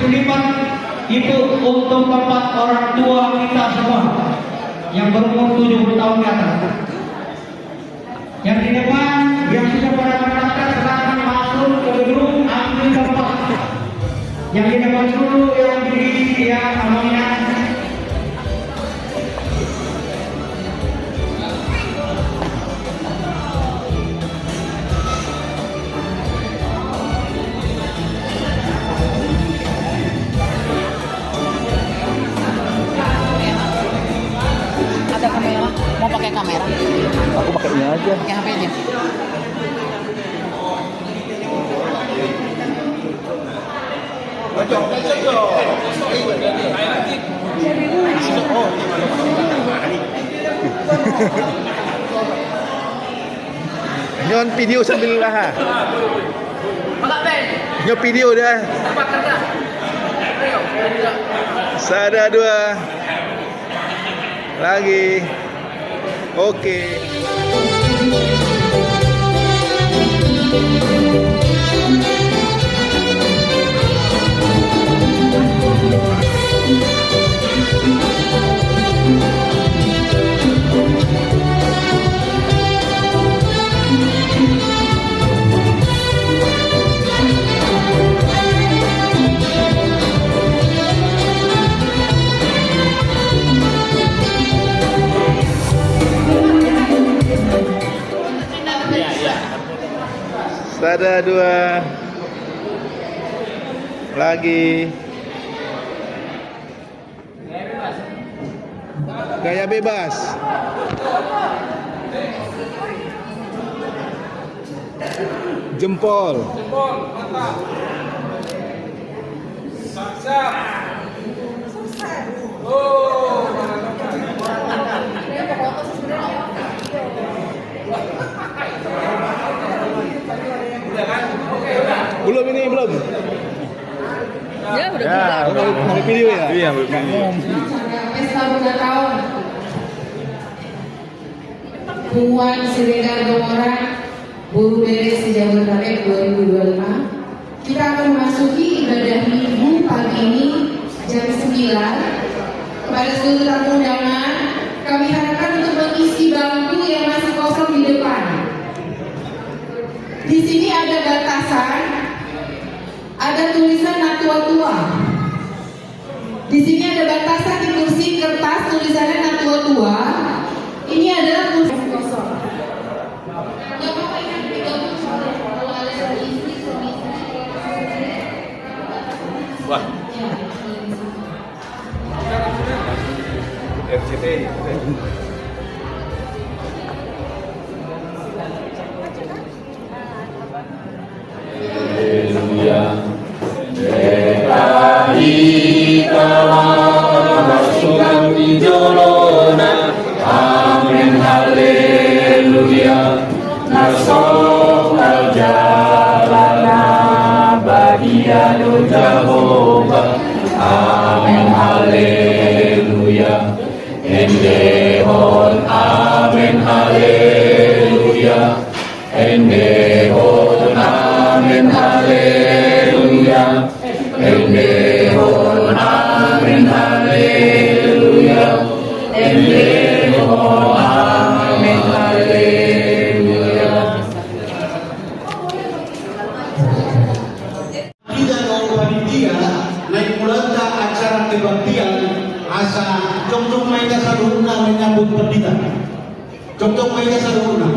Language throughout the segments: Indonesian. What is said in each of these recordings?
Suliman itu untuk bapak orang tua kita semua yang berumur 70 tahun ke atas. Yang di depan yang sudah pada mendaftar silakan masuk ke gedung ambil bapak. Yang di depan dulu yang diri ya namanya. Mau pakai kamera? Aku pakainya aja. Pakai HP aja. Nyon video sambil lah. Nyon video dah. Sada dua. Lagi. Oke. Sada dua. Lagi. Gaya bebas. Jempol. Jempol, mantap. Siap. Oh, Belum ini belum. Ya udah Udah video ya. Iya, video. Pesta ulang tahun Puan Siregar Gomora Buru Beres Jawa Barat 2025. Kita akan memasuki ibadah minggu pagi ini jam 9. Kepada seluruh tamu undangan, kami harapkan untuk mengisi bangku yang masih kosong di depan. Di sini ada batasan, ada tulisan Natua Tua. Di sini ada batasan di kursi kertas tulisannya Natua Tua. Ini adalah kursi kosong. Nggak apa-apa yang digabung soalnya kalau ada istri suami. Wah. RCT. Haleluya. Masukkan dijolona. Amin haleluya. Nasok al-jalana bagian Jehovah. Amin haleluya. Endehon amin haleluya. Endehon amin haleluya. Endehon amin haleluya. Endehon amin haleluya. Kita mau panitia naik mulata acara kebaktian asa contoh mereka saruna menyambut perdita. Contoh mereka saruna.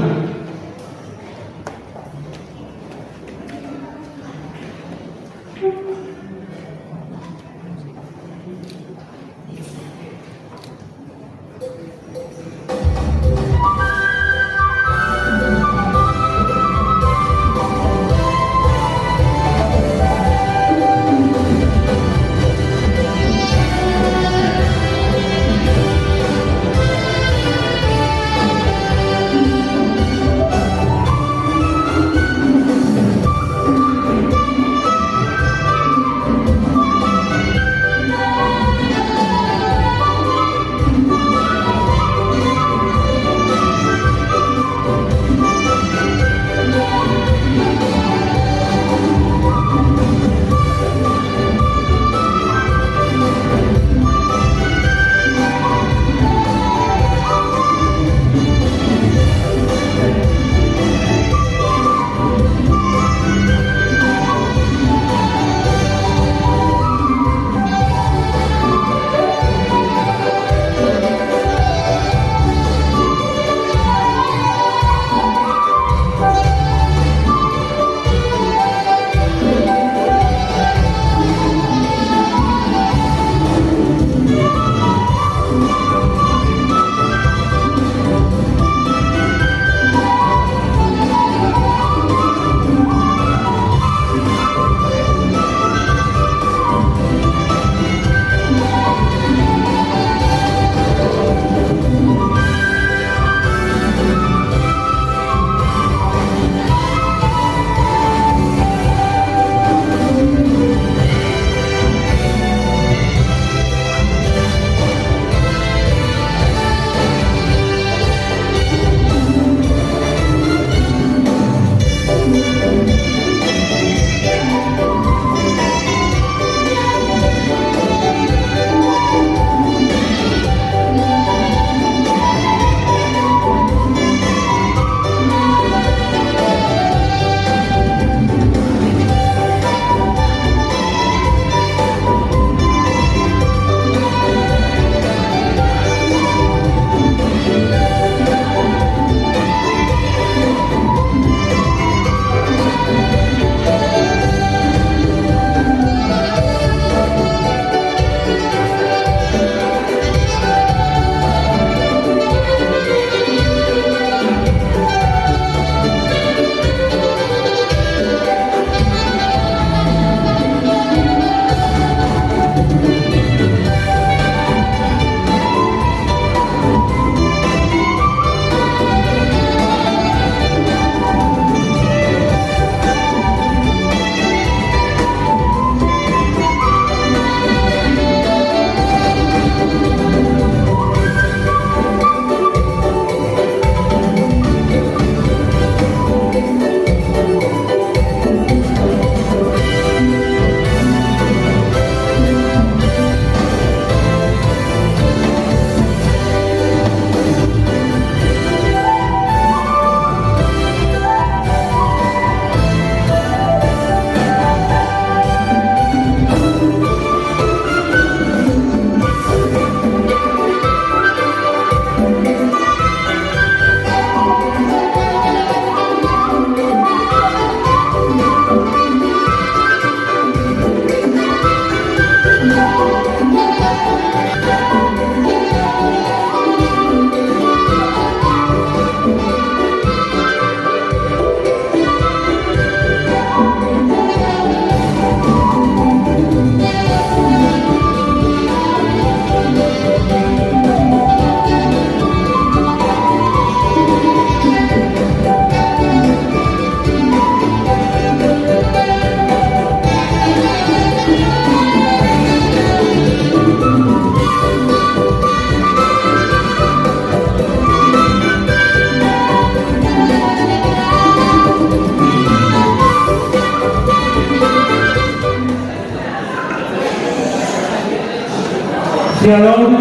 Shalom.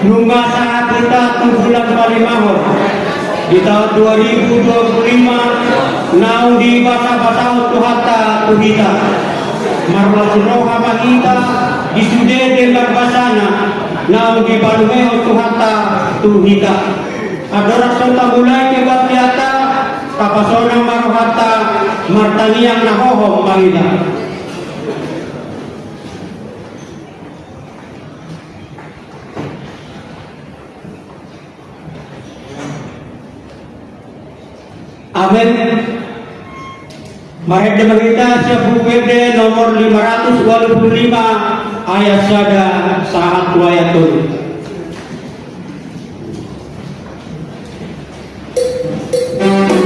Nunggu saat kita bulan Palimahur di tahun 2025 naung di basa-basa Tuhata Tuhita marwasuroh kita di sude dengan basana naung di Balumeo Tuhata Tuhita adora sonta mulai ke Batiata kapasona marwata martaniang nahohom bangida. Amin. Mari kita siap BPD nomor 525 ayat sada saat wayatul. Amen.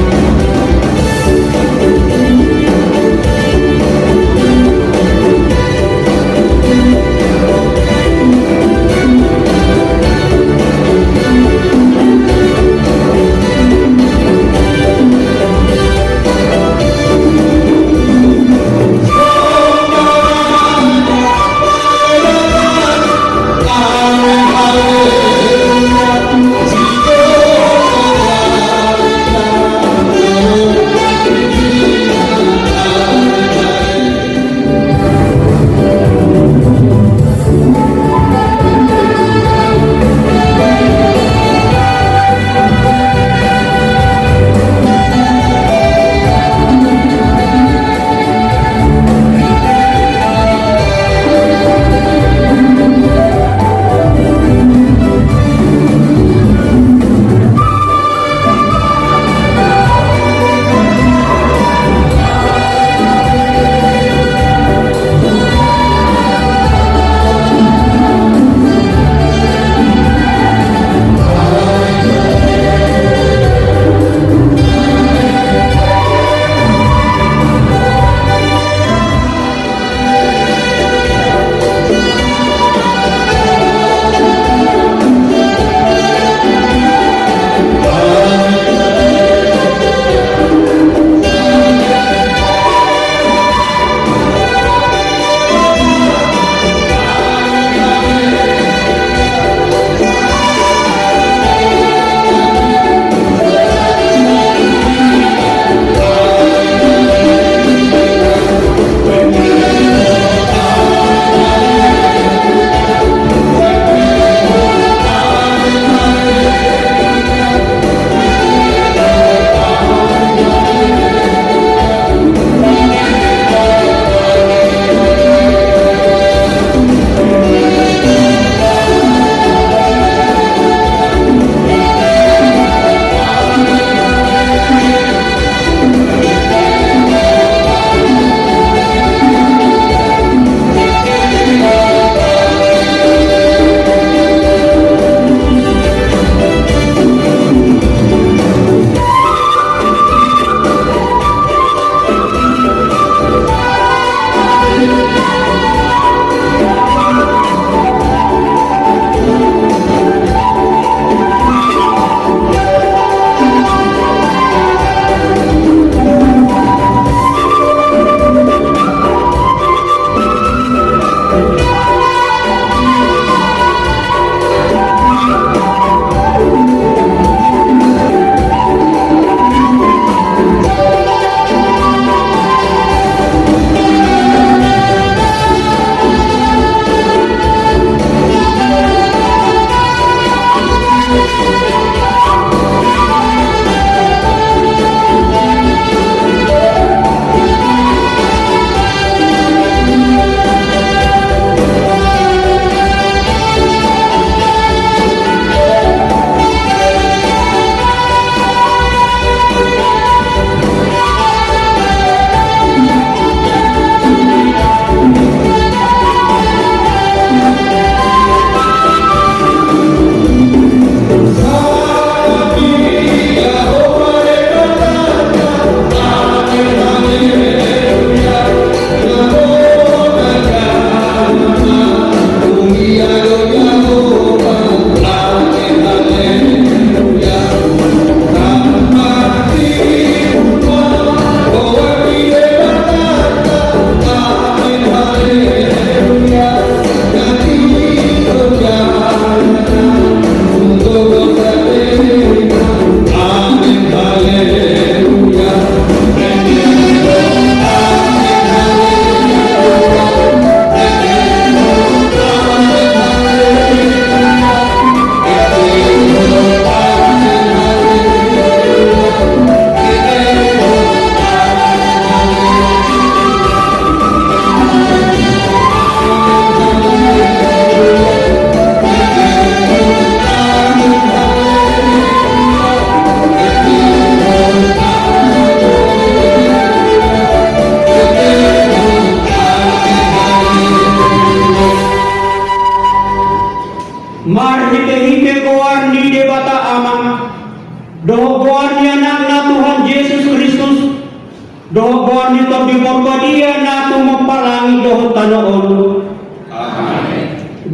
Norbadia na tumapalangi doho tanoon.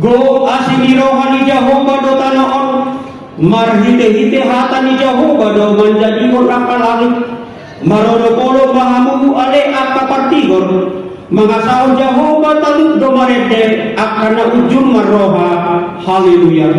Go asimirohan ni Jehovah do tanoon. Marhite-hite hata ni Jehovah do menjadi orang kalangit. Marono-polo mahamugu ale akapartigor. Mangasahon Jehovah taluk do marete akana ujung maroha. Haleluya.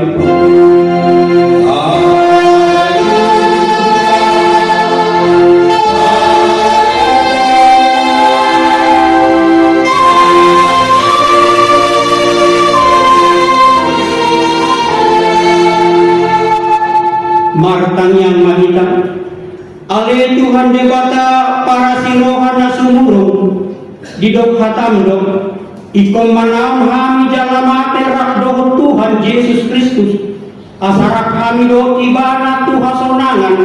Martang yang mahita ale Tuhan debata para sirohan na sumurong didok hatam dok ikom manaon hami jalamate rak doh Tuhan Yesus Kristus asarak hami do ibana Tuhan sonangan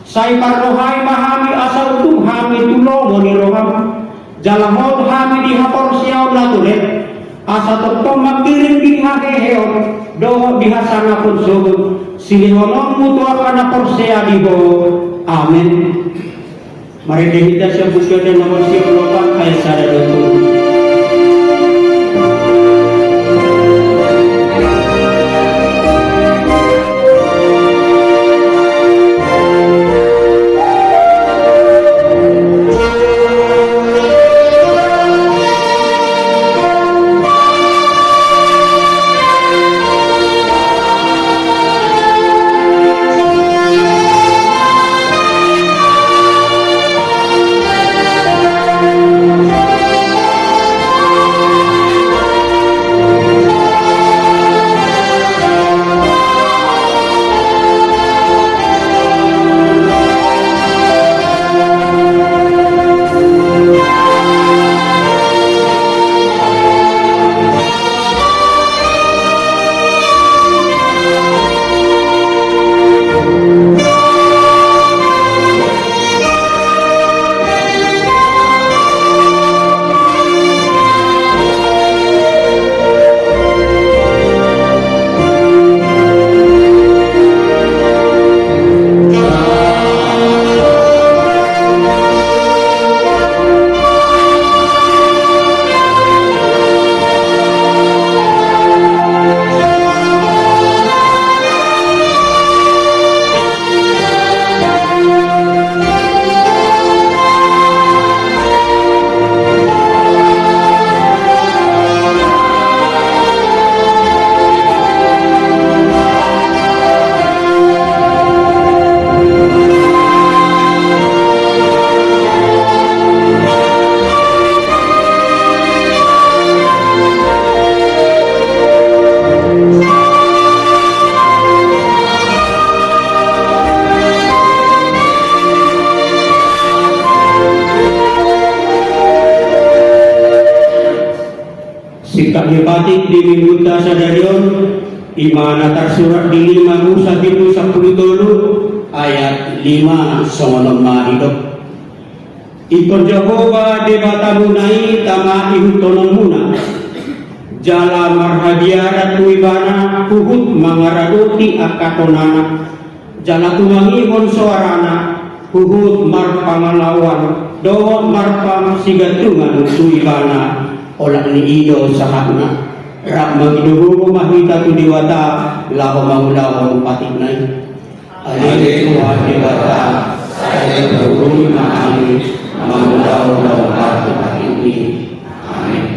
say parrohai mahami asal Tuhan tulongo ni roham jalamot hami dihapor siyaw natulet asa tokto magkiring bihaheheon do bihasana pun sogot silihonon mutua kana porsea dibo. Amin. Mari kita sebutkan nomor siapa kaya sada itu. Sikap hepatik di mingguta sadarion imana tersurat di 5 Musa 10 ayat 5 songonon mahidop ikon Jehovah debata munai tama ihutonon muna jala marhadiara tuibana kuhut mangaraduti akatonana jala tumangihon suarana kuhut marpangalawan dohon marpang sigatungan tuibana olak ni ido sahana rak magidugo mahita tu diwata laho mangulaho patinay ale tuwa diwata saya berhuni mahami mangulaho laho patinay. Amin.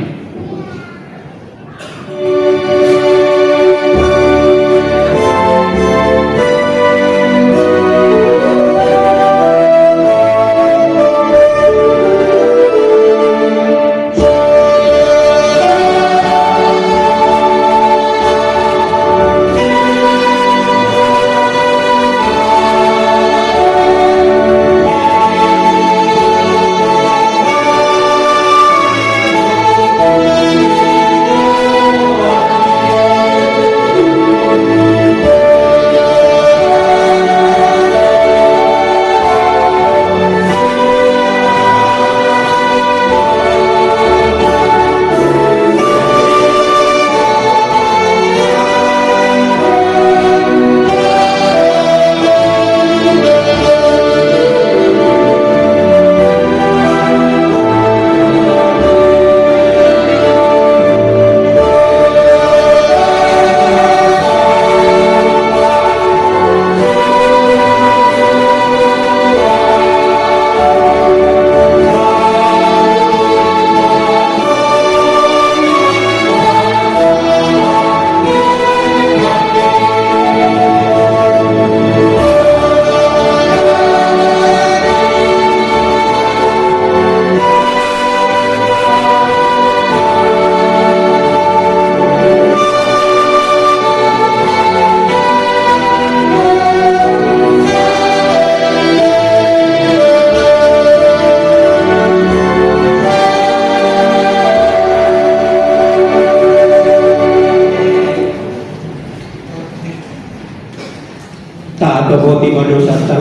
atau boti madosata.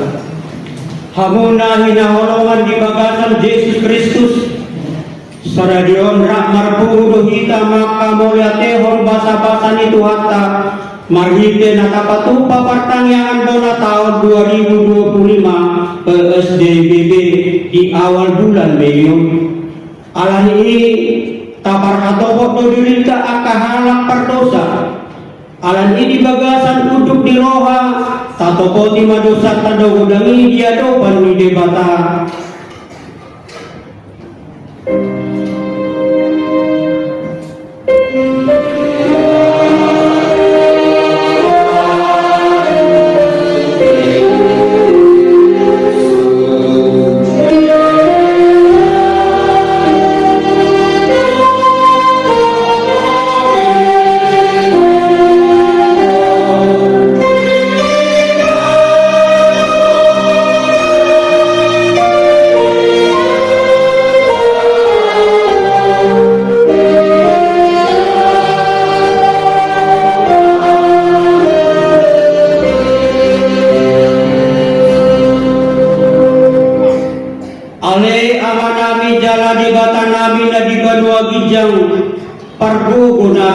Hamuna hinaholongan di bagasan Yesus Kristus. Saradion rak marpudo hita maka mulyatehon basa-basa ni Tuhata. Marhite nakapatupa pertanyaan bona tahun 2025 PSBB di awal bulan Mei. Alah ini tapar atobot do dirita akahalak perdosa. Alan ini bagasan uduk di roha tatopoti madosa tado udangi dia dopan ni debata.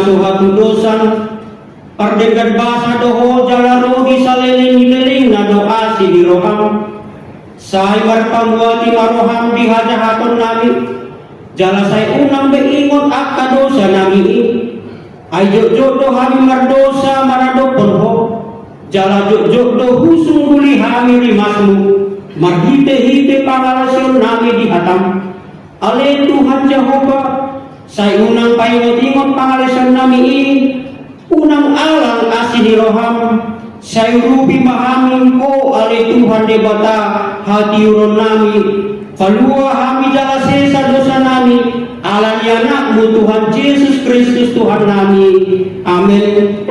Suhatu dosan perdekat bahasa doho jalarogi saleleng hileling na doa si diroham say marpamuati maroham di hajahaton nami jala say unang beingot akka dosa nami ay jok do hami mardosa maradopon ho jala jok do husung guli hami rimasmu marhite-hite pangalasyon nami di hatam ale Tuhan Jehovah. Saya unang paingot-ingot pangalasan nami unang alang asih diroham saya rupi mahamin ko ale Tuhan debata hati uron nami palua hami jala sesa dosa nami alan yanakmu Tuhan Yesus Kristus Tuhan nami amin.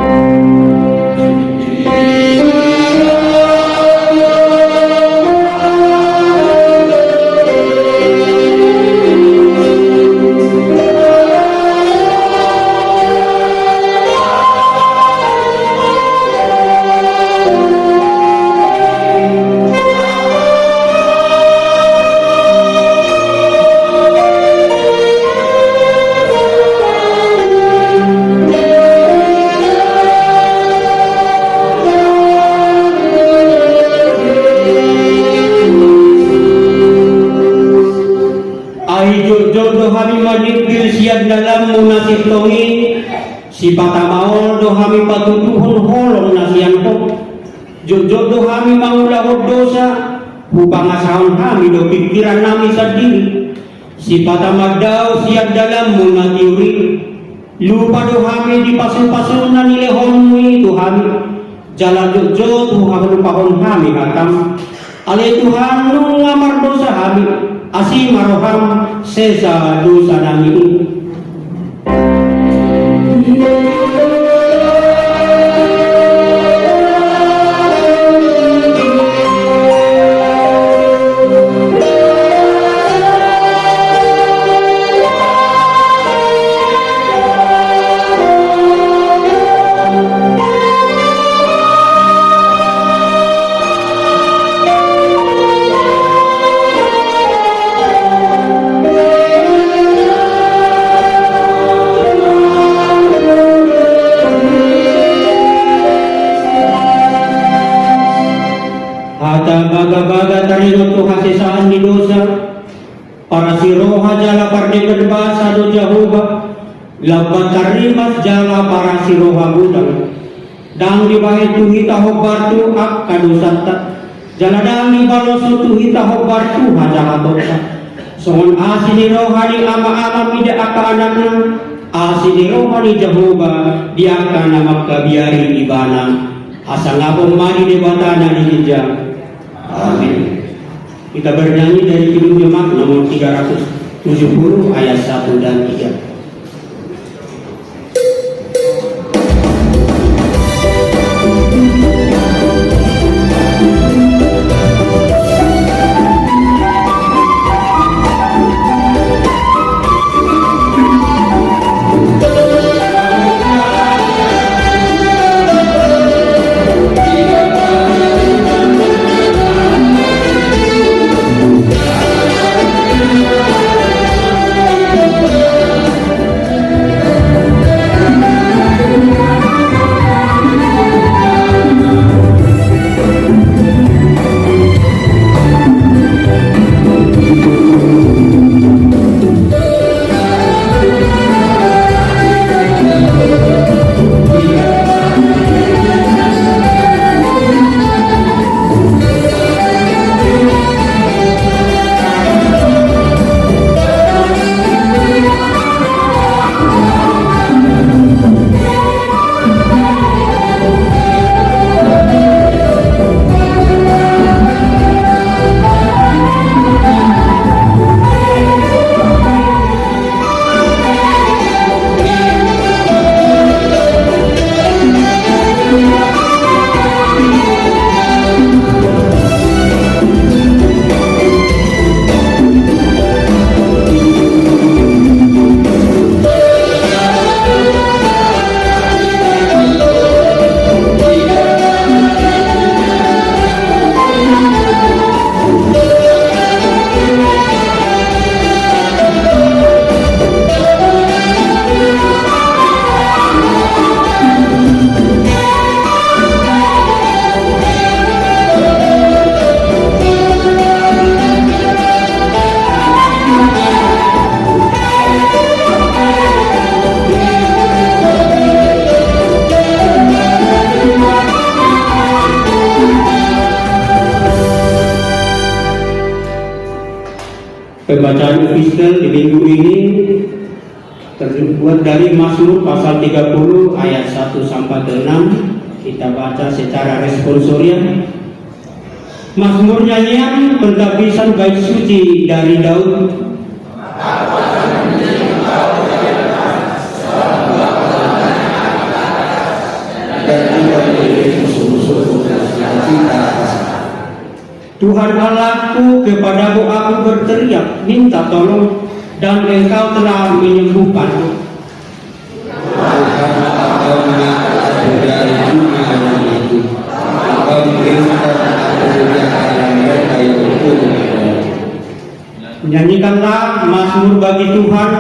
Dalam munasib tongi si patamaol do hami patutuhon holong nasian ko jojok do hami mangulahod dosa hupangasahon kami do pikiran nami sadiri si patamagdaw siya dalam munatiuri lupa do hami di pasul-pasul na nilehonmu itu hami jala jojok Tuhan lupahon kami hatam ale Tuhan nung ngamar dosa hami asi maroham sesa dosa nami. Baga-baga taringot Tuhan sesaan di dosa para si roha jala pardekat basa do Jehovah labat tarimas jala para si roha budang dang di bahe tuhita hobartu ak kadosata jala dang di baloso tuhita hobartu hajahatota songon asi di roha di ama-ama mida aka anakna asi di roha di Jehovah di aka namak kabiari di bana asa ngapong mani di batana di hijab. Amin. Kita bernyanyi dari Kidung Jemaat nomor 370 ayat 1 dan 3. bacaan epistel di minggu ini terbuat dari Mazmur pasal 30 ayat 1 sampai 6. Kita baca secara responsorial. Mazmur nyanyian pentabisan bait suci dari Daud. Tuhan Allahku, kepadamu aku berteriak, minta tolong, dan Engkau telah menyembuhkanku. Nyanyikanlah mazmur bagi Tuhan,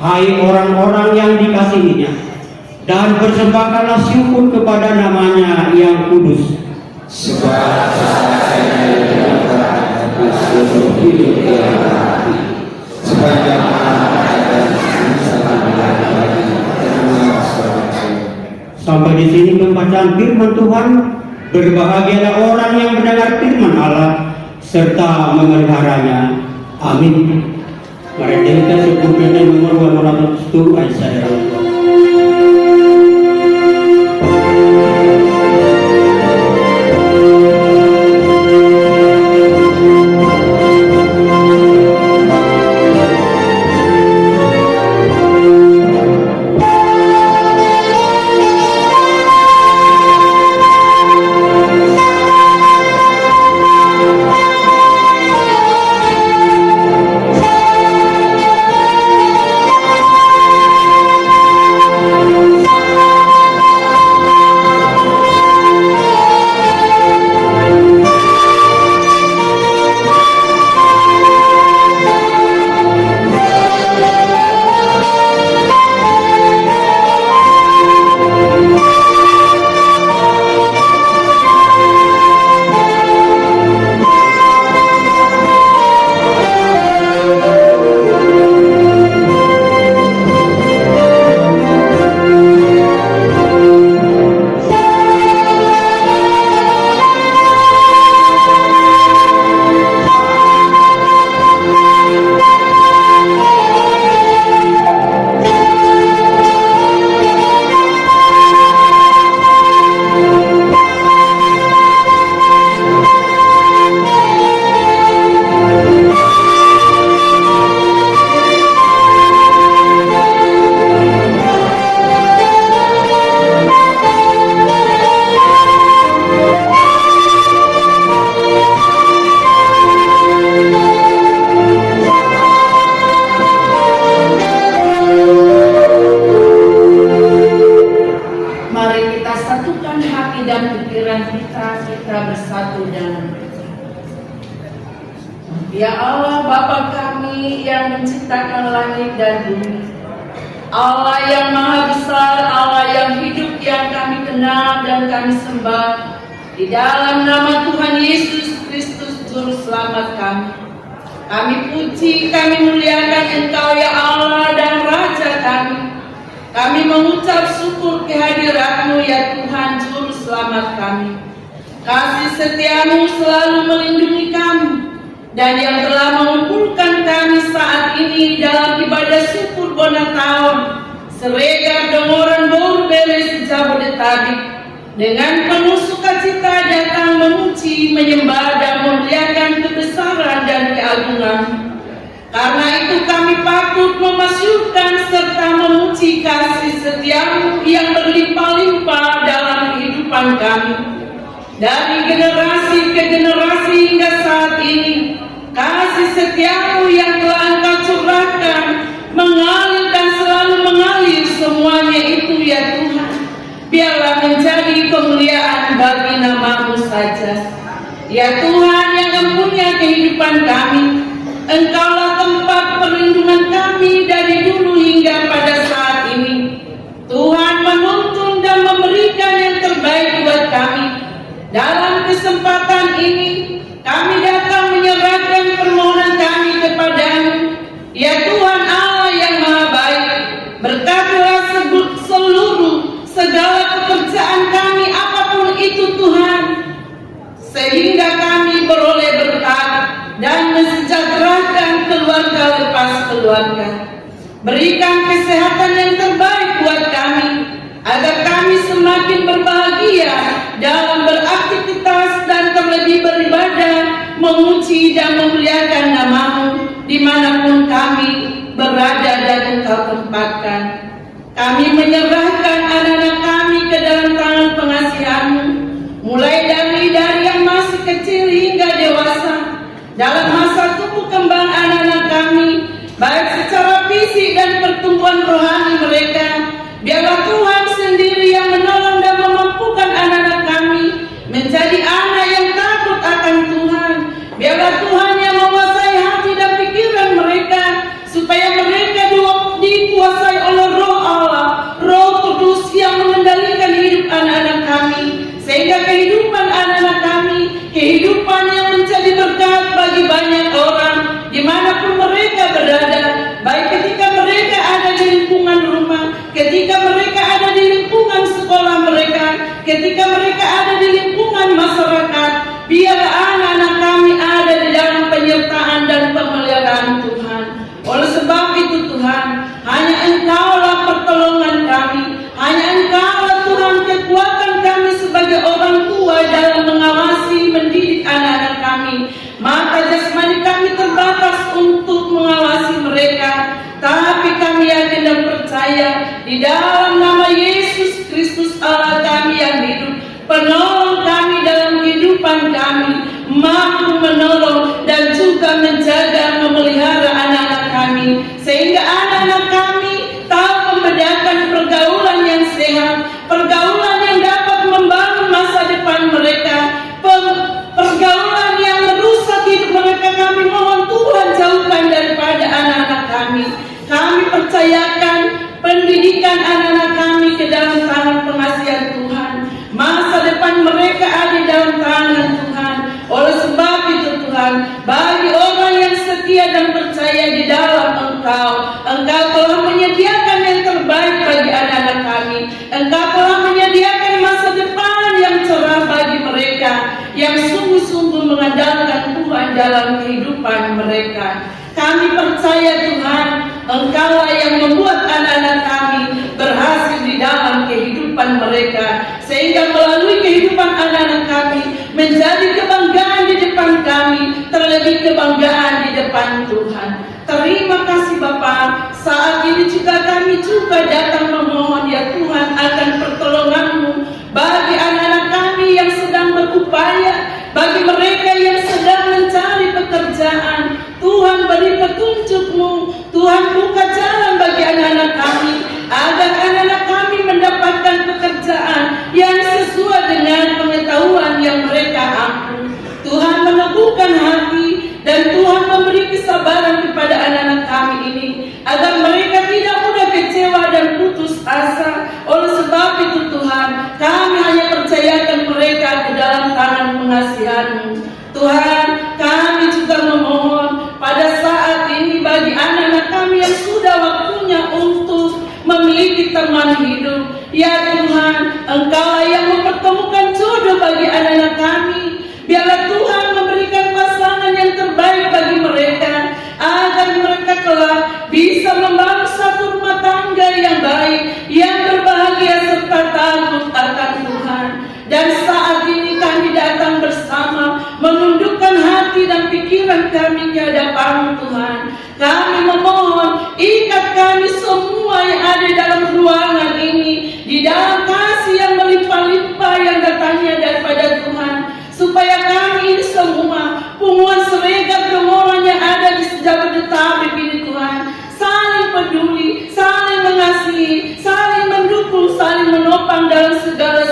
hai orang-orang yang dikasihinya, dan persembahkanlah syukur kepada namanya yang kudus. Sampai di sini pembacaan firman Tuhan. Berbahagialah orang yang mendengar firman Allah serta memeliharanya. Amin. Mari kita sebutkan nomor 107 ayat 1. Ya Allah, Bapa kami yang menciptakan langit dan bumi, Allah yang maha besar, Allah yang hidup, yang kami kenal dan kami sembah, di dalam nama Tuhan Yesus Kristus Juru Selamat kami puji, kami muliakan Engkau ya Allah dan Raja kami. Kami mengucap syukur kehadirat-Mu ya Tuhan Juru Selamat kami. Kasih setia-Mu selalu melindungi kami, dan yang telah mengumpulkan kami saat ini dalam ibadah syukur Bonataon Seregar Dongoran Borbere Jabodetabek, dengan penuh sukacita datang memuji, menyembah dan memuliakan kebesaran dan keagungan. Karena itu kami patut memasyurkan serta memuji kasih setia-Mu yang berlimpah-limpah dalam kehidupan kami. Dari generasi ke generasi hingga saat ini, kasih setia-Mu yang telah Engkau curahkan mengalir dan selalu mengalir semuanya itu ya Tuhan. Biarlah menjadi kemuliaan bagi nama-Mu saja. Ya Tuhan yang mempunyai kehidupan kami, Engkaulah tempat perlindungan kami dari dulu hingga pada saat ini. Tuhan menuntun dan memberikan yang terbaik buat kami. Dalam kesempatan ini, kami datang menyerahkan permohonan kami kepada-Mu. Ya Tuhan Allah yang maha baik, berkatilah seluruh segala pekerjaan kami apapun itu Tuhan, sehingga kami beroleh berkat dan mensejahterakan keluarga Kami menyerahkan anak-anak kami ke dalam tangan pengasihan-Mu, mulai dari yang masih kecil hingga dewasa. Dalam masa tumbuh kembang anak-anak kami, baik secara fisik dan pertumbuhan rohani mereka, biarlah Tuhan sendiri yang menolong dan memampukan anak-anak kami menjadi anak yang takut akan Tuhan. Biarlah Tuhan yang menguasai hati dan pikiran mereka, supaya mereka dikuasai oleh Roh Allah, Roh Kudus yang mengendalikan hidup anak-anak kami, sehingga kehidupan anak-anak kami, kehidupan yang menjadi berkat bagi banyak orang dimanapun mereka berada, baik ketika mereka ada di lingkungan rumah, ketika mereka ada di lingkungan sekolah mereka, ketika mereka ada di lingkungan masyarakat. Biarlah anak-anak kami ada di dalam penyertaan dan pemeliharaan Tuhan. Oleh sebab itu Tuhan, hanya Engkaulah pertolongan kami, hanya Engkaulah Tuhan kekuatan kami sebagai orang tua dalam mengawasi mendidik anak-anak kami. Mata jasmani kami terbatas untuk mengawasi mereka, tapi kami yakin dan percaya di dalam nama Yesus Kristus Allah kami yang hidup, penolong kami dalam kehidupan kami, mampu menolong dan juga menjaga memelihara anak-anak kami, sehingga anak-anak kami tahu membedakan pergaulan yang sehat, pergaulan yang dapat membangun masa depan mereka, pergaulan yang merusak hidup mereka. Kami mohon Tuhan jauhkan daripada anak-anak kami. Kami percayakan pendidikan anak-anak kami ke dalam tangan pengasihan Tuhan. Masa depan mereka ada di dalam tangan Tuhan. Oleh sebab itu Tuhan, bagi orang yang setia dan percaya di dalam Engkau, Engkau telah menyediakan yang terbaik bagi anak-anak kami. Engkau telah menyediakan masa depan yang cerah bagi mereka yang sungguh-sungguh mengandalkan Tuhan dalam kehidupan mereka. Kami percaya Tuhan, Engkaulah yang membuat anak-anak kami berhasil di dalam kehidupan mereka, sehingga melalui kehidupan anak-anak kami menjadi kebanggaan di depan kami, terlebih kebanggaan di depan Tuhan. Terima kasih Bapa. Saat ini juga kami juga datang memohon ya Tuhan akan pertolongan-Mu bagi anak-anak kami yang sedang berupaya, bagi mereka yang sedang mencari pekerjaan. Tuhan beri petunjuk-Mu, Tuhan buka jalan bagi anak-anak kami, agar anak-anak kami mendapatkan pekerjaan yang sesuai dengan pengetahuan yang mereka ampu. Tuhan meneguhkan hati dan Tuhan memberi kesabaran kepada anak-anak kami ini, agar mereka tidak mudah kecewa dan putus asa. Oleh sebab itu Tuhan, kami hanya percayakan mereka ke dalam tangan pengasihan-Mu. Tuhan, kami juga memohon pada saat ini bagi anak-anak kami yang sudah waktunya untuk memiliki teman hidup. Ya Tuhan, Engkaulah yang mempertemukan jodoh bagi anak-anak kami. Biarlah Tuhan memberikan pasangan yang terbaik bagi mereka, agar mereka kelak bisa membangun satu rumah tangga yang baik, yang berbahagia serta takut akan Tuhan. Dan saat ini kami datang bersama, menundukkan hati dan pikiran kami ke hadapan Tuhan. Kami memohon, ikat kami semua yang ada dalam ruangan ini di dalam kasih yang melimpah-limpah yang datangnya daripada Tuhan, supaya kami ini semua punguan seregat orang yang ada di Jabodetabek ini Tuhan, saling peduli, saling mengasihi, saling mendukung, saling menopang dalam segala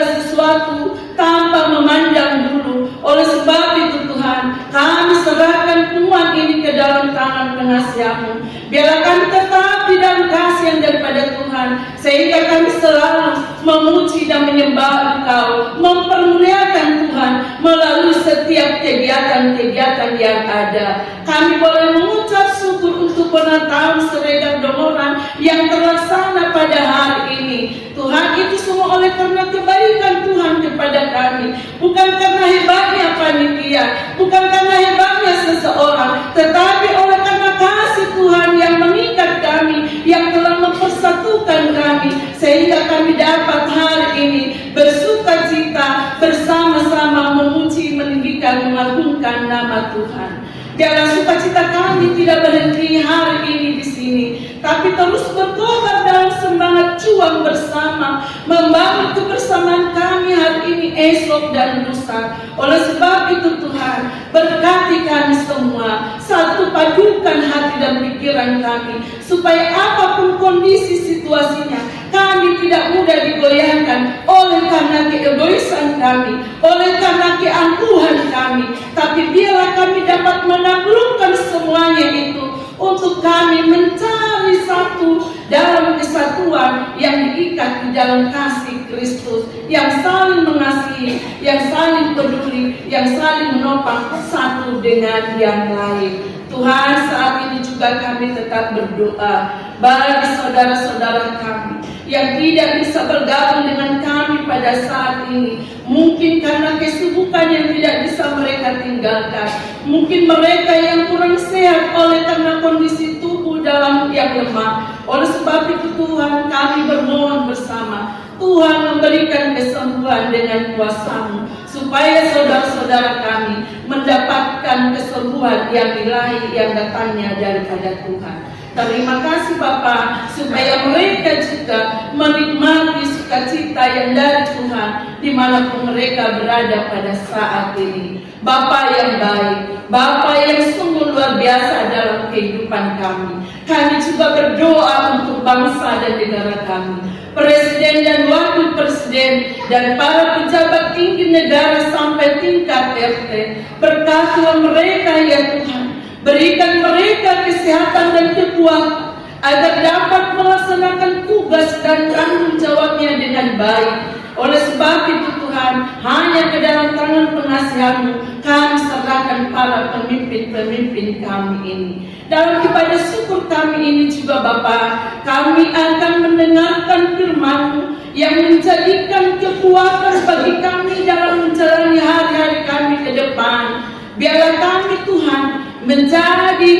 sesuatu tanpa memandang dulu. Oleh sebab itu Tuhan, kami serahkan punguan ini ke dalam tangan pengasihan-Mu. Biarlah kami tetap di dalam kasih yang daripada Tuhan, sehingga kami selalu memuji dan menyembah Engkau, mempermuliakan Tuhan melalui setiap kegiatan-kegiatan yang ada. Kami boleh mengucap syukur untuk penatapan seregat domoran yang terlaksana pada hari ini. Tuhan, itu semua oleh karena kebaikan Tuhan kepada kami, bukan karena hebatnya panitia, bukan karena hebatnya seseorang, tetapi oleh karena kasih Tuhan yang mengikat kami, yang telah mempersatukan kami, sehingga kami dapat hari ini bersuka cita bersama-sama memuji, meninggikan, mengagungkan nama Tuhan. Biarlah sukacita kami tidak berhenti hari ini di sini, tapi terus berkobar dalam semangat juang bersama, membangun kebersamaan kami hari ini, esok dan lusa. Oleh sebab itu Tuhan, berkati kami semua, satu padukan hati dan pikiran kami, supaya apapun kondisi situasinya, kami tidak mudah digoyahkan oleh karena keegoisan kami, oleh karena keangkuhan kami, tapi biarlah kami dapat menaklukkan semuanya itu untuk kami mencari satu dalam kesatuan yang diikat di dalam kasih Kristus, yang saling mengasihi, yang saling peduli, yang saling menopang satu dengan yang lain. Tuhan, saat ini juga kami tetap berdoa bagi saudara-saudara kami yang tidak bisa bergabung dengan kami pada saat ini, mungkin karena kesibukan yang tidak bisa mereka tinggalkan, mungkin mereka yang kurang sehat oleh karena kondisi tubuh dalam yang lemah. Oleh sebab itu Tuhan, kami bermohon bersama, Tuhan memberikan kesembuhan dengan kuasa-Mu, supaya saudara-saudara kami mendapatkan kesembuhan yang ilahi yang datangnya daripada Tuhan. Terima kasih Bapa, supaya mereka juga menikmati sukacita yang dari Tuhan dimanapun mereka berada pada saat ini. Bapa yang baik, Bapa yang sungguh luar biasa dalam kehidupan kami. Kami juga berdoa untuk bangsa dan negara kami, Presiden dan Wakil Presiden dan para pejabat tinggi negara sampai tingkat RT. Berkatilah mereka ya Tuhan, berikan mereka kesehatan dan kekuatan agar dapat melaksanakan tugas dan tanggung jawabnya dengan baik. Oleh sebab itu Tuhan, hanya ke dalam tangan pengasihan-Mu kami serahkan para pemimpin-pemimpin kami ini. Dalam ibadah syukur kami ini juga Bapa, kami akan mendengarkan firman-Mu yang menjadikan kekuatan bagi kami dalam menjalani hari-hari kami ke depan. Biarlah kami Tuhan menjadi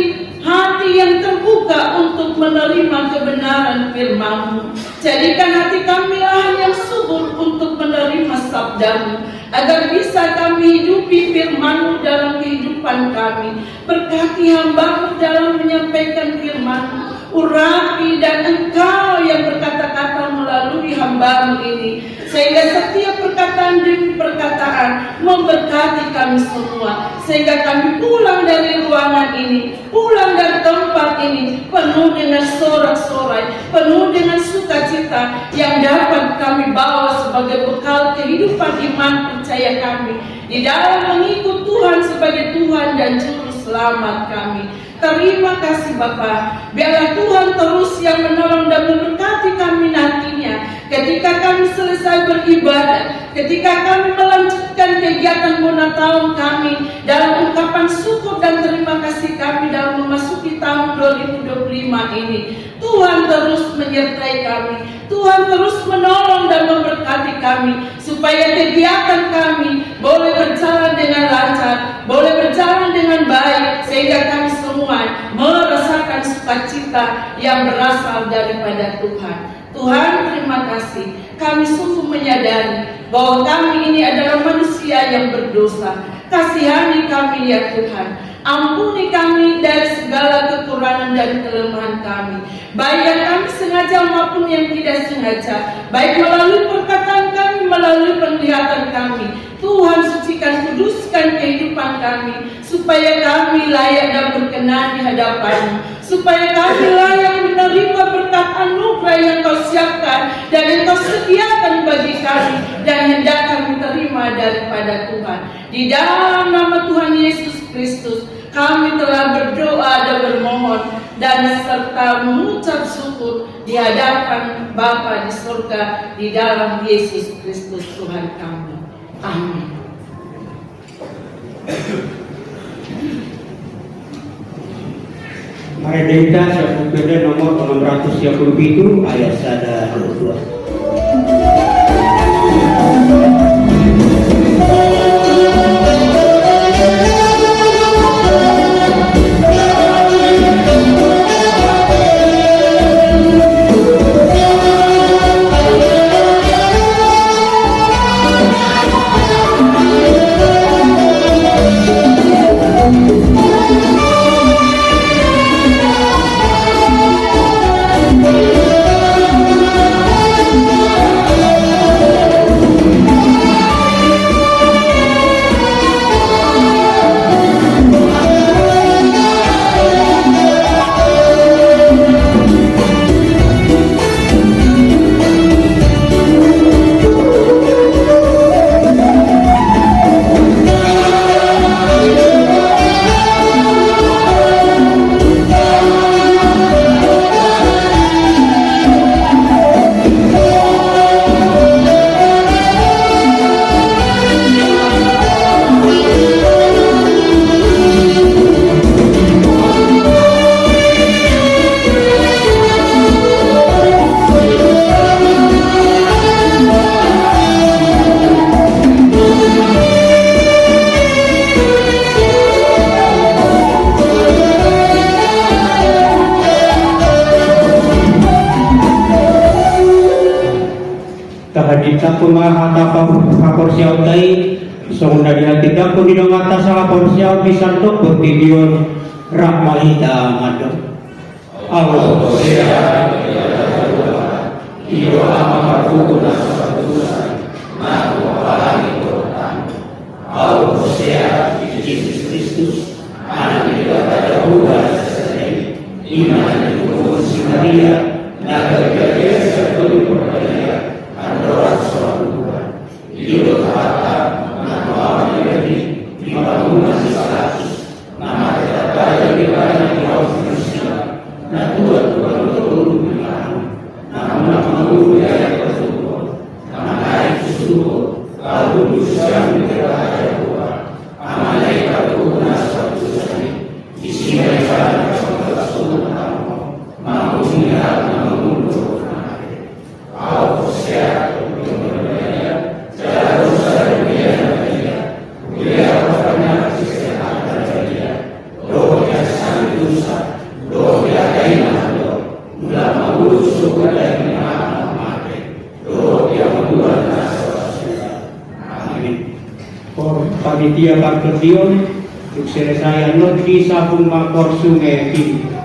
hati yang terbuka untuk menerima kebenaran firman-Mu. Jadikan hati kami lahan yang subur untuk menerima sabda-Mu, agar bisa kami hidupi firman-Mu dalam kehidupan kami. Berkati hamba-Mu dalam menyampaikan firman-Mu, urapi dan Engkau yang berkata-kata melalui hamba-Mu ini, sehingga setiap perkataan demi perkataan memberkati kami semua, sehingga kami pulang dari ruangan ini, pulang dari tempat ini penuh dengan sorak-sorai, penuh dengan sukacita yang dapat kami bawa sebagai bekal kehidupan iman percaya kami di dalam mengikut Tuhan sebagai Tuhan dan Juru Selamat kami. Terima kasih Bapa. Biarlah Tuhan terus yang menolong dan memberkati kami nantinya ketika kami selesai beribadah, ketika kami melanjutkan kegiatan Bonatahun kami dalam ungkapan syukur dan terima kasih kami dalam memasuki tahun 2025 ini. Tuhan terus menyertai kami, Tuhan terus menolong dan memberkati kami, supaya kegiatan kami boleh berjalan dengan lancar, boleh berjalan dengan baik, sehingga kami semua merasakan sukacita yang berasal daripada Tuhan. Tuhan, terima kasih. Kami sungguh menyadari bahwa kami ini adalah manusia yang berdosa. Kasihani kami ya Tuhan. Ampuni kami dari segala kekurangan dan kelemahan kami, baik yang kami sengaja maupun yang tidak sengaja, baik melalui perkataan kami, melalui penglihatan kami. Tuhan, sucikan, kuduskan kehidupan kami, supaya kami layak dan berkenan di hadapan-Mu, supaya kami layak menerima berkat anugerah yang Kau siapkan dan yang Kau sediakan bagi kami, dan hendak kami terima daripada Tuhan. Di dalam nama Tuhan Yesus Kristus, kami telah berdoa dan bermohon dan serta mengucap syukur di hadapan Bapa di surga, di dalam Yesus Kristus Tuhan kami. Amin. Mari kita siapkan nomor 637 ayat 1 2. Amin. Kadita pemahata paporsiaw tay song dari tidak pun di dongata salah porsiaw bisa untuk bervideon rahmahita madu. Allah iyo ama kartuna sabatusan mahu alami korotan. Allah Yesus Kristus anak daripada Tuhan sesendiri iman dan hukum Maria naga gaya sebelum percaya Andora suatu Tuhan hidup harta nama menjadi dibangun status nama terdapat di mana di manusia nah Tuhan betul nama guru yang bersyukur nama naik bersyukur lalu bisa menjadi Tuhan amalaikat Tuhan satu sendiri isi mereka mau melihat mengundur aku sehat jalan serupiah dia pernah kesehatan dia doa sang dosa doa kainan ulama urus suka dan mati doa yang membuat amin. Panitia Barketion sukses saya Nodri Sabung Makor Sungai Kini. Amin.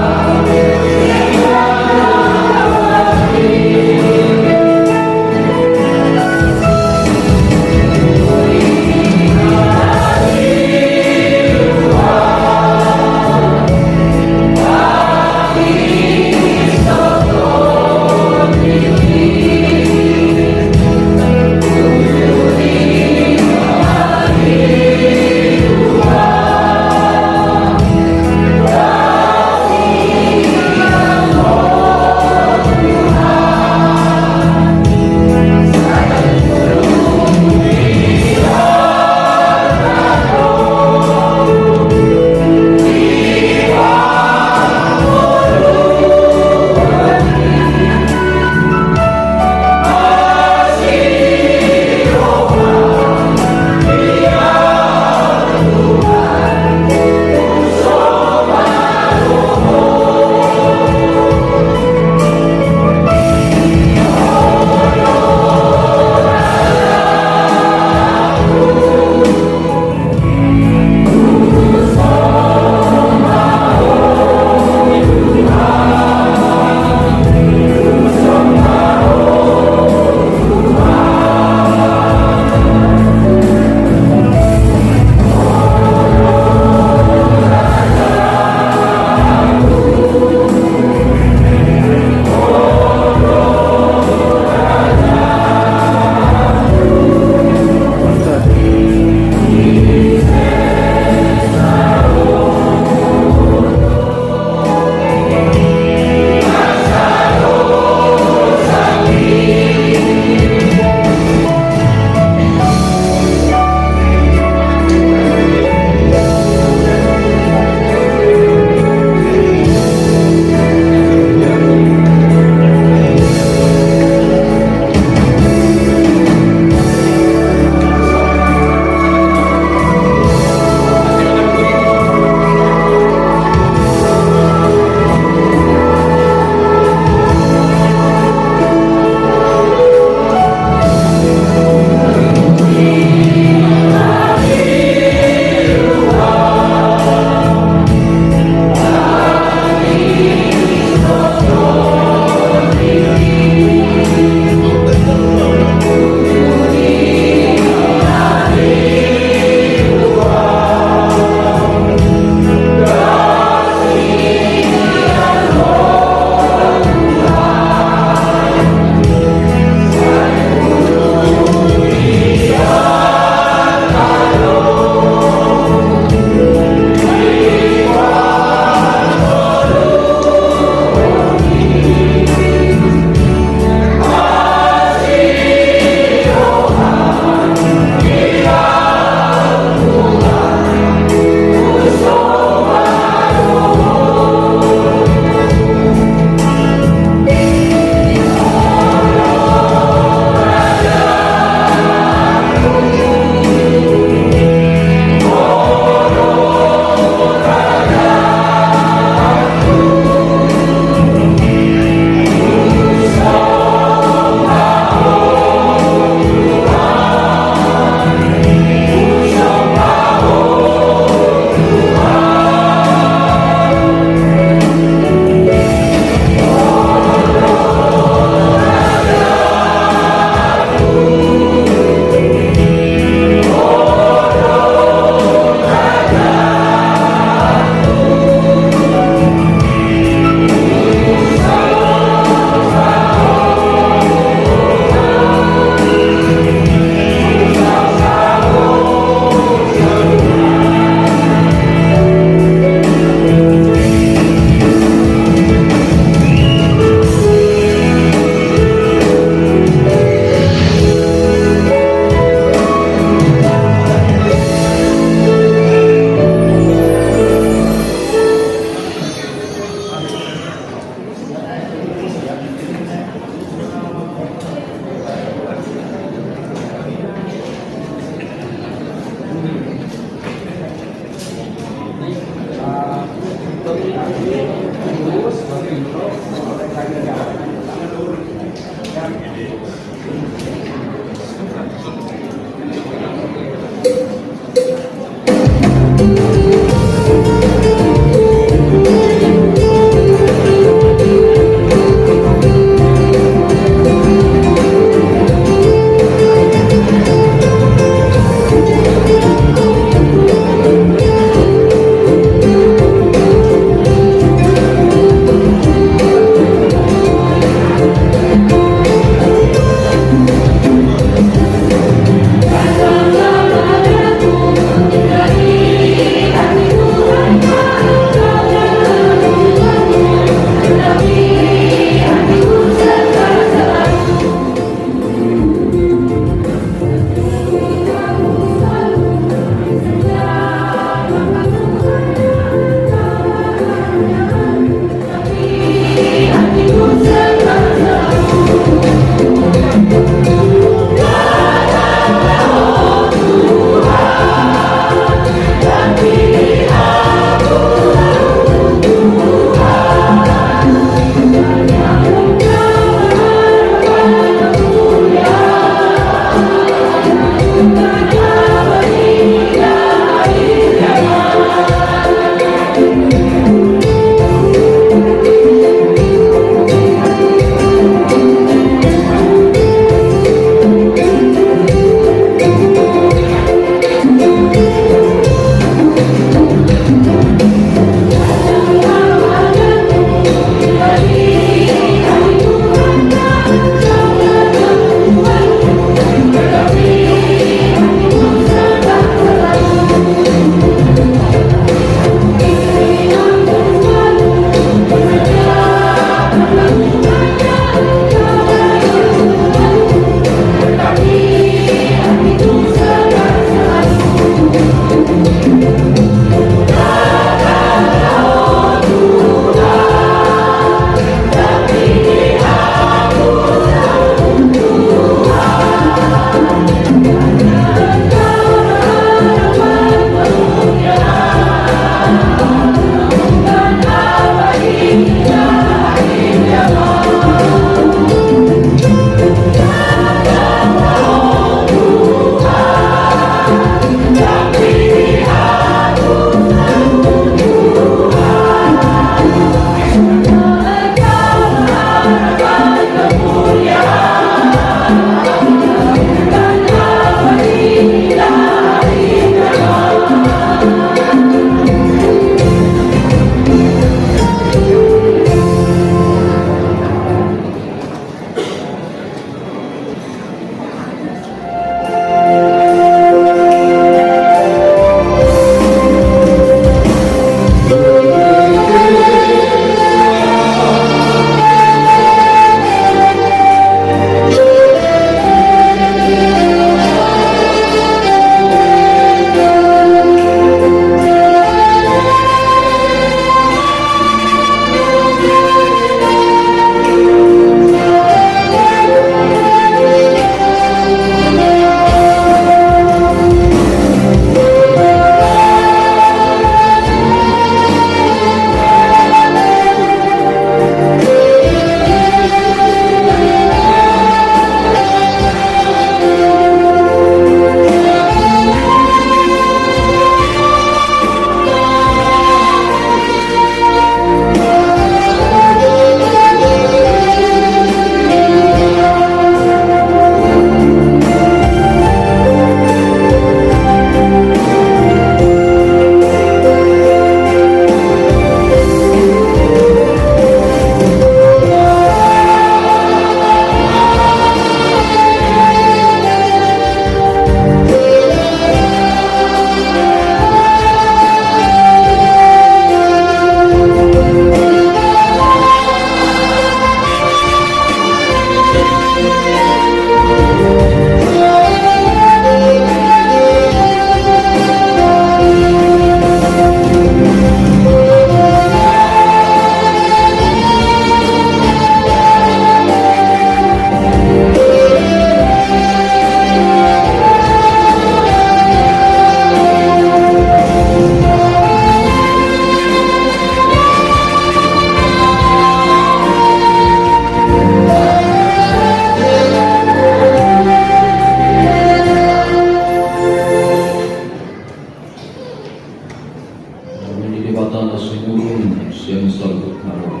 semurun siang salgut naro.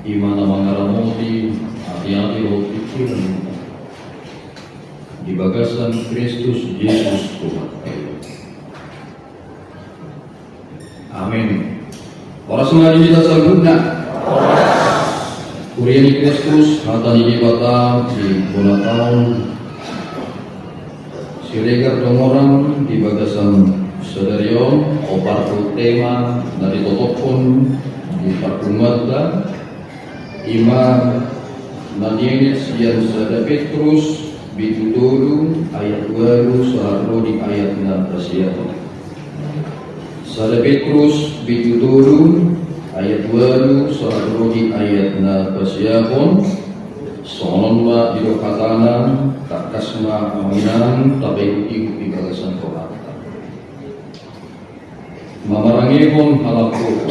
Imana mangaramoti hati-hati lo pikiran di bagasan Kristus Yesus Tuhan. Amin. Para sengaja kita salgutna. Kuriani Kristus hatani jibata di bola tahun siregar orang di bagasan Saudarion opartu tema dari totopon di parkumata ima nadienes yang sada Petrus bitudulu ayat 2 saharro di ayat 16. Sada Petrus bitudulu ayat 2 saharro di ayat 16. Sonon ma dirokatanan takasma aminan tapi ikuti bagasan Tuhan. Mamarangipon halaku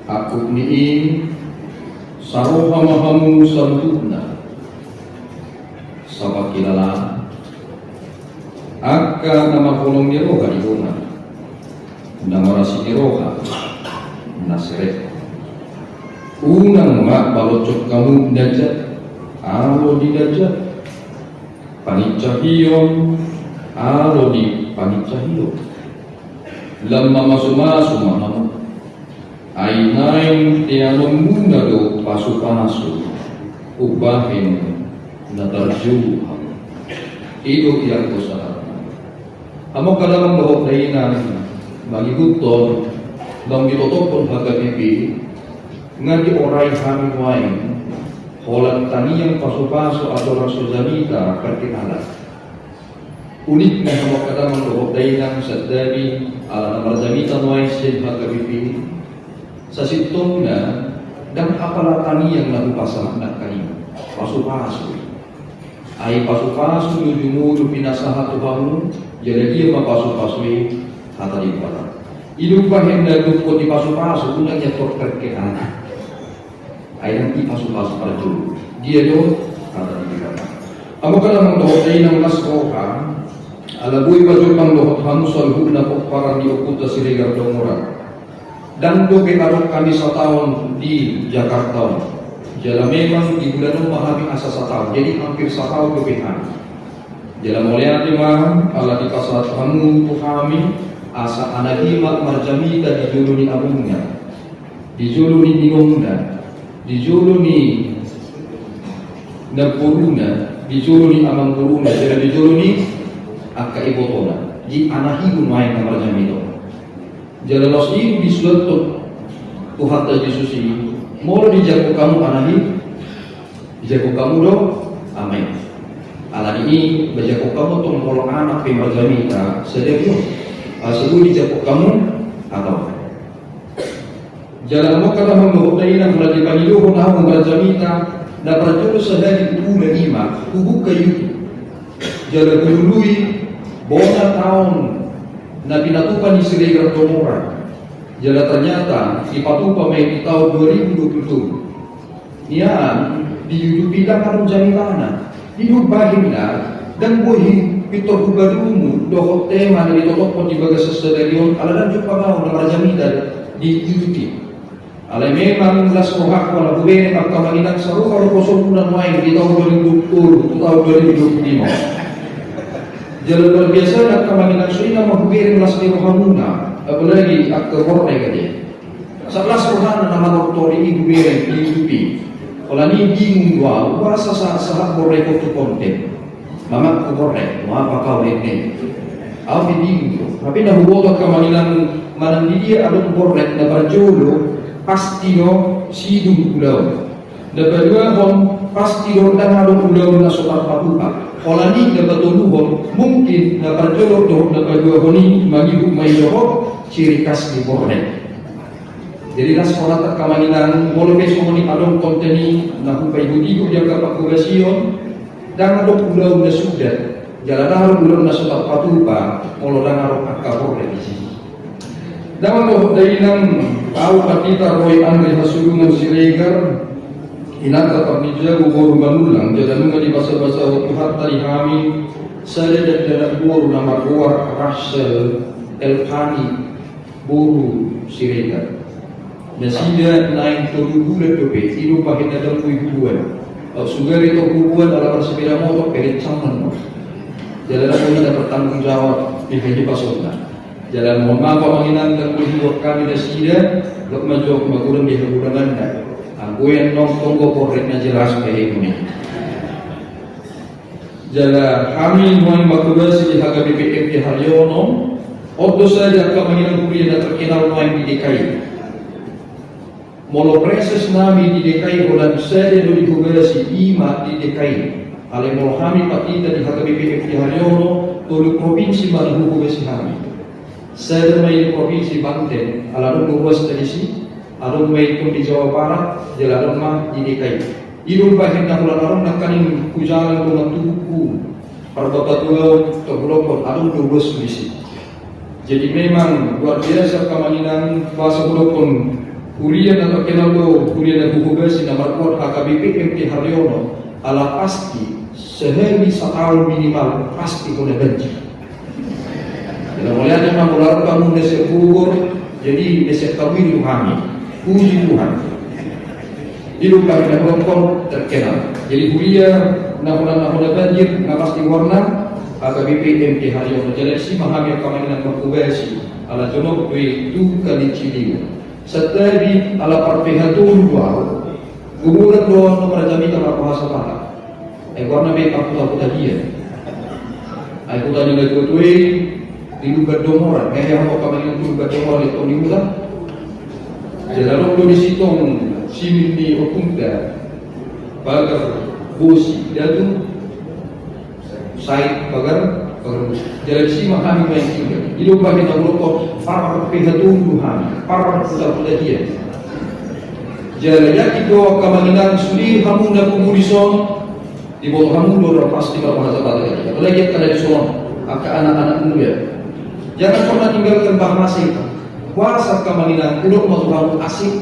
aku nii sarohamahamu santuna sabab kilala akka nama kolong ni roha di rumah nama rasi di roha nasret unang mak balocok kamu dajat alo di dajat panicahiyon alo di panicahiyon lamma masuk-masuk mahamu ainain tianong muna do pasu-pasu ubahin na tarjuhan ito yang usaha amo kadang dohok dainan magiguton dong ditotopon hagabibi ngadi oray kami wain holat taniyang pasu-pasu atau rasulzalita perkenalan unik na amo kadang dohok dainan sadari ala namarjamita wain sin hagabibi sa sitong na dan apalatani yang lagu pasang nak kanina pasu-pasu ay pasu-pasu yudumudu pinasaha Tuhanmu jadi dia mapasu-pasui kata di kota hidup bahin dagu ko di pasu-pasu unang nyator kerkean ay nanti pasu-pasu pada dulu dia do kata di kota amo ka namang dohotay ng laskoka alabuy pajupang dohot hanusal hugna po parang diukuta si Regar Dongora dan dobe arok kami setahun di Jakarta. Jala memang di bulan memahami asa setahun, jadi hampir setahun dobehan. Jala mulia timah ala di pasal kamu tu kami asa anagimat marjamita di juluni abungnya, di juluni dinongda, di juluni napuruna, di juluni amang puruna, jala di juluni akka ibotona, di anahigun main na marjamito. Jalan los ini disuatu Tuhan Yesus ini mau dijago kamu anahi dijago kamu do amin ala ini berjago kamu tuh kalau anak pemerjamita sedekyo sebelum dijago kamu atau jalan mau kata mengutai yang mulai dipaniluhun aku pemerjamita dan perjuru sehari udah lima hubung kayu jalan kedului bona tahun na pinatupan ni si Regar Dongora. Jala ternyata ipatupa may di tahun 2020. Niyan, dihidupi lang karong jamitana. Hidupahin na, dan buhi pitor hugadumu, dohot tema na ditotokon di bagas sa stadion, aladan yung pangaw na marajamita dihidupi. Alay memang las rohak wala bubene pagkamanginang sa roha o kosopunan wain di tahun 2020, tahun 2025. Jalan luar biasa dan kemahiran suina menghubirin las di rohamuna apalagi ak keborne katanya sekelas rohana nama doktori ini hubirin dihidupi kalau ini bingung dua bahasa sahat borne kotu konten mamak keborne apa kau ini apa bingung tapi dah hubungan kemahiran mana dia ada borne na berjolo pasti no sidung pulau dapat dua pun pasti do dan ada pulau na sobat patuha kalau ni dapat tuluhon mungkin dapat jolok doh dapat dua honi bagi mai doh ciri khas di borne. Jadi las sekolah terkamanan boleh besok ni adong konteni nak upai budi dia kapak kubasion dan adong pulau na sudah jalan harus pulau na sobat patuha kalau dan harus akar borne di sini. Dan doh dari nang tahu patita roy angre hasulungan si Regar inata pagnijago boru manulang jalan di bahasa-bahasa waktu hatta di kami saya dan dalam boru nama keluar rasel Elkani Boru Siregar Nasida naik turun bulan dope Iru pakai dalam kuibuan Sugar itu kubuan dalam bersepeda motor Perit cangan Jalan kami tidak bertanggung jawab Di haji pasokna Jalan mohon maaf panginan dan kuibuan kami Nasida Lok majok maguran di haburan anda Aku yang nonton korreknya jelas kayak ini Jalan kami mohon makubasi di harga BPM di Haryono Odo saja kemengingan kuliah dan terkenal main di DKI Molo preses nami di DKI Holan saja do dihubasi ima di DKI Ale molo kami patita di harga BPM di Haryono Tolu provinsi mana hubasi kami Saya main provinsi Banten Alarun hubas dari si Alun main pun di Jawa Barat Jalan mah di DKI Idul bahin na hulan nakaning kujalan dengan tubuhku Parbapatua tergelopot alun hubas di si Jadi memang luar biasa kemanginan bahasa bulokon Kurian atau kenaldo kurian dan hubasi nomor kuat HKBP MT Haryono ala pasti sehari setahun minimal pasti kena benci. Kalau melihat memang ular kamu desek kubur jadi desek kami Tuhan, puji Tuhan. Hidup kami dan bulokon terkenal. Jadi kurian nak banjir nak pasti warna HKBP MT Haryono. Jadi si mahamir kemanginan hubasi ala jono itu kali cili. Setiap ala parpehatul dua, guguran doa nomor jami kamar bahasa mana? Warna baik aku tak dia. Aku tanya lagi tuai di lugar domoran. Yang mau kami di lugar domoran itu ni muda. Jalan lo di situ simin di opunta, bagar bosi jatuh, side bagar. Jalan si mahami main tinggal. Hidup bagi Allah para pihatuan Tuhan, para putra-putra dia. Jalan yang doa kemanginan suri hamu dan kumurison di bawah hamu dora pasti berbahasa Batak. Apalagi kalau di Solo, akan anak-anak muda. Jangan pernah tinggalkan bahasa itu. Bahasa kemanginan kudu masuk hamu asik.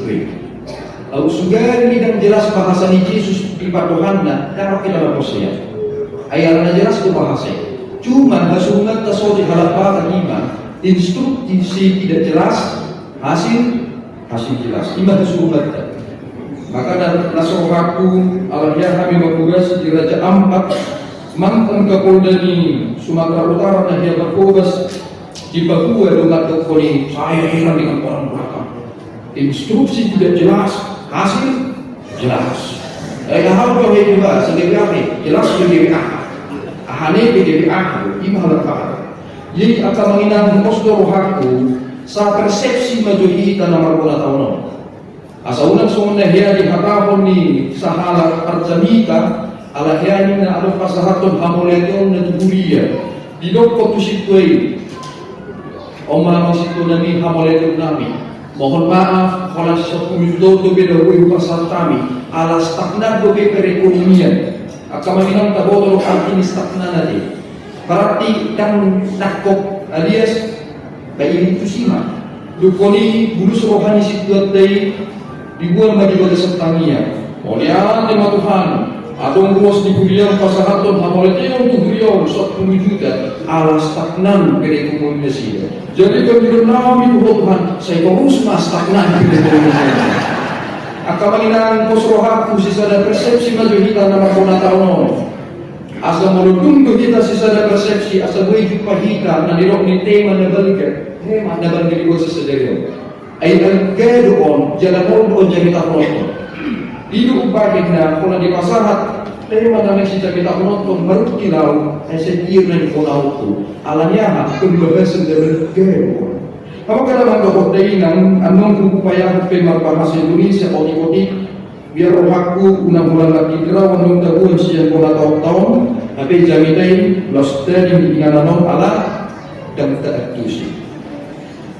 Lalu sudah ini dan jelas bahasa ni Yesus di paduhanna darah kita berposya. Ayatnya jelas itu bahasa. Cuma hasungan tasawuf halapa iman instruksi tidak jelas hasil jelas iman hasungan maka dan nasohaku alahya kami bertugas di Raja Ampat mantan Kapolda di Sumatera Utara dan dia bertugas di Papua dengan tekoni saya heran dengan orang belakang instruksi tidak jelas hasil jelas hal yang juga sedikit jelas sedikit Hane PDB aku, imah lepas. Jadi akan menginang postur aku, sa persepsi majuhi tanah margona tahun. Asa unang sumunda hiya di hakapon ni sahala arjamita, ala hiya ni na aluf pasahaton hamoleton na tubulia. Di dokko tu situay, omang situ nami hamoleton nami. Mohon maaf, kalau sepuluh tu beda hui pasal kami, ala stagnan dobe perekonomian. Akan menginang tabotol arti stagnan nanti. Berarti dan nakok alias bayi itu sima. Dukoni bulus rohani situat day dibuat bagi pada setangnya. Muliaan tema Tuhan. Adong ruas di kuliah pasahaton hamoletnya untuk beliau 10 juta ala stagnan perekonomian. Jadi kalau nami Tuhan, saya terus mas stagnan perekonomian. Akan menginang posrohaku sisa ada persepsi maju kita nama kona tahun. Asa melundung kita sisa ada persepsi asa boleh jumpa kita nandirok ni tema nabalga. Tema nabalga di bawah sesedari. Ayat kedoon jalan on jadi tak nonton. Hidup baik na kona di pasahat tema nama si jadi tak nonton baru kilau esetir na di kona itu. Alanya pembahasan dari kedoon. Apakah dalam doa dengan anong upaya pemar bahasa Indonesia otik-otik biar rohaku unang-unang lagi dirawan ng tabuan siya ko na tahun tapi jamitain los tadi dengan anong ala dan taatusi.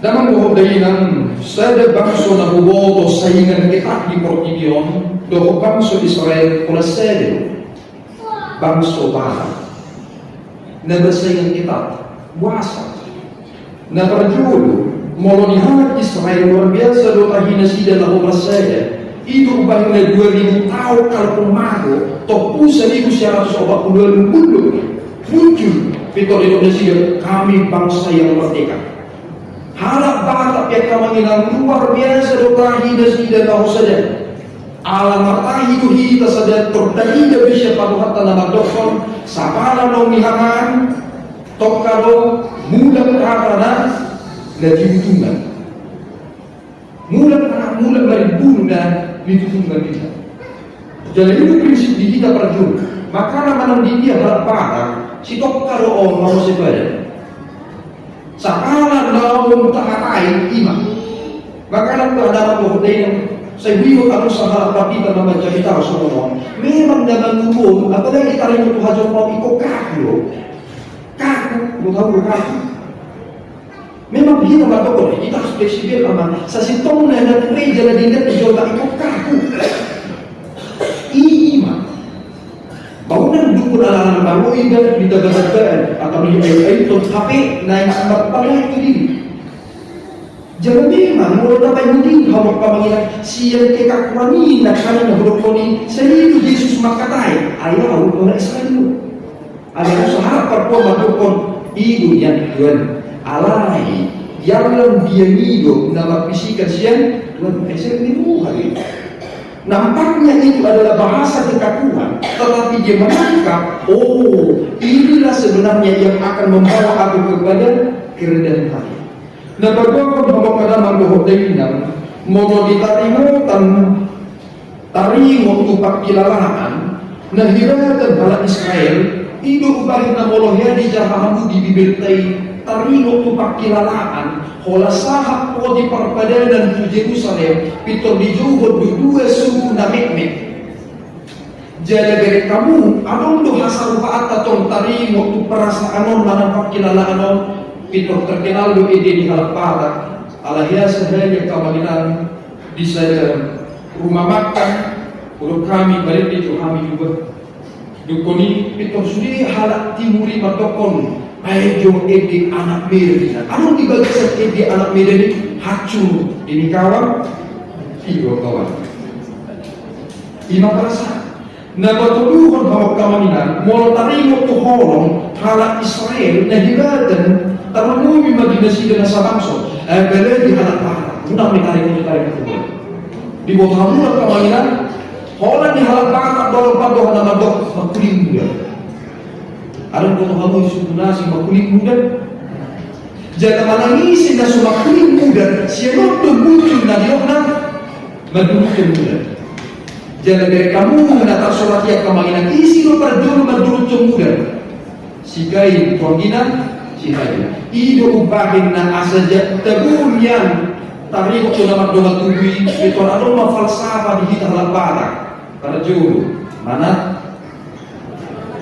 Dalam doa dengan sada bangso na huboto saingan kita di Portigion doa bangso Israel kula sada bangso barat na bersaingan kita wasa na berjulu Molonihan Israel luar biasa doa hinasida lahu masaya itu bahkan 2000 tahun kalau pemago topu 1942 muncul Victor Indonesia kami bangsa yang merdeka Harap batak yang kamanginan luar biasa dokahi dan sida tahu saja. Alam matahi itu hita saja terdai da bisa pada hatta nama dokon sapala no mihangan tokkado mula karana lagi butungan. Mula maribun dan ditutungan kita. Jadi itu prinsip di kita perjuang. Maka nama di dia harap batak si tokkado on mau sebagai. Sakala dalam mutakakai imam. Maka dalam kemudian saya beri kamu sahabat kita membaca kita Rasulullah. Memang dalam hukum apalagi kita yang Tuhan mau ikut kaku, kaku, tahu kaku. Memang kita betul kita harus fleksibel aman. Sasitong na pray jalan dindat dijola ikut kaku. Imam. Bangunan dukun ala-ala baru indah di tagad-tagad atau di air-air itu HP naik sambat pada itu diri. Jangan memang mulai dapat mungkin hawak pamanginan siang kekakuani nak kami nak berkoni sehingga Yesus makatai ayah orang Israel itu. Ada usaha perempuan berkon ibu yang Tuhan alai yang dia hidup nama fisikan siang Tuhan Israel itu hari. Nampaknya itu adalah bahasa kekakuan, tetapi dia menangkap, oh inilah sebenarnya yang akan membawa aku kepada kerendahan hati. Nah bagaimana kalau mandoh dengan mono ditarimo tan tarimo tupak kilalaan, nah hira dan bala Israel hidup bagi namolohnya di jahamu di bibirtai tarimo tupak kilalaan. Hola sahab po di perpadanan di Jerusalem pito di juhod dua suku na mekmek. Jala gere kamu anong do hasar paat atong tarimo tu perasaanon manampak kinalaanon pito terkenal do ide di halapata alahya sahaya kamaginan di saya rumah makan urut kami balik itu kami juga dukoni pito sudi halak timuri matokon ayo edi anak mirip. Anong dibagisan edi anak mirip ini? Hacu ini kawan, tiga kawan. Ima perasa. Nah batuluhon bahwa kamanan, mau tarimo tu holong halak Israel na hibadan terlalu imajinasi dengan sabangso. Bela di halak parah. Mudah menarik kedua. Di bawah hamulan kamanan, holan di halak parah dalam padoh nama dok makuling muda. Ada kota kamu suku nasi makuling muda. Jika menangisi nasi makuling muda, siapa tu muncul nadi orang makuling muda. Jika dari kamu menatap sholat yang kemanginan isi lo perjuru makuling muda. Sikai tuanginan, sikai. Ido ubahin na asaja tegulian. Tarik waktu nama doa tubi itu ada falsafah di kita lapar. Pada juru mana?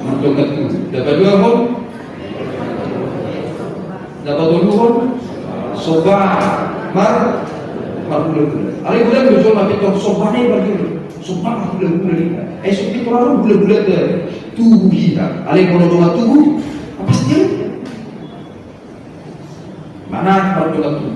Dapat dua pun, dapat dulu sobat bulan. Ada bulan tu jual macam tu sobat ni bagi sobat bulan ni. Sobat tu lalu bulan ke tubuh kita. Ada kalau doa tubuh apa sih? Mana perbuatan tu?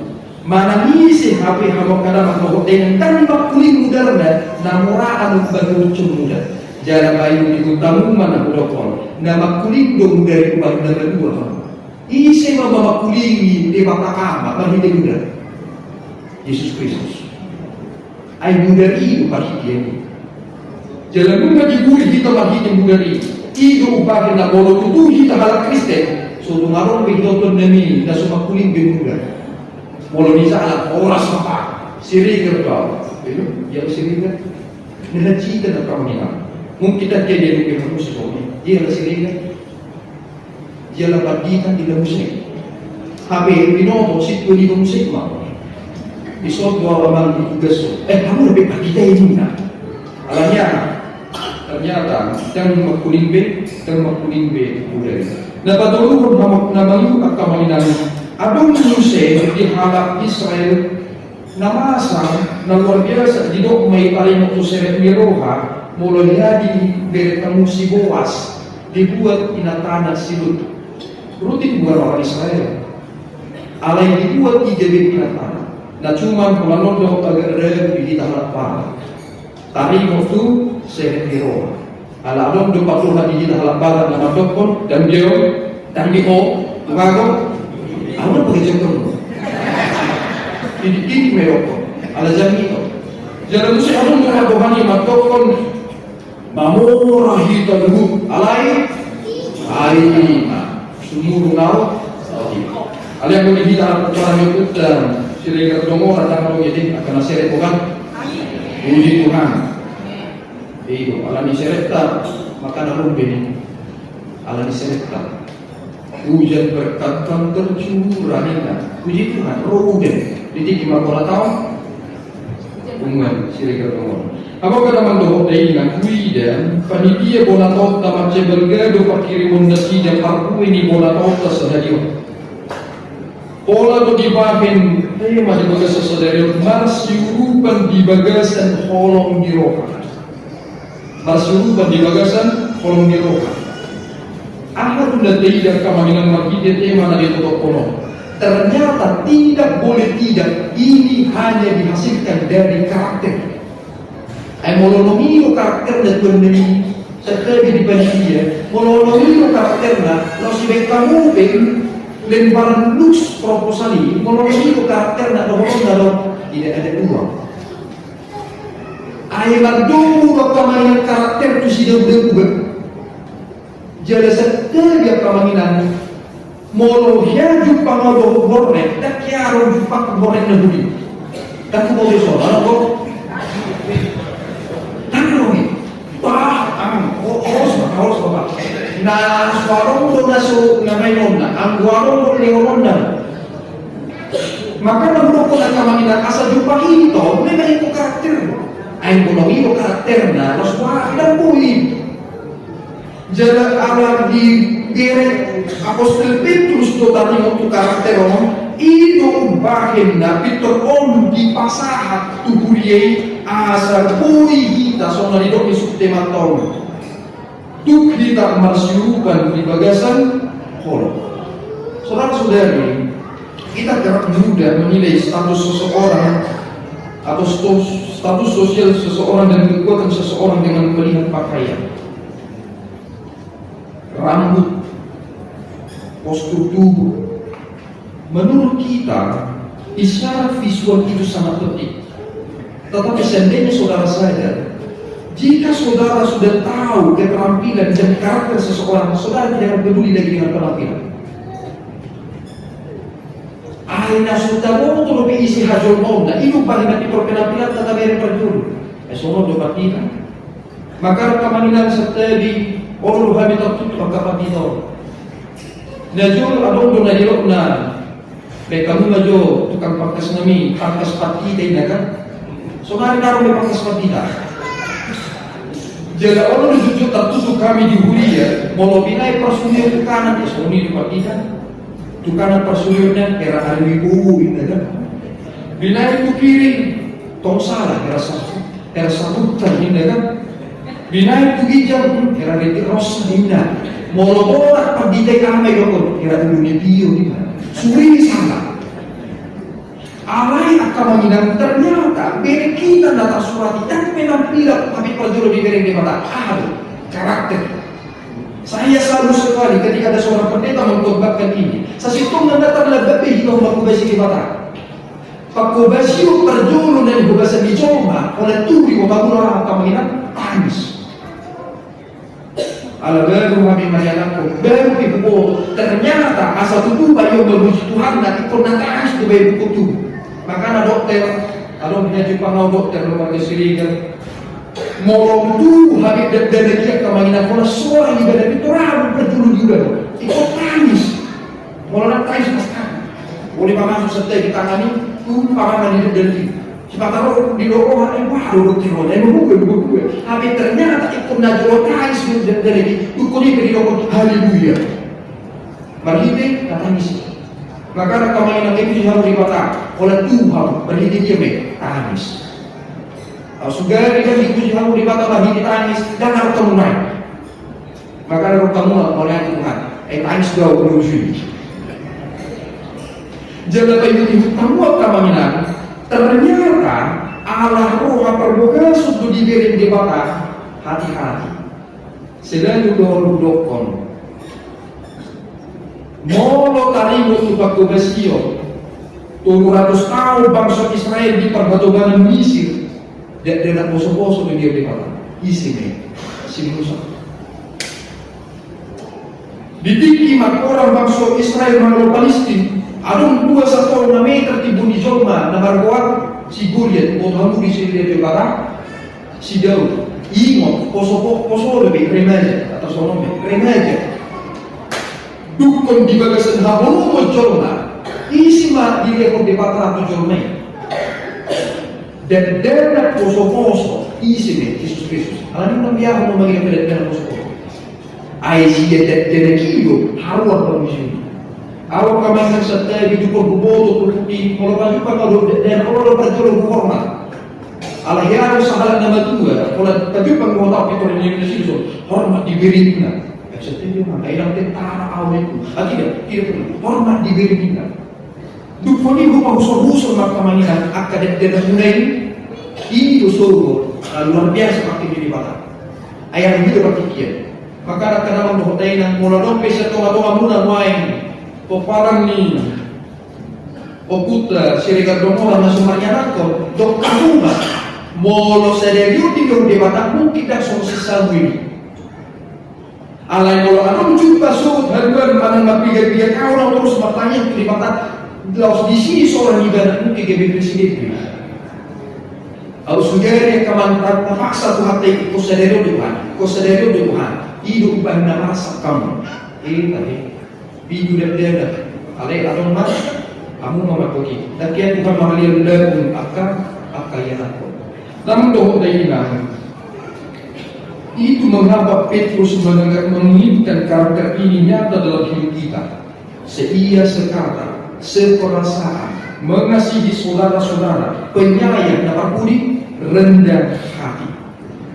Mana ni si HP hamok kadang makhluk dengan tanpa kulit muda dan namuraan bagi muda. Jalan bayu di utamu mana budokon nama kulit dong dari kubah dari dua isi mama kulingi di mata ama bagi dia muda Yesus Kristus ay muda itu bagi dia jalan muda di guri kita bagi dia muda itu ubah na bolo tutu kita halak Kristen so tungarong bidoton nami na suma kuling muda bolo di sana oras apa siriger kau itu yang siriger nilacita na kami mungkin kita dia lebih musik dia lah sendiri dia lah bagikan di dalam musik tapi binoto situ di musik mah isot dua orang tugas kamu lebih kita ini nak alanya ternyata yang makuling B budaya nah patulun nama lu akamalinang adong musik di halap Israel namasa na luar biasa di dok may paling tu seret miroha mulai jadi dari kamu si Boas dibuat inatana silut rutin buat orang Israel alai dibuat di jadi inatana nah cuma kalau dok agak ada di tanah parah tari waktu saya hero ala dong do pakuh di tanah parah nama dokon dan dia tadi tugago awak pergi jemput Ini merokok. Ala jam itu. Jangan mesti ada orang Tuhan yang matokon mamurah itu dulu. Alai, sumur nau. Ala yang boleh kita orang itu dan sila kerjomor datang jadi akan seret Tuhan. Puji Tuhan. Itu ala ni sereta maka dalam bini. Ala ni sereta. Hujan berkat kan tercurah hingga puji Tuhan roh hujan di lima tahun bungan sila kerjomor. Apa kata mandoh dengan kuida panitia bola tota macam bergado pakirimun nasi dan parku ini bola tota sedadio. Pola tu dibahin tema di bagas sedadio marsyurupan di bagasan kolong di roka. Marsyurupan di bagasan kolong di roka. Ahad sudah tidak kemahiran makide tema dari tutup kolong. Ternyata tidak boleh tidak, ini hanya dihasilkan dari karakter. Molonomino karakter dan benda serta di dia. Molonomino karakternya, lo si kamu lembaran lux proposal ini. Molonomino karakter nak doang tidak ada uang. Ayat dulu kemainan karakter itu sudah berubah. Jadi serta dia kemainan molo hiaju pangodo borne tak kiaro jupak borne na budi tak ko boleh soal kok tanong harus apa na suarong do na so na may nonna ang guarong do leononna maka nabuno ko na kamangina asa jupak ito may ko karakter ay bonomi ko karakter na los wa ilang buhi jala awal di direct Apostol Petrus do tadi untuk karakter itu bahin na Peteron di pasahat tubuliye asa bui kita sona di dok isuk tematong tuk kita marsyurupan di bagasan hol. Saudara-saudari, kita kerap mudah menilai status seseorang atau status sosial seseorang dan kekuatan seseorang dengan melihat pakaian, rambut, postur tubuh. Menurut kita, isyarat visual itu sangat penting. Tetapi seandainya saudara sadar, jika saudara sudah tahu keterampilan dan karakter seseorang, saudara tidak peduli lagi dengan penampilan. Aina sudah mau lebih isi hajol mau, nah itu paling nanti penampilan tetapi yang berdulu. Sono do partita. Maka kamanilan serta di orang habitat itu maka partita. Najul adong do najilok na mereka maju tukang pangkas nami pangkas partita ini kan so nari naruh di pangkas partita jadi orang jujur tertusuk kami di Huria mau pinai personil ke kanan ya so ini di partita ke kanan personilnya kira hari ibu ini kan pinai ke kiri tong salah kira sabutan ini kan pinai ke hijau kira retik rosa ini molo-molo pagditay kami dokon kira dunia bio di mana suri salah alai akan mengingat ternyata beri kita data surat dan penampilan tapi perjuru di beri di mata karakter. Saya selalu sekali ketika ada seorang pendeta mengkhotbahkan ini saya situng dan datang lebih hidup makubasi di mata pakubasi perjuru dan bahasa dicoba oleh turi membangun orang akan mengingat tangis ala baru kami menyalankan baru ibu ternyata asal tubuh bayu memuji Tuhan dan ikut nangis di bayu buku tubuh maka ada dokter ada punya Jepang dokter lembaga sirigan mau tubuh habis dan dia kemanginan pola seorang ibadah itu ragu berjulu juga ikut tangis mau nangis paskan boleh paman serta ditangani paman hidup dan hidup sebab taruh di lorong ada baru berkiro dan buku tapi ternyata ikut najwa tangis dari ukuri ke di lorong haleluya berhenti tangis maka kemainan itu harus dipatah oleh Tuhan berhenti dia tangis sudah dia itu harus dipatah berhenti tangis dan harus kemunai maka harus kemunai oleh Tuhan tangis jauh menuju jangan itu kamu kemainan ternyata Allah roh perboga sudah diberi di mata hati-hati selalu dokon molo tarimu tu pakubasio 700 tahun bangsa Israel di perbatasan Mesir. Dia nak poso-poso dia di mana? Isi ni, si Musa. Ditiki mak orang bangsa Israel menolak Palestina. Adun 2,1 meter tibu di Joma, nama kuat si Goliat, Tuhan di sini dia barat, si Daud. Ingat, poso lebih remaja atau sonome, remaja. Dukun di bagasan habulu mo Joma, isi mah dia pun di 400 Joma. Dan dana poso isi nih Yesus Kristus. Alani nang biar mau bagi dana poso. Ai dia dana kilo harus permisi. Awak kamasan setelah hidup berbodoh di kalau baju kalau dan kalau berjuang hormat. Allah ya sahabat nama dua kalau tapi penggota itu yang Indonesia hormat diberikan. Setelah mana yang tentara awal itu tidak perlu hormat diberikan. Dukoni lupa usul makamaninan akad dan mulai ini usul luar biasa pakai di batas. Ayat itu berpikir maka akan dalam hotel yang mulai dompet setelah muna main peparang ni okuta sirikat domola masuk maryanako dok kahuma molo sedeyu tidur di batak mungkin tak solusi sawiri alai molo anong jumpa suut hargan anang mapiga-piga kau terus bertanya di batak laos di sini seorang ibadah mungkin gebir sendiri au sugere kaman terpaksa Tuhan take ko sedeyu di Tuhan hidup banda masa kamu tadi Bidu dan dia alai adon mas kamu mama pergi dan kia Tuhan mahalir dan akan yang aku namun doa dayina itu mengapa Petrus menginginkan karakter ini nyata dalam hidup kita seia sekata seperasaan mengasihi saudara-saudara penyayang dapat budi rendah hati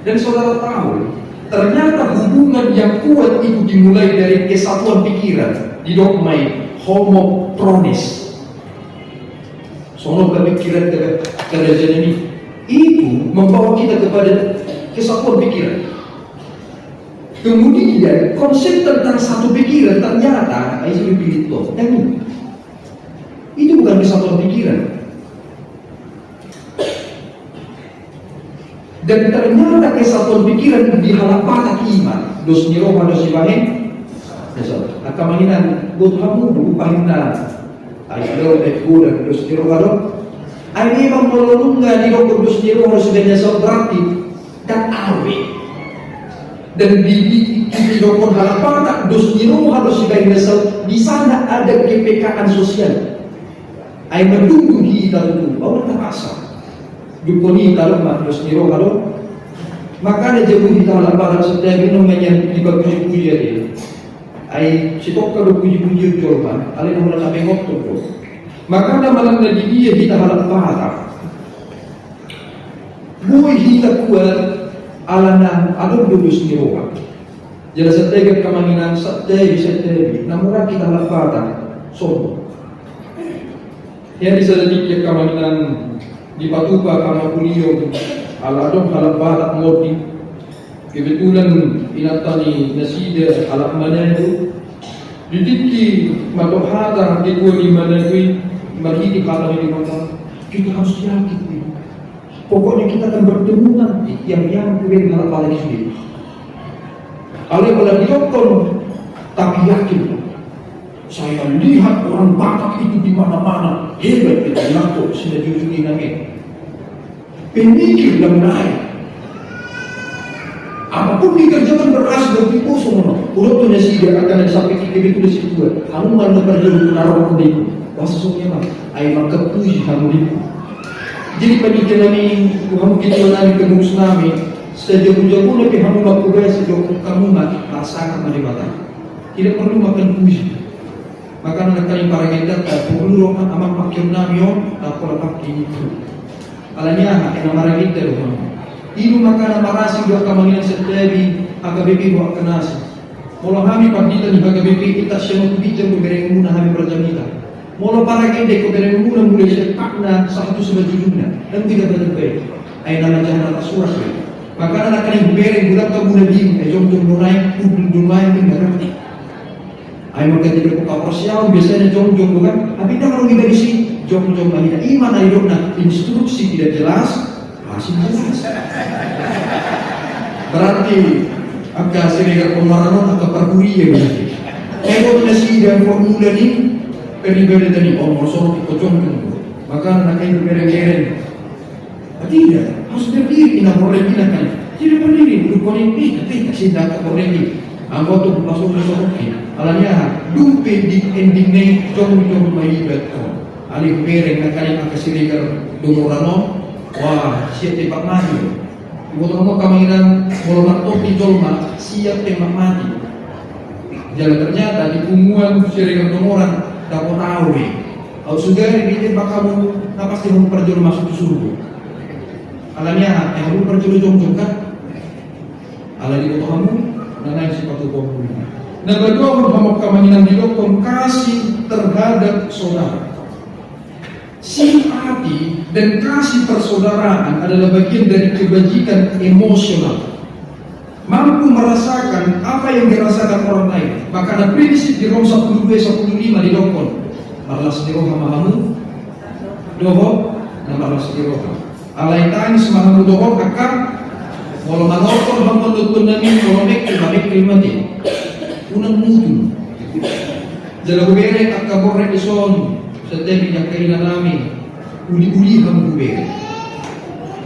dan saudara tahu ternyata hubungan yang kuat itu dimulai dari kesatuan pikiran didogmai homotronis. Sono pemikiran kerajaan ini itu membawa kita kepada kesatuan pikiran. Kemudian konsep tentang satu pikiran ternyata itu bukan kesatuan pikiran. Dan ternyata kesatuan pikiran di halapan iman. Dos niroha dos ibahin. Akamahinan buat kamu upahina ayo dan dos niroha do. Ay memang melolongga di dokter dos niroha sebenarnya berarti dan awe. Dan di dokter halapan dos niroha dos ibahin di sana ada kepekaan sosial. Ay mendukung kita itu baru terasa. Dukoni kalau dos niroha do. Maka ada jauh kita halapan setiap minumnya di bagus puji dia. Ai sitok kalau puji-puji jorban, alih nama sampai ngokto bro. Maka ada malam lagi dia kita halap pahata. Boy kita kuat alana adon dudus niroha. Jadi setiap kemanginan setiap namun kita halap pahata sombong. Yang bisa detik kemanginan di patupa kama kulio aladon halap pahata moti. Kebetulan inatani nasida alat mana itu didiki matohata di mana itu bagi kata di mana kita harus yakin pokoknya kita akan bertemu nanti yang kuing halapan ini sendiri oleh pada diokon tapi yakin saya lihat orang Batak itu di mana-mana hebat kita ngaku sudah jujur ini pemikir dan naik apapun dikerjakan berhasil dari kosong, urut tu nasi dia akan sampai kita betul di situ. Kamu mana berjuang naruh kudiku, maksudnya mah, ayam kepuji kamu diku. Jadi panitia ini, kamu kita nami kemus nami, sejauh-jauh lebih kamu lakukan sejauh kamu rasakan dari mata. Tidak perlu makan puji. Makan nakali para kita tak perlu amat pakai nami tak perlu pakai itu. Alanya yang nama kita loh. Ibu makan marasi dua kamanginan setiabi HKBP buat kenasi. Mula kami pagdita di HKBP kita semua kubijang kubereng muna kami berjamita. Mula para kende kubereng muna mulai sepakna satu sebajuduna dan tidak berterbaik. Ay nama jahan atas suras. Maka anak kali kubereng bulan ke bulan dim. Jom dunay mengerti. Ay magkatibig ko kaprosyaw, biasanya jong-jong bukan. Tapi dah kalau kita isi jong-jong lagi, iman na hidup na instruksi tidak jelas, hasil jelas. Berarti agak sering pemarahan agak perguri ya berarti. Kalau nasi dan formula ni, peribadi tadi orang soro ikut-ikut, maka nak kain bergereng. Tidak, harus berdiri nak orang ini kan. Tidak berdiri, duduk ini, tapi tak sedang tak orang ini. Anggota masuk ini. Alanya dumpe di ending ni jom maibat ko. Ali bereng nak kain nak kesirikan dumurano. Wah, siap tembak mati. Ibu tahu kaminan mulaman topi jolma siap tembak mati. Jalan ternyata di punggungan sirikan dumuran dapat tahu ni. Kalau sudah ini tembak kamu, apa pasti mau perjul masuk ke surga. Alanya yang lu perjul jom kan? Ala di kamu, nanai sifat hukum. Nah, berdua bersama kaminan di dokter kasih terhadap saudara. Simpati dan kasih persaudaraan adalah bagian dari kebajikan emosional. Mampu merasakan apa yang dirasakan orang lain. Maka ada prinsip di Rom 12-15 di dokter. Marlas di roha mahamu, doho, dan marlas di roha. Alai tangis mahamu doho akan walau manokor hamu nutun nami kolomek mati. Unang mutu. Jala gubere kakabore ison setiap yang kainan namin uli-uli kamu gubere.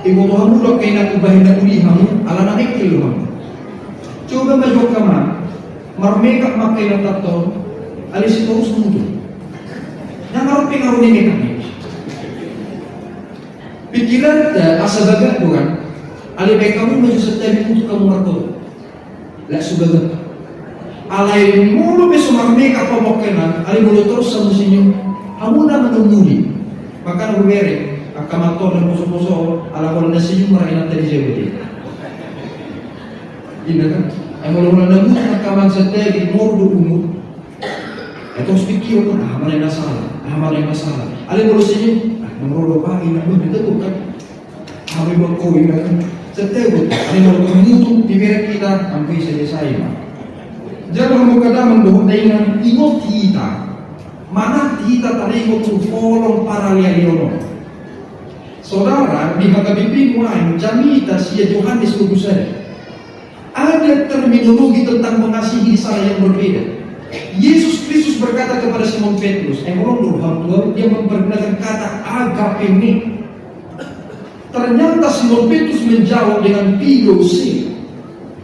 Ibu Tuhan muda kainan ubahin na uli kamu ala na ekil kamu. Coba majok kamu marmekak makainan tato alis itu harus mutu. Yang harus pengaruh ini kami. Pikiran asa bagat bukan. Ali baik kamu maju setiap untuk kamu markot. Lek subagat. Alai mulu besok mereka pemokenan, alai mulu terus sama senyum, kamu nak menunggu, maka aku beri, akan motor dan poso-poso, ala kalau nasi senyum meraih nanti jauh dia. Ini kan, mulu menunggu rekaman setia di mulu umur, itu pikir kan, mana yang masalah, alai mulu senyum, mulu pagi nak begitu tu kan, kami berkoi kan, setia betul, alai mulu mutu di beri kita, sampai selesai. Jangan mukada mendohong dengan ingot kita. Mana kita tadi ingot folong para liariono. Saudara di HKBP mulai jamita sia Yohanes Lugusari. Ada terminologi tentang mengasihi saya yang berbeda. Yesus Kristus berkata kepada Simon Petrus, dia mempergunakan kata agape. Ternyata Simon Petrus menjawab dengan pilose.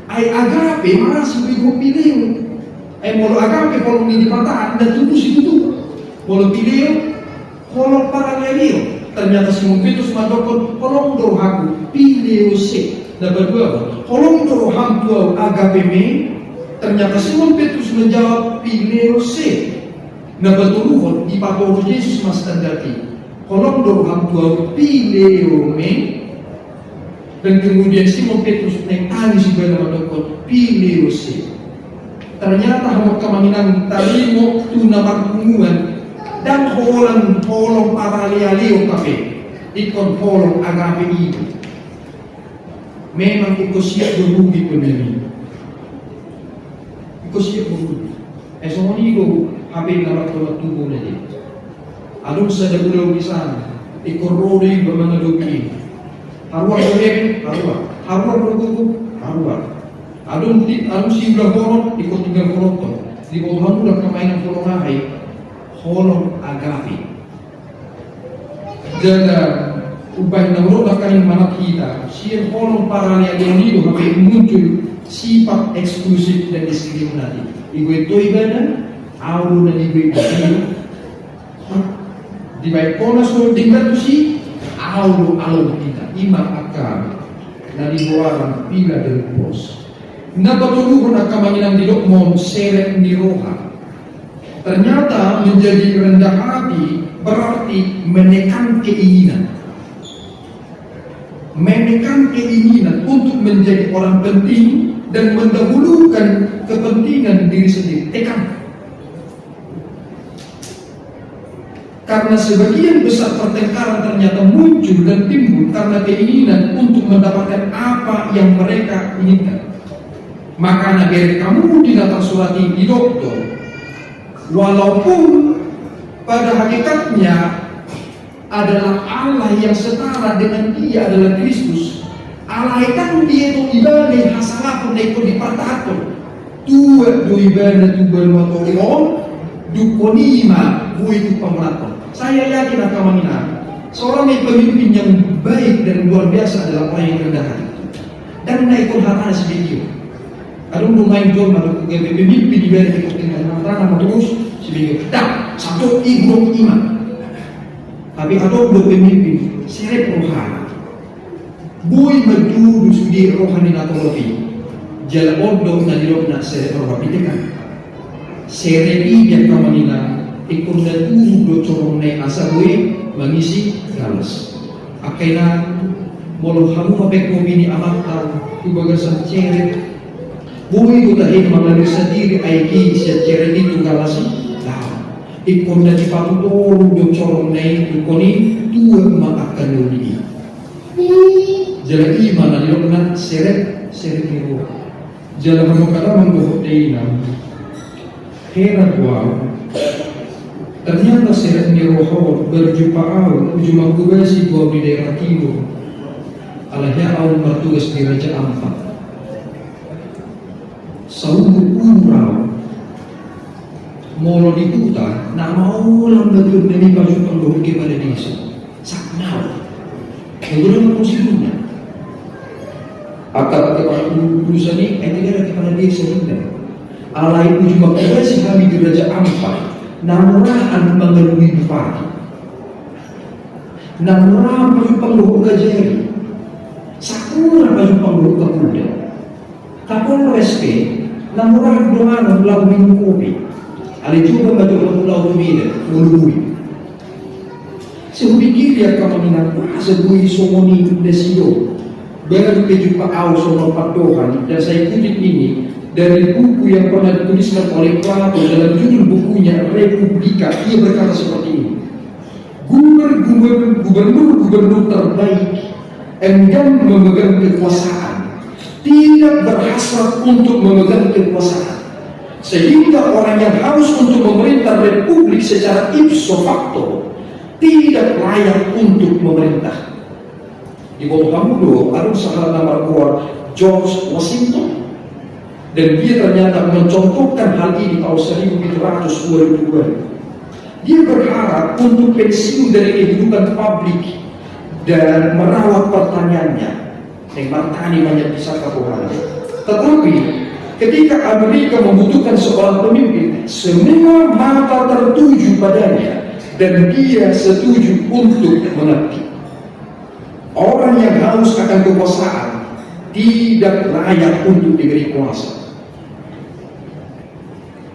Ai agape masih ibu pilih. Molo agape kalau ini dipatah dan tubuh situ tuh. Molo pilih, kalau para lelio. Ternyata Simon Petrus madokon kolong dorohaku pilih se. Dan berdua, kolong doroham tuau agape me. Ternyata Simon Petrus menjawab pilih se. Dan betul di patok Yesus mas tandati. Kolong doroham tuau pilih me. Dan kemudian Simon Petrus nengtangis juga madokon pilih se. Ternyata hamak kemaminan tarimo tuna markunguan dan holong para lialio kafe ikon holong agape itu. Memang ikut siap berugi pemilih. Ikut siap berugi. Semua itu habis dalam tubuh nanti. Adun sada ulau di sana. Ikut rodi bermengaduki. Haruah boleh, haruah bergugu, haruah. Adun si ulah bolong ikut tinggal kolotong. Di bawah ulah kemainan kolong ahai, kolong agape. Jaga ubah namroda kain mana kita. Siar kolong para liang itu sampai muncul sifat eksklusif dan diskriminatif. Ibu itu ibadah, aulu dan ibu itu. Di baik pola suruh tinggal tu si aulu kita imam akal dari luaran bila dari pos. Napatulungan akan manginang dilok mo seret ni roha. Ternyata menjadi rendah hati berarti menekan keinginan. Menekan keinginan untuk menjadi orang penting dan mendahulukan kepentingan diri sendiri. Tekan. Karena sebagian besar pertengkaran ternyata muncul dan timbul karena keinginan untuk mendapatkan apa yang mereka inginkan. Maka nabi kamu tidak tersurati di dokter Walaupun pada hakikatnya adalah Allah yang setara dengan dia adalah Kristus. Allah kan dia itu ibane hasalapun neko dipatato. Tua do ibane tu bermotorimon dukonima bu itu pemeraton. Saya yakin akan mengenal seorang pemimpin yang baik dan luar biasa adalah orang yang rendah hati dan naikkan harta sedikit. Ada main jual masuk ke pemimpin di bawah itu dengan tanah terus sedikit. Dan satu ibu iman. Tapi ada dua pemimpin seret rohani. Boy maju sudi rohani atau lebih. Jalan bodoh dan hidup nak seret rohani kan. Serepi yang kamanina ikut datu do corong naik asa boy mengisi galas. Akaina molo hamu papek komini amatan tu bagasan ceret. Boy do tahin mengalir sendiri aiki sia ceret itu galasi. Ikon dan dipatuh do corong naik dukoni tua makakan lagi. Jalan iman dan hidup seret kiro. Jalan hamukara menggohok deina. Heran gua. Ternyata seret roho berjumpa awal ujung kubasi gua di daerah timur. Alahnya awal bertugas di Raja Ampat. Saudul Urau molo di kota, nak mau lambat demi baju penduduk kepada desa. Saknau, kemudian posisinya. Akar urusan ini, tidak kepada desa ini. Allah itu cuma kubasi kami di Raja Ampat. Namurahan mengalami bupati, namurahan baju penduduk gajari, sakura baju penduduk kemudian. Kapol reske, namurahan doang lalu minum kopi. Ali juga baju pulau Tumida, Mulubui. Sebikir dia kamu minat, sebui somoni desio. Baru berjumpa awal soal patohan dan saya kutip ini dari buku yang pernah dituliskan oleh Plato dalam judul bukunya Republika. Ia berkata seperti ini: gubernur terbaik enggan memegang kekuasaan, tidak berhasrat untuk memegang kekuasaan. Sehingga orang yang harus untuk memerintah republik secara ipso facto tidak layak untuk memerintah. Di bawah kamu ada salah nama keluar George Washington, dan dia ternyata mencontohkan hal ini tahun 1722. Dia berharap untuk pensiun dari kehidupan publik dan merawat pertaniannya. Yang martani banyak bisa kapuhan. Tetapi ketika Amerika membutuhkan seorang pemimpin, semua mata tertuju padanya dan dia setuju untuk mengabdi. Orang yang haus akan kekuasaan tidak layak untuk diberi kuasa.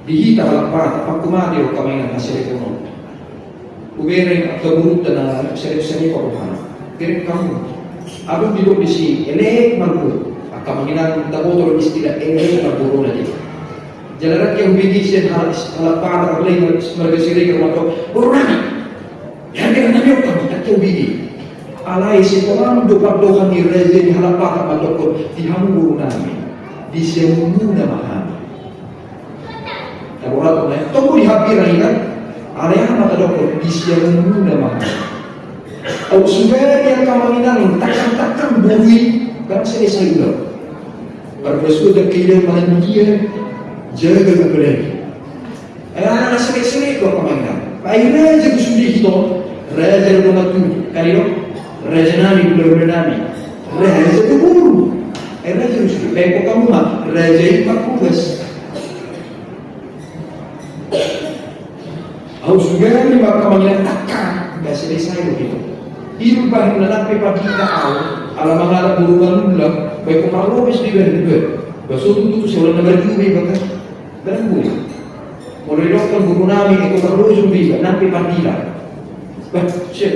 Dihita lapat pakumati o kami ng hasil ekonomi. Ubere keburutan na seri-seri koruhan. Kira kamu, abang duduk di sini, elek marbu. Akan mengingat tabotor istilah elek marbu na dia. Jalanan yang bikin halis lapat apalagi mereka seri kermato burunani. Yang kira nabi kamu tak tahu bikin. Alai sekolah dopak-dokan di rezeki halapak matokon di hamu burunani. Di semuna mahal. Orang lain, tunggu di hampir kan? Area mata dokter di siang muda mahal. Tahu sudah yang kamu inang takkan bui kan selesai udah. Berbesul dan kira malam dia jaga kembali. Anak selesai kau kamu inang. Baik raja sudah itu raja nomor tu kalian raja nami belum nami raja tu buru. Raja sudah baik kamu mah raja itu kubas. Harus juga ni maka menyatakan tidak selesai begitu. Hidup baik melalui pabrik kau, alam mengalap berubah ulang, baik kau habis di bawah. Besok itu seorang nomor juga bahkan beranggur. Mulai dokter guru nami ikut terus juga nanti pabrik. Cek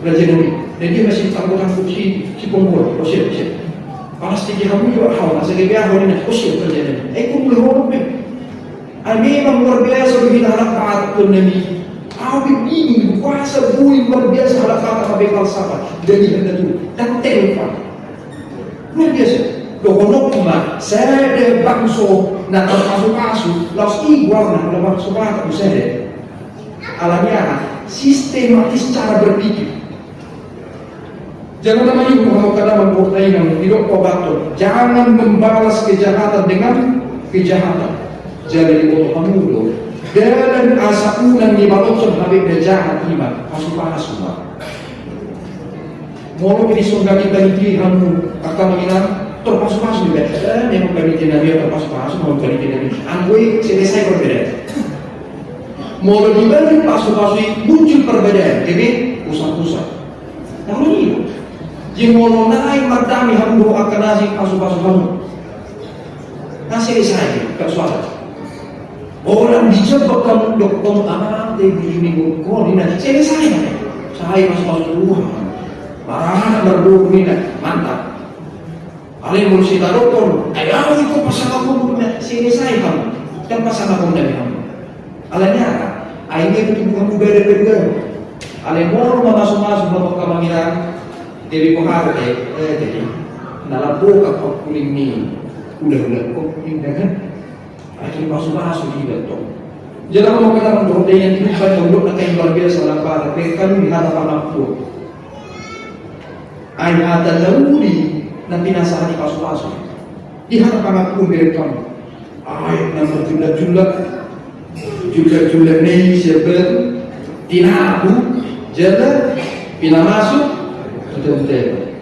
raja nami, dan dia masih tangguh si penggol. Cek. Pasti dia kamu juga hawa, asal dia hawa ni cek kerja ni. Aku boleh hawa memang luar biasa begitu halakat pun Nabi. Aku bingung kuasa bui luar biasa halakat sampai falsafah dari hendak itu dan telefon luar biasa. dokonok ma sede bangso na terpasu-pasu laus igual na kalau bangso sede alanya sistematis cara berpikir. Jangan namanya Muhammad kata mempercayai yang tidak kobato. Jangan membalas kejahatan dengan kejahatan. Jadi untuk kamu dan asa ulang di balok sebagai kejahat iman pasu-pasu. Mau ini surga kita ini kamu akan mengira terpasu-pasu juga. Memang kami tidak dia terpasu-pasu, mau kami tidak dia. Angkui selesai berbeda. Mau dibanding pasu-pasu muncul perbedaan. Jadi pusat-pusat. Nah ini, jika naik mardami kamu akan nasi pasu-pasu kamu. Nah selesai persoalan. Orang dijebak kamu dokter anak ini koordinasi selesai. Saya pasu-pasu keluar. Marah berdua ini mantap. Kalian mau cerita dokter, ayo itu pasang aku selesai kamu. Dan pasang aku dari kamu. Alanya apa? Akhirnya itu bukan beda-beda. Kalian mau masuk-masuk bapak kemangiran dari pengaruh jadi dalam boka kau kuning ni udah kau kuning dah kan? Akhirnya masuk-masuk juga tu. Jangan mau kita mendorong yang itu banyak untuk nak yang luar biasa lambat. Mereka ni hadapan aku. Ayat Daudi nanti nasihati masuk-masuk. Di hadapan aku mereka. Ayat nama jumlah ni siapa? Tinabu jalan bila masuk betul-betul.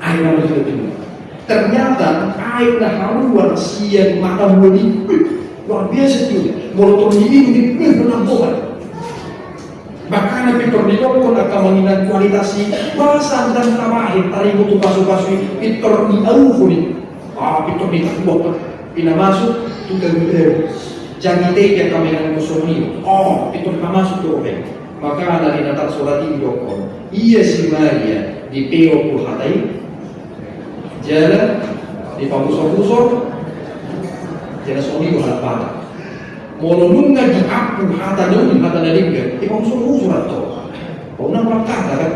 Ayat nama jumlah. Ternyata ayat haruan siang makan beli luar biasa juga. Molotov ini penampungan. Bahkan Nabi Pernikahan pun akan mengingat kualitas bahasa dan tamahir tari butuh pasu-pasu Peter di Alufuni. Peter di Takbok bila masuk tukar betul. Jangan dia kami dengan musuh ini. Peter masuk tu orang. Maka dari datang surat ini dokon. Ia si Maria di Peo Puhatai jalan di pangusor-pusor jalan soni berapa. Molonunga di aku hata dulu hata dalingga. Pangusor-pusor atau. Kau nak kata kan?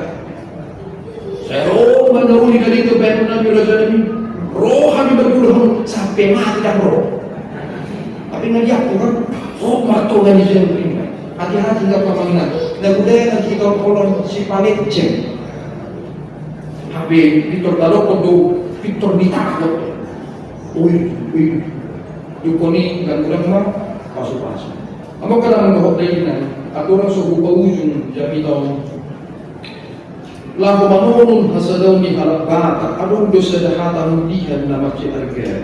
Saya roh menuruni dari itu baru Nabi Rasul ini. Roh kami berpuluh sampai mati dah roh. Tapi nanti aku kan, marto kan di sini. Hati-hati nggak pemanggilan. Dan budaya nanti kalau kolon si palet ceng. Habis Victor Dalok untuk Victor ditakut. Dukoni dan kurang mah pasu-pasu. Kamu kadang menghok dayina. Aku orang suku ujung jadi tahu. Lagu manunun hasadaw ni halak bata. Adong dosa dahata mundihan nama ciarga.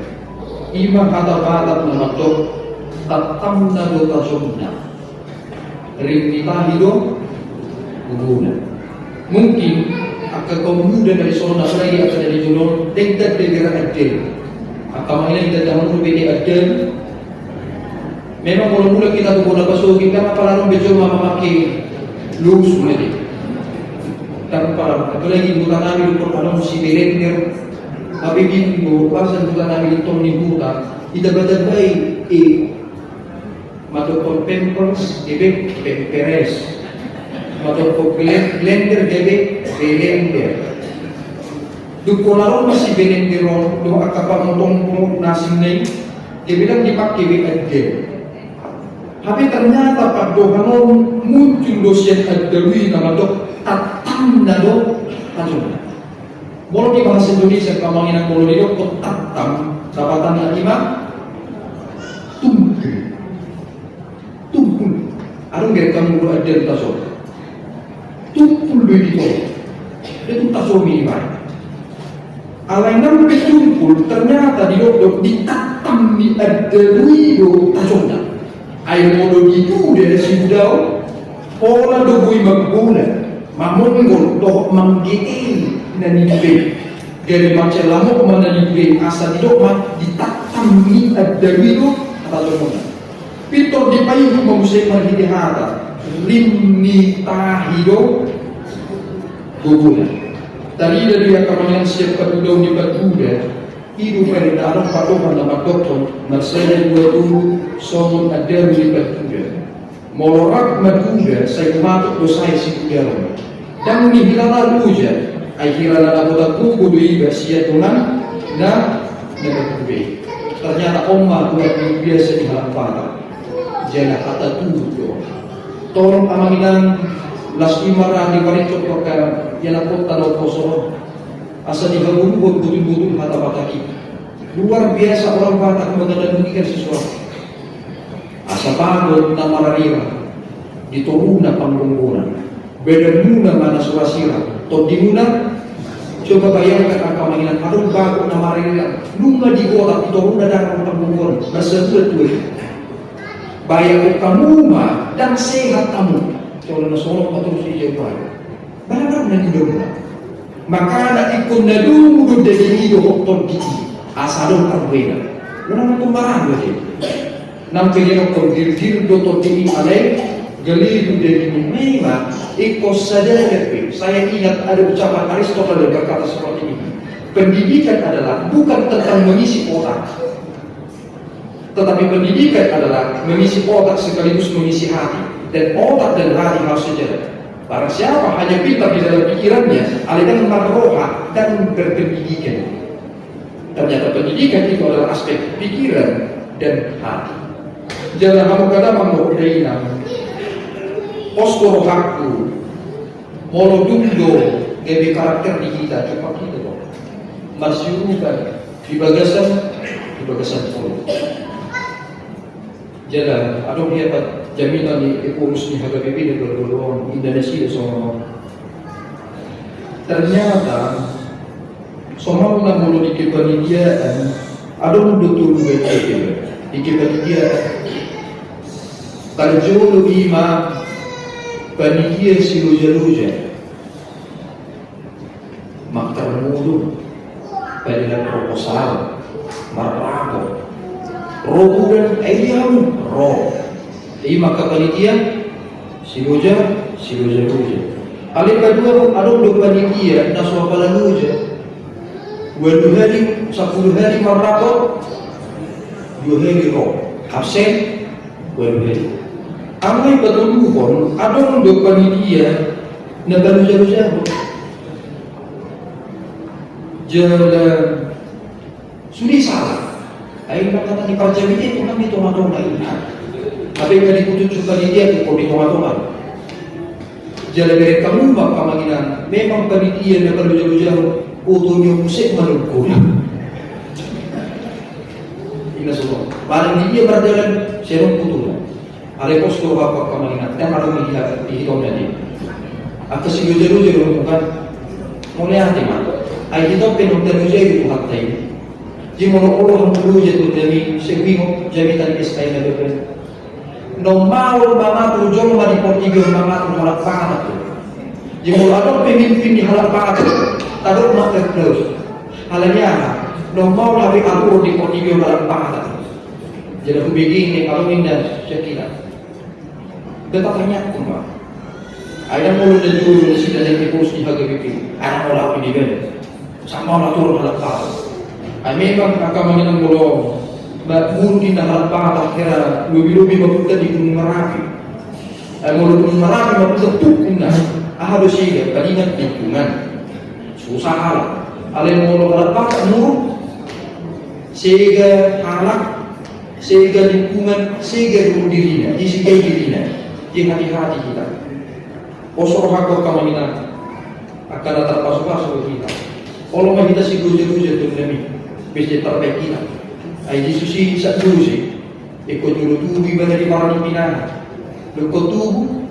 Ima hata bata nama tok. Tatamna do tasumna. Rinita hidup guna. Mungkin akan kaum muda dari zona lagi akan dari julur tidak bergerak adil. Akan ini kita jangan berbeda adil. Memang kalau mula kita tu bola basuh kita apa lalu bejol mama maki lus mesti. Tanpa atau lagi bukan nabi untuk kalau si belender. Tapi bintu pasal bukan nabi itu ni buta. Tidak baca baik Matokon Pampers, debek Pemperes. Matokon Blender, debek Belender. Dukolarong masih Belenderon, dua kapal montong nasim nai, dia bilang dipakai WAD. Tapi ternyata Pak Dohanon muncul dosen Ad-Dawi nama dok tatam nado tajam. Boleh di bahasa Indonesia kamangina kalau di dok tatam, sabatan lima tumpul. Ada nggak kamu dulu ada di tasawuf? Tumpul begitu. Itu tasawuf ini baik. Alain nampak tumpul ternyata di dok ditatam di Ad-Dawi do tasawufnya. Air modo itu dari sidau, pola dogui magbuna, mamunggol doh manggiti nanibe. Dari macam lamuk mana nibe asal di dok ditatam di Ad-Dawi do tasawufnya. Pitor di payung mengusai perhidihata limni tahido guguna. Tadi dari yang kemarin siap kedudung di Batuda hidup pada dalam patokan nama doktor Marcelo dulu somun ada di Batuda. Molorak Batuda saya kematuk dosai si kudaran. Dan nihilala luja akhirana lakukan kudu iba siatunan Nah, nagkakubay. Ternyata omma buat biasa di halang pada. Jala kata tujuh. Tolong amanginan las imara di palicok maka yana kota lo kosong. Asa di gabung betul-betul mata pataki. Luar biasa orang Batak mengenalkan sesuatu. Asa bangun na mararira. Dituruna panggunggunan. Beda muna mana surasira. Todimuna. Coba bayangkan angka mainan adung bago na mararira. Lunga di kota dituruna dan panggunggunan. Bersebelah tuh. Bayang kamu mah dan sehat kamu. Coba na solong terus ijauh. Benar-benar na didomna. Maka anak ikut na dulu dari itu doktor gigi. Asadong terbeda. Benar itu marah dia. Nampak dia doktor gigi doktor gigi alai. Geliru dari memang ikut sadar. Saya ingat ada ucapan Aristoteles berkata seperti ini. Pendidikan adalah bukan tentang mengisi otak. Tetapi pendidikan adalah mengisi otak sekaligus mengisi hati. Dan otak dan hati harus sejalan. Barang siapa hanya pintar di dalam pikirannya, alih-alih makroha dan berpendidikan. Ternyata pendidikan itu adalah aspek pikiran dan hati. Jangan kamu kata mau berdaya. Posko rohaku, molo dundo, gabe karakter di kita cepat kita loh. Masyurukan di bagasan polo. Jalan, aduh hebat jaminan di ekolus ni HKBP dan bergolong Indonesia semua. Ternyata semua orang mulu di kepanitiaan, aduh betul betul di kepanitiaan. Karjolo imam panitia siluja-luja maktar mulut pada proposal marrago rokudan ayam roh ini maka panitia siluja-luja alih kedua ada panitia naswa palaluja 2 hari 10 hari marrago 2 hari roh absen 2 hari. Amai betul pun ada orang panitia negara jauh-jauh. Jalan sudah salah. Ayo kata di perjalanan itu kan itu madonna ini. Tapi kalau diputus panitia itu kau di madonna. Jalan dari kamu bapak manginan memang panitia negara jauh-jauh fotonya musik menunggu. Ini semua. Barang dia berjalan serong putus. Alai posko bapak kamalingan dan kalau melihat di hidup tadi, aku sih jujur bukan mulai hati mah. Ayo kita penuh dari itu hati ini. Jadi mau orang dulu jatuh demi sebingung jadi tadi SKI ada normal mama tu jom di Portugal mama tu halak pangat tu. Jadi mau ada pemimpin di halak pangat tu, taruh mak terus. Halnya normal lagi aku di Portugal halak pangat tu. Jadi aku begini kalau indah sekira. Tetap banyak kumah. Ada mulut dan juru di sini dan di kursi HKBP. Ada orang ini kan, sama orang turun halak pahal. Memang akan mengenang bolong. Mungkin halak pahal kira lebih berputar di Gunung Merapi. Mulut Gunung Merapi berputar tuh indah. Harus sih palingan lingkungan. Susah halak. Alih mulut halak pahal nurut. Sehingga halak. Sehingga lingkungan, sehingga dirinya, disigai dirinya, di hati-hati kita. Osor hakor kamaminat akan datang pasuk-pasuk kita. Kalau kita si guja-guja tu demi, bisa terbaik kita. Ai diskusi sak dulu sih. Ikut dulu tubuh ibadah di para pimpinan. Ikut tubuh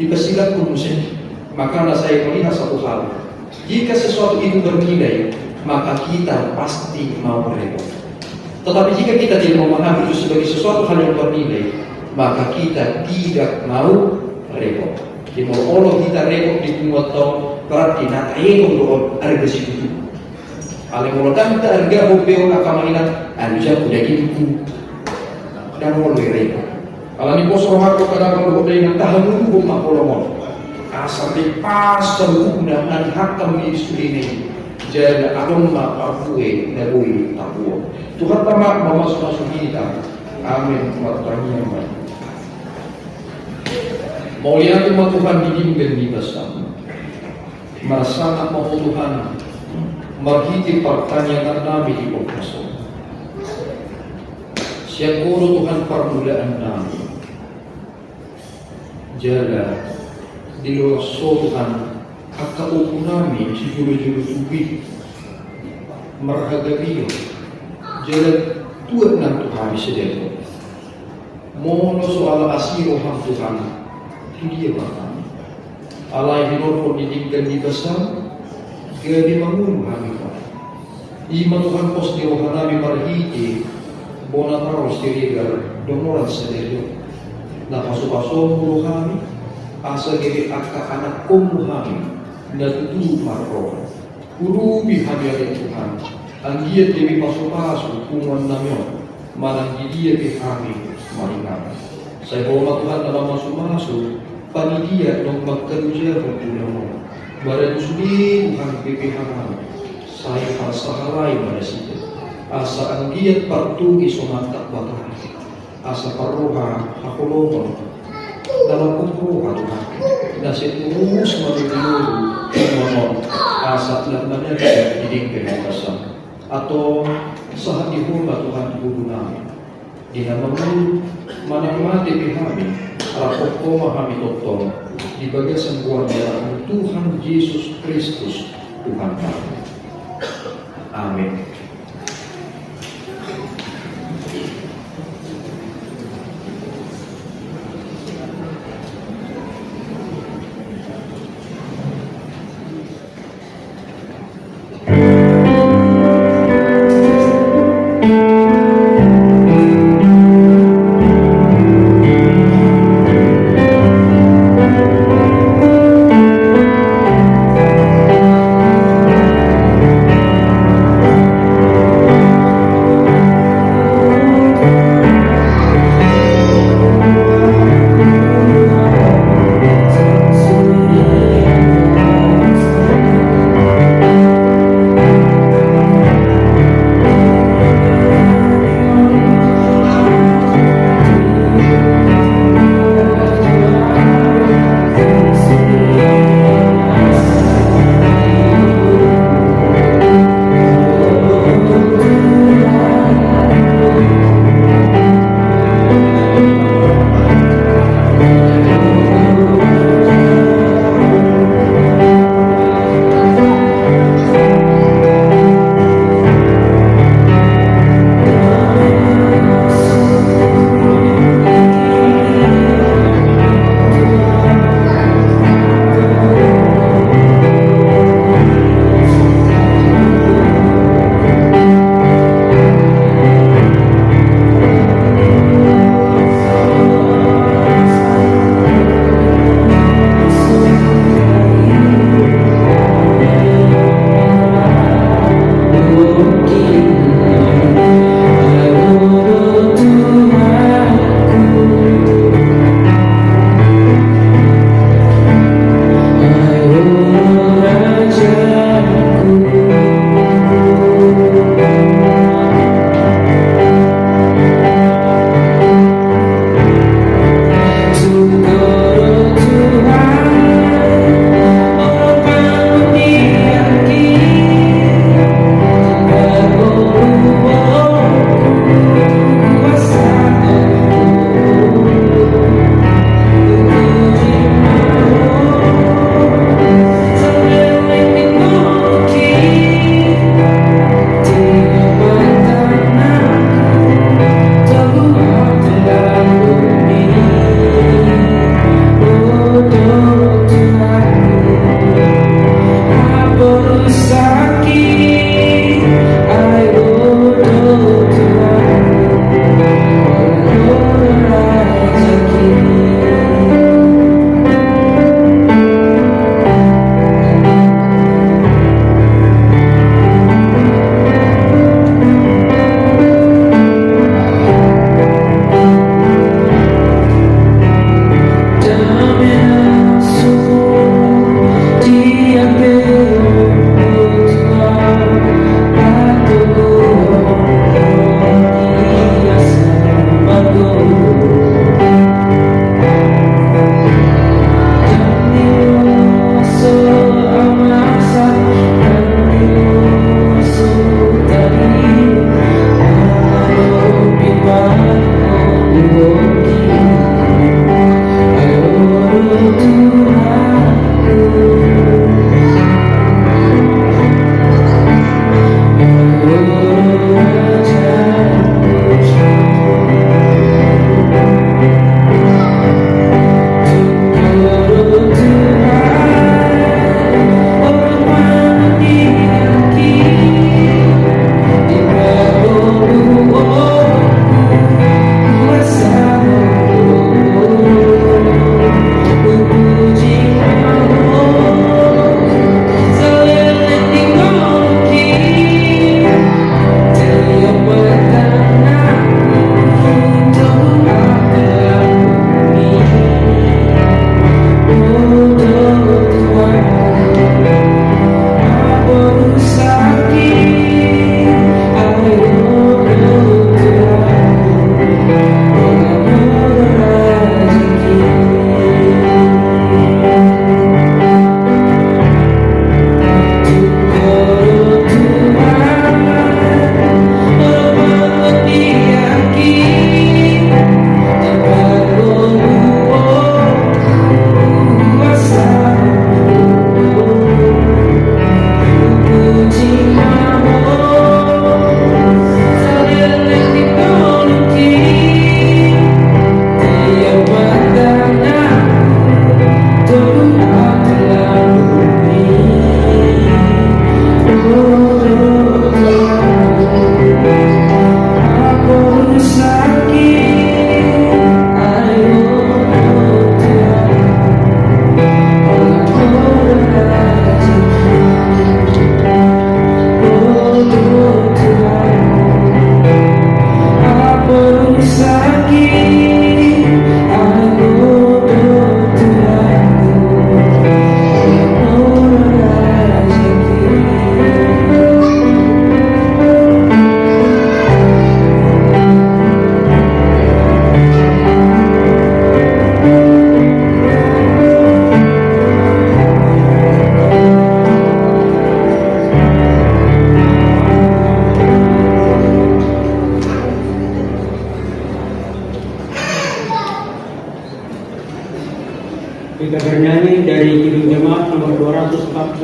dipersilat musim. Maka saya melihat satu hal. Jika sesuatu itu bernilai, maka kita pasti mau repot. Tetapi jika kita tidak memahami itu sebagai sesuatu hal yang bernilai, maka kita tidak mau repot. Di Allah kita repot di kumut tau berarti nak ayat untuk harga situ. Kalau mau kita harga bopeo akamainan, harusnya sudah gitu. Dan mau repot. Kalau ni poso hakko kadang kalau dengan tahan dulu rumah kolomon. Asal di pas sempurna dan hakam di ini. Jadi agama parfue nabui tabuo. Tuhan tamak masuk kita. Amin. Matanya. Mulia Tuhan Tuhan didimbing di bersama. Merasa mau Tuhan marhiti pertanyaan nami di Pokaso. Siap guru Tuhan permulaan nami. Jaga di luar Tuhan akauku nami si juru-juru tubi marhaga biyo. Jaga tuan nang Tuhan sedero. Mono soal asiro ham Tuhan dia bahkan alai hinor pun ditinggal di besar gadi mangun kami Pak. Ima Tuhan pos di rohanami marhiti bona taros dirigar donoran sedero. Na paso-paso mulu kami asa gede akak anak komu kami na tutu marro. Urubi kami ada Tuhan. Anggiat demi paso-paso kuman namyon manang dia ke kami maringan. Saya bawa Tuhan dalam masuk-masuk panitia dong bekerja berguna. Pada sudi Tuhan BPH saya pasahalai pada situ. Asa anggiat partugi somatak batang. Asa parroha aku lomong dalam kumpulan Tuhan. Nasi terus menuju asa lamanya di dingin besar atau saat dihormat Tuhan guna di namamu manang mati kami rapok koma kami totong di bagasan buah darah Tuhan Yesus Kristus Tuhan kami. Amin.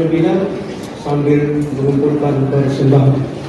terlebih dahulu sambil mengumpulkan persembahan.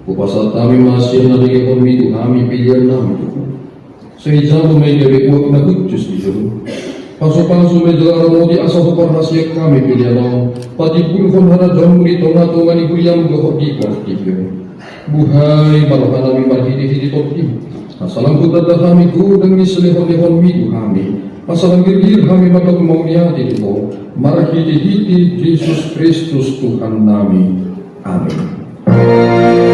Upasat kami masih nabigay kami itu kami pilihan namin Tuhan. Sa ijam may gabi huwag na hudjus di Diyon. Paso-paso may dalara mo di asa ko parasyak kami pilihan namin. Patipulkon haradam rito nga tungan ikuyam gahot di kartiyo. Buhay baruhan namin marhidi-hidi torti. Asalang kudada kami kudang nisalihon-lihon mito kami. Asalang girgir kami magagmaunyati ito. Marhidi-hidi Jesus Kristus Tuhan namin. Amin. Amin.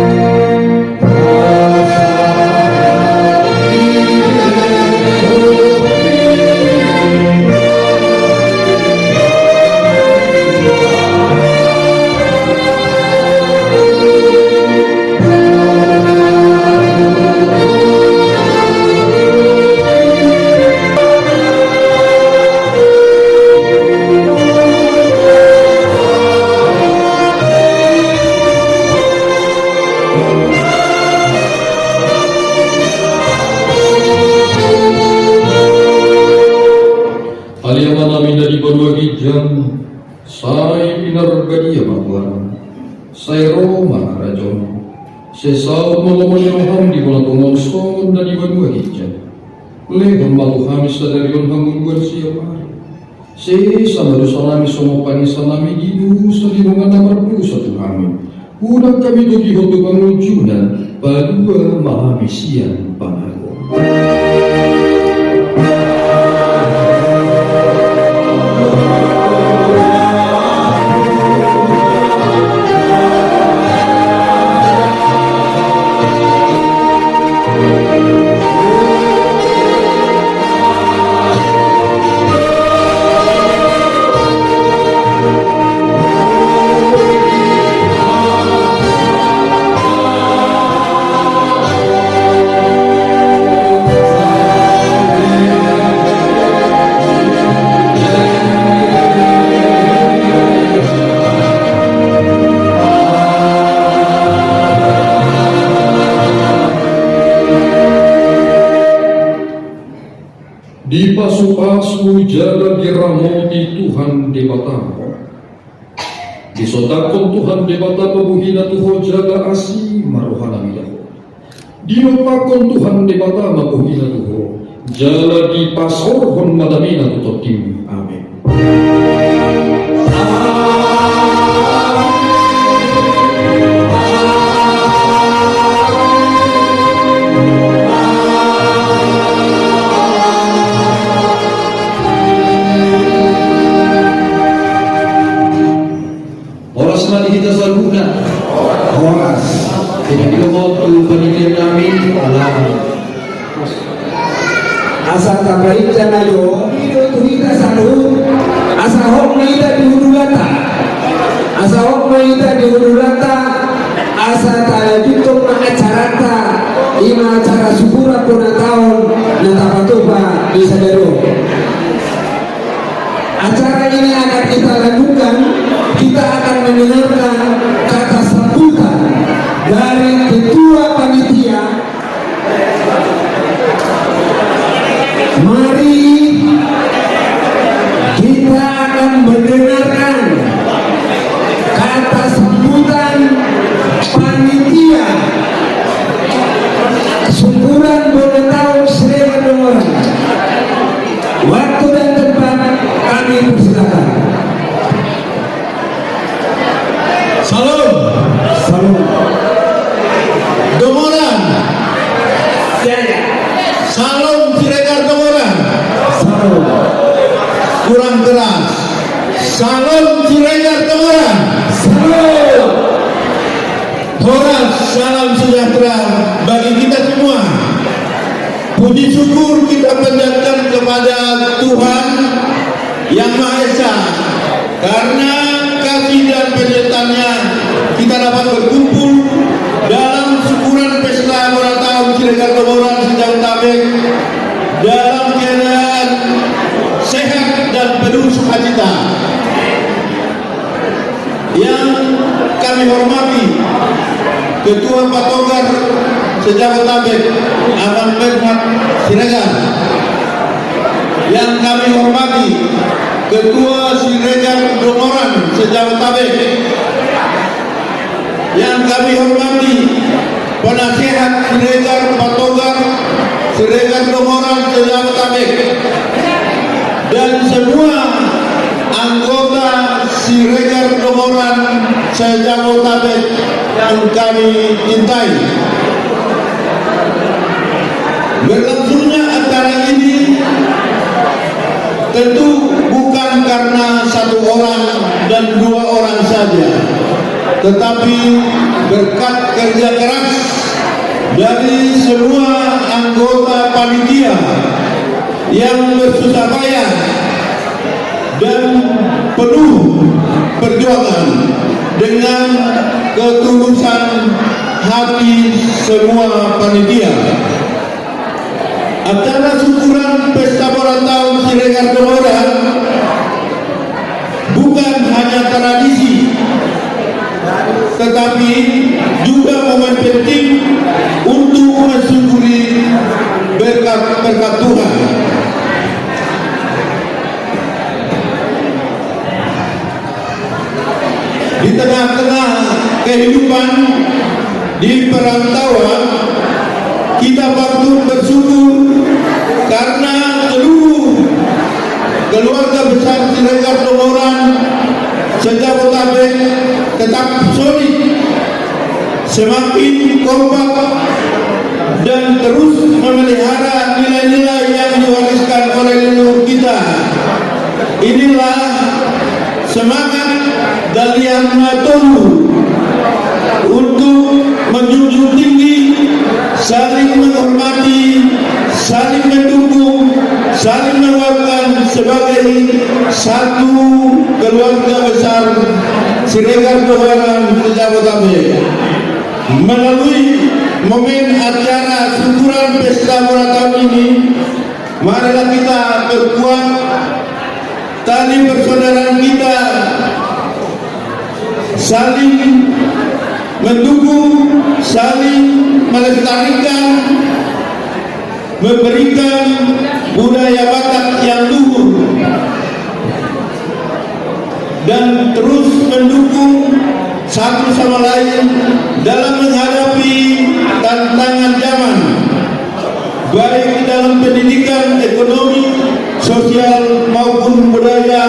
Sai pinargadia mabuan, sai Roma rajon, sesau melawan di bola tongol son dan di benua hijau. Lehon malu kami sadarion hamun siapa. Se sama dosa kami semua panisa kami didu salibungan namar satu kami. Udang kami tuki hotu pangujunan padua mahamisian panago. Di pasu-pasu jaga diramoti Tuhan debatamu. Di sodakon Tuhan debata mabuhina Tuhan jaga asi marohana midaho. Di opakon Tuhan debata mabuhina Tuhan jala di pasorhon madamina tutotim. Amin. Kita saluna horas tidak dilomotu pendidikan kami alam asa tabaik janayo hidup kita satu asa hok kita dihudulata asa hok kita dihudulata asa tajutung acarata ima acara syukura puna tahun natapatupa di sadero. Acara ini akan kita lakukan. Kita akan mendengarkan kata sambutan dari ketua panitia. Mari kita akan mendengarkan kata sambutan panitia syukuran Bonetau Sri Orang. Waktu dan tempat kami persilakan. Salam. Salam. Domoran. Salam Siregar Domoran. Salam. Kurang keras. Salam Siregar Domoran. Salam. Horas salam sejahtera bagi kita semua. Puji syukur kita panjatkan kepada Tuhan Yang Maha Esa karena kasih dan penyertaannya kita dapat berkumpul dalam syukuran pesta ulang tahun Siregar Domoran sejak tabek dalam keadaan sehat dan penuh sukacita. Yang kami hormati Ketua Patogar Sejabotabek Abang Bernard Siregar, yang kami hormati Ketua Siregar Domoran Sejabotabek, yang kami hormati Penasihat Siregar Patogar Siregar Domoran Sejabotabek, dan semua anggota Siregar Domoran Sejabotabek yang kami cintai. Berlangsungnya acara ini tentu bukan karena satu orang dan dua orang saja, tetapi berkat kerja keras dari semua anggota panitia yang bersusah payah dan penuh perjuangan dengan ketulusan hati semua panitia. Acara syukuran pesta ulang tahun Siregar Domoran bukan hanya tradisi, tetapi juga momen penting untuk mensyukuri berkat di tengah-tengah kehidupan di perantauan, kita patut bersyukur karena seluruh keluarga besar Siregar Dongoran Sejabotabek tetap solid, semakin kompak dan terus memelihara nilai-nilai yang diwariskan oleh leluhur kita. Inilah semangat Dalian Matolu untuk menjunjung tinggi, saling menghormati, saling mendukung, saling menguatkan sebagai satu keluarga besar Siregar Dongoran Sejabotabek. Melalui momen acara syukuran pesta bola tahun ini, marilah kita perkuat tali persaudaraan kita, saling mendukung, saling melestarikan, memberikan budaya Batak yang luhur, dan terus mendukung satu sama lain dalam menghadapi tantangan zaman, baik dalam pendidikan, ekonomi, sosial maupun budaya.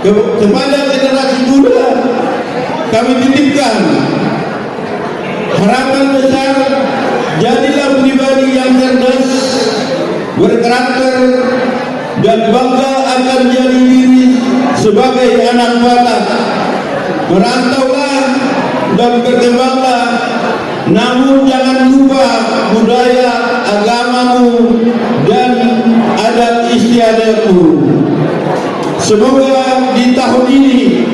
Kepada generasi muda kami titipkan harapan besar, jadilah pribadi yang cerdas, berkarakter, dan bangga akan jadi diri sebagai anak Batak. Merantaulah dan berkembanglah, namun jangan lupa budaya, agamamu, dan adat istiadatmu. Semoga di tahun ini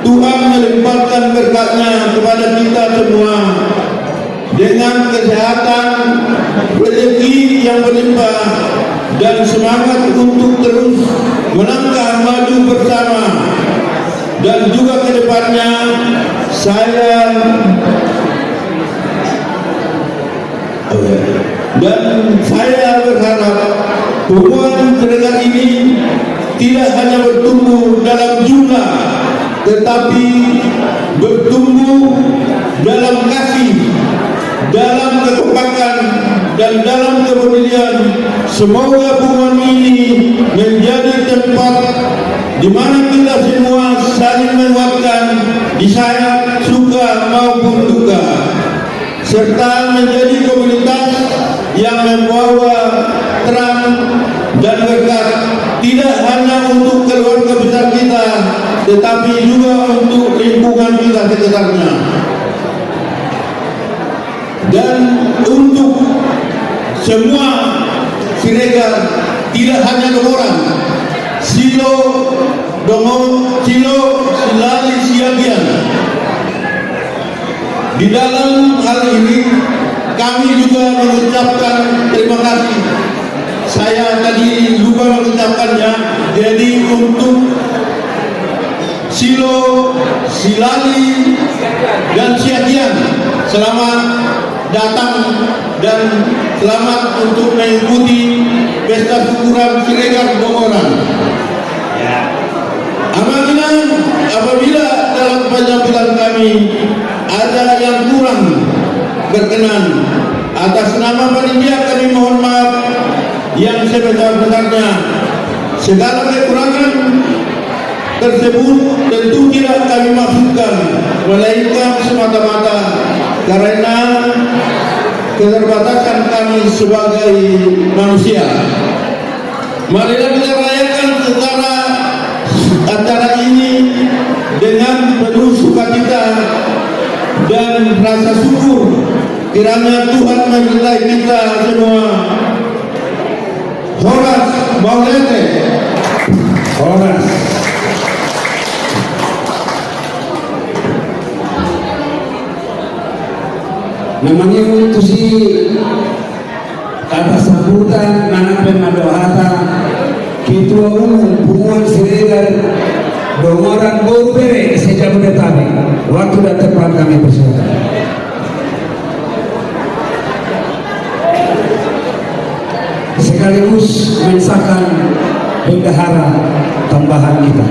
Tuhan melimpahkan berkat-Nya kepada kita semua dengan kesehatan, rezeki yang berlimpah, dan semangat untuk terus melangkah maju bersama. Dan juga ke depannya saya berharap hubungan Siregar ini tidak hanya bertumbuh dalam jumlah, tetapi bertumbuh dalam kasih, dalam kekompakan, dan dalam kepedulian. Semoga hubungan ini menjadi tempat di mana kita semua saling menguatkan di saat suka maupun duka, serta menjadi komunitas yang membawa terang dan berkat tidak hanya untuk keluarga besar kita, tetapi juga untuk lingkungan kita sekitarnya. Dan untuk semua Siregar, tidak hanya Dongoran, Silo, Silali, Siagian. Di dalam hal ini kami juga mengucapkan terima kasih. Saya tadi lupa mengucapkannya. Jadi untuk Silo, Silali, dan Siagian, selamat datang dan selamat untuk mengikuti pesta syukuran Siregar Dongoran. Apabila dalam penampilan kami ada yang kurang berkenan, atas nama panitia kami mohon maaf yang sebesar-besarnya. Segala kekurangan tersebut tentu tidak kami maksudkan, melainkan semata-mata karena keterbatasan kami sebagai manusia. Marilah kita rayakan secara acara ini dengan penuh sukacita dan rasa syukur, kiranya Tuhan menyertai kita semua. Horas Maulete. Horas. Namanya itu si kata sambutan anak pemadohata Ketua Umum Hubungan Siregar Dongoran Borubere Sejabodetabek. Waktu dan tempat kami persilakan. Sekaligus mensahkan bendahara tambahan kita.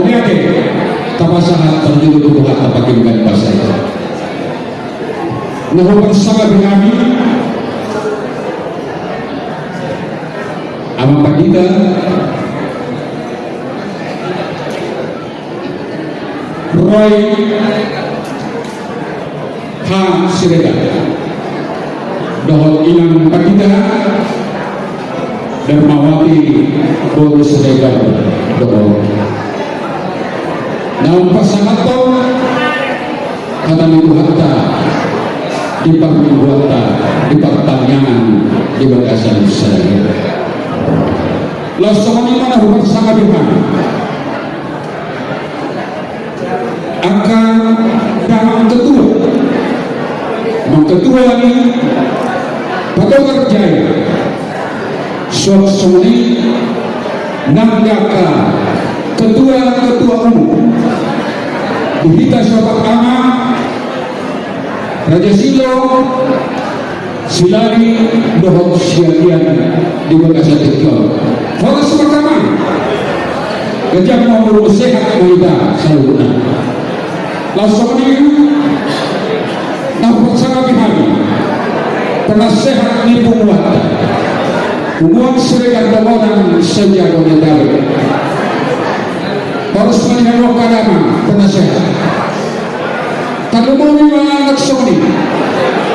Moniake tapasangat terjadi tubuh tapakimkan pasai. Nahu bersama kami ama pagita Roy Ha Sirega Dohot inang pagita Darmawati Bodo Sirega Dohot naung pasangat to kata niku hatta di pangbuata di pertanyaan di bagasan saya langsung ini mana hubungan sangat dengan akan dalam ketua ketua ini pada kerjaya suatu ini nanggaka ketua umum Dihita Sobat Ama Raja Silo Silari Dohok Siagian di Bekasi Tekyon. Fokus pertama Gajah mau sehat Maida Saluna langsung ini Nafuk sangat bihani penasehat ni pumuat Umuan serikat domonan sejak dari harus melihat kadama penasehat kalau mau anak soni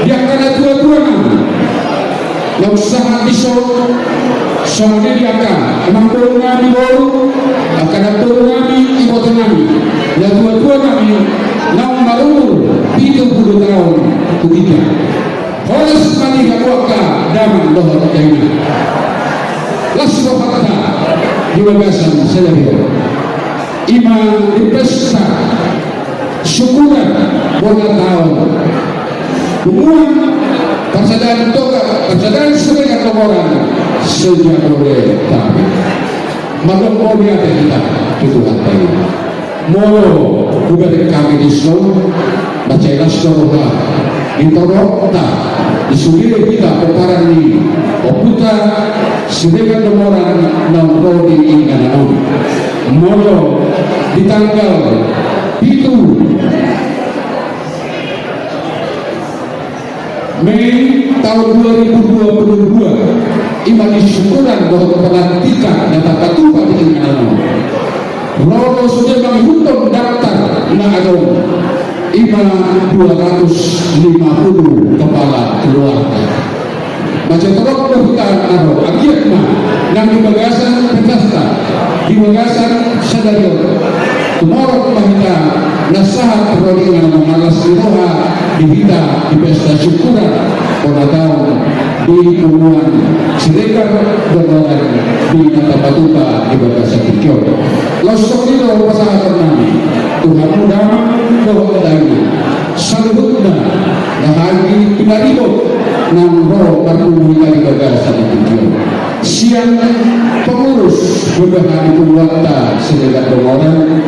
yang ada dua-dua nama yang sangat disok soni diakan emang perlu nabi baru akan ada perlu nabi ibu nabi yang dua-dua nabi yang baru 70 tahun ketiga harus melihat daman dohor kaina lasu fakta di bagasan selebih Ima di pesta syukuran bola tahun hubungan persadaran toga persadaran sebagai orang sejak oleh tapi malam mau ada kita itu apa ini mau bukan kami di Solo baca naskah ditorokta disubiri kita peparan ini oputa sebagai orang nongkrong di ingatan Molo di tanggal itu Mei tahun 2022 imani syukuran bahwa pelantikan dan tata tupa di Ingano Rono sudah menghitung daftar na adong ima 250 kepala keluarga macam terok berhutan aro akhirnya nang di bagasan pesta di bagasan sadario tumorok mahita nasahat peroleh mengalas roha dihita di pesta syukuran pada tahun di hubungan sirekar berdolan di Natapatuka di bagasan Tikyo langsung itu pasangan kami Tuhan muda bahwa adanya salutna bahagi pinaribot nang roh berkumpul di bagasan Tikyo siang pengurus beberapa keluarga sedekat orang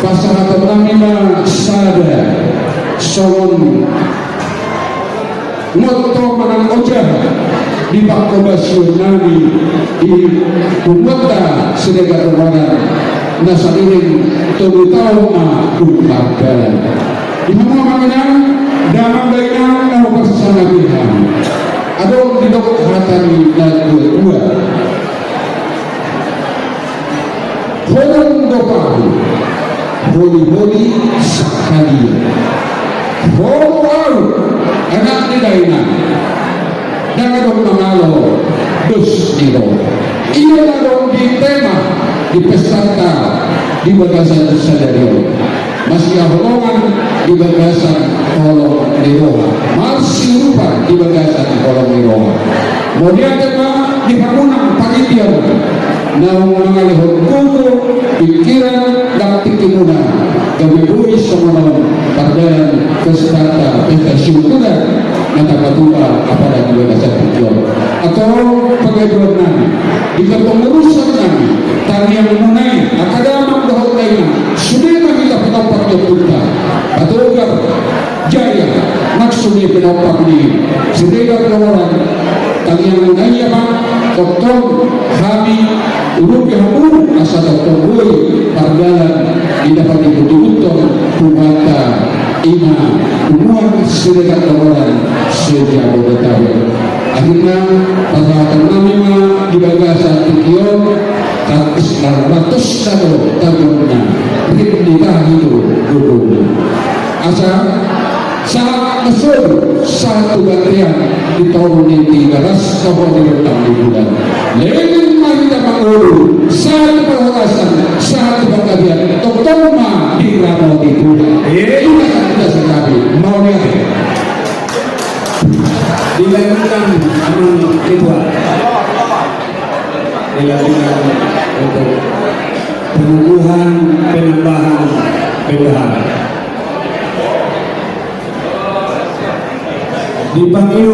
pasangan kami sada solon moto manang ojah di Bakobasyon Nabi di Kumata sedekat orang nasalirin tunggu-tahu kumpargalan di mana mengenang dalam baiknya mau bersama Tuhan adong di dok hatani dan dua Holong dopahu Holi-holi sekali Holo anak di daina dan adong mangalo dus ilo iya adong di tema di peserta di bagasan sadario masih holongan di bagasan kolong liroha masih rupa di bagasan kolong liroha kemudian tema di hamunang panitia naung mengalihkan kuku pikiran dan tikimuna kami semono pardayan keserta pesta syukuran Natapatuka apa dan juga dasar tujuan atau pengadilan nami di kepengurusan nami tani yang mengenai akademik dohot lainnya sudah kita penopang kita atau jaya maksudnya penopang ini sudah orang tani yang mengenai apa doktor Habib Urut yang asa tertungui pardalan didapat dibutuh-butuh kumata ina umuan sirekat orang sejak Bodetabek. Akhirnya pada ternama di bagasan Tikio katus ratus satu tahunnya nikah itu dulu. Asa saat mesur satu bagian di tahun ini 13 tahun di bulan. Lain kita mengurus satu perharasan satu bagian tokoma di ramo di bulan. Ini kita sekali mau lihat. Dilakukan amal ritual dilakukan untuk penumbuhan penambahan bendahara. Dipanggil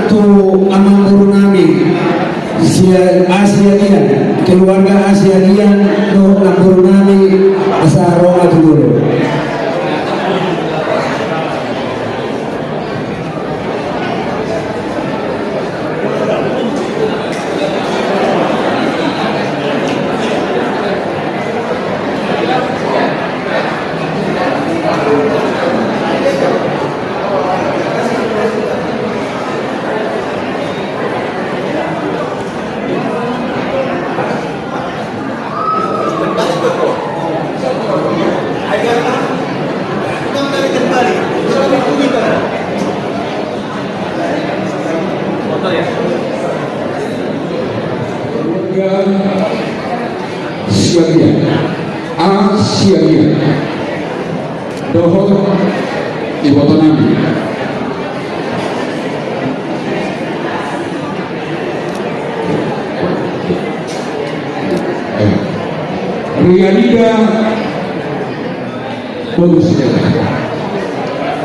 tu amal purnami Asia Dian, keluarga Asia Dian tu purnami asa Roma dulu. Asia doho iboto nabi Rianida bagus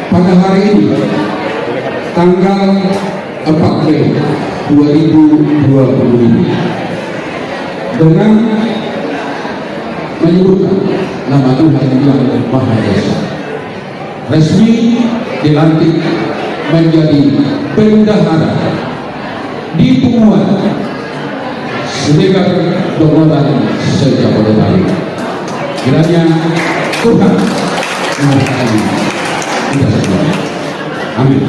pada hari ini tanggal 4 Mei 2020 dengan menyebutkan nama Tuhan yang Maha Esa resmi dilantik menjadi bendahara di Punguan Siregar Dogoran sejak Bodetabek. Kiranya Tuhan memberkati kita semua. Amin.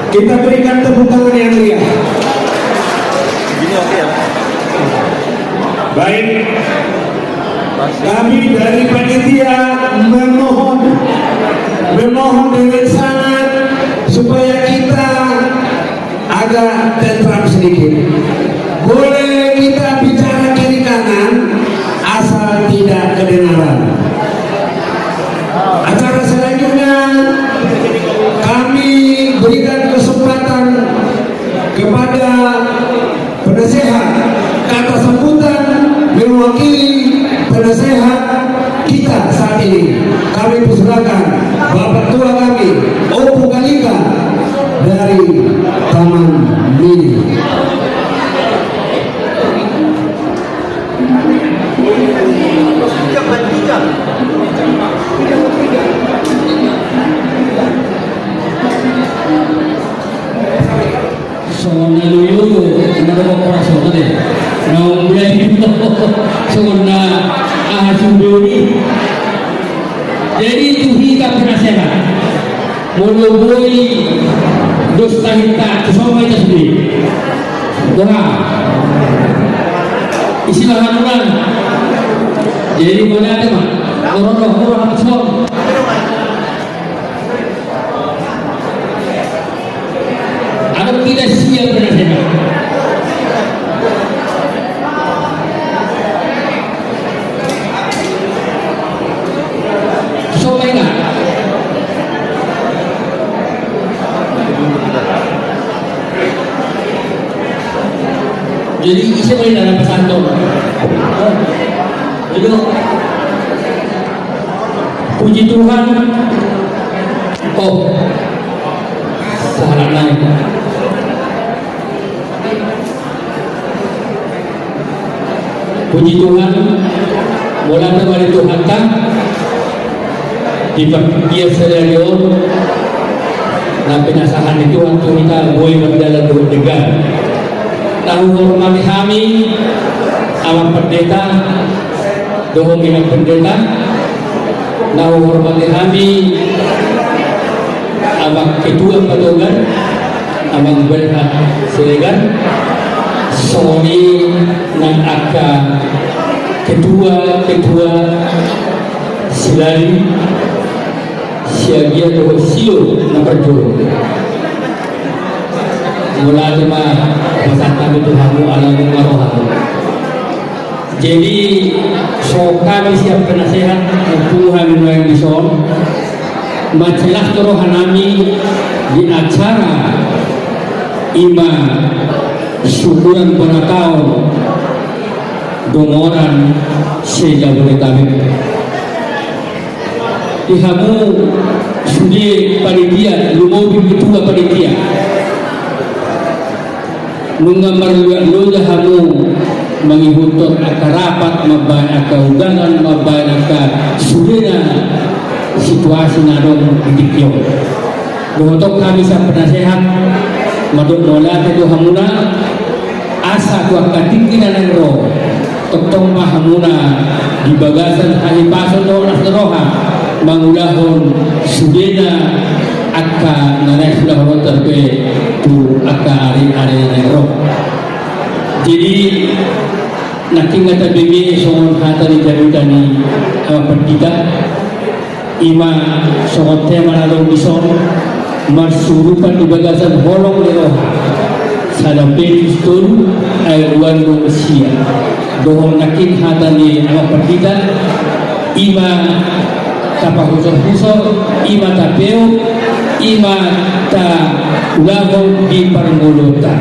Kita berikan tepuk tangan yang meriah. Baik, kami dari panitia memohon dengan sangat supaya kita agak tentram sedikit. Boleh kita bicara kiri kanan asal tidak kedengaran. Acara selanjutnya kami berikan kesempatan kepada penasehat kata sambutan mewakili penasehat kita saat ini. Kami persilakan Bapak Tua kami Opu Kalika dari Taman Mini. Soalnya dulu, kenapa kok orang soalnya deh? Nah, mulai itu soalnya ahasumduri. Jadi itu kita penasehat, mulai dosa kita, semua kita sendiri. Doa, istilah orang. Jadi mana ada mah? Orang semua. Atau tidak siap penasehat. Sampai enggak? Jadi isi boleh dalam pesantren. Jadi puji Tuhan Oh, salah naik. Puji Tuhan, mula dari Tuhan kan di bagian scenario na pinasahan ni Tuhan kita buhay magdala doon degan. Nahuhormati kami ang pendeta doon ng pendeta. Nahuhormati kami ang ketua patugan, ang berkat silegan. Sorry ng aka ketua silari siagia doon siyo na perjuru. Mula lima pasal kami Tuhan alam maroha. Jadi so kami siap penasehat Tuhan yang bison majelas kerohan kami di acara ima syukuran pada tahun dongoran sejabodetabek. Ihamu sudi panitia lumobi ketua panitia nungambar luya hamu mengihutut akarapat mabay akahudangan mabay aka sudena situasi nadong dikyo. Untuk kami sa penasehat madok nola itu hamuna asa ku akatingkinan ng roh totong mahamuna di bagasan halipason do nasroha mangulahon sudena aka nanay sudah terpe tu aka ari ng roh. Jadi naking natabimi songon hata ni jarudani pendida ima songon tema lalong bison masurupan di bagasan holong ni roha salampin istun ay uwan ng Mesia doon nakin hata ni pendida ima tapahusor-husor ima tapeo ima ta ulahong di parangulutan.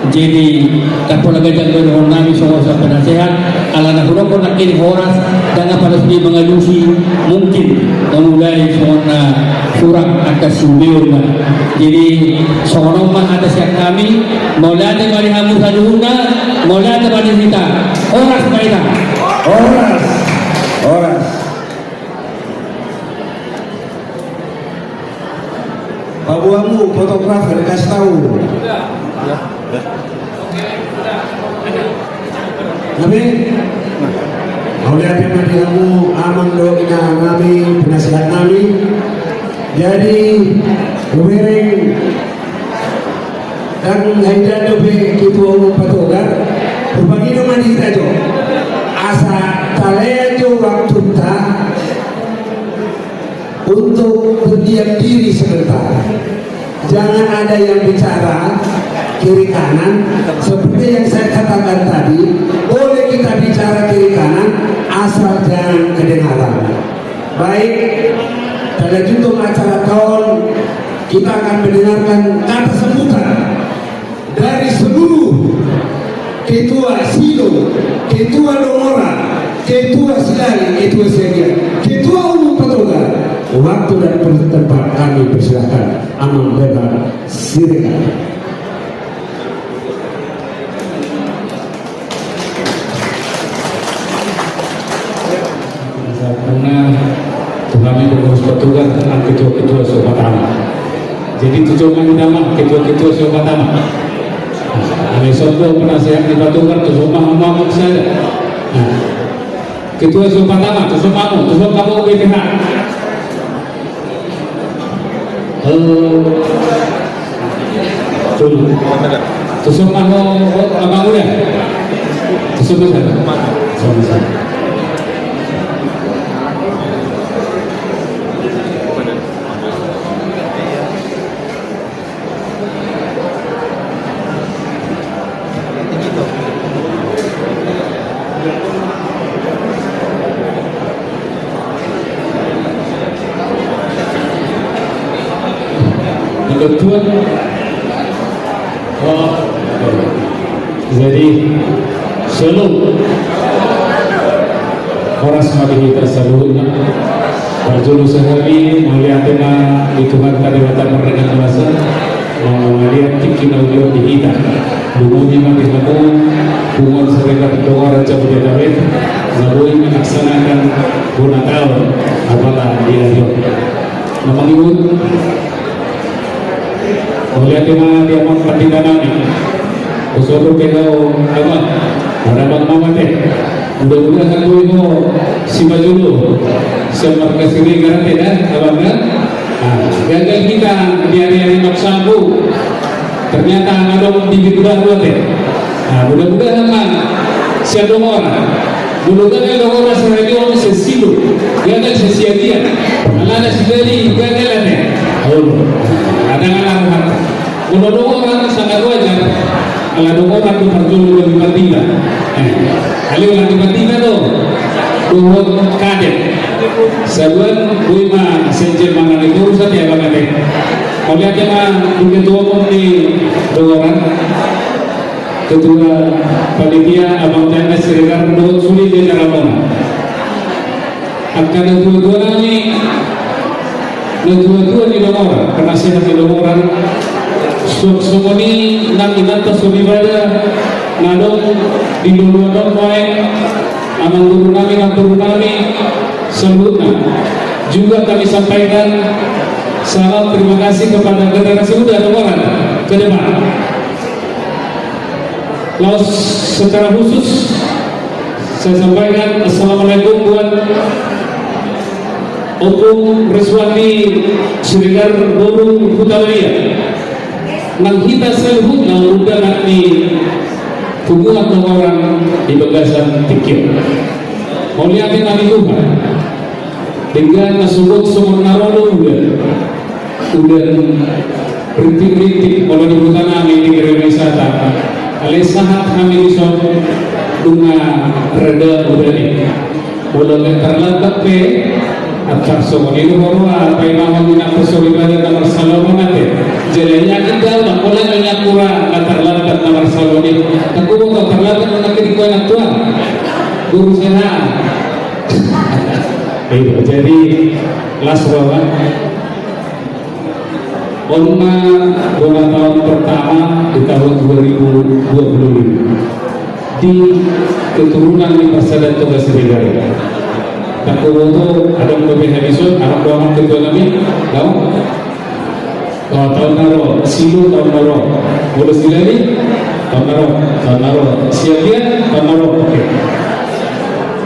Jadi kapolaga jangan nami semua sa penasehat ala na hurong ko nakin horas dan pada sini mengadusi mungkin memulai semua na kurang atas simbion. Jadi sono mah atas yang kami maulana mari hamu saduhuna maulana mari kita horas baita Horas. Babuamu fotografer kasih tahu. Kami Aulia Madiamu aman do ina kami penasihat kami. Jadi bereng dan ngajar dobe ketua umum patogar berbagi nama kita jo asa talejo waktu ta untuk berdiam diri sebentar. Jangan ada yang bicara kiri kanan seperti yang saya katakan tadi. Boleh kita bicara kiri kanan asal jangan kedengaran. Baik, pada juntung acara tahun kita akan mendengarkan kata sebutan dari seluruh ketua silo, ketua dongoran, ketua silari, ketua segia, ketua umum patogar. Waktu dan tempat kami persilahkan aman bebas sirekan. Karena kami pengurus petugas dengan ketua-ketua sobat amat. Jadi tujuan nama ketua-ketua sobat amat. Kami sobat penasehat di petugas tu sobat amat saya. Ketua sobat amat, tu sobat kamu BPH. Tusuk mau abang udah. Tusuk sana. Tuan, jadi selalu horas madihi terseluruhnya Berjulu sehari mulia tema di Tuhan Kadewata Merdeka Kuasa melihat tiki naudio di kita bunyi mati aku bungon sereka doa raja Bujatabek nabui melaksanakan guna tahun apalah dia hidup nama ibu mulia tema dia mau pendidikan ini usul kau apa ada bang mama teh mudah-mudahan aku itu si Majulu semarga sini garanti dan abangnya gagal kita di hari-hari maksabu ternyata ada di bidang dua teh mudah-mudahan kan siapa orang mudah-mudahan orang sehari orang sesilu gagal sesia-sia ala ada sedari gagal ada ada ngalah mudah-mudahan orang sangat wajar ala dua orang itu berjulu lebih pentinglah alih lagi pentinglah dua kadet sebuah buima senjel mana itu urusan ya bang ade kalau lihat yang ketua umum di dua orang ketua panitia abang tanda serikar dua sulit di Narabona akan dua-dua ini dua-dua di dua orang karena saya di dua orang semua ini nanti sudah nadong di dua dong aman turun kami sebutnya juga kami sampaikan salam terima kasih kepada generasi muda orang ke depan. Lalu secara khusus saya sampaikan assalamualaikum buat Om Reswati Sridhar Borung Hutawalia nang kita selhut nang udah nanti hubungan orang di bagasan tikir muliakan Nabi Tuhan dengan nasubuk sumur narodo udah berintik-berintik kalau di hutan kami di wisata oleh sahat kami di soal bunga reda udah ini mulai terlantak pe atas sumur itu baru apa yang mau kita persoalan nomor salomon nanti jalannya kita udah mulai banyak kurang terlantak nomor salomon itu aku mau terlantak nanti di kuat tuan guru sana itu jadi lasrawan Oma 2 tahun pertama di tahun 2025 di keturunan di Persada Tugas Negara tak kuboto ada lebih habisut anak doang ketua kami tahu tahun naro silu tahun naro boleh silali tahun naro siapia tahun naro oke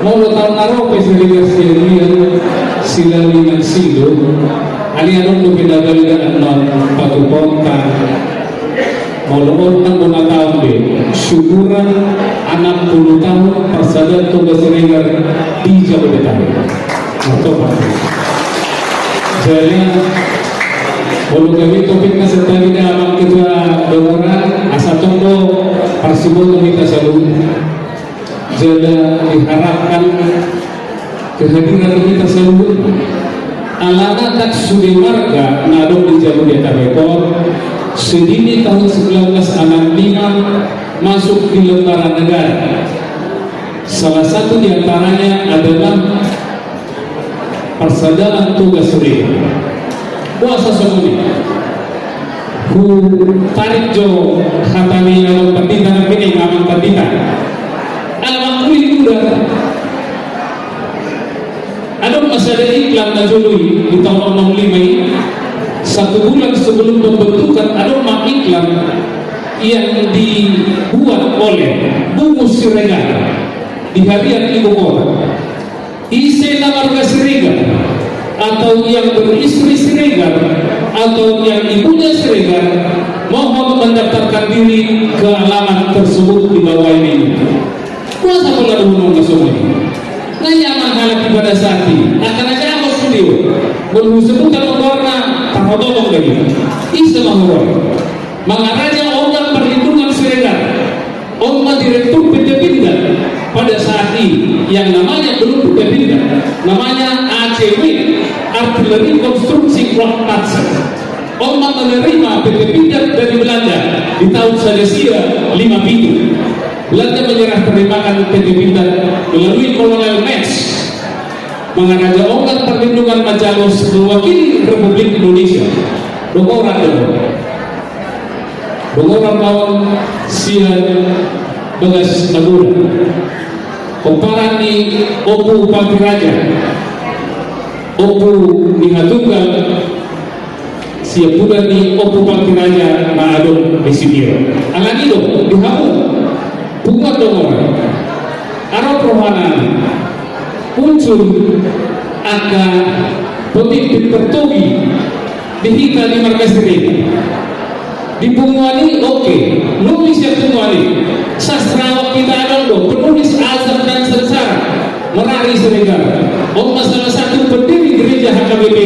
mau tahun naro pesiligas silali dan silu alianong no pinagaligan non pagkupontan mau nang mga taon din syukuran 60 tahun Persada Tugas Negara di Jabodetabek atau pasti jadi kalau kami topik na sa tali na amang kita doran asa tunggu parsibol kita selalu jadi diharapkan kehadiran kita selalu alana tak sudi marga nadong di Jabodetabek sedini tahun 1965 masuk di lembaran negara. Salah satu diantaranya adalah Persada Tugas Negara. Kuasa semuanya. Ku tarik jo hatami alam petitan ini ngaman petitan. Alam kulit udah. Ada masalah iklan najului di tahun 65 ini 1 bulan sebelum pembentukan ada iklan yang dibuat oleh Bungu Siregar di harian ibu kota isi nama marga Siregar atau yang beristri Siregar atau yang ibunya Siregar mohon mendaftarkan diri ke alamat tersebut di bawah ini. Kuasa pola dulu semua ini nanyaman halaki pada saat ini akan aja apa studio menghubungkan warna terhadap lagi isa mahuroi mengarahnya orang perlindungan Siregar orang direktur PT Pindad pada saat ini yang namanya belum PT Pindad namanya ACW Artileri Konstruksi Kroktatsen orang menerima PT Pindad dari Belanda di tahun Sadesia 57 Belanda menyerah terimakan PT Pindad melalui Kolonel Metz Mengaraja Ongkat Perlindungan Majalus mewakili Republik Indonesia. Dongoran kawan sian Bagas Madura. Komparani Opu Pagiraja. Opu Nihatunggal siap pula ni Opu Pagiraja na adon Desidiro. Alani do dihamu bunga dongoran. Arau perwanan muncul angka pemimpin tertogi dihita di markas ini di Bungwani oke, nulis yang Bungwani sastrawak kita ada penulis azab dan sengsara Merari Siregar salah satu pendiri gereja HKBP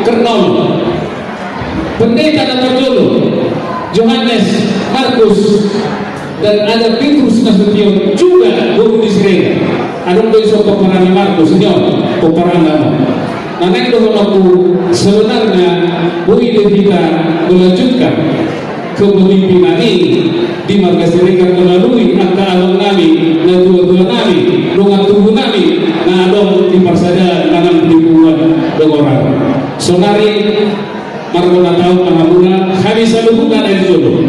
Kernol, pendeta Natarjolo Johannes Markus dan ada Petrus Nasution juga guru di Siregar. Adong doy so peperangan Markus nyo peperangan. Nanti doon aku sebenarnya bui kita melanjutkan kepemimpinan ini di markas Siregar melalui angka alon nami na dua-dua nami lungan tubuh nami na adong di parsada nangan lingkungan dongoran. Sonari margona tahu pengamuna kami salubukan dari dulu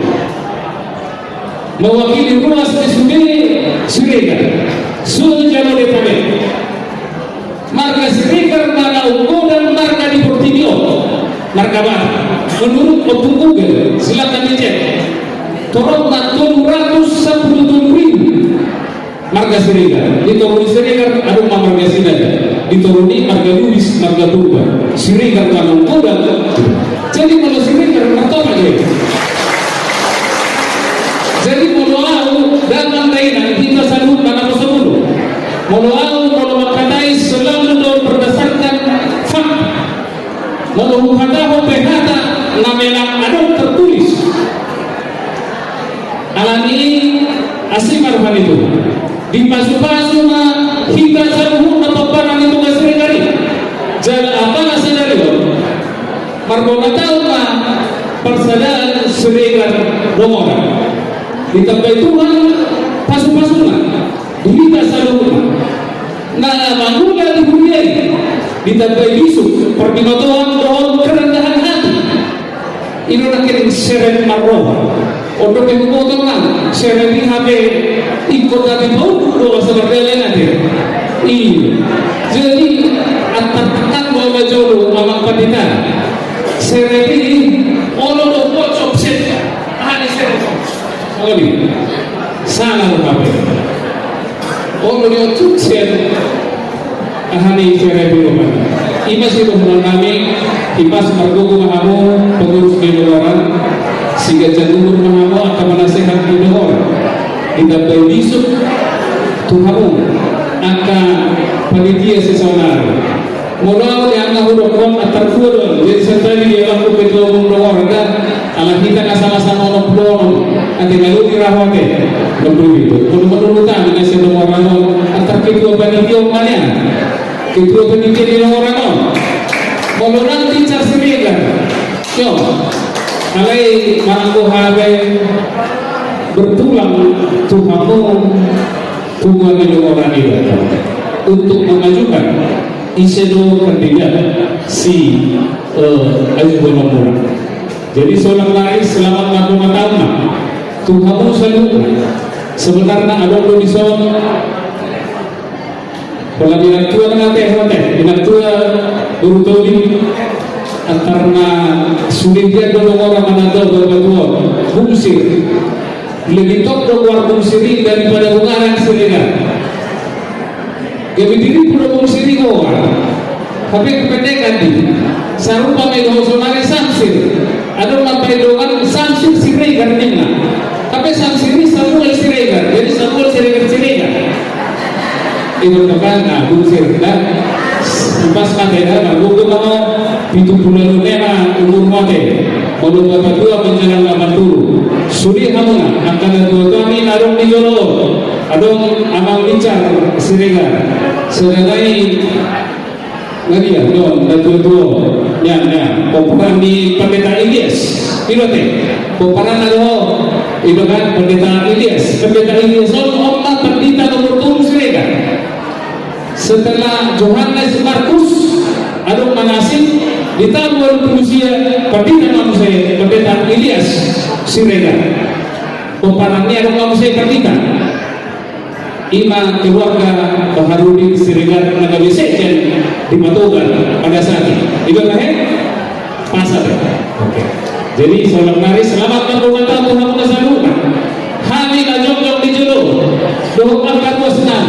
mewakili ruas SUD Siregar Suljano de Tabe marga Siregar mana Ungu dan marga di Portinio marga Bar menurut Opung Google silakan dicek torong na 210,000 marga Siregar di torong Siregar ada marga Sinada di toroni marga Luis marga Turba Siregar mana Ungu dan jadi kalau Siregar pertama jadi moloau dalam dainan kita sambut mana sepuluh moloau makatai selalu berdasarkan fakta moloau hadahu behata namelang adong tertulis alani asimarhan itu di pasu-pasu na kita sambut napaparan itu Siregar jala apa sadari margona tahu na persadaan Siregar dongoran ditambah Tuhan pasu-pasuna duita salurna na mangula di dunia ditambah bisu perpinotohan doon kerendahan hati ini rakyat seret marroh untuk memotongkan seret di HP ikut dari bau doa seperti nanti ini jadi antar-antar bawa jolo mamang patinan seret ini olo do pocok set ahli seret Oli, sana kape. Olo dia cuksen, ahani cere biru mana. Ima sih rumah kami, imas margogo mahamu pengurus di luaran, sehingga jantung mahamu akan menasehat di luar. Kita berbisuk, tuhamu akan panitia sesonar. Mula yang nak hurufkan antar fudol, jadi setelah dia lakukan ketua umum warga, kalau kita nggak sama-sama nongkrong, nanti lalu dirawatnya, lebih itu. Menurut kami dengan sedang orang antar ketua panitia mana, ketua panitia di orang mau nanti cari Siregar, yo, kalau mangku habe bertulang tuhamu tunggu di orang itu untuk memajukan isedo kandidat si Azbul Mamura. Jadi seorang lain selamat 40 tahun Tuhanmu selalu sebenarnya ada di son kalau tua dengan tua berutoli antarna sulit dia dulu orang mana tahu berbatua fungsi lebih top luar fungsi daripada ungaran Siregar. Gabi diri pula fungsi orang tapi kependekan di sarupa medo sonare samsir ada mampai dongan samsir Siregar nina tapi samsir ini Samuel Siregar jadi Samuel Siregar itu kan fungsi dan pas kadang margogo mau pintu bulan luna umur mate modal bapak tua menjelang amat dulu suri hamuna akan dua kami narong di jolo adong amang bicar Siregar sebagai lagi ya dong dan dua ya peperan di pendeta Ilyas pilote peperan ada itu kan pendeta Ilyas orang pendeta nomor 7 Siregar setelah Yohanes Markus adong manasih di tahun 2000 Pendeta manusia Pendeta Ilyas Siregar pemparannya adong manusia Pendeta Ima keluarga Baharudin Siregar nagabesejen di Matogan pada saat itu pasar. Oke. Jadi saudara mari selamat berumah Tuhan mengasalkan. Kami kajong di jero. Doa karwa senang.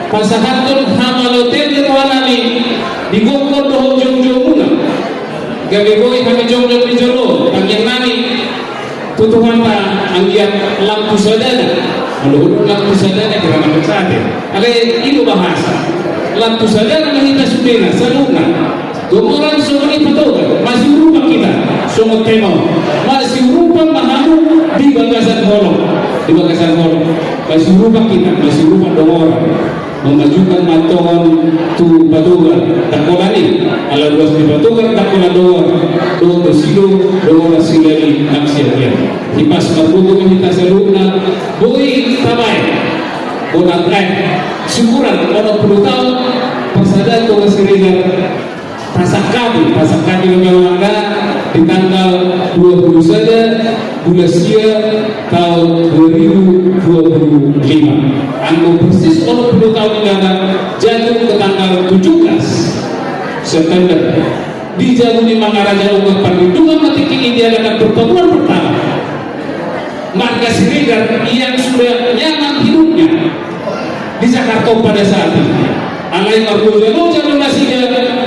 Pasahatun hamalotel dirwanani digongkon doa jong-jong muna. Gagawin kami jong-jong di jero. Pagyan nani tutuhan pa ang iyang lampu sadana. Menurut lampu sadana kira maksudnya. Ada itu bahasa. Lampu sadana mahita sudena salungan. Orang semua ini betul, masih rupa kita, semua tema, masih rupa mahamu di bagasan kolong, masih rupa kita, masih rupa orang memajukan maton tu batuan, tak kolani, ala luas di batuan tak kola doa bersilo, doa silali naksiatnya. Dipas berbuku kita seluna, boi tabai, bonak syukuran orang 10 tahun persada tu Siregar. Pasak kami Lembaga di tanggal 20 saja bulan Sia tahun 2025. Anggo persis 10 tahun negara jatuh ke tanggal 17 September di Jaguni Mangaraja Umat Perlindungan Mati Kini diadakan pertemuan pertama. Maka Siregar yang sudah nyaman hidupnya di Jakarta pada saat ini. Alai marbulo jangan masih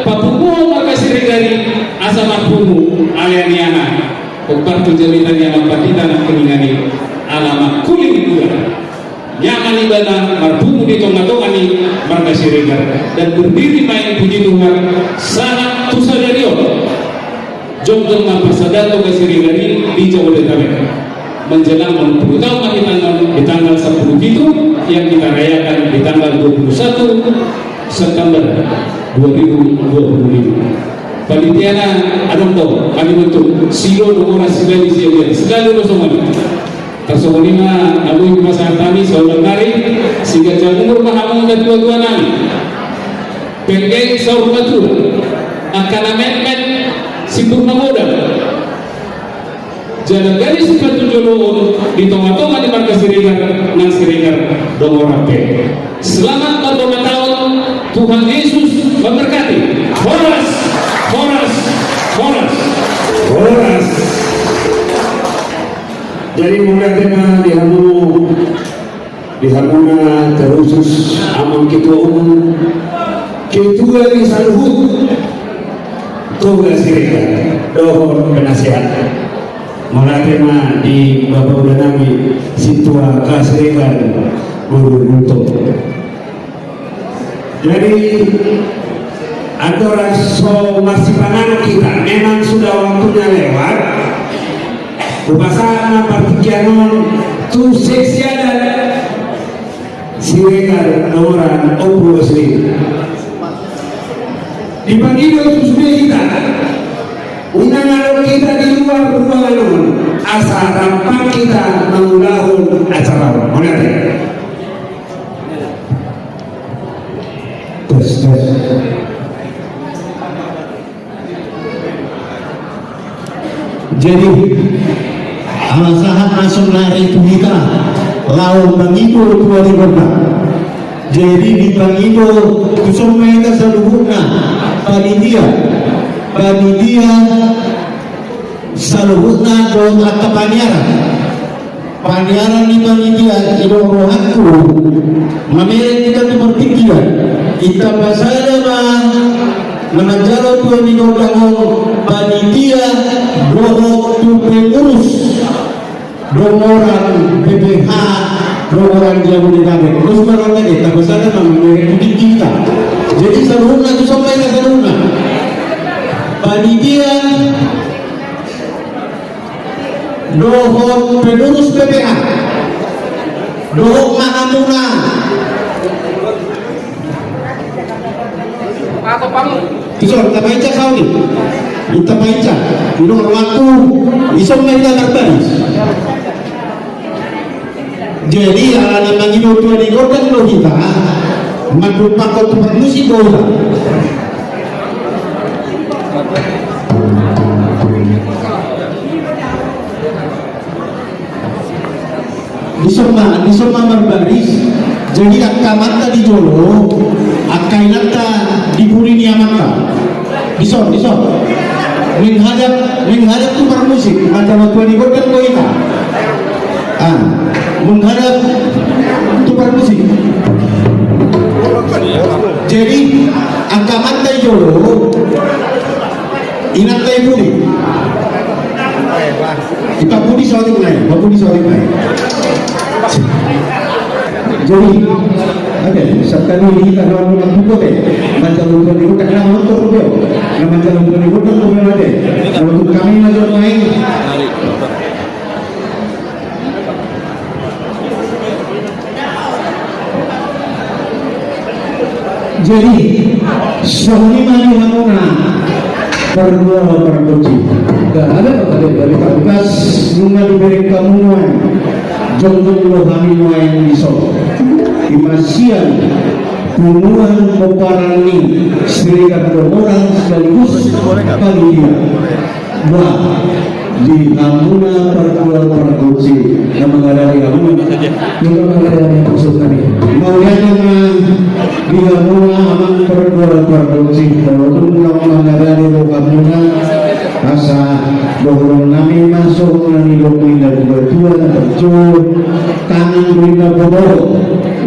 papumu maka Siregari asa mapumu alianiana Pembantu jaminan yang kita nak keningani alamat kuling dua nyaman ibana marbumu di tonga-tonga ni marga Siregar dan berdiri main puji Tuhan sangat tusadariyo jom-jom mapasadatu ke Siregari di Jabodetabek menjelang 10 tahun di tanggal 10 itu yang kita rayakan di tanggal 21 September 2025. Panitiana adong to kami bentuk silo nomor silali siaga selalu semua. Tersokonima abu masa kami saudara kari sehingga jam umur mahamu dan dua nami. Penggeng saur batu akan amen sempurna modal. Jalan dari sepatu jolo di tengah-tengah di markas Siregar nang Siregar Dongorape. Selamat berlima tahun. Tuhan Yesus memberkati. Horas. Jadi mudah tema dihamuna terusus amang ketua umum ketua di saluhut tugas Siregar dohon penasihat mudah tema di Bapak Udanami Situa Siregar Guru. Jadi antara masih pangan kita memang sudah waktunya lewat. Bahasa partikianon tu seksi ada Siregar orang obro sendiri. Dipanggil untuk kita. Undangan kita di luar ruangan asal tampak kita mengulahun acara. Mengerti? Terus. Jadi alasan nasional itu kita lawan bangido tua di kota. Jadi di bangido kusong mereka seluruhnya panitia seluruhnya don atau paniaran di panitia idong rohanku mamere kita tu berpikiran kita pasal menajaro tuan idong panitia dohok tu pengurus dong orang PPH dong orang Jabodetabek terus barang lagi tak pasal mamere kita jadi seluruhnya tu sampai ke seluruhnya panitia dohok pengurus PPH dohok mahamuna kisah kita baca kau ni kita baca minum waktu isong kita tertarik jadi ala ni mangido tuan di kota lo kita magpapakot pagmusiko di soma marbaris jadi akamata di jolo akainata di puri niamaka dison menghadap tukar musik macam waktu di kota koita menghadap tukar musik jadi akamata di jolo inatai puri kita puri soal naik jadi oke sekali ini kita orang buku deh macam untuk itu karena untuk itu macam untuk itu kemudian ada untuk kami aja main jadi Sony mani hamuna berdua berkunci dan ada dari bekas nunga diberi kamu jong-jong lo kami main di Solo imasian bunuhan peparani serikat orang sekaligus kali dia di Hamuna perjual perkunci yang mengadari Hamuna yang mengadari maksud kami maunya di Hamuna aman perjual perkunci kalau itu mengadari Hamuna asa bahwa nami masuk nani dominda berdua terjun tangan dominda bodoh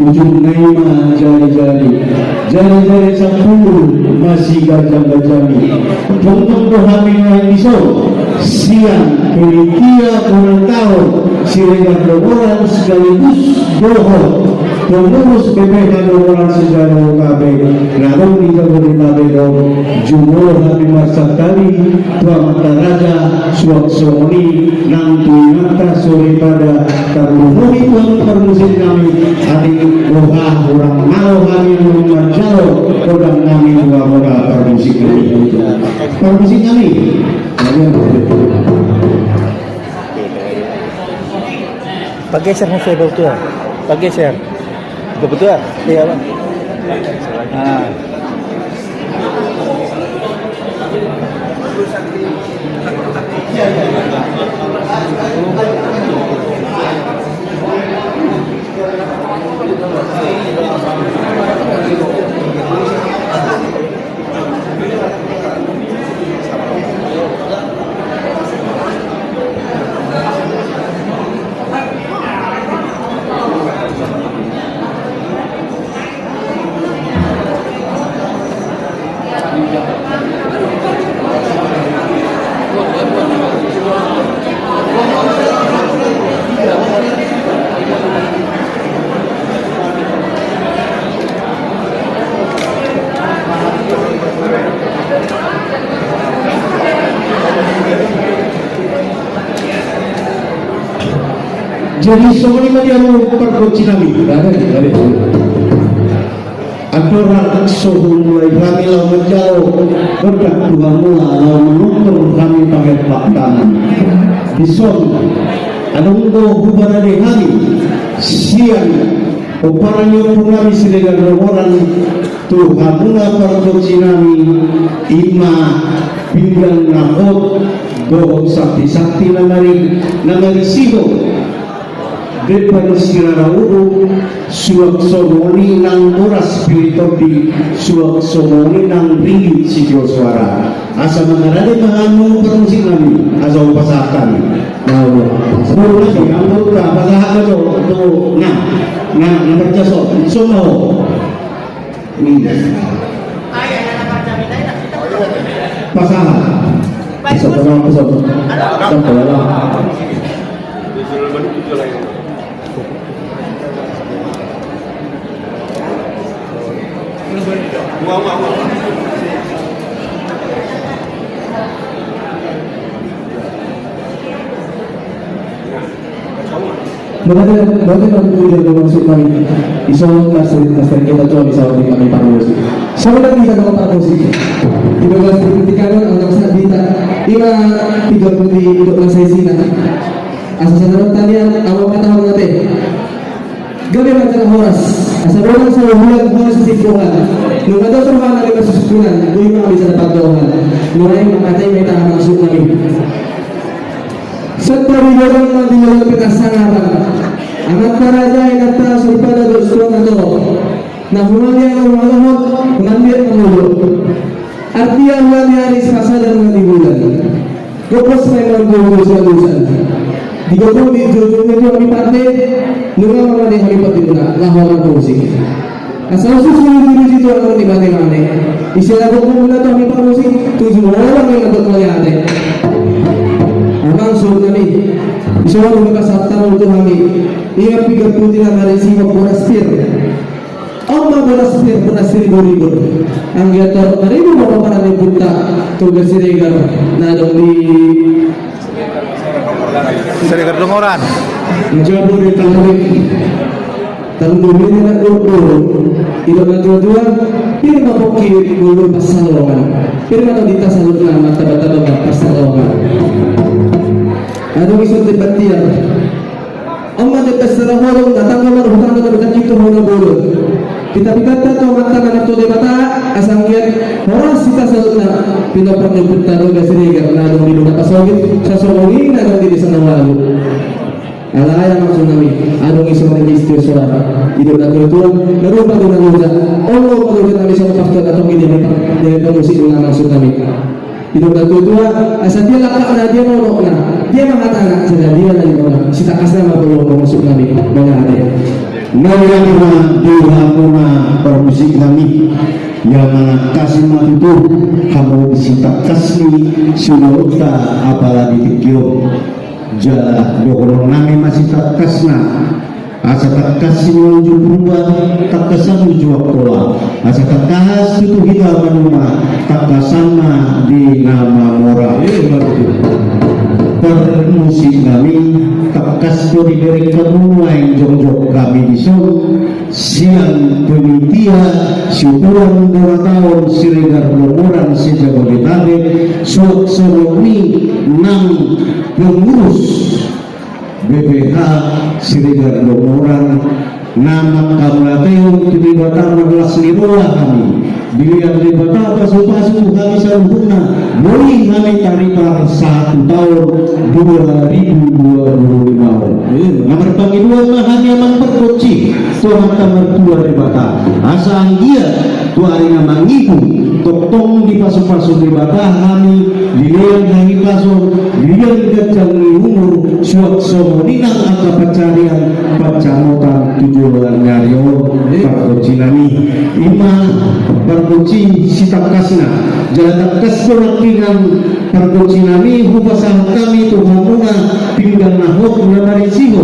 ujung naima jari-jari sepuluh masih gajah-gajami untuk dohami yang disol siang penitia kurang tahun siregar doboran sekaligus doho pengurus BPH doboran sejarah OKB narong di Jabodetabek jumlah kami masa kali Tuan Raja Suwaksoni nanti mata sore pada terluhuri Tuan permusim kami adik doha orang mau kami mengajar kodam kami moga-moga permusim kami pakai share saya betul pakai share betul iya bang jadi semua dia mau perkunci kami aturan suhu mulai kami lau menjauh berdak dua mula lau menuntun kami pakai paktangan dison ada unggul hubarade kami siang uparannya pun kami sedegan orang tuh hamuna perkunci kami ima pinggang nakot doh sakti-sakti namari sido daripada sirara uru suak somoni nang muras spirito di suak somoni nang ringgit sikio suara asa mengarade mahamu permusik kami asa upasakan sebelum lagi kamu tak pasahan itu untuk nah percaso semua ini pasahan Bagaimana kemudian maksud kami isong nasir kita coba bisa di kami parmusi. Sama lagi kita kalau parmusi. Di bawah ketika orang saat kita ila 3 hidup sesi nanti. Asal talian awal kata orang nanti. gabi macam horas asal orang saya bulan horas sesipuan nung ada teruhan na kita susukunan doon mga bisa dapat doon mulai makatay may tahan masuk namin sa pariwaran na dinalapit ang sangaran anak karaja inata sulpada doon na to na humangya ng malahot humangya ng mulo artiya humangya ni sasadan ng dibulan gopos may mga gopos sa lusan di gopos di jojo nyo kami parte nunga mga di kami pati na lahawan ko musik asal susunod dito dito ang di mati-mati isilabot mo muna ito kami pa musik tujuh orang yang nabot mo yate amang sulit kami isuwa mo kasaptan ito kami iya pigat puti na marisiwa puraspir Oma puraspir gorigor ang gator maribo mo pa para ni punta tugas si Regar na dong di Siregar Dongoran. mencoba di tahun 2020 ilo na dua pili mapoki gulu pasalongan pili mato dita salut na mata-bata pasalongan adong isot di batiar Oma de pesarahorong datang nomor hutang nomor kita mau gulu kita pikata to mata na to de bata asang yat horas kita salut na pinapang nagputaro ga sirigar na adong di lupa pasogit sa solongin na adong di sana walu alaya maksud kami adong isang register suara hidup dan kebetulan merupakan dengan mudah Allah menurut kami sama faktor atau ini dari pemusik dengan maksud kami hidup dan kebetulan asal dia lakak na dia nolok na dia mengatakan sudah dia lagi nolok si takas nama belum maksud kami banyak ada Menerima doa kuna permusik kami yang kasih matu kamu disita kasih sunota apalagi tikio jala dokorong nami masih tak kasna asa tak kasih menuju perubahan tak kesan menuju waktola asa tak kahas itu kita menuma tak kasana di nama mora permusik kami tak kasih diberi kemuliaan jongjok kami di siang penitia syukuran 2 tahun Siregar Dongoran sejabodetabek suak seromi 6 pengurus BPH Siregar Dongoran nama kamulateo di bata 16 lirola kami dilihat di bata pasu-pasu kami sarupuna boleh kami tarifar 1 tahun 2025 nomor panggiluan mahanya memperkoci Tuhan mertua di bata asal dia tuari nama ngiku tong di pasu-pasu di bata kami dilihat kami pasu dilihat gajang di umur suak somonina angka pencarian pacamotan tujuan nyario perkoci nami ima perkoci sitak kasna jalan tak kesorakingan perkoci nami hubasah kami Tuhan muna pinggan nahok menamari siho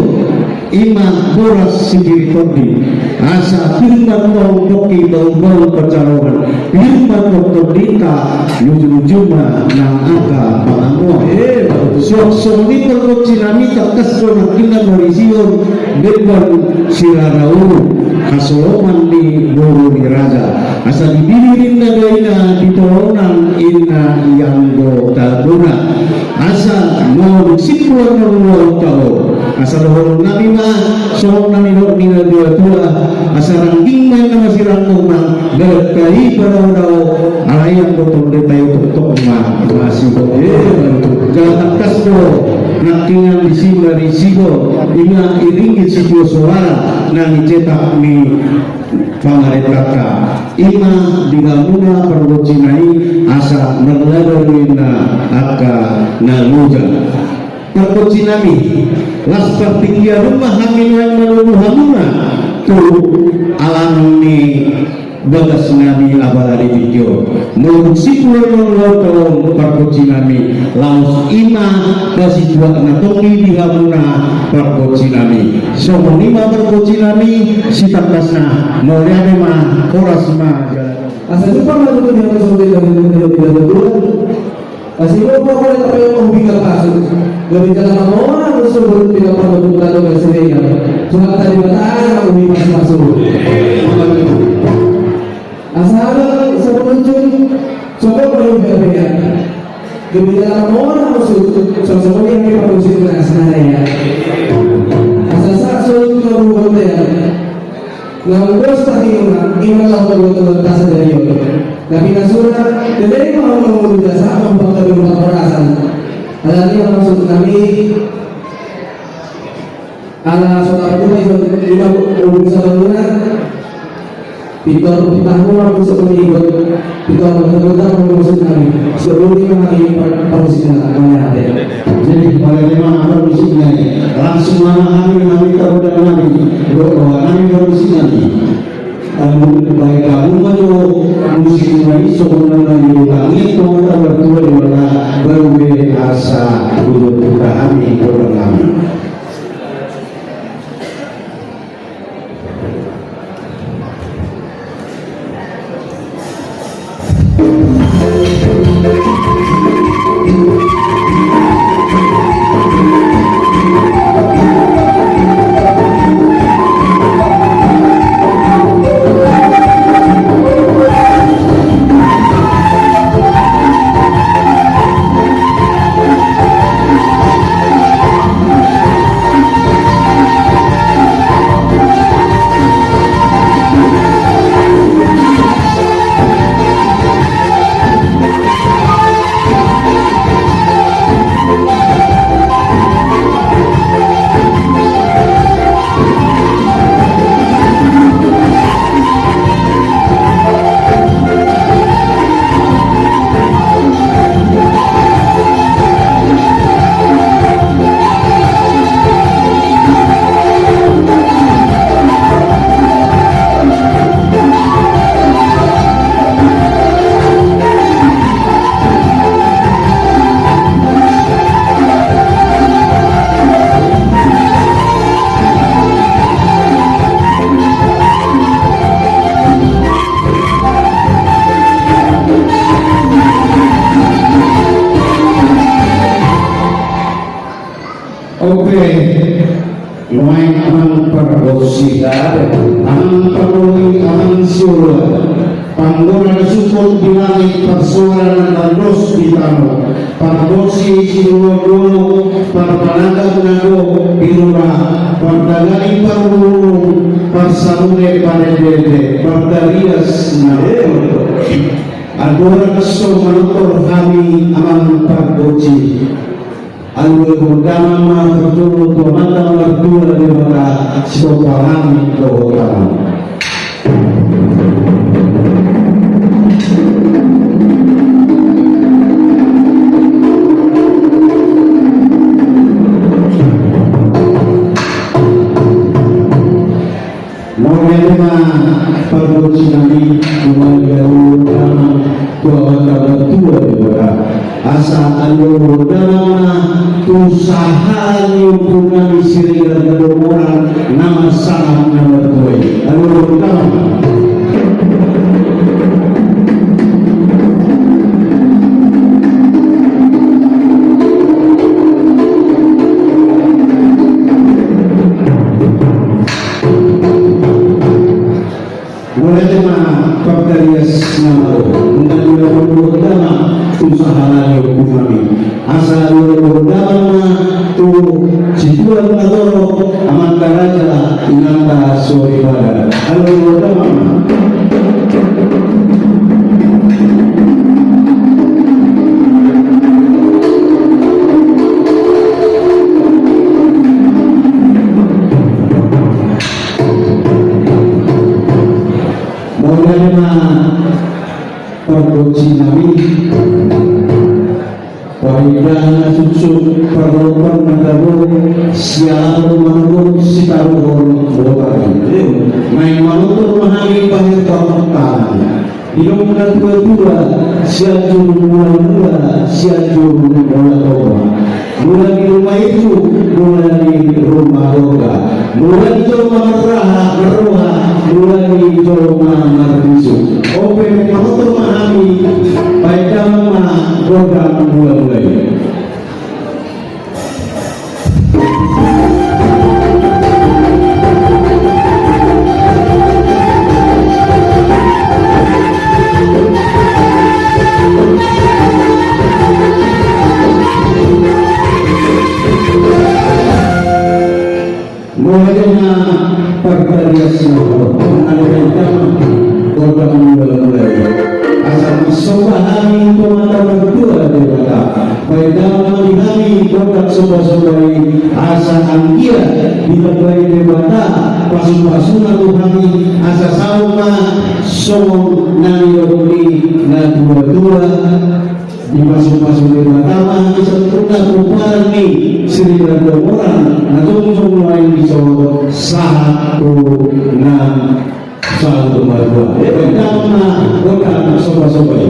ima boras sendiri kordi asa firman kau poki bau-bau percarohan firman kau dita ujung-ujungnya nang angka pangamua sok-sok ni perkoci nami tak kesorakingan dari siho beban sirarau kasoloman di buru di raja asal dibilirin na gaina ditolonan ina yang go talguna asal mau sikuan ng tao asal horong nami ma sohong nami rok nina dua asal rangging man na masirang na galagkahi para daw alayang botong de tayo tuktok ma masih galakas do nakingan disigo dari sigo inga iringgit sigo suara nang cetak ni pangaretaka ima digamuna perbocinai asa naglagarina aka naluja perbocinami las pertinggia rumah hamilan menuluhamuna tu alam ni bagas nabi abalari video menurut sipur menurut perbocinami laus ima basi dua natongi dihamuna perbocinami somo lima perbocinami sitakasna moriane ma korasma asal jumpa lalu dia masuk dari asal lupa kalau tak payah menghubungkan kasus dari dalam orang tersebut tidak perlu berlalu dari sini cuma tadi bertanya menghubungi masuk asal sebelum coba perlu berbeda dari dalam orang tersebut sama yang kita produksi dengan asal ya asal saat sulit kita berubah Allah betul tasa dari yo. Tapi nasura dari mau mengurusi jasa membawa ke rumah perasan. Hal ini maksud kami ala saudara itu lima bisa bangunan. Pitor tahun bisa mengikut pitor terutama maksud kami. Sebelum kami permusikan kami ada. Jadi pada lima apa musiknya langsung kami meminta kepada kami doa kami bermusiknya. Baik kamu maju musik ini sebenarnya diulangi kepada berdua di mana berbeda untuk kami kepada kami. Lumayan aman pergosida, aman perlui, aman siula. Panggonan support di langit persoalan landos di tamu. Pargosi siluwa dulu, parpanaga nago birura, pardagani parulu, parsalune panedede, pardarias nago. Agora keso manutor kami aman pargosi. Algo programa tertutup mata mertua di mana sopalan doa. Moga perbuatan kami menjauh doa tertua di mana asa alur dana usaha hubungan istri dan orang nama sangat nama tuai alur dana mulai dengan Pagdarias nama dan alur dana usaha hubungan asa alur dana tu situan atau aman karaja inata sore pada alur dana produksi nabi wajah susu perlombaan mengaku siapa menurut si taruh bokan main manutur menangis bahaya tahun hidung dan kedua siajur mula siajur mula di rumah itu mula di rumah doga mula di rumah mula di rumah marbisu open manutur menangis baik nama program mulai Pagdarias program mulai asal sobahan pemata berdua dewata baik dalam menghami produk sobat-sobat asa angkia diberkati dewata pasu-pasuna Tuhani asa sama somong nani yokuni na dua-dua di pasu-pasu dewata bisa tuna kumpani sering ada orang atau semua yang bisa satu satu berdua pertama bukan sobat-sobat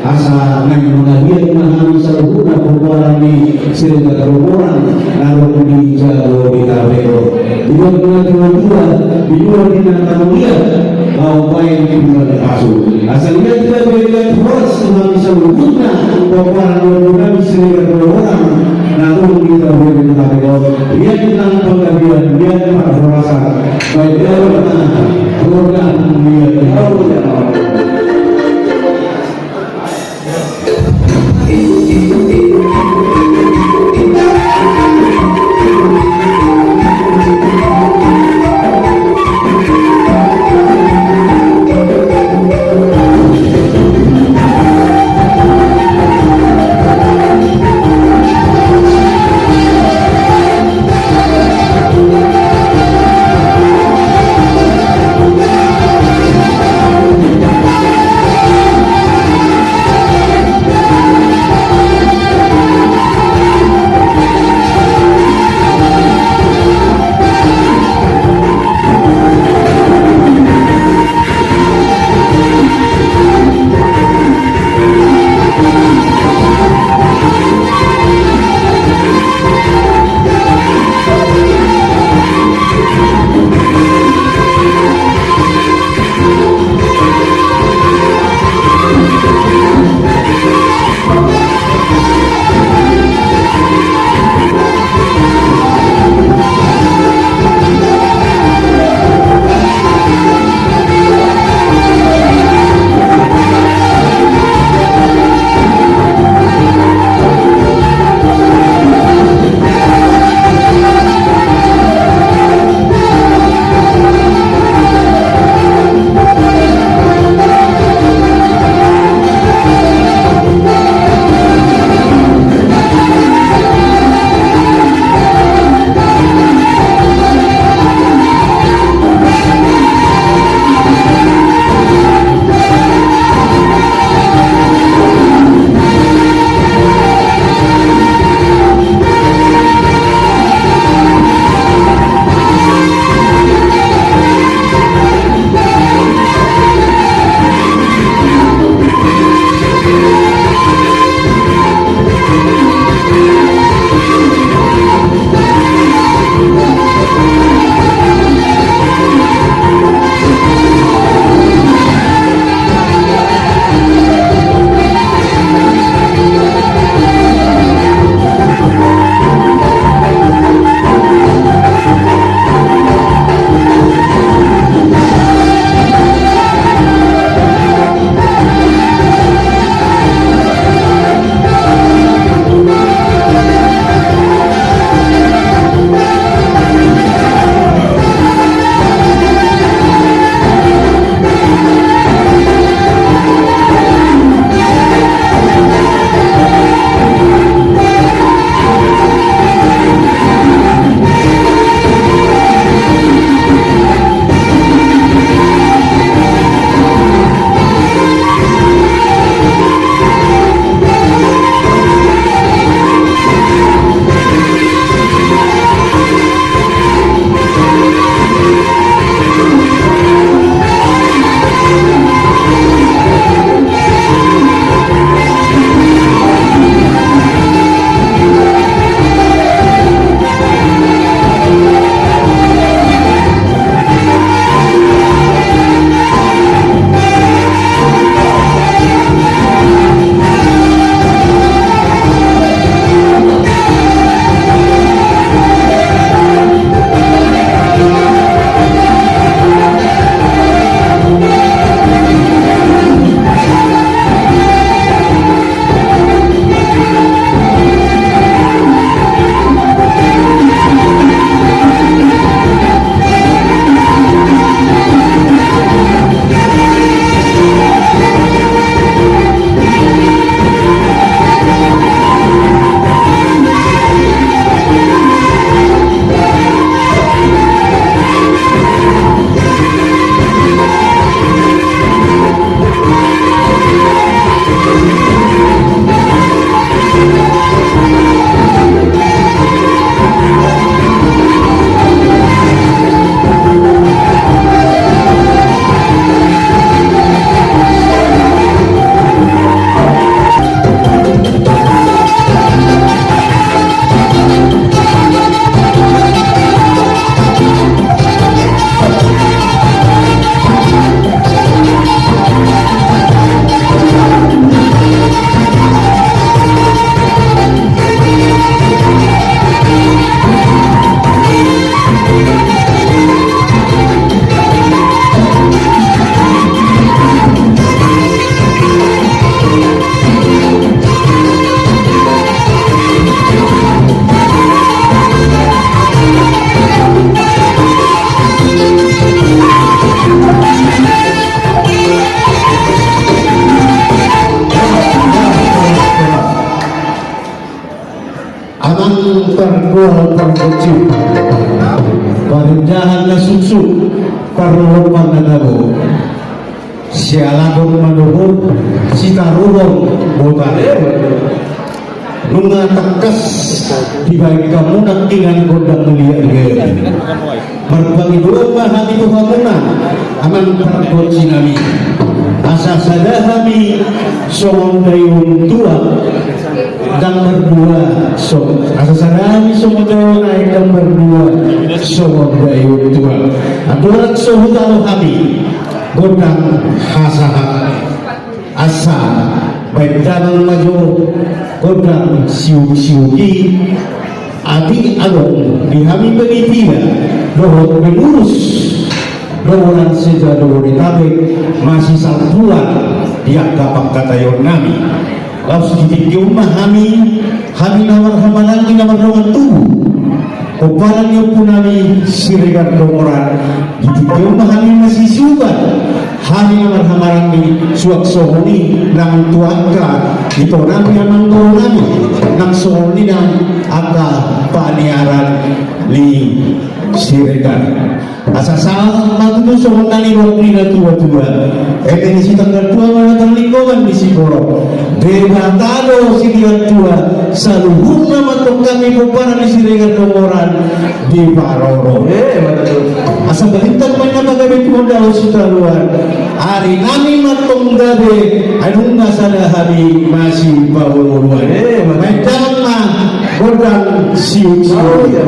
asa nang mengalir mahami salhuna pembarani sehingga kerumunan lalu di jago di tabero dua di luar dinata mulia mau main di bulan pasu asal dia tidak berikan horas mahami salhuna pembarani sehingga kerumunan lalu di jago di tabero dia tentang penggabian dia pada horasa baik dia program dia amang terkual terkecil parinjahan na susu parlomang na nago sialadong manuhod si tarurong botare lunga takas dibagi kamu nak ingan godang mulia berbagi dua hati tuhamuna aman terkot sinami asa sada kami somong dayung tua dan berdua asa sada kami somong dayung naik dan berdua somong dayung tua adurak sohutalo kami godang hasahat asa baik dalam maju godang siu-siuki adi agong dihami penitiga dohot mengurus dohoran seja dohori tabek masih saltuan dia kapak kata yon nami laus di rumah kami nawar hamalangi nawar rawan tubuh Kepalang yang punami siregar domoran di rumah kami masih subat kami nawar hamalangi suak sohoni nang tuangka itu nami yang nami nang sohoni nang aga paniaran li siregar asa salah matu sohon nani waktu na tua-tua di si tanggal tua mana terlingkungan di si borok debatado si dia tua saluhur nama tok kami kupara di siregar domoran di Paroro asa balintang main nama gabe kumodal sutra luar hari nami matong gabe anung nasada hari masih bawah luar main dalam mah godang siu-siu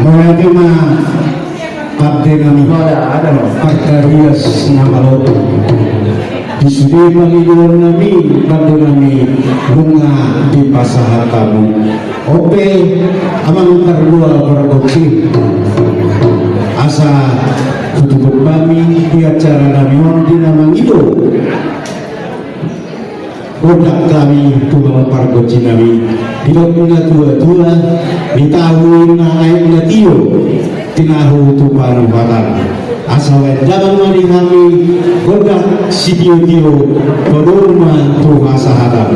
menerima abdi kami Arkarias Namalo disudi panggilan kami bantu kami bunga di pasaha kamu oke amang terdua berkoksi asa tutup kami di acara kami di nama itu Udak kami tulang pargo cinawi Dilok na tua-tua Ditahuin na ayat na tiyo Tinahu tu panupatan Asawet jalan mari kami Udak si tiyo-tiyo Pedurma tu masahadam.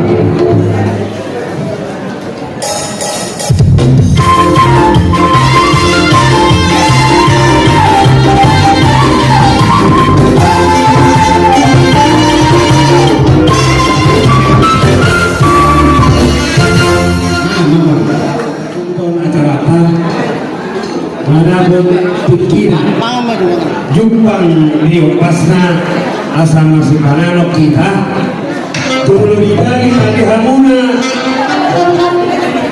Manapun pikiran jumpang diopasna asa masih panganok kita tulu dibagi madihamuna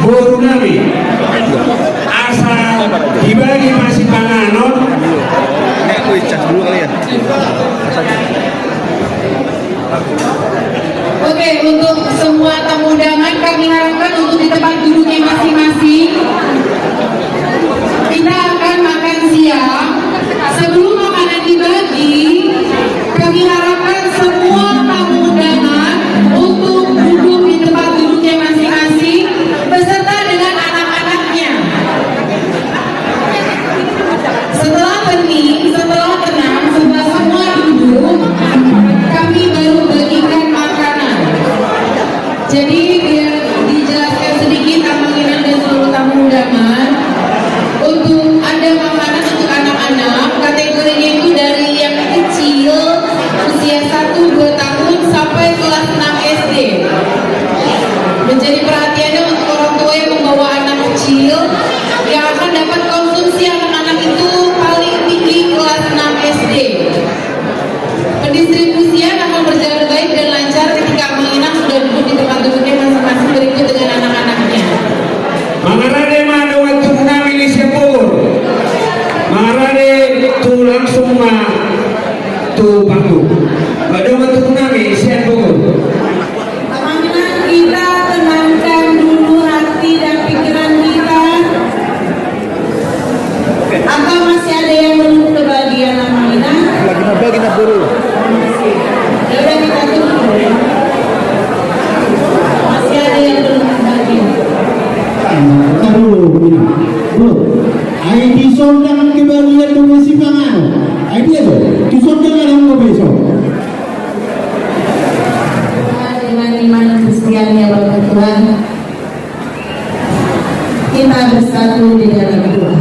boru nabi asa dibagi masih panganok. Oke, untuk semua tamu undangan kami harapkan untuk di tempat duduknya masing-masing. Kita akan makan siang. Sebelum makanan dibagi, kami harapkan semua tamu undangan untuk duduk di tempat duduknya masing-masing beserta dengan anak-anaknya. Setelah hening, setelah tenang, setelah semua duduk, kami baru bagikan makanan. Jadi biar dijelaskan sedikit amang-amang dan seluruh tamu undangan. Untuk ada makanan untuk anak-anak, kategorinya itu dari yang kecil usia 1-2 tahun sampai kelas 6 SD. Menjadi perhatiannya untuk orang tua yang membawa anak kecil yang akan dapat konsumsi anak-anak itu paling tinggi kelas 6 SD. Pendistribusian akan berjalan baik dan lancar ketika menginap sudah duduk di tempat duduknya masing-masing berikut dengan anak-anaknya. Mangarade madu waktu kami di Sepur. Mangarade tu langsung tu panggung. Pada waktu kami Sepur. Teman-teman kita tenangkan dulu hati dan pikiran kita. Atau masih ada yang belum kebagian Amina? Lagi nak dulu. Ya udah kita tunggu. Masih ada yang belum kebagian. Ay dison jangan kebagian dulu si pangan. Ay dia tu. Dison jangan yang mau besok. Dengan iman Kristian ya Bapak Tuhan, kita bersatu di dalam doa.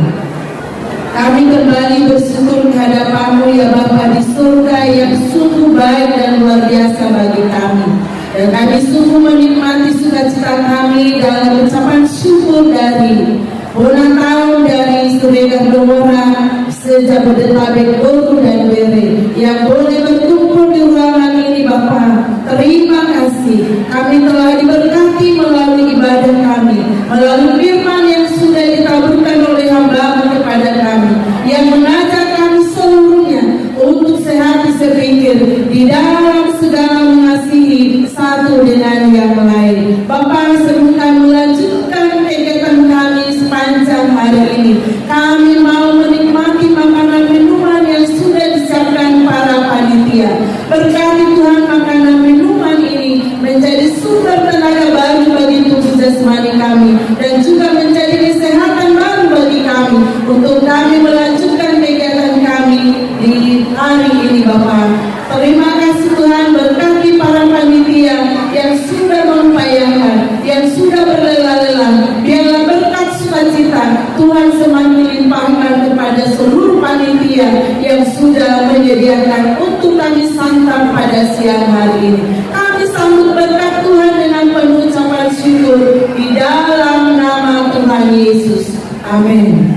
Kami kembali bersyukur kehadapan-Mu ya Bapa di surga yang sungguh baik dan luar biasa bagi kami. Dan kami sungguh menikmati sukacita kami dalam ucapan syukur dari ulang tahun dari Suregar Domora sejak Bodetabek, Boru dan Were yang boleh berkumpul di ruangan ini Bapak. Terima kasih kami telah diberkati melalui ibadah kami, melalui firman yang sudah ditaburkan oleh hamba-Mu kepada kami, yang mengajak kami seluruhnya untuk sehati sepikir di dalam segala mengasihi satu dengan yang lain. Bapak sebutkan melanjutkan kegiatan kami sepanjang hari ini. Kami mau menikmati makanan minuman yang sudah disiapkan para panitia. Berkati Tuhan makanan minuman ini menjadi sumber tenaga baru bagi tubuh jasmani kami dan juga menjadi kesehatan baru bagi kami untuk kami melanjutkan kegiatan kami di hari ini Bapak. Terima kasih Tuhan, berkati para panitia yang sudah mengupayakan, yang sudah berlelah-lelah. Biarlah berkat sukacita Tuhan semakin limpahkan kepada seluruh panitia yang sudah menyediakan untuk kami santap pada siang hari ini. Kami sambut berkat Tuhan dengan penuh ucapan syukur di dalam nama Tuhan Yesus. Amin.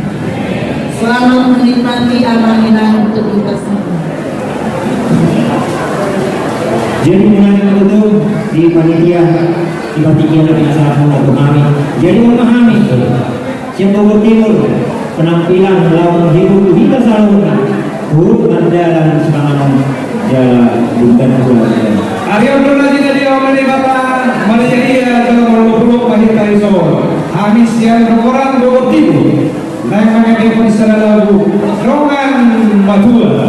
Selamat menikmati amanah untuk kita semua. Jadi dengan itu di panitia tiba-tiba lebih salah untuk kami. Jadi memahami siap Bogor Timur penampilan melawan hidup kita selalu buruk dan jalan semangat jalan bukan bukan. Hari yang berlanjut tadi oleh Bapak Malaysia dalam 20 pahit kali soal. Habis yang orang Bogor Timur. Naik mengenai penistaan lagu Rongan Madura.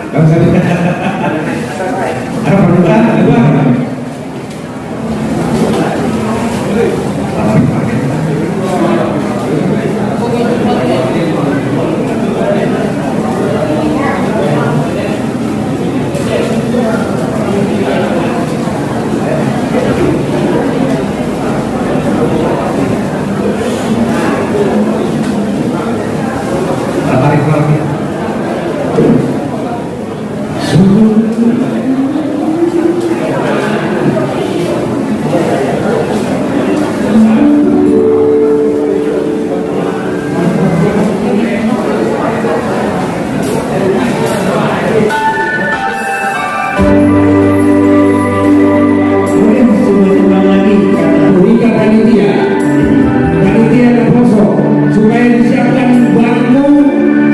Ada praduga, kedua. Tarik lagi. Berikan panitia dan poso supaya disiapkan bangku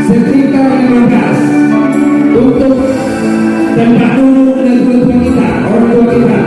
sekitar 15 untuk tempat duduk dan teman-teman kita, orang tua kita.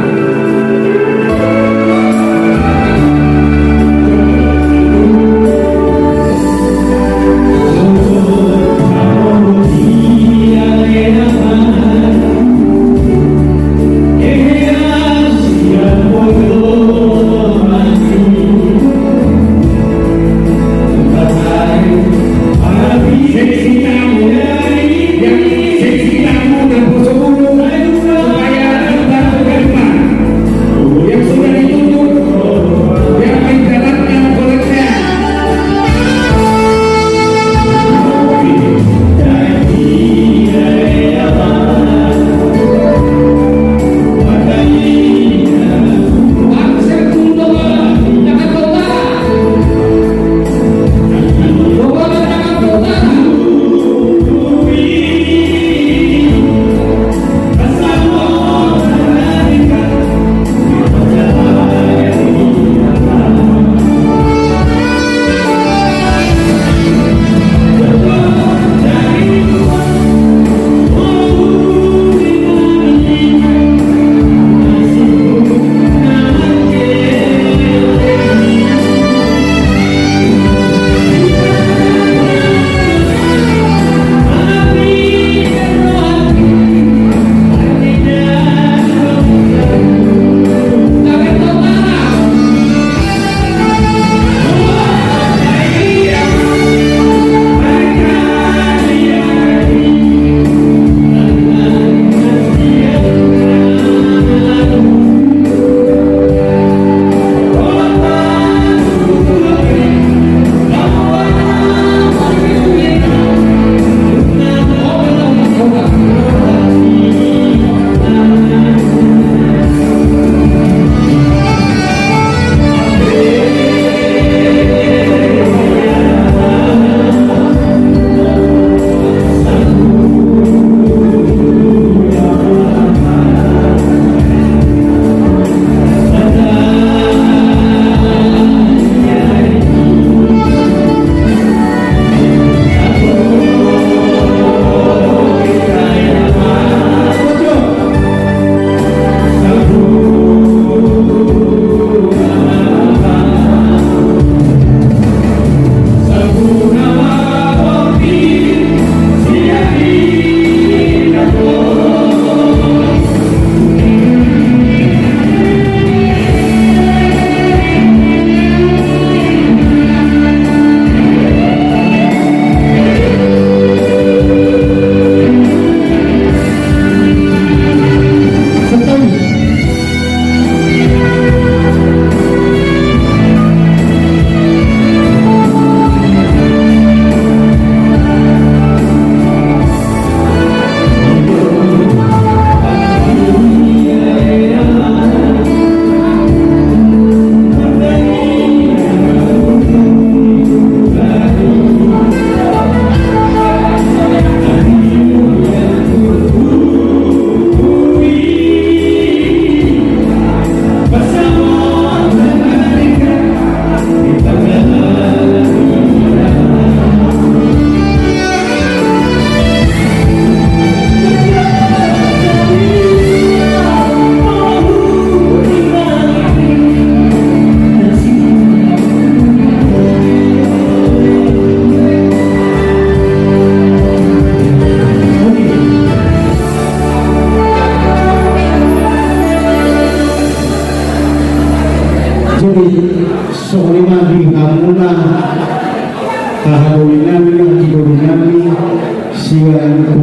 Seksi tamu dan poso bulu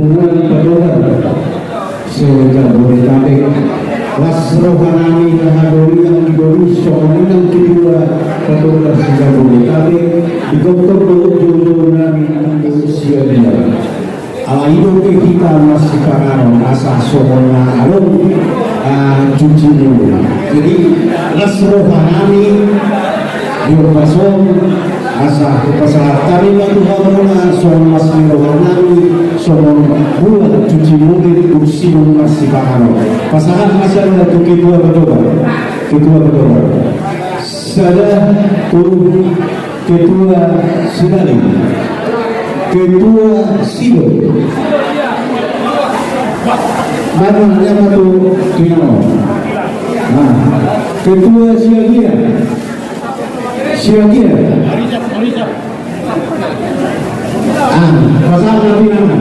Hubungan Padohan Sejabodetabek Las Rohanami Nahadori yang Indonesia Menang kedua Padohan Sejabodetabek di Dokter Jojo Nami Indonesia Dia Alaido kita masih pangaron asa sohona alon cuci dulu. Jadi Las Rohanami Diopasong asa pasal kami matuhamuna soal masih rohanami soal bulan cuci mulut kursi masih pangaron. Pasangan masih ada tu kedua berdoa. Sada turun ketua Sinali. Ketua Sido mana yang itu Tino Ketua Siagia pasal nanti nama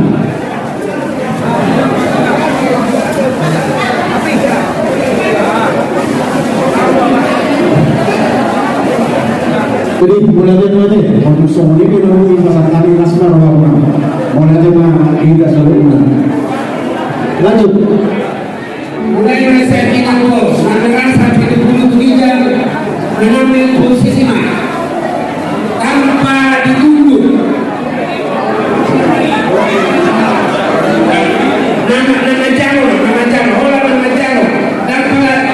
jadi mulai untuk soal ini lalu pasal kami nasmar mulai tidak selalu lanjut mulai saya bilang bos nantikan sampai 73 jam mengambil posisi tanpa ditunggu nama jalo dapat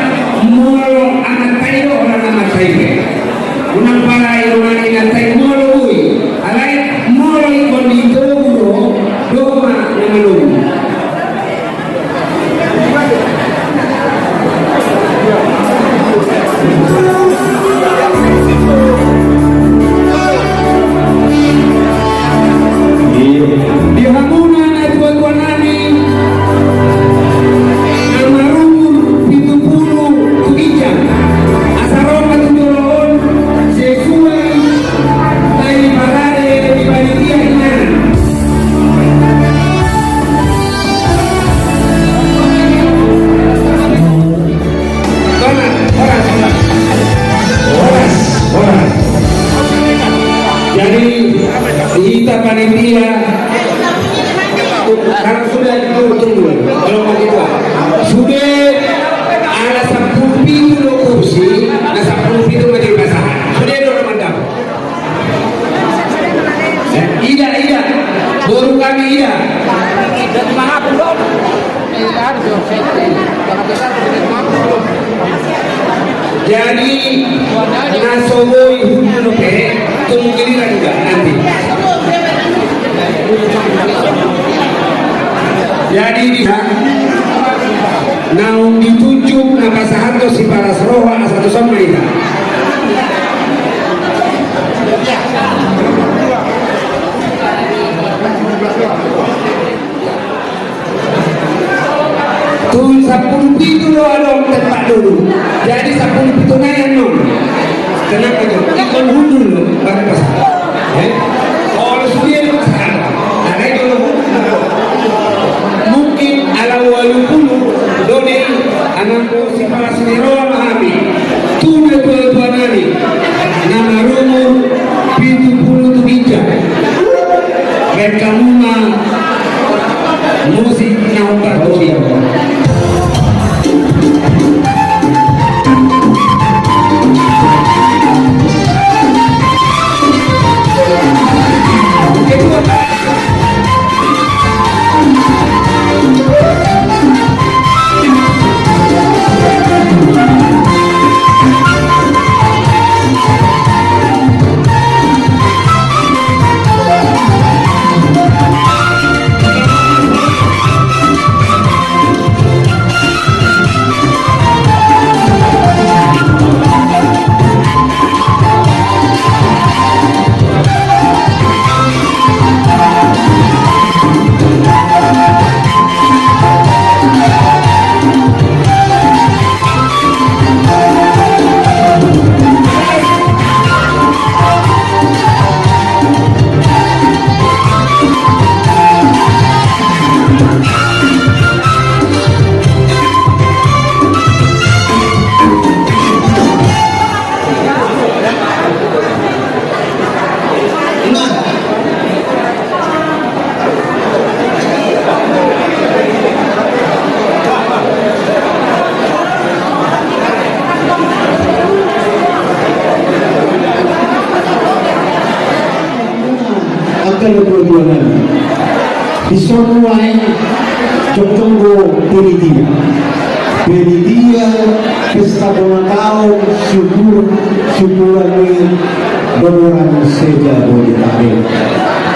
molo anak tayo orang nama tayo unang para irungan ingat tayo molo bui alay molo ikon dito doma namalung kita panitia karena sudah tunggu kalau begitu sudah ada 10 pintu kursi dan 10 pintu menjadi pasangan sudah ada mantap iya baru kami iya jadi nasogoi hubungan kemungkinan juga nanti jadi bisa naung ditunjuk nama sahato si paras roha asatu sama kita tuh 10 pintu lo ada tempat dulu jadi 10 pintu yang non kenapa itu? Ikon hundur lo baru pasang kalau sudah itu pasang ada itu mungkin ala walupulu doni anak kursi para senero mahami tuh tuan nani nama rumur pintu puluh tu bijak mereka rumah musik nampar dosia Dison wae Jonggo Penitia pesta ulang tahun syukuran beneran saja boleh tampil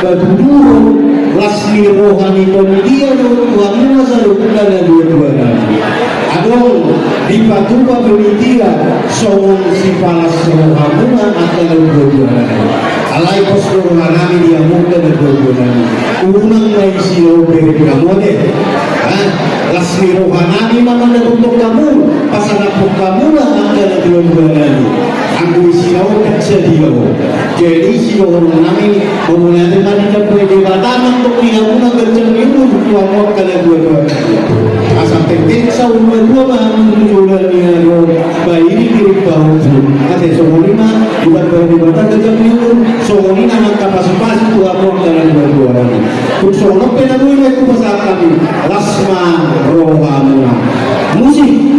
kedua lasmi rohani penitia Tuhan masa lukukan dua-dua nanti adong di patuba penitia song si palas rohamuna akan dua-dua nanti alai postur hanami dia muka dua-dua nanti unang lain silo beri kamu lasmi rohanani mana untuk kamu pasangan kamu lah anda dua-dua nanti aku silo kecil dia jadi silo rohanani memulai dengan capai di bataman untuk dihamuna bercermin tuan waktu kalian dua-dua asal penting saudara dua menunjukkan dia bayi ini diri bau ada soalnya bukan berdebatan tercermin soalnya anak kapas-kapas tuan waktu kalian dua-dua nanti soalnya penabuhi itu pasal kami lasma rohamuna musik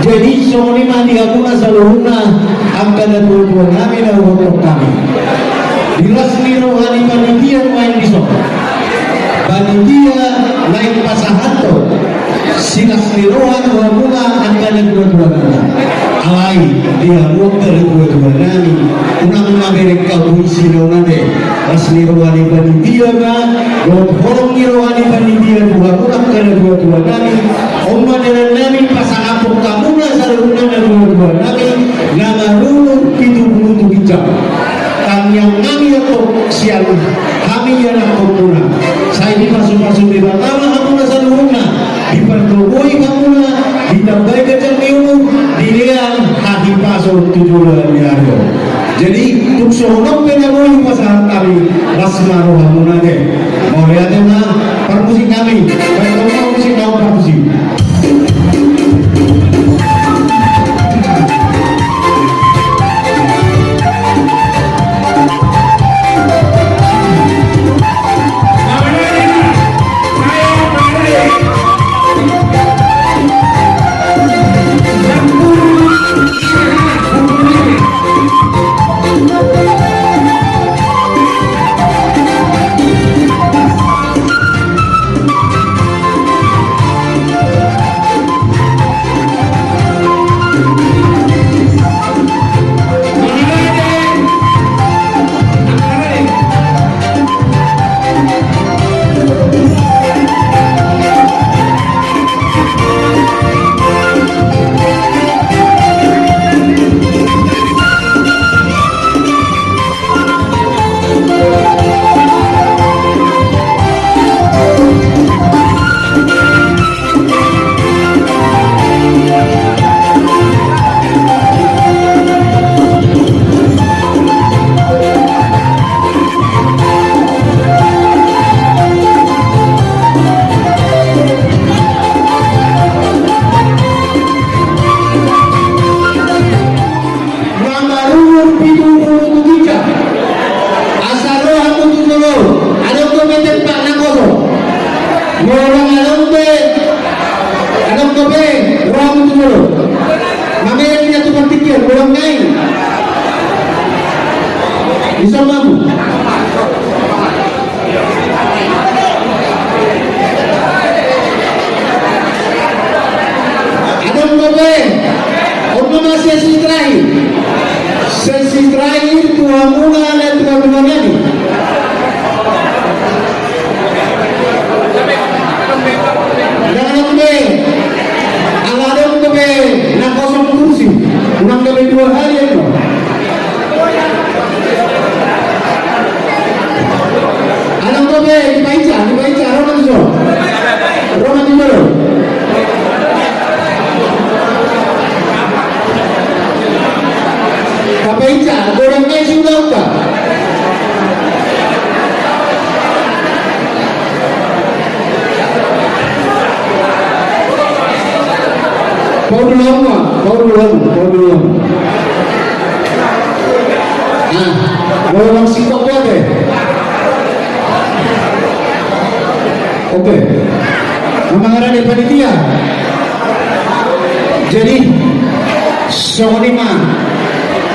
jadi soalnya mandi aku nasaluna akan dua-dua kami dan untuk kami dilasmi rohani panitia main besok panitia lain pasahanto silasmi rohani rohamuna akan dua-dua kami alai dia waktu dua-dua kami unang mereka puisi nonade lasmi rohani panitia kan horong rohani panitia rohamuna akan dua-dua kami Oma dengan nami pasangan kamu nasaluna dua-dua kami nama lulu pintu hijau yang kami atau sial kami yang kumuna saya ini masuk di pertama kamu nasaluna dipertoboi kamu ditambahi kecermiu dilihat hati pasok 7 miliar jadi untuk seorang penamoi pasangan kami lasma rohamuna deh mau lihat mana permusik kami baik musik mau permusik Kamera punya tukang pikir, belum naik. Bisa mampu. Ada boleh. Untuk sesi terakhir. Sesi terakhir Tuhan mula dan Tuhan ini. Nak kosong kursi, kurang dari 2 hari itu. Anak kobe dibaca, Roman itu dulu. Kapaita, gorengnya sudah apa? Kau dulu. Nah, boleh langsung kok boleh. Oke. Memang dari panitia. Jadi, soalnya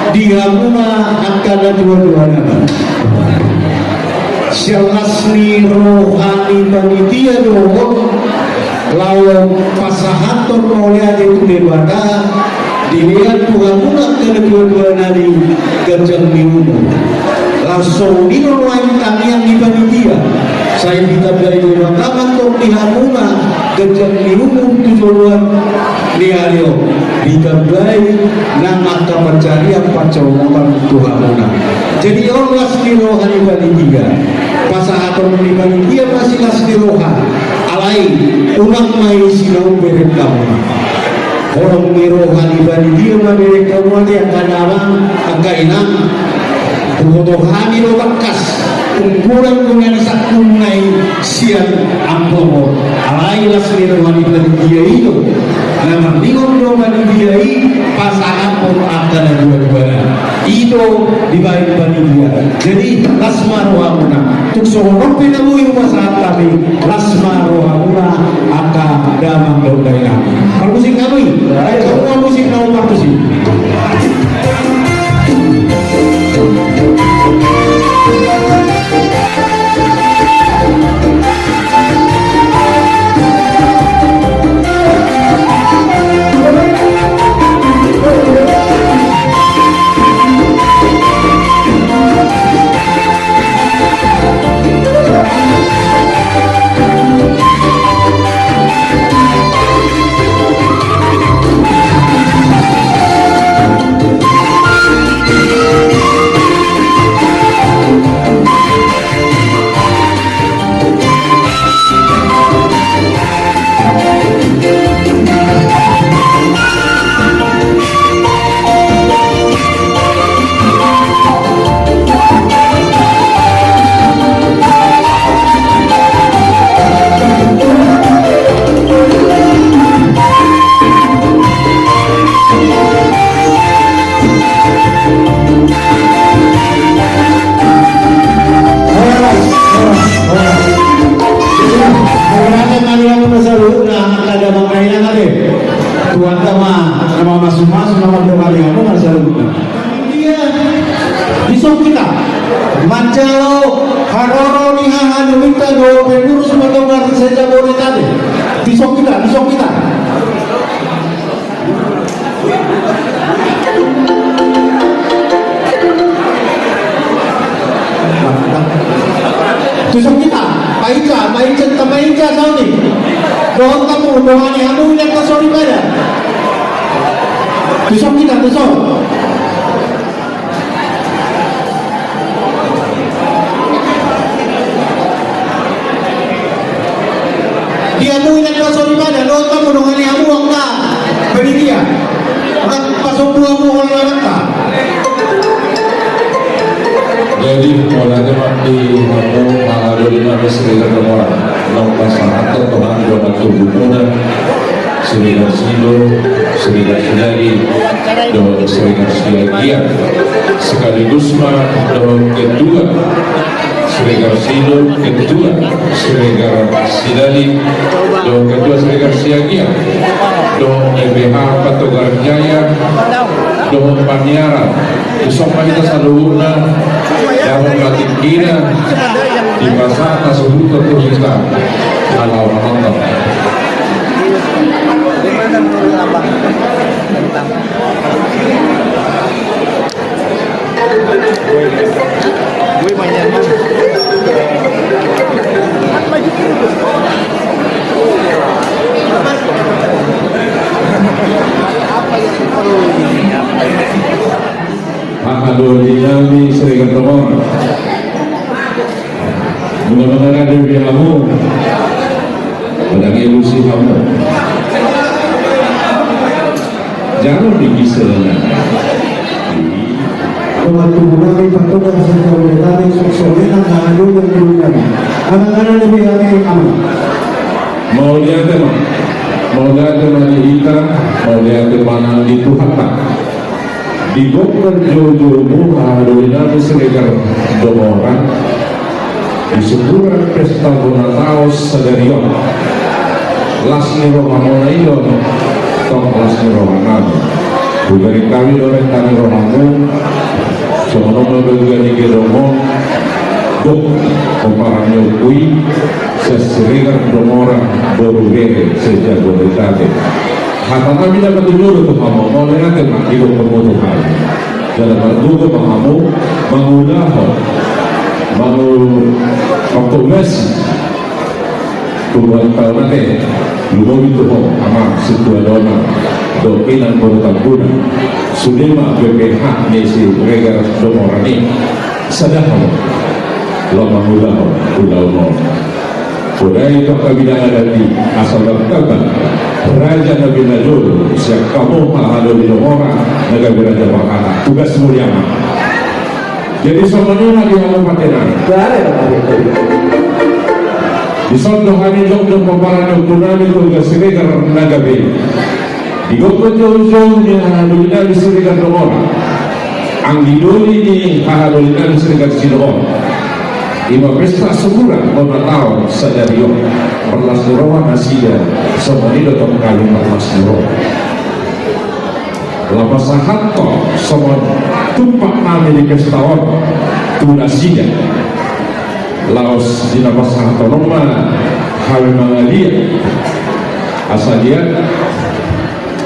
dia mula akan dua-duanya. Selasni rohani panitia doang. Lalu pasahantor maulia itu daripada dilihat Tuhan mula kedua-dua nadi gajah miumu langsung di lain kami yang di panitia saya minta dari dua kantor Tuhan mula gajah miumu tujuan liario digambai nama pencarian pacomokan Tuhan mula jadi orang di rohani panitia pasahantor di panitia masih di rohani alai ulang mai sinau beret kamu orang mirohani bani dia mabere kamu dia kanawang againan tuhotohani lo bakas kumpulan dengan sakunai siang ampomo alai las mirohani bani dia itu nama bingung lo bani dia pasangan pun akan dua-duanya itu dibaik bani dia jadi lasmaro amuna tuk sohorok pinamui rumah saat kami lasmaro amuna akan damang daudai kami kalau musik kami semua musik nomor tu sih Mancalo, Haroro, Nihahan, Minta, Dua, Pengurus, Matonggar, saja boleh tadi. Besok kita. Besok kita, Paica, Saudi. Doang kamu, doang yang kamu yang kasori pada. Besok kita. Dia mau yang kasori pada, doang kamu doang yang kamu enggak. Beri dia. Orang pasok dua mu orang tak. Jadi mulanya di ngomong ada 5 serikat orang nomor satu Tuhan dua batu bukunan serikat silo serikat sedari dan serikat sebagian sekaligus mah kedua Siregar Silo, kedua Siregar Sidali, do kedua Siregar Siagia, do EBH Patogar Jaya, do Paniara, di Sopa kita Saluruna, Daun Latikina, di Pasar Nasuhuto Tuhita, Alau Nonton. Gue mainnya Ahadul Dinami Sri Kertomor, mudah-mudahan ada kamu pedang ilusi kamu, jangan digiselnya. Tubuh-tubuh patuh sejauh dari sukses ngadu yang duluan. Anak-anak lebih lagi aman. Mau lihat teman, mau lihat teman di hitam, mau lihat teman di Tuhan. Di Bogor Jojomu Ahadulina Seregar Domoran, di sebulan pesta Bonatao Sadarion, Lasni Romano Ion, Tong Lasni Romano, Bugari kami oleh Tani Romano. Soalnya juga di Geromo, dok komparannya kui, seserigar domora baru bere sejak berdekat. Hata kami dapat dulu tuh kamu mau lihat kan hidup kamu tuh kali. Dalam berdoa kamu mengudah, waktu Messi, tuan tahun nanti, lu itu sama setua dona. Dokinan Borotambuna Sudema BPH Nesi Regar Domorani Sadaham Lama Mulah Pulau Nol Budaya Kabidang Adati Asal Baktaban Raja Nabi Najul Siap kamu Mahalo di Domora Negara Raja Bakana Tugas mulia. Jadi semuanya di Kabupaten di Sondohani Jogja Pamparan Kunami Tugas Regar Nagabe di Bogor jauh-jauhnya Ahadulina di Serikat Domora, Anggidoli di Ahadulina di Serikat Siloam, Ima pesta sebulan Bonatao Sadarion, Perlas Nirawan Nasida, Somani Dotong Kali Perlas Nirawan. Lapas Sahato, Somon Tumpak Nami di Pestawan, Tunasida, Laos di Lapas Sahato Noma, Hawi Mangalia, Asalian,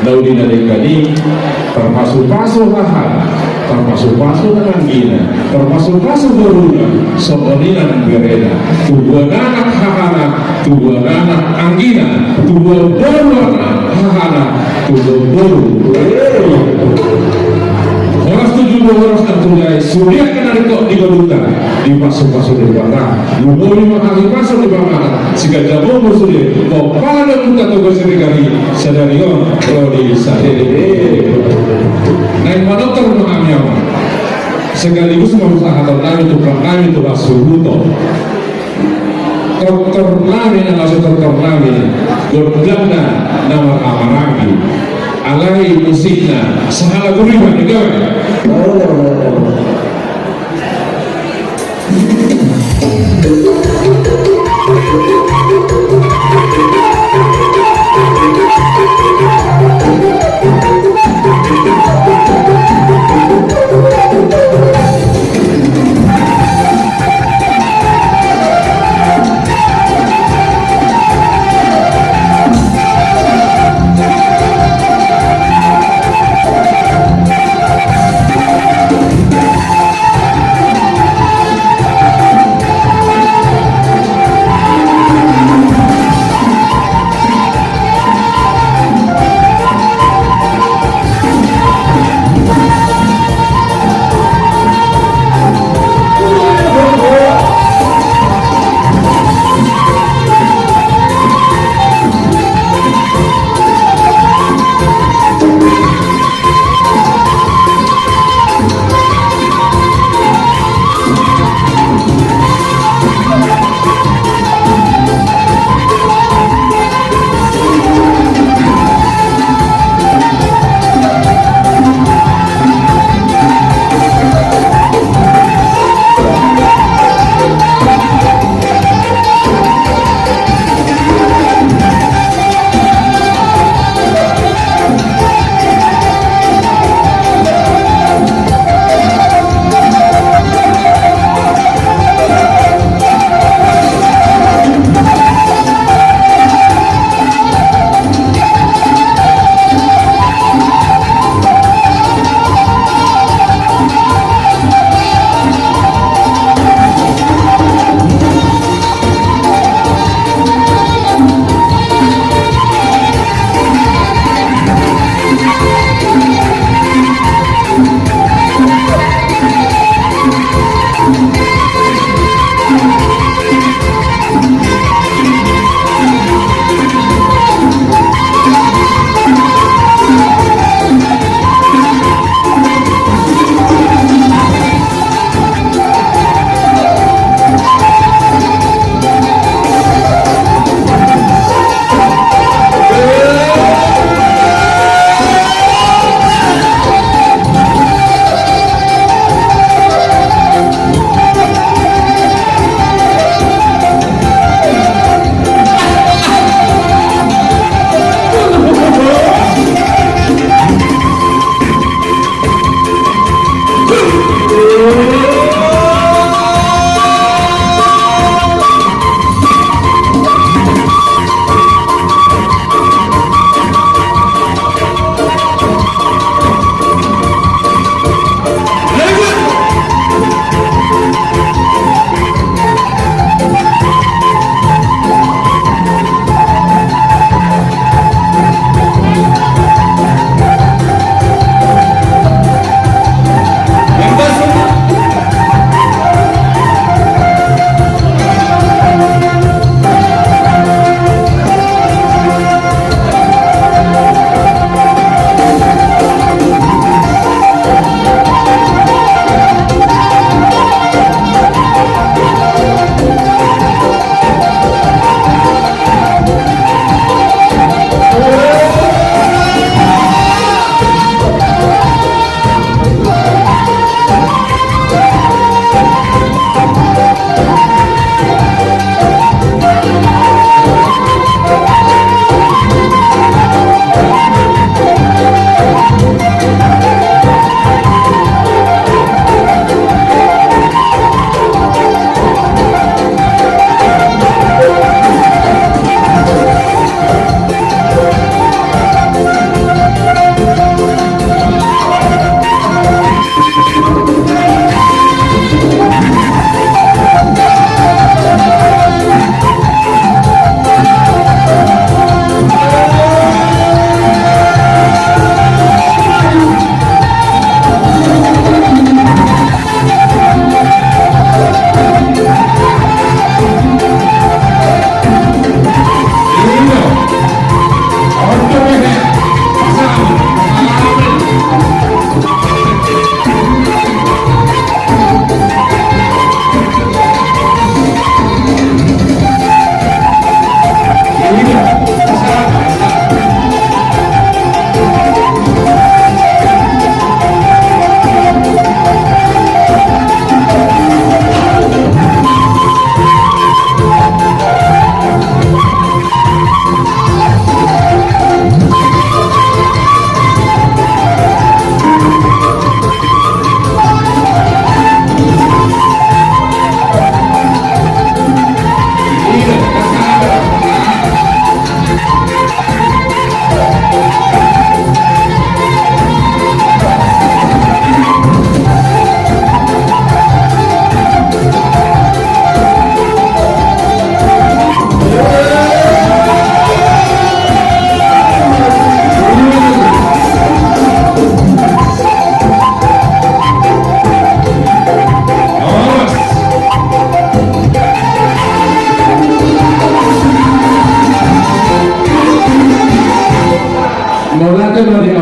Laudina Dekani termasuk-masuk lahan, termasuk-masuk anggina, termasuk-masuk beruna, sebenarnya bereda, tubuh anak hahana, tubuh anak anggina, tubuh beruna hahana, tubuh beru. Horas 70 horas tertulis, sudah kena rekod di Garuda, dipasuk-pasuk di bawah, lupa 5 kali masuk di bawah, jika jauh sudah, kau pada kita tugas sekali, Sadarion, Rodi Sadede, naik motor mengambil apa? Sekaligus merusak kami itu Basuhuto, terkami yang langsung terkami, Gordana nama Amaragi. Alai musiknya sahala guriban negara.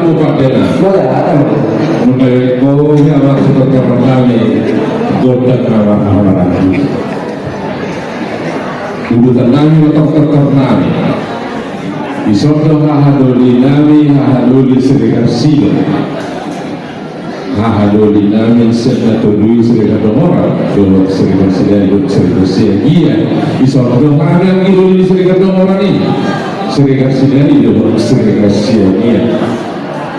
Kabupaten. Mereka yang masuk ke kami, dokter rawat-rawat. Ibu tenang dokter nami. Isokdo hahadoli nami hahadoli Sri Silo. Hahadoli nami senatului Sri Domora. Dulu Sri Sidari Sri Siagia. Isokdo hahadoli idoli Sri Domora ni. Sri Sidari dulu Sri Siagia.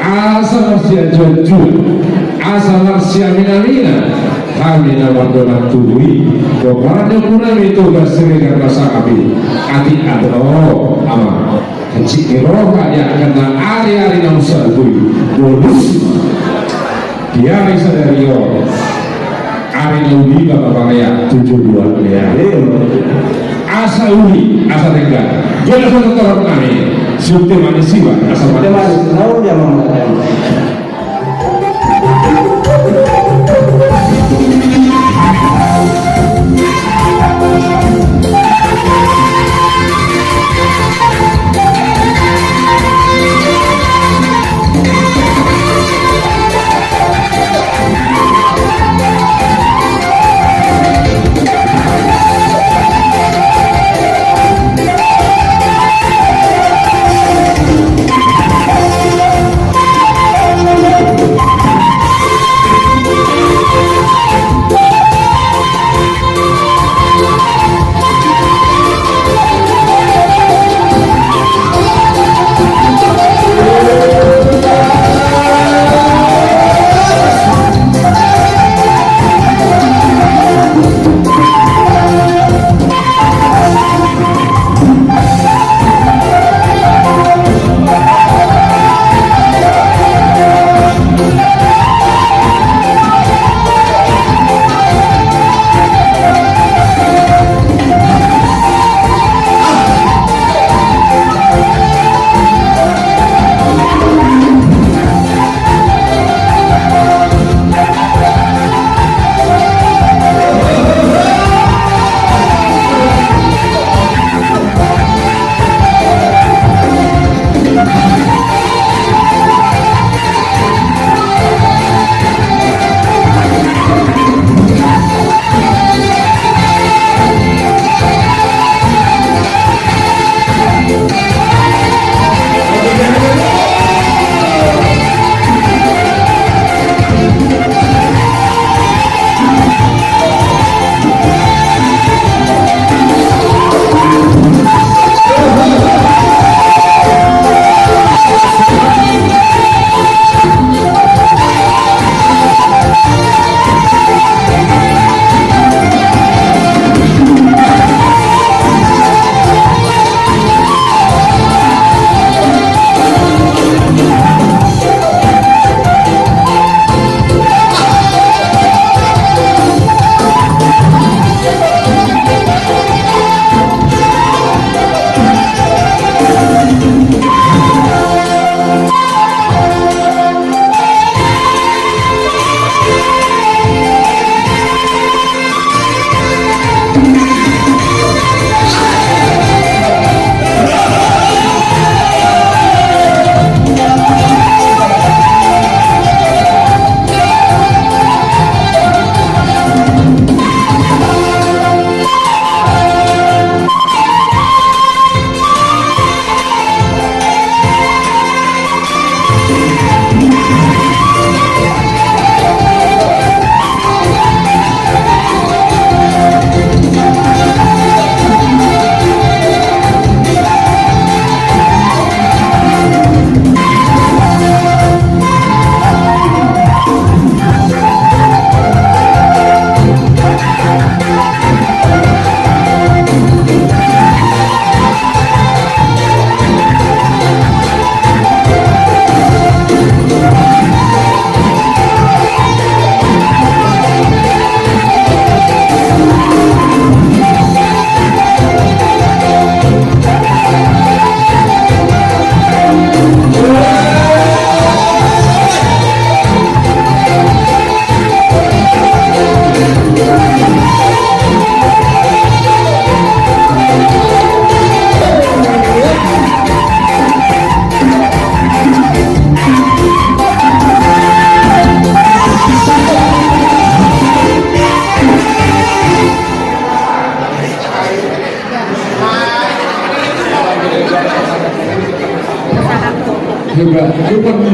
Asa masia jujur, asa masia minamina. Kami nawardona tuwi, pokoknya kuna itu berseri karena sakabi, ati adro ama, kecik roha ya karena hari-hari yang serbu, bonus, dia bisa dari yo, hari naudi bapak ya 72 ya, asa uli, asa tegak, jangan satu orang kami, sudah manusia, asa manusia, tahu dia mau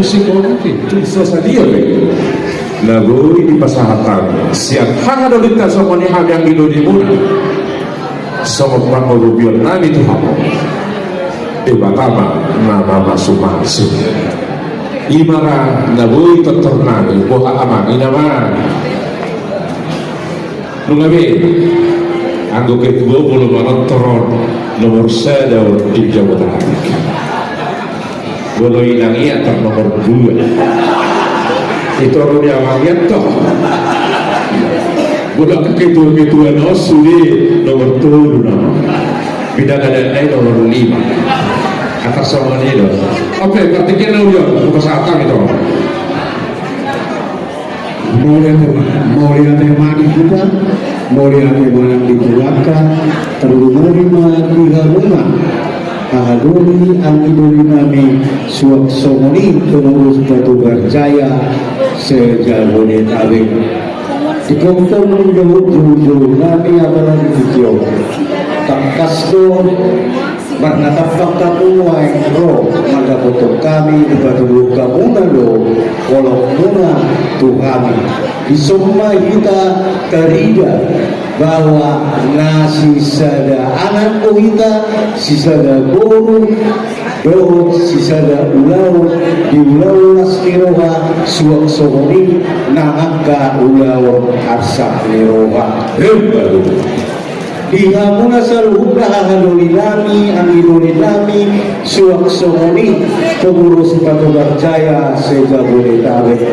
musik politik itu saja lagu di pasahatan siang hanga dolita sama ni hang yang di muna sama pangolubion nami Tuhan di bakama nama masuk-masuk imara nabui totornami boha amang inama nungabe anggo kedua puluh manotoron nomor sada di Jawa Tengah bolo ilangi atau nomor 2 itu orang yang awalnya toh budak ketua no sudah nomor 7 bidang ada nomor 5 atas sama ini loh oke berarti kita udah kesehatan itu Mulia tema kita, mulia tema yang dikeluarkan, terlumuri diharuma, ahaduni angiduri nami, suak somoni pengurus Batu Berjaya, sejabodetabek. Dikongkong jauh-jauh nami adalah di video, tangkasdo, Marnata fakta puai roh maka foto kami dibatu kamuna lo kolong muna Tuhan di semua kita terida bahwa nasi sada anak kita sisada guru doh sisada ulau di ulau laskiroha suak somoni nangaka ulau arsak niroha dihamuna saluhra halolilami angilolilami suak somoni pengurus Batu Berjaya sejabodetabek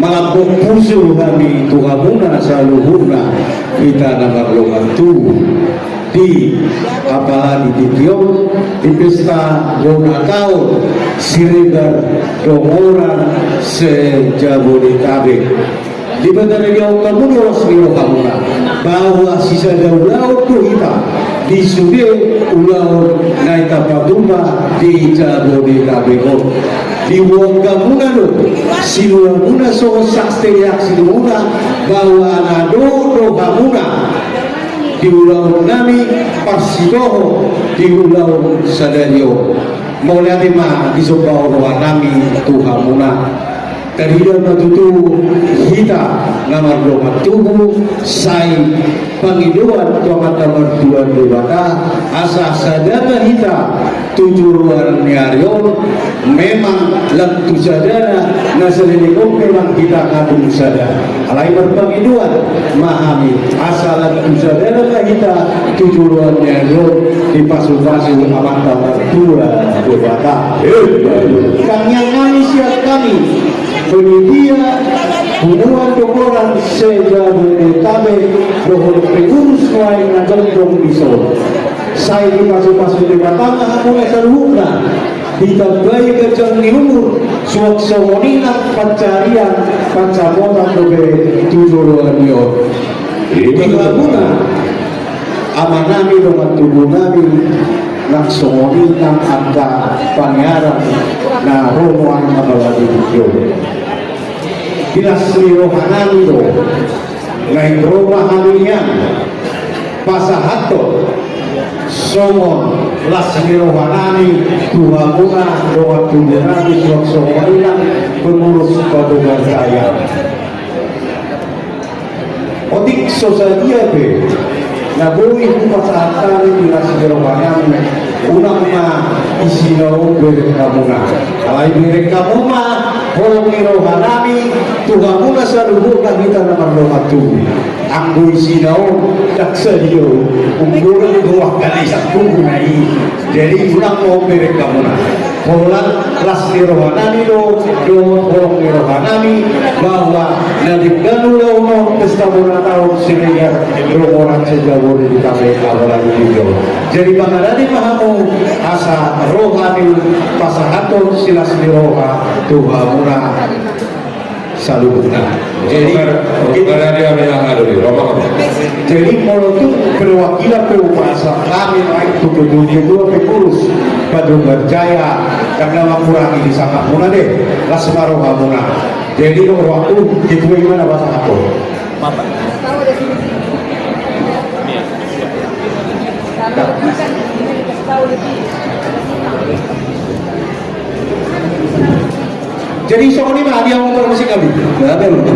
malapok pusu kami tuhamuna saluhra kita namarlomantu di apalagi di Tiong di pesta Bonakau Siregar Dongoran sejabodetabek di bandara Riau kamu Riau Kamuna bahwa sisa ulau tu kita di sude ulau naik Paduma di Jabodetabek di Wong Kamuna lo siluamuna so saksteyak siluamuna bahwa nado do Kamuna di ulau nami Parsidoho di ulau Sadario mau lihat mah di sebuah nami Tuhamuna Kadida matutu hita namar loma tubuh sai pangiduan tomat nomor 2 dewata asa sadana hita tujuan nyarion memang lentu sadana nasalinikom memang kita kadung sadana alai berpangiduan mahami asa lentu sadana hita tujuan nyarion di pasu-pasu amat nomor 2 dewata kami yang kami siap kami penitia hubungan dokoran sejabodetabek dohon pengurus lain ngajong misol saya di pasu-pasu di batang mulai seluruhnya ditambahi kejang di umur suak somonina pencarian pancamotan dobe 7 miliar digabuna amanami dengan tubuh nabi nak somonina angka pangeran na romoan mabaladi video Dinas rohanani do naik rohananian pasahato somon lasmi rohanani tuhamuna doa tunderani suak somonina pengurus Batu Berjaya otik sosadia be nagui pasahatan dinas rohanani unang isinau berkamuna alai berkamuna Holong rohanami tuhamuna saluhur kita namar lomatu anggo isinau daksa dio umburan dua kali sakunai jadi ulang mau berkamuna holang lasni rohanami do holong rohanami bahwa nadiganu launo pesta Bonakau Siregar orang sejabodetabek apalagi video jadi pangarani mahamu asa rohani pasahaton silas roha tuhamuna saluhna jadi kalau itu perwakilan penguasa kami itu kedua pengurus Batu Berjaya karena mengurangi di sana muna deh lasmaro hamuna jadi kalau waktu itu gimana bahasa aku Jadi soal ini dia mau musik kami. Betul.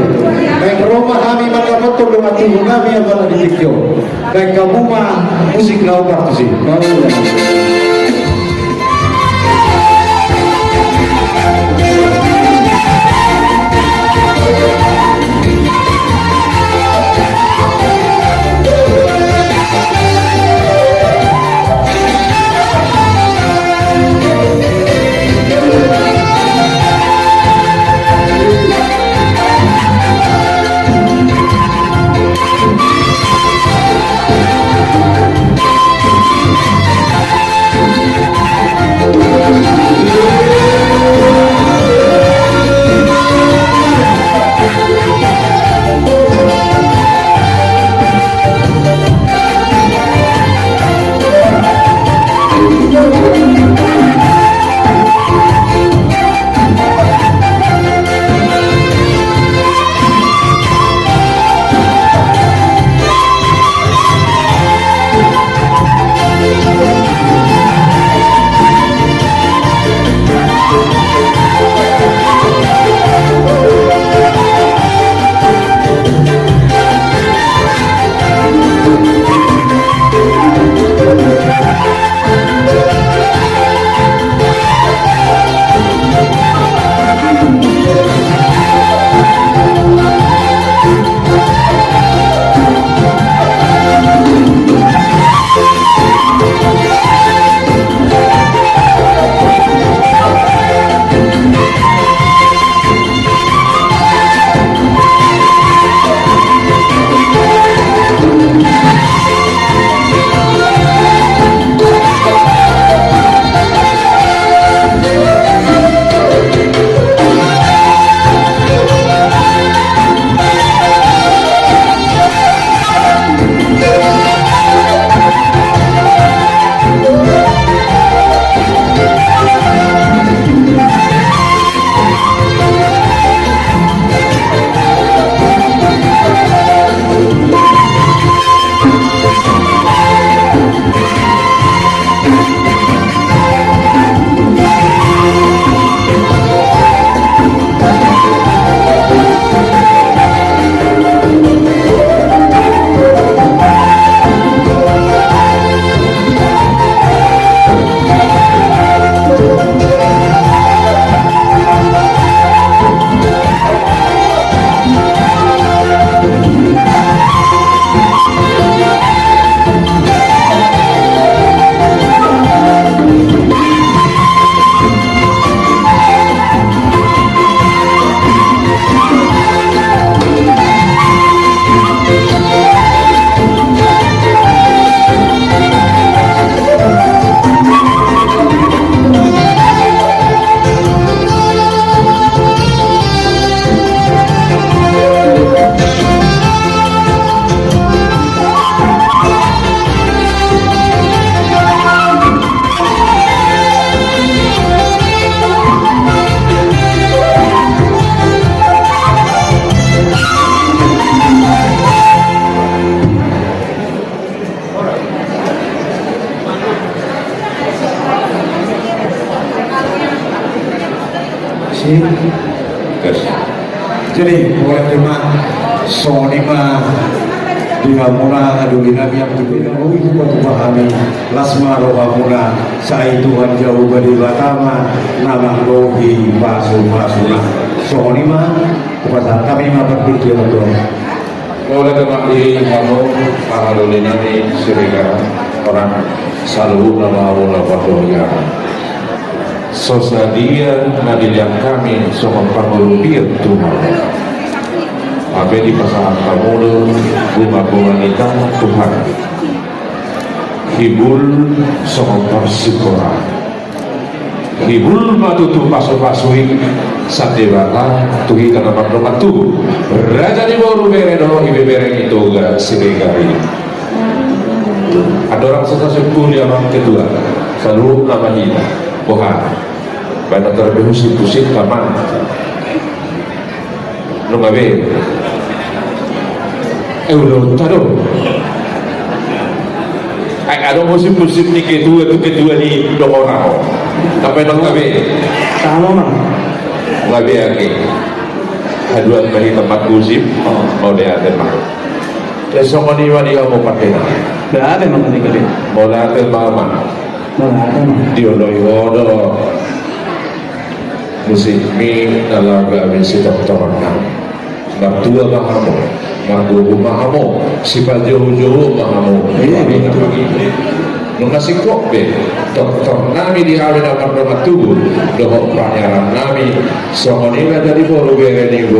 Baik rumah kami maka betul dengan tubuh kami yang pada ditikyo. Baik kamu mah musik kau partisi. Jadi mulai cuma sonima bila mula aduli nabi yang berbeda itu buat pahami lasma roha mula saya Tuhan jauh beri batama nama rohi basu basuna sonima kepada kami mah berpikir untuk oleh kembali kamu aduli nabi sirega orang selalu nama Allah bahwa sosadia nadilang kami soal pangulupir Tuhan apa di pasangan kamu bunga nikah Tuhan hibul soal persyukuran hibul matutu pasu-pasui satewata tuhi karena berdoa tuh raja di bawah bereno ibe bereng itu gak siregari ada orang sesasuku di orang kedua selalu nama kita Tuhan pada terlebih pusing kaman lo ngabe udah taruh ada musim-musim ni kedua di dong orang tapi dong ngabe sama mah Labi lagi haduan bagi tempat gusip mau diaten mah besok ni mah dia mau pakai Berapa emang ketika itu? mau diaten mama diodo musimi dalam gawe si dokter nak tua mahamu nak guru mahamu si jauh-jauh mahamu nungasih kok be dokter nami dihawin akan rumah tubuh dohok panyaran nami songonila dari bolu bereni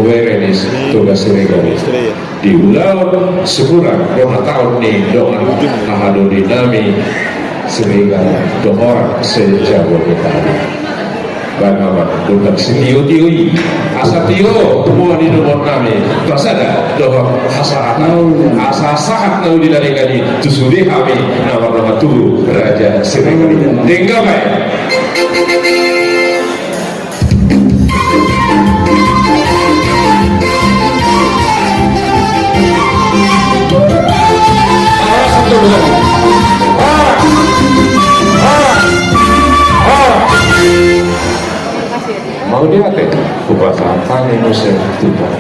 tugas regani di ulang sebulan 2 tahun nih doang nahadu di nami sehingga dohor sejauh kita bagaimana untuk setiui asa tio semua di nomor kami tersada dohor hasahat asa saat nau di dari kami tusuri kami nama tubuh raja sehingga tinggal baik. Mau diatek bahasa apa Indonesia tidak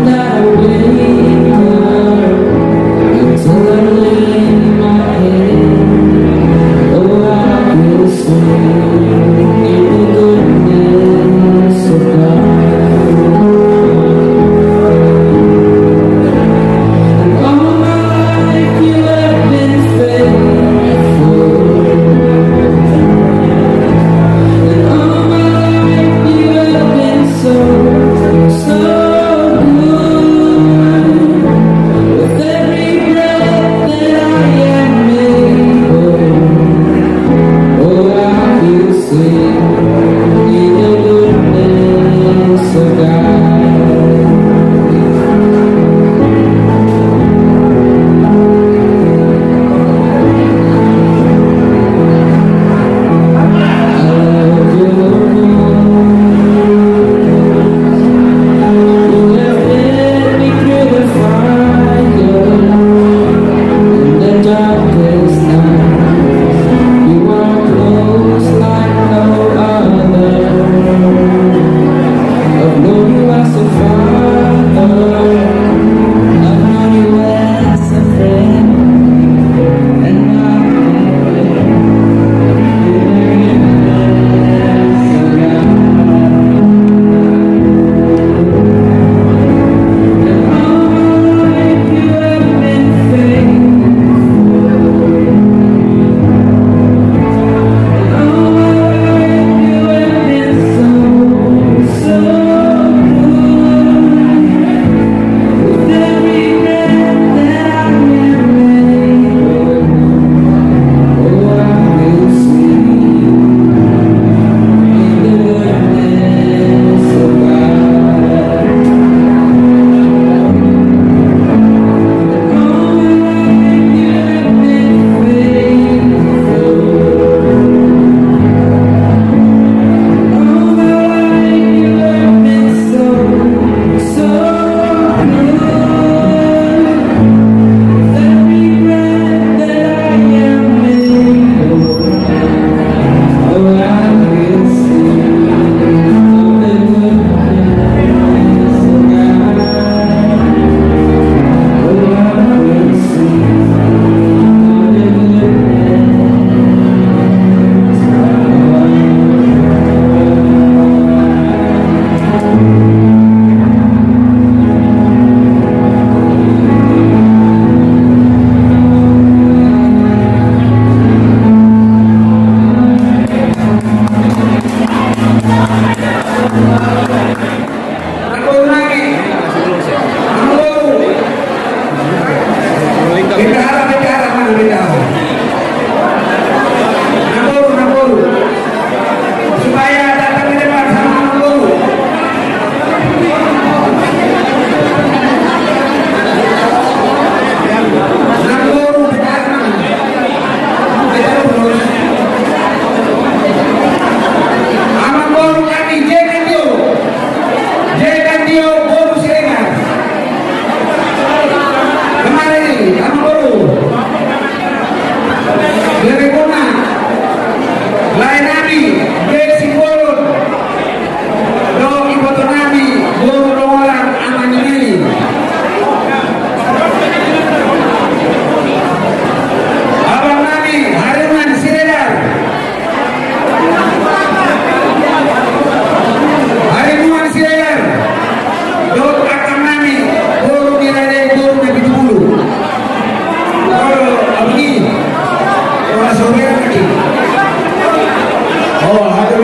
That I will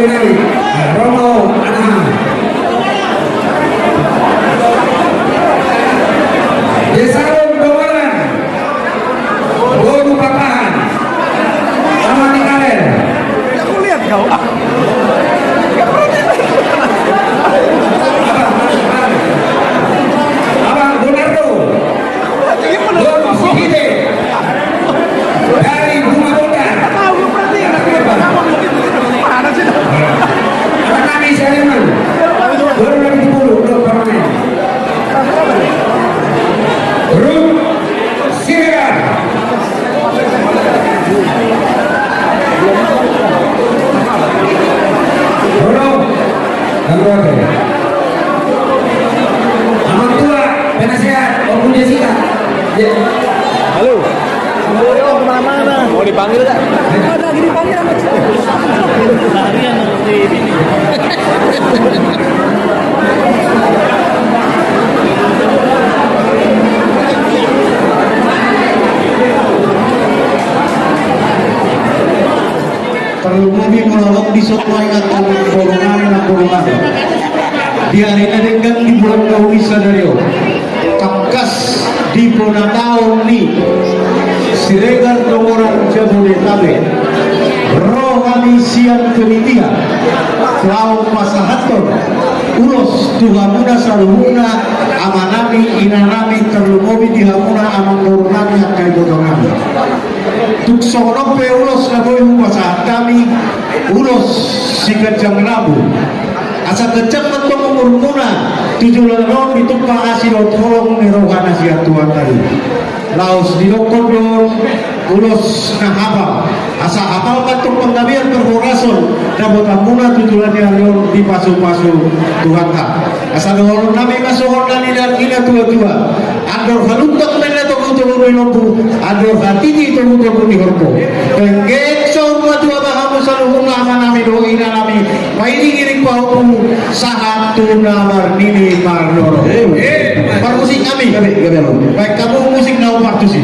Sudari Romo Anam. Desarum Domaran Boru Papahan Amati Karen. Aku lihat kau. Abang Bonardo Boru Sikide dari Bunga Bondan. Anak kami Sariman baru lagi 10 untuk parlemen. Ruth Siregar. Bruno Dangote. Amat tua penasehat Om Jessica. Ya. Halo. Mau kemana-mana? Mau dipanggil gak? Ada lagi dipanggil sama Cik. Larian seperti ini. Perlu kami menolong di sesuai atau golongan dan golongan. Di hari ini dengan di bulan Kawi Sadario, Kapkas di bulan tahun ini, Siregar Domoran Jabodetabek, Rohani Sian Penitia, Lau Pasahaton, Ulos Tuhamuna Salumuna, Amanami Inanami Terlumobi Dihamuna Amangorunami Akai Bodonami. Tuksono pe ulos na boy pasahat kami, ulos si kejang labu. Asa kejang mentong umurmuna, 7 lalong ditumpang asilo tolong ni rohana siya Tuhan tadi. Laos dinokondor, ulos na haba. Asa hafal patong penggabian perhorason, dapat amuna 7 lalong di pasu-pasu Tuhan ta. Asa dohon nami masohon nani dan ina tua-tua. Andor haluntak men tunggu lompu, ador hati tunggu di horko. Penggek semua dua bahamu selalu mengamani doa nami. Maini giring pauku sahat tunamar nini marnoro. Permusik kami. Baik kamu musik nau partusi.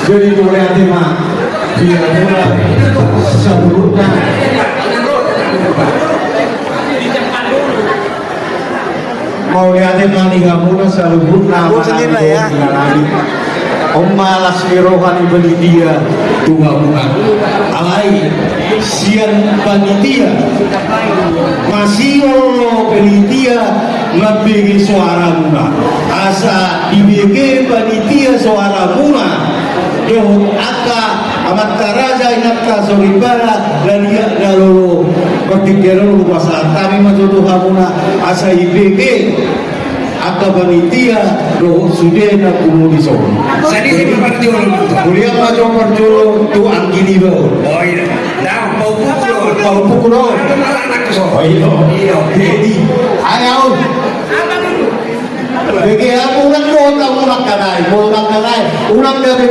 Jadi boleh tema dia mulai sebelumnya mau lihat tema nih kamu sebelumnya mana ya Malas rohani panitia tunga bunga alai sian panitia masih panitia ngabigi suara bunga asa dibigi panitia suara bunga doh aka amat karaja inapka soribara lalia lalu pertikero pasal kami majodoh hamuna asa ibege aka panitia doh sudah nak kumudiso. Sadi si perjuangan. Kuliah macam perjuangan tu angkini bo. Oh iya. Dah bau pukul. anak so. Oh iya. Jadi ayau. Bagi aku nak ulang kanai, ulang dari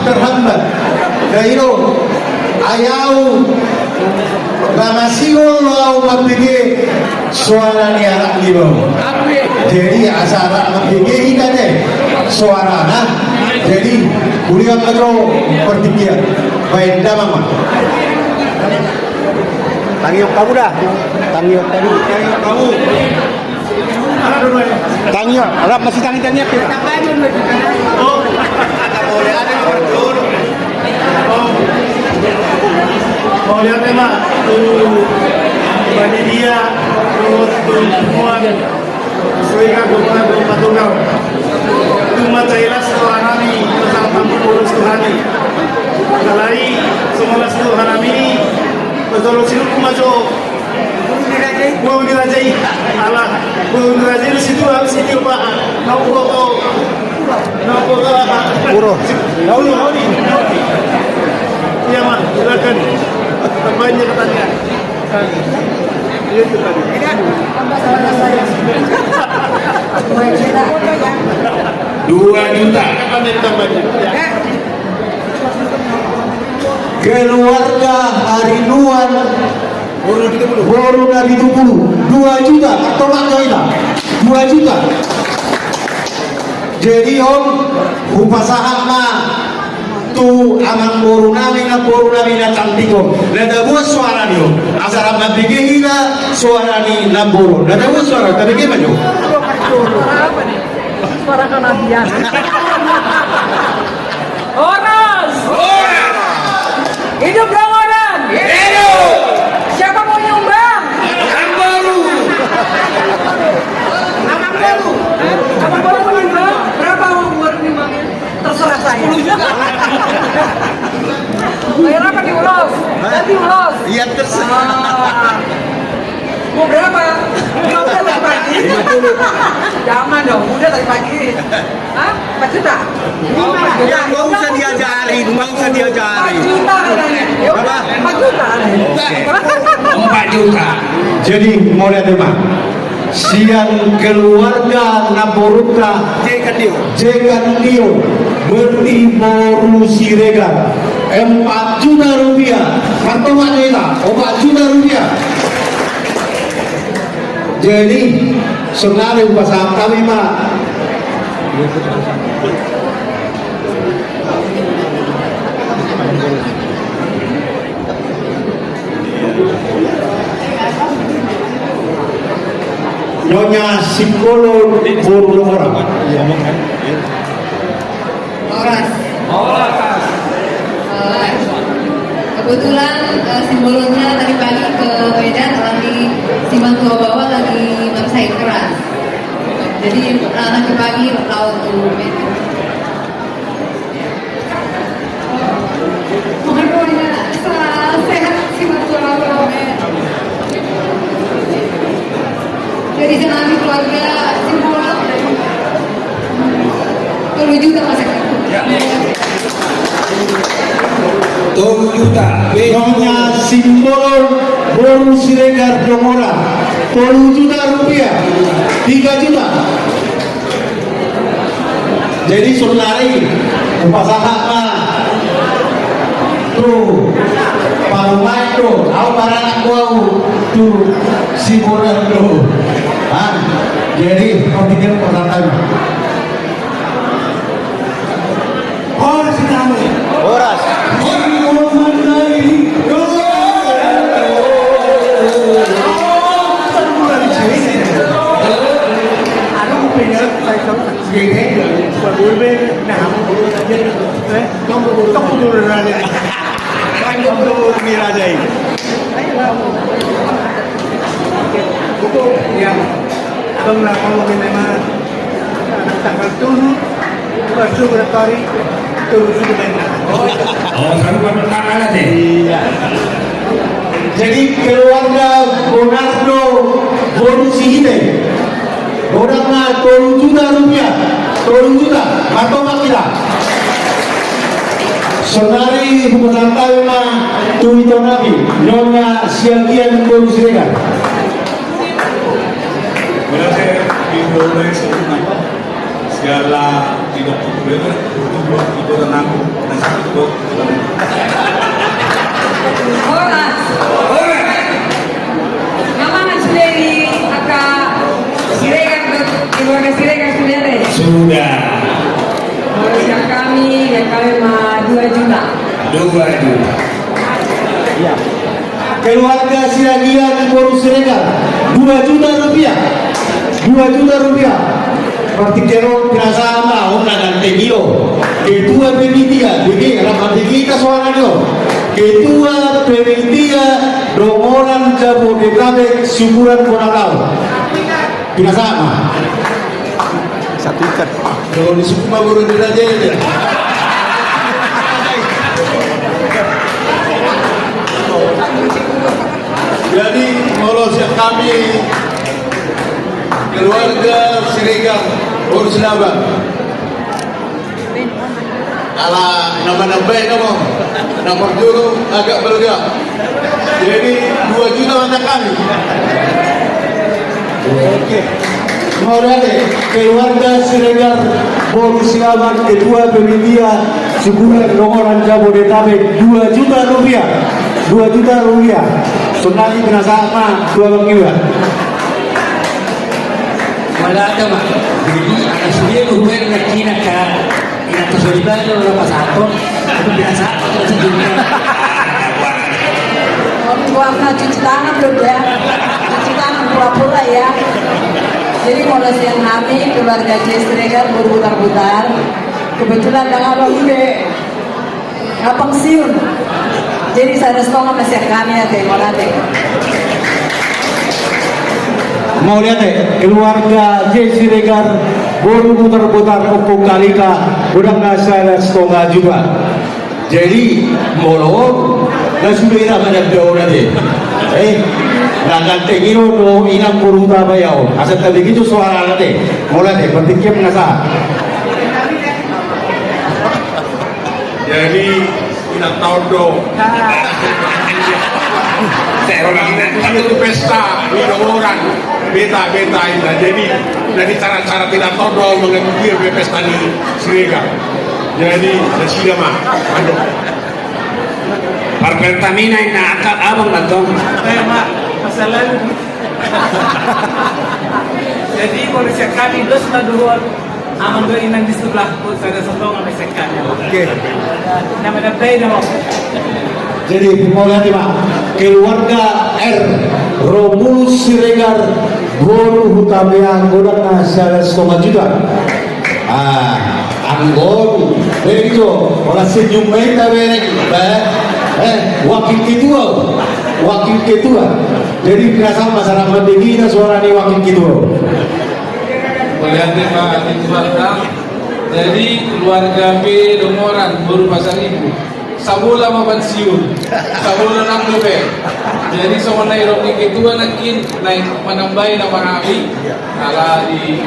terhambat. Dari itu ayau Ramasio lau mabigi suara ni anak libo. Jadi asara mabigi kita deh suara nah. Jadi kuliah katro pertikian baik dah mama. Tangiok kamu dah. Tangiok tadi. Kamu. Tangiok, harap masih tangi-tangi apa? Oh, tak boleh ada berdua. Oh, lihat tema tu bagi dia untuk semua Sehingga Gubernur Patunggal Cuma cailah setelah kami bersama tamu urus Tuhani Kalai semua Tuhan kami betul silu kumajo Gua dirajai Allah Gua dirajai di situ habis itu Pak Nauko Puro Naudi Iya mah silakan banyak katanya Iya itu tadi 2 juta keluarga Harinuan Boru Nabi 70 2 juta atau makanya 2 juta jadi om upasaha mah tu amang boru nabi na cantik om nada buat suara nih om asal amat bikin suara nih naboro nada buat suara tapi gimana om Suara kenabian. Oras! Hidup dong orang! hidup Siapa mau nyumbang? yang baru Abang baru mau nyumbang? Berapa mau buat nyumbangnya? Terserah saya. 10 juta. Bayar apa diulos? Nanti ulos. iya terserah Mau berapa? 50 tadi pagi. Jangan dong, udah tadi pagi. Hah? 4 juta? 5 ya nggak usah diajarin 4 juta katanya. Ya udah, 4 juta. 4 juta jadi mau lihat mah siang keluarga Naboruta Jekan Dio Berti Boru Siregar 4 juta rupiah atau mana 4 juta rupiah jadi sengaja pasang kami mah Nyonya Sikolo Boru orang Oras. Kebetulan simbolnya tadi pagi ke Medan lagi Siman Tua Bawah lagi bersaing keras. Jadi nanti pagi lawan tuh Medan. Mohon doanya sehat Siman Tua Bawah. Jadi senang keluarga simbolan 7 juta Mas. 7 juta Nyonya Simbol Boru Siregar Domora 10 juta rupiah 3 juta jadi saudari upasaha mah tuh parumai tuh au barang gua tuh simbolan tuh jadi kau pikir perkataan Oras Abang lah kalau memang tanggal 7 Baru berkali Terus sudah main selalu pertama deh Iya jadi keluarga Bonardo Boru Sihite Bonardo 10 juta rupiah 10 juta atau makila saudari pemesan Talma Tuwito Nabi Nyonya Siagian Boru Siregar segala tidak populer itu tenang dan itu Oras. Mama sendiri kakak Siregar keluarga Siregar sudah yang kami mah 2 juta. 2 juta keluarga Siagian Boru Siregar 2 juta rupiah 2 juta rupiah berarti kero pirasa mah orang ganti kilo itu apa dia jadi rapat kita soalnya Ketua Panitia Rombongan Jabodetabek syukuran Bonakau. Tidak sama. Satu ikat. Kalau di Sukma baru aja ya. Jadi molos yang kami keluarga Siregar Borselaba. Ala nama-nama baik nama. Nomor dulu agak berbeda. Jadi 2 juta anak kami. Oke. Morale, keluarga Siregar Borselaba Ketua Panitia syukuran Rombongan Jabodetabek 2 juta rupiah. 2 juta rupiah. Sunani kena sama 2 bang juga. Wala ka ma. Jadi anak sudah lumer na kina ka ina kesulitan lo berapa satu itu biasa atau sejuta. Warna cuci tangan belum ya? Cuci tangan pura-pura ya. Jadi mulai siang kami keluarga Siregar berputar-putar. Kebetulan dengan abang Ibe abang siun. Jadi saya respon masih kami ya teh Mau lihat keluarga Siregar baru putar-putar Opung Kalika udah nggak setengah juga. Jadi molor nggak sudah banyak jauh nanti. Nggak tinggi lo inang burung apa ya? Asal tadi gitu suara nanti. Mau lihat pentingnya pengasah. Jadi inang tahun dong. Satu pesta orang beta ini. Jadi dari cara-cara tidak tahu mengenai pesta di Siregar. Jadi sudah mah. Pertamina na akal abang na to. Kaya masalah. Jadi kalau siya kami dos na doon, amang doon inang di sebelah ko sa nasotong ang mesekan. Oke. Nama na play na mo. Jadi mau lihat Pak, keluarga R Romulus Siregar Golu Hutamea Godana 1,5 juta. Anggon, begitu. Orang senyum mereka wakil ketua. Jadi biasa masyarakat begini suara nih wakil ketua. Melihat tema Ibu. Jadi keluarga B Romoran baru pasar ibu. Sabula mapansiun, sabula nang gabi. Jadi sa mga nairong ikituan nakin na manambay na marami ala di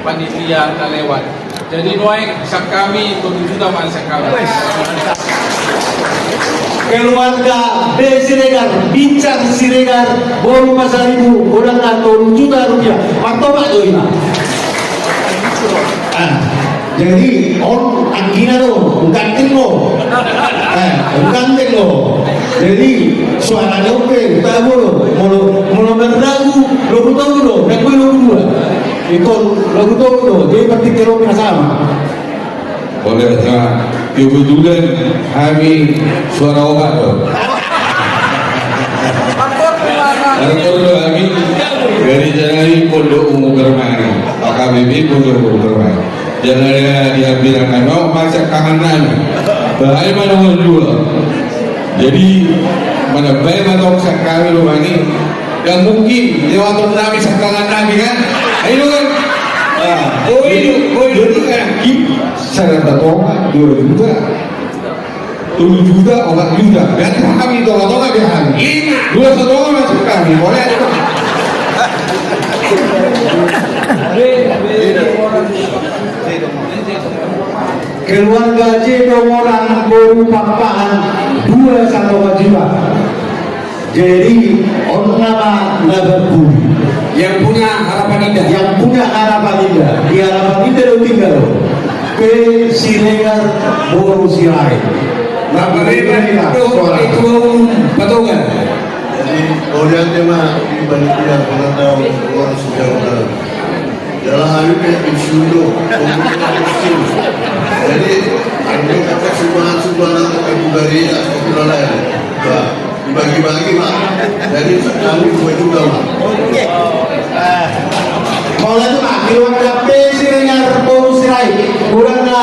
panitia na lewat. Jadi noy sa kami tujuh man sa kami. Keluarga B Siregar, Bincang Siregar, baru pasar ibu, udah nggak juta rupiah. Martoba tuh ini. Jadi on angkina lo, ganting lo, ganting lo. Jadi suara jope, tahu mau beragu, lo tahu lo, dan gue lo dua. Itu lo tahu lo, jadi berarti kalau sama. Oleh kebetulan kami suara obat loh. Kalau kami dari Jalan Pondok Ungu Germani, AKBP Pondok Ungu Germani. Jangan dia bilang mau masak kahanan, bahaya mana dua. Jadi mana baik mana masak kami rumah ini, dan mungkin lewat kami sekarang kami kan, ayo kan. Jadi kan saya tahu 2 juta, 7 juta, 4 juta. Dan kami tolong bilang, 2 masuk kami boleh. Keluarga J Romoran baru papahan 2,5 juta. Jadi orang nama Nagarku Yang punya harapan indah. yang punya harapan indah, di harapan indah lo tinggal ke Siregar baru Sirai. Bapak itu patungan. Jadi orang tema di panitia pengatau orang sejarah. Dalam hal ini insyaallah jadi ada kata sumbangan dari sekolah lain dibagi-bagi Pak. Jadi kami 2 juta Pak. Kalau itu Pak, keluarga P Siregar bonus Sirai kurangnya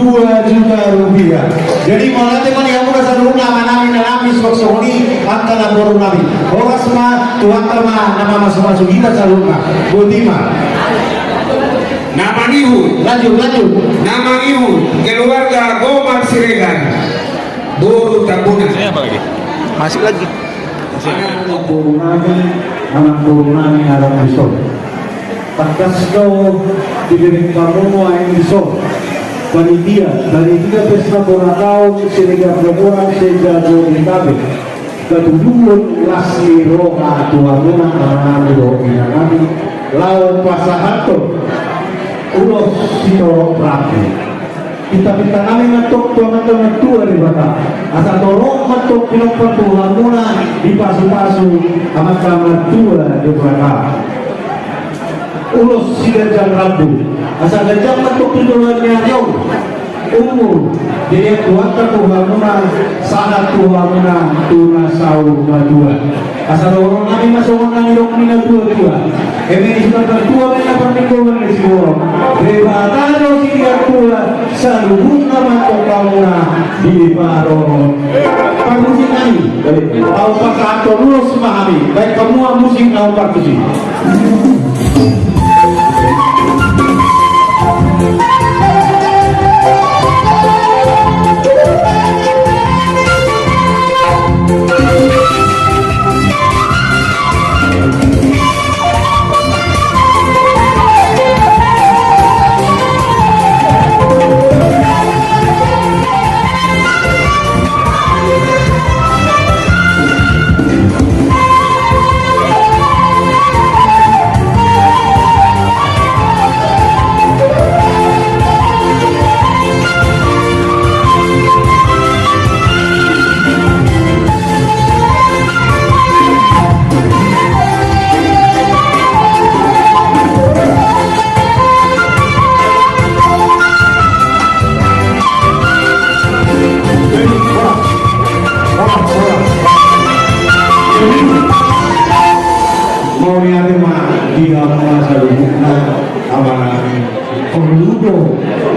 2 juta rupiah. Jadi mau nanti mana yang merasa nama nami sok-sokoni antara boru nami. Horas ma Tuhan tama nama masuk-masuk kita salunga. Butima. Nama Ibu, Lanjut. nama Ibu, keluarga Gomar Siregar, Boru Tambuna. Masih lagi. Anak boru nami alam besok. Pagkasno diberi kamu yang besok. Panitia pesta Boratao Siregar Romoran Sejado Itabe Katulungan Lasli Roha Tuhamuna Anami Rohina Nabi Lau Pasahato Ulos Sito Prabu kita kami ngatok tuangan tua di bata asal dorong ngatok pinopang Tuhamuna di pasu-pasu amat kamar tua di bata ulos sidang Rabu asal gajang untuk tujuannya jauh umur jadi kuatkan Tuhamuna sangat Tuhamuna tuna saur dua asal orang kami masuk orang dok mina dua ini sudah bertua mereka pernikungan di semua bebatano sidia tua salubun nama Tuhamuna di Paro permusik kami au pakai lulus memahami baik kamu musik au perkusi.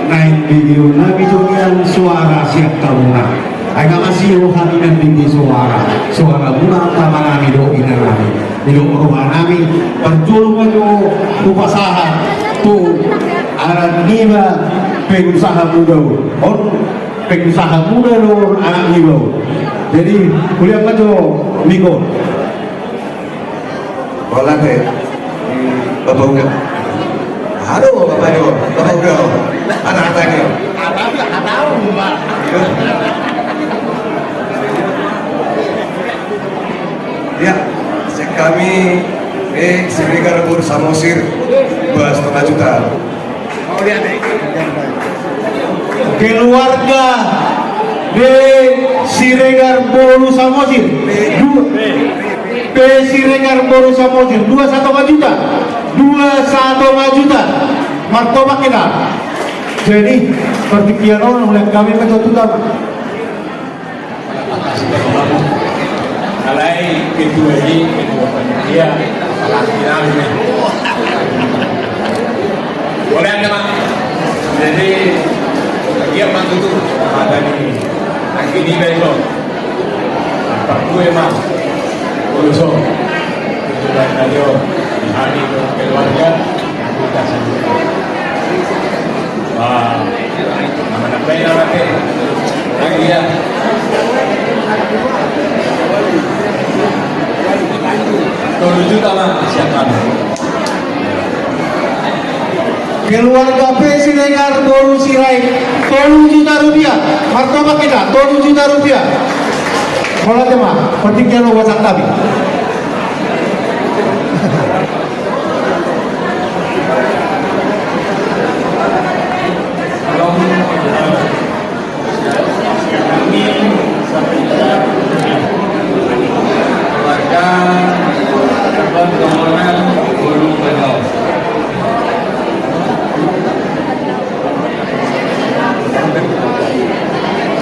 Naik video nabi jodian suara siap tamuna agak masih rohani dan tinggi suara muna tamana mido ina nami mido rohani nami perjulungan upasaha tu anak nima pengusaha muda pengusaha muda lor anak nima jadi kuliah majo Miko Bola deh, bapak enggak. Aduh, bapak enggak. Anak-anaknya. Ya, kami Siregar Boru Samosir 2,5 juta. Keluarga de Siregar Boru Samosir Siregar Boru Samosir 2,1 juta martabak kita jadi pertikian orang melihat kami mencoba Alai kedua panitia final ini. Boleh anda mak? Jadi dia bantu tu ada ni. Akhirnya besok. Tak gue mak. Besok. Kita radio hari keluarga kita sendiri. Wah, mana pernah nanti lagi ya. Juta lah siapkan. Keluarga P Siregar Boru Sirai 3 juta rupiah martabak kita 3 juta rupiah kalau tema pertikian wasak tabi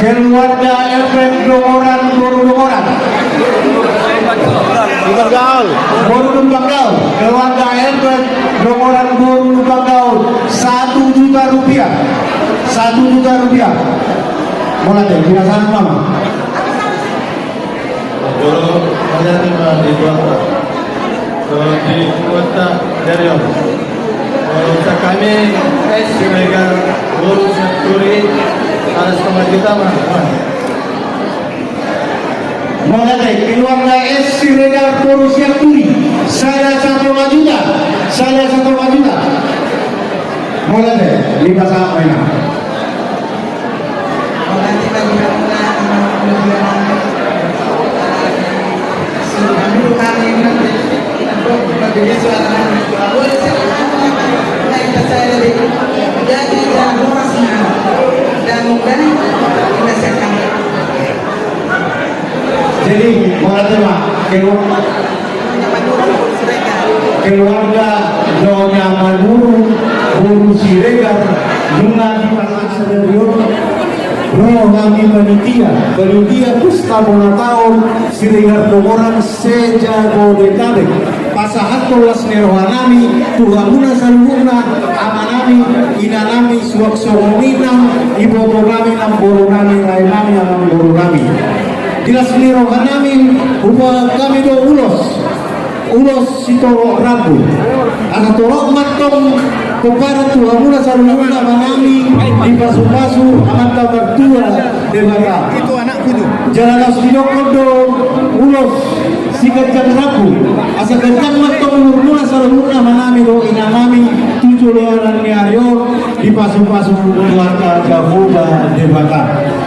keluarga efek Dongoran Boru Dongoran Boru Lumbanggaul keluarga efek Dongoran Boru Lumbanggaul 1 juta rupiah 1 juta rupiah mulai deh kita sana mama Guru menerima di Jakarta. Di kota Derion. Sa kami Siregar Guru Senturi atas kemajuan mengenai keluarga S. Siregar Guru Senturi, saya satu majunya, mengenai 5 saat mainan. Jadi keluarga Nyonya Manuru Guru Siregar dengan pasangan sederhana Bro kami penitia Pusta Bonataon Siregar Domoran sejago dekade pasahan tolas nerohanami tuhamuna salmuna amanami inanami suaksonginam ibobogami namborunami rainami anamborunami jelas nerohanami upa kami do ulos sitoro rabu ana torok matong kepada tuhamuna salmuna amanami dipasu-pasu amanta bertua debara itu anak kudu jalanas dinokodo ulos sikat jam rabu asa kajang matong urmuna salmuna manami do inamami tujuh leonan niayo dipasu-pasu keluarga jahuba debata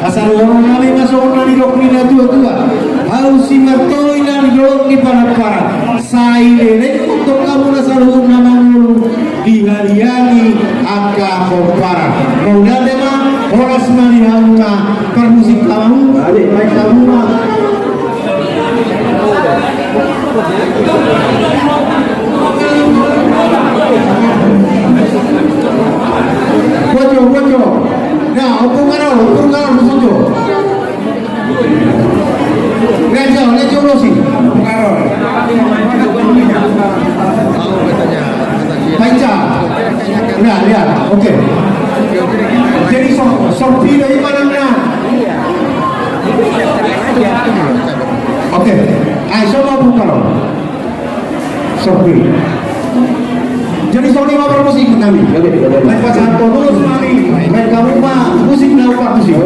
asal orang nami masuk nani dok nina tua harus simartoi nani dok ni panak-panak sai lele untuk kamu salmuna mangulu dihariani angka kompara roda tema horas manihamna permusik kamu baik kamu Bojo nah hukum karo bojo lejo lo sih karo baca nah lihat oke jadi sorti dari mana oke ayo coba buka lo sorti jadi sorti mau musik kami main pasangan terus mari main kamu mah musik dapat musik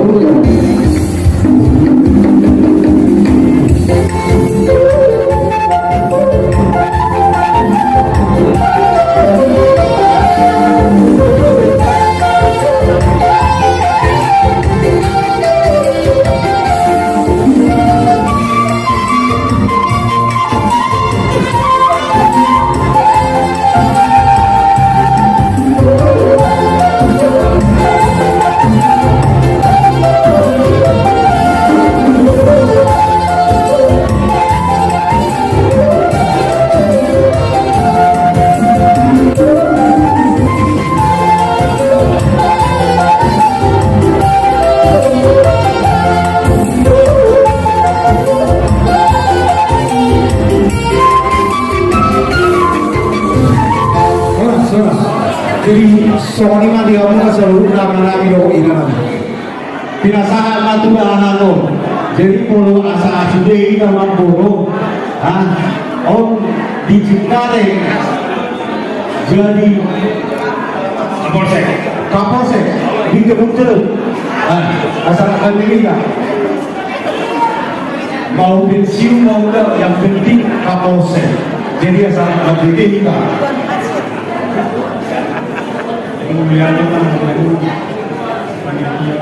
jadi soalnya mah dia mau selalu nama-nama dong ingat pinasahan matu anano jadi polo asa asude ina mamboro on diciptare jadi kapolsek dikebut asal Amerika mau pensiun mau enggak yang penting kapolsek jadi asal Amerika kemudian mengguru panitia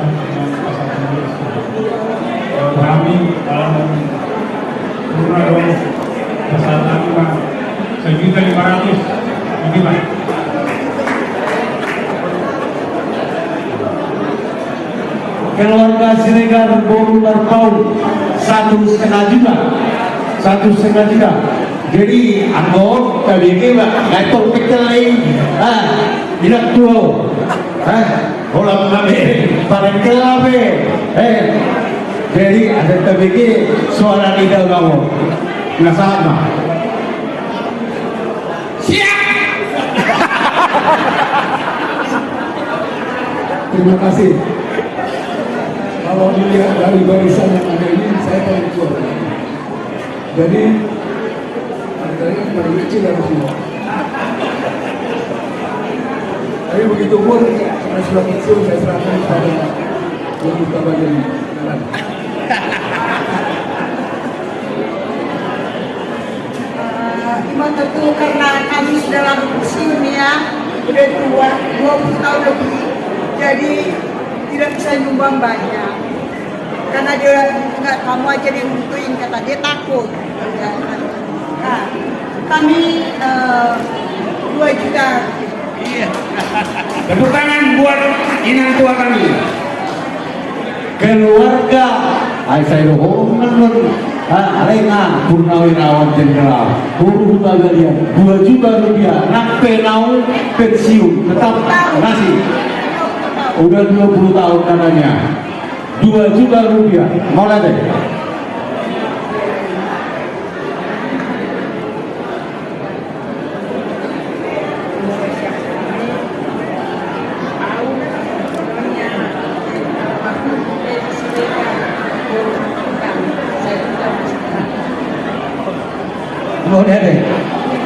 kami dalam kurang kesalahan 1.500.000 gimana? Keluarga Siregar Guru tahun 1,5 juta. Jadi anggot KBG ngatur kecil lain tidak tuh ulang nabe paling kelabe jadi ada KBG suara tidak kamu nggak sama siap. Terima kasih. Kalau dilihat dari barisan yang ada ini saya paling tua Jadi harganya paling kecil dari semua. Tapi begitu pun saya sudah kecil, saya serahkan kepada yang buka bagian kanan. Cuma tentu karena kami sudah lama pensiun ya, udah tua, 20 tahun lebih, jadi tidak bisa nyumbang banyak. Karena dia nggak, kamu aja yang nentuin, kata dia takut. Ya. Nah, kami 2 juta. Tepuk tangan buat inang tua kami. Keluarga saya dohongan Renga Purnawirawan Jenderal Buru Bagalian 2 juta rupiah nak penau pensiun tetap masih udah 20 tahun namanya 2 juta rupiah mau lihat deh.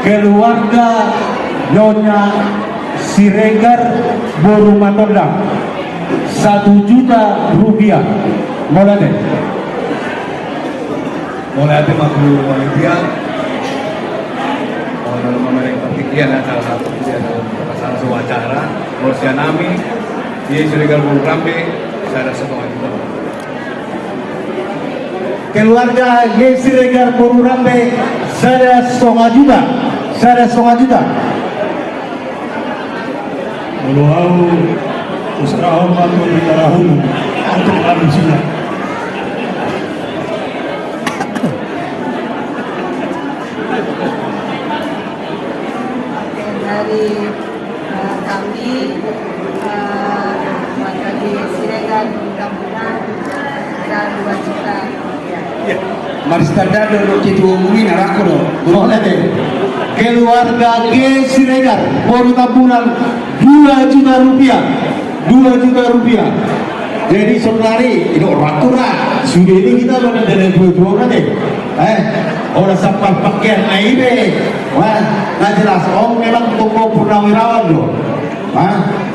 Keluarga Nyonya Siregar Boru Matondang 1 juta rupiah mulai deh. Mulai ada makhluk manusia. Dalam memerintah pikiran salah satu dalam salah satu acara Rosia Nami di Siregar Boru Rambe saya ada 1 juta. Keluarga Siregar Boru Rambe saya 1 juta. Saya 1 juta. Walau usaha atau bitarahum untuk manusia. Dari kami warga di Siregar, mudah-mudahan dan 2 juta. Mari standar dulu kita ngomongin aku dong. Boleh deh. Keluarga Siregar Boru Tambunan 2 juta rupiah. 2 juta rupiah. Jadi saudari ini orang tua sudah ini kita mana dari 2 deh. Orang sampai pakaian air wah nggak jelas. Oh memang toko Purnawirawan loh.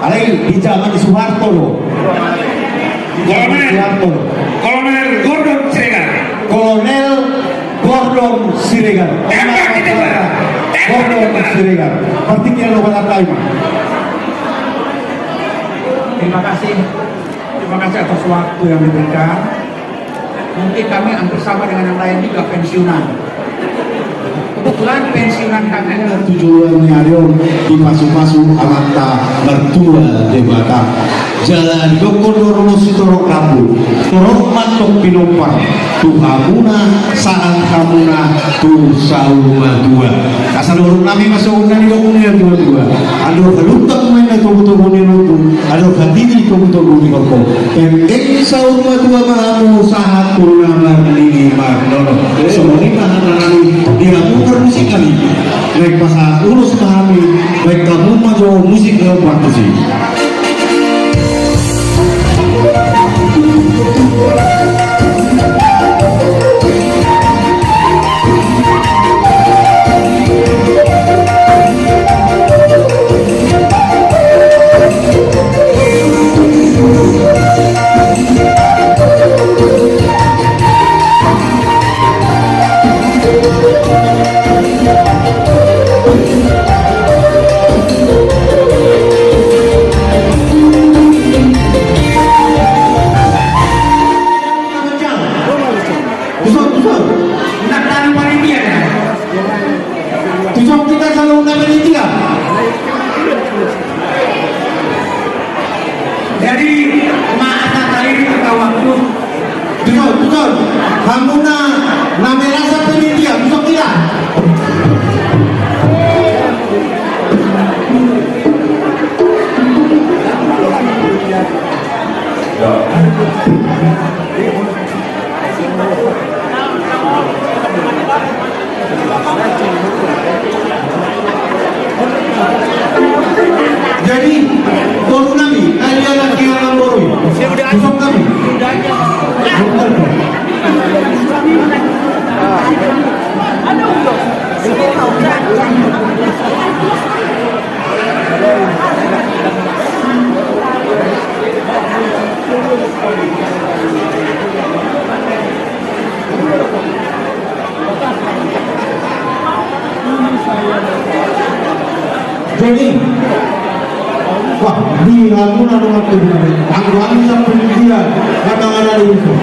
Alai di zaman Soeharto loh. Kolonel Gordon Siregar. Kolonel Gordon Siregar. Gordon Siregar. Partinya lo balatai. Terima kasih atas waktu yang diberikan. Mungkin kami hampir sama dengan yang lain juga pensiunan. Kebetulan pensiunan kami adalah tujuannya ada di pasu-pasu amata mertua debata jalan dokondoro sitorok rabu torok matok pinompar tuhamuna saat hamuna tu sauma dua kasar orang kami masuk di dokumennya dua ada halutak main tubuh-tubuh ni lutu ada hadiri tubuh-tubuh ni koko pendek sauma dua mahamu sahat purna marlini mardono semua ini mahanani dia muter musik kali baik bahasa urus pahami baik kamu maju musik dalam waktu sih. Jadi maaf kali ini kita waktu. Betul. Hamuna namanya sampai ini dia, betul tidak? Jadi Boru Nami, ada lagi orang Boru. Besok kami. wah di Laguna dengan kedua tangguhan sampai dia kadang-kadang itu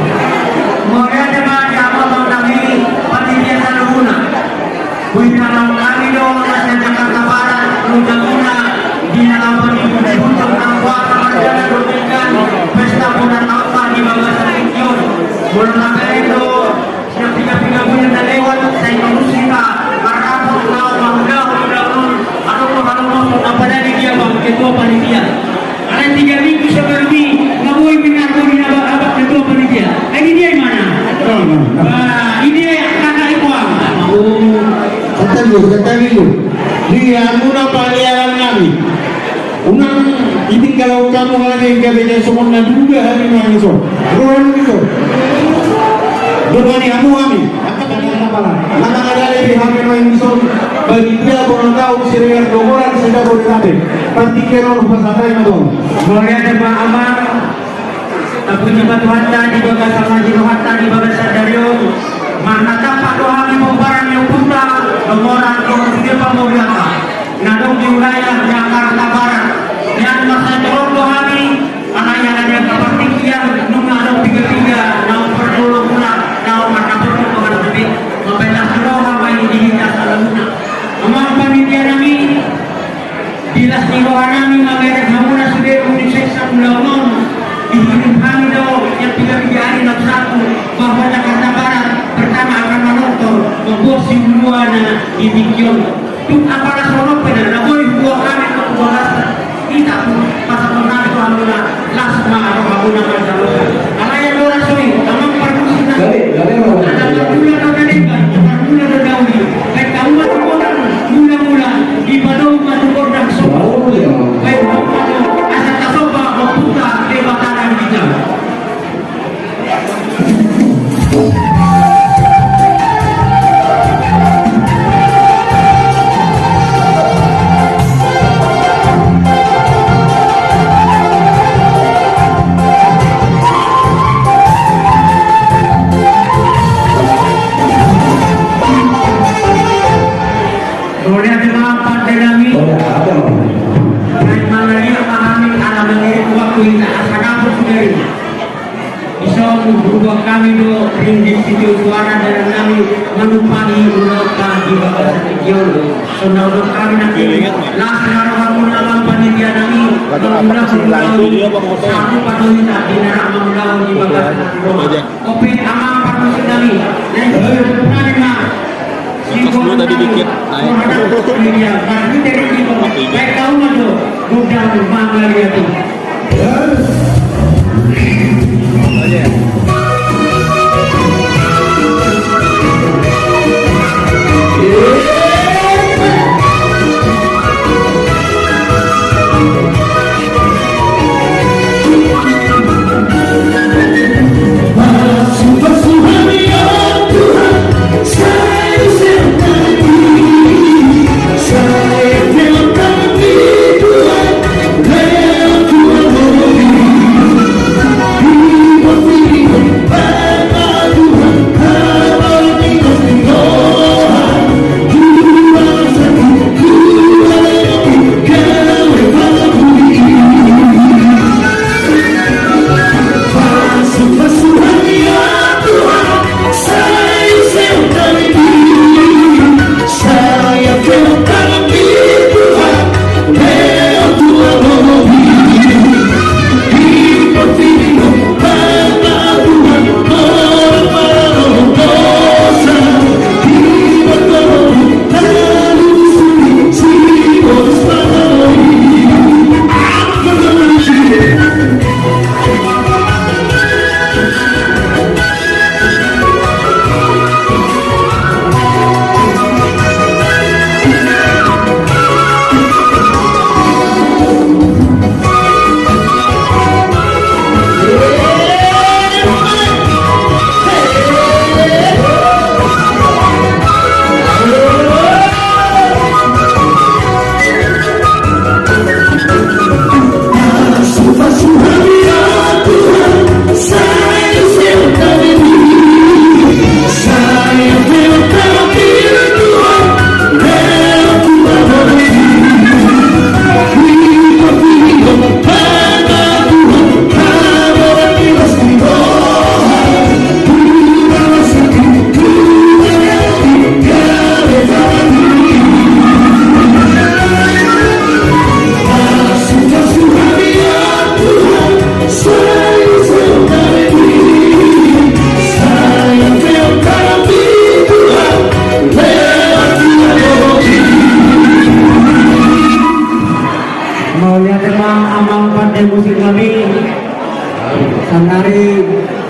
Kemudian jemaah jamaah Bang kami panitia Laguna. Kuitanam kami dong Masjid Jakarta Barat, Laguna di dalam penipuan untuk nampak rencana rutinkan pesta bulan apa di Bagasan Ikion. Bulan apa itu setiap 3 bulan dan lewat saya manusia karena mudah atau kalau apa lagi dia Bang ketua panitia. Ada 3 minggu sebelum ngabui minat di abang ketua panitia. Ini dia yang mana? Ini yang kakak Ibuang. kata dulu dia muna paliaran kami unang ini kalau kamu lagi kerja semua juga hari ini so ruang itu Dukani kamu kami akan mana ada lebih hamil main so bagi dia boleh tahu sirian dogoran sudah boleh tahu pantikan orang pasal yang dong Kemudian jemaah aman punya batu hatta di bawah sama jino hatta di bawah sadarium mana tampak doa di barang yang putra orang dia pemulihan nadong di wilayah Jakarta Barat dan masa turun doa ini anak yang ada kepentingan nunga ada 33 naun pertolong pula naun mata pertolongan lebih membelah doa bayi di Jakarta Laguna amal panitia kami bilas di doa kami mengerek Laguna sudah uniseksa mulawan dikirim kami dong yang 3 hari satu bahwa Jakarta Barat pertama akan menonton membuat simbuana di Bikion itu apalah sono pada namun buah kami ke balasan kita pun pasal menarik itu aluna lasma atau menggunakan jalur karena yang orang soi tamang perkusin ada mula kedekan mula terdawi baik kamu orang mula di padau matu orang sopo baik kamu asal tasoba membuka debataran kita. Kemudian jemaah partai kami mengalami waktu ini asal sendiri bisa berubah kami do ringgit situ suara dan kami menumpangi ulang di bawah Ikion saudara kami nanti lah sekarang kamu dalam panitia kami mengulang satu patuhnya di neraka mengulang di bawah kopi aman patuh kami dan sebenarnya Dulu tadi dikit naik. Iya, karena dari itu baik tahu maju mudah bangga dia tuh. Saya partai musik kami sandari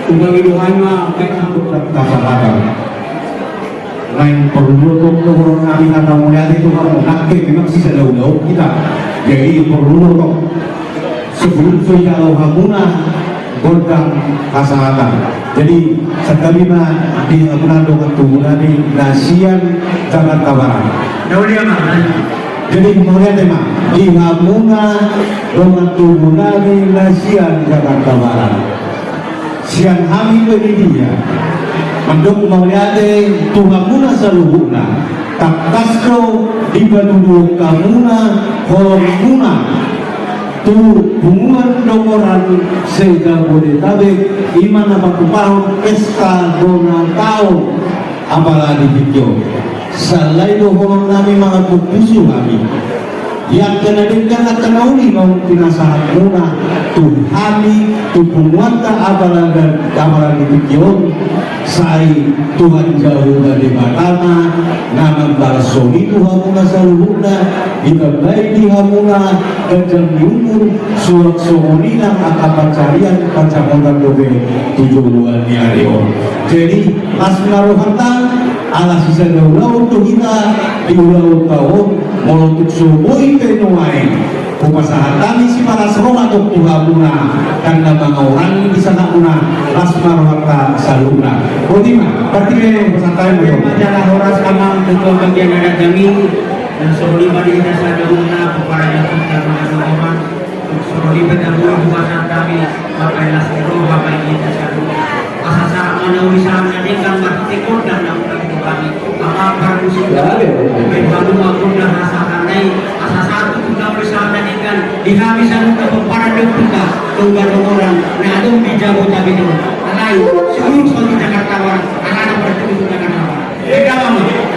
tunggang hidupan mah kayak sambut kasar-kasar lain perlu untuk kami kata mulia itu kamu nakik memang sisa daun-daun kita jadi perlu untuk sebelum saya hamuna godang kasahatan jadi sekali di menandung tubuh di nasian Jakarta Barat jadi kemudian tema di hamuna dengan tubuh di nasian Jakarta Barat siang kami pendidikan mendung mauliade tuhamuna saluhuna tak kasro di penduduk kamuna hormuna tu hubungan nomoran se-Jabodetabek imana pakupahon pesta dona tahun apalagi video selain dohong nami mga pupusu kami yang kena kenauli mau pinasahat muna tu hami tu penguata apalagi video sai Tuhan jauh dari batana naman barsoni Tuhan muna sa luhuna ikabay di hamuna kajang diumur surat sohonina akapacarian pacamonan dobe tujuan ni Aryo jadi pas narohatan ala sisa daulaw to kita di ulaw tahun molotuk suboy penuay pupasahatan si para serong atau tuhabuna karena mga orang di sana una las marwata saluna Kodima berarti yang pesantren itu majalah horas kamang ketua bagian adat kami dan soroliba di desa dauna peparaya kita mengaduman soroliba dahulu buatan kami bapak lasiro bapak ini desa dauna asasa mana wisana dengan bertikun dan nampaknya kami apa musik kami baru aku dah rasakan asasa itu kita wisana dengan di kami sana keparan kita tunggal orang nah ada di Jabodetabek itu lain seluruh di Jakarta Barat anak-anak bertemu di Jakarta Barat beda banget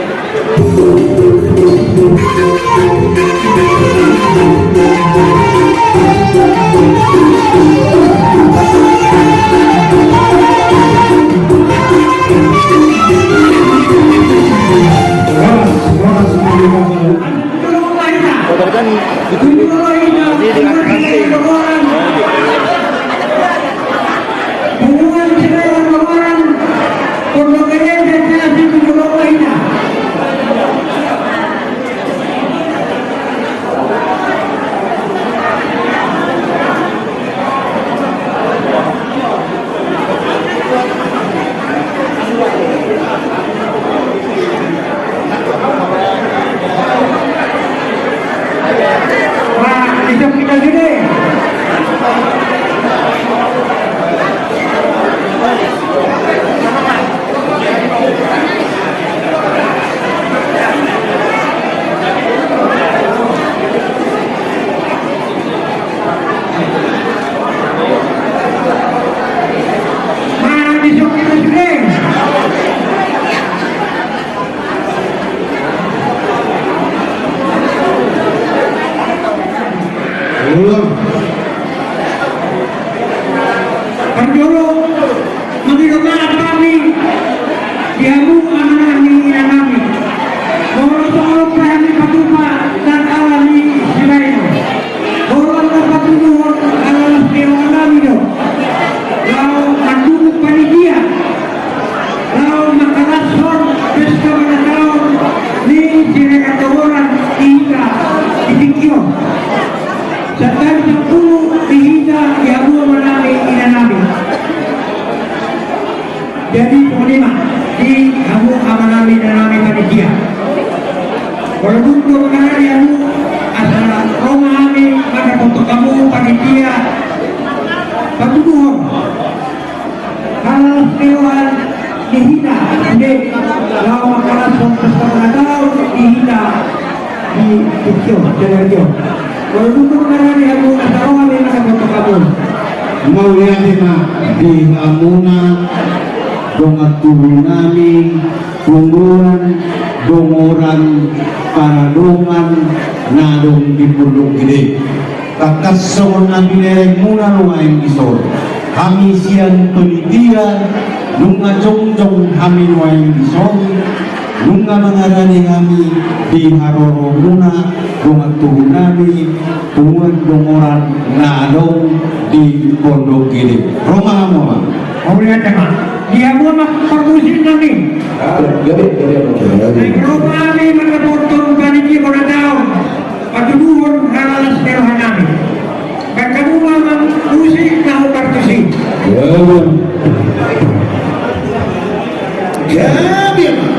jadi penglima di kamu amanami dan nami panitia walaupun mengenal yang asal Roma kami pada untuk kamu panitia patuduh kalau sewan dihina jadi kalau makanan sampai tahun dihina di Tokyo jadi walaupun mengenal yang asal Roma kami pada untuk kamu mau lihat di amuna dongat tubuh nami tungguan dongoran paradongan nadong di pundong gede kakas songon nabi lereng muna lumayan isor kami siang penitian nunga jongjong kami lumayan isor nunga mengarani kami di haroro muna dengan tubuh Nabi, tubuhan dongoran nadong di Pondok Gede. Roma Mama. Mau lihat tema? Dia mau permusim nanti. Roma kami menepotong panitia pada tahun. Patuduhon halalas terohan kami. Dan kamu memang musik tahu kartusi. Ya, biar.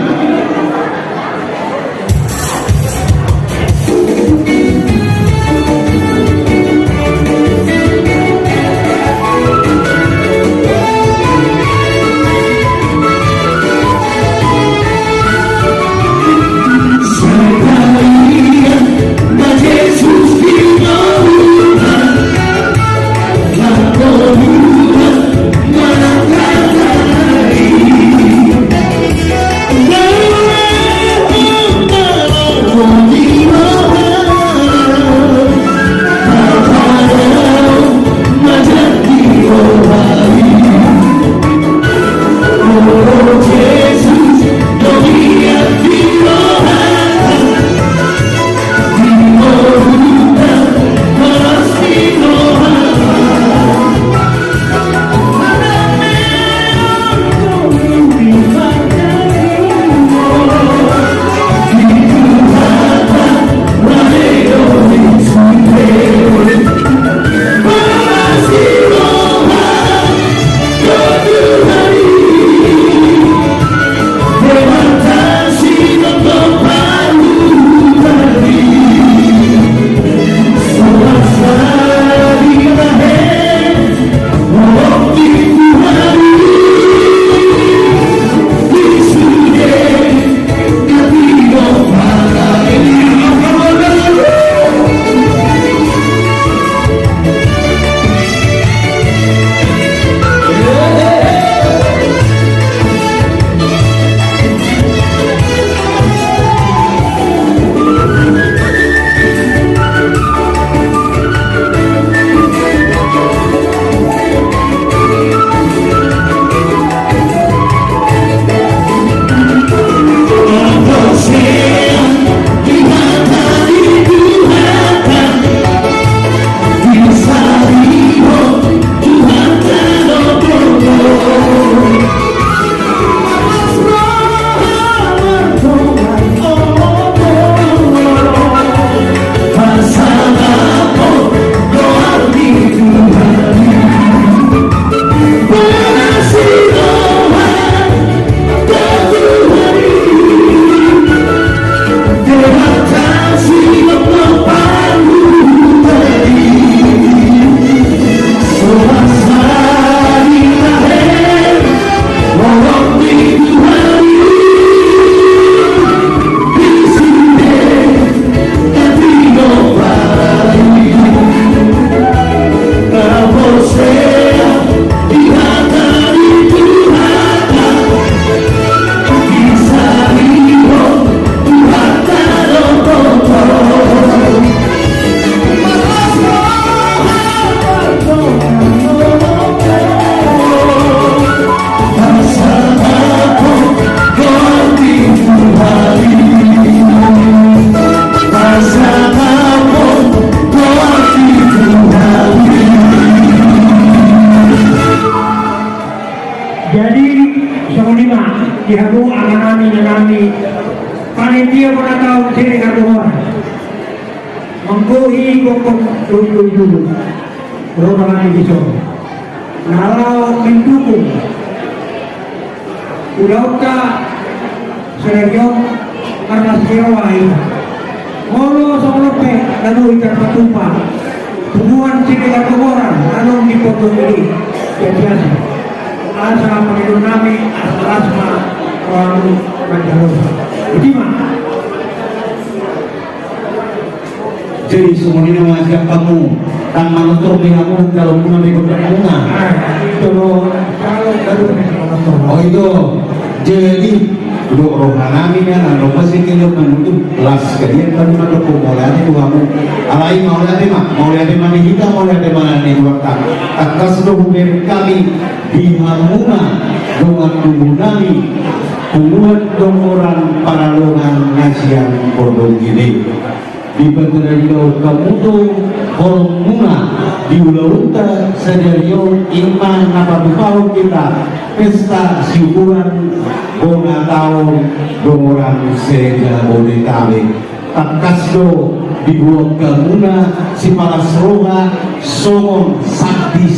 dihabu anami panitia pada tahun sini kartuan mengkuhi kokong dulu berapa lagi bisa kalau mendukung udahkah serenyong karena sekirawai molo solope lalu ikan patupa hubungan sini kartuan lalu dipotong ini biasa asa panginoon namin at asma kamu Mandarosa. Itima. Jadi semuanya wajah kamu dan manutur kamu kalau pun ambil berkenaan. Kalau oh itu jadi dua rohani kan, anu pasti kita menutup las kalian kan mana pemulanya itu kamu. Alai mauliati mana kita mauliati mana nih waktu atas dohumir kami dihamuna dengan tubuh kami puluhan orang paralongan ngasian Pondok Gede di Bandarayau Kamutu Hormuna di Ulauta Sadario Iman Napatupau kita pesta syukuran bona tahun Dongoran Sega Bodetabek Takasdo di Buang Kamuna si Palasroga Somon Sakti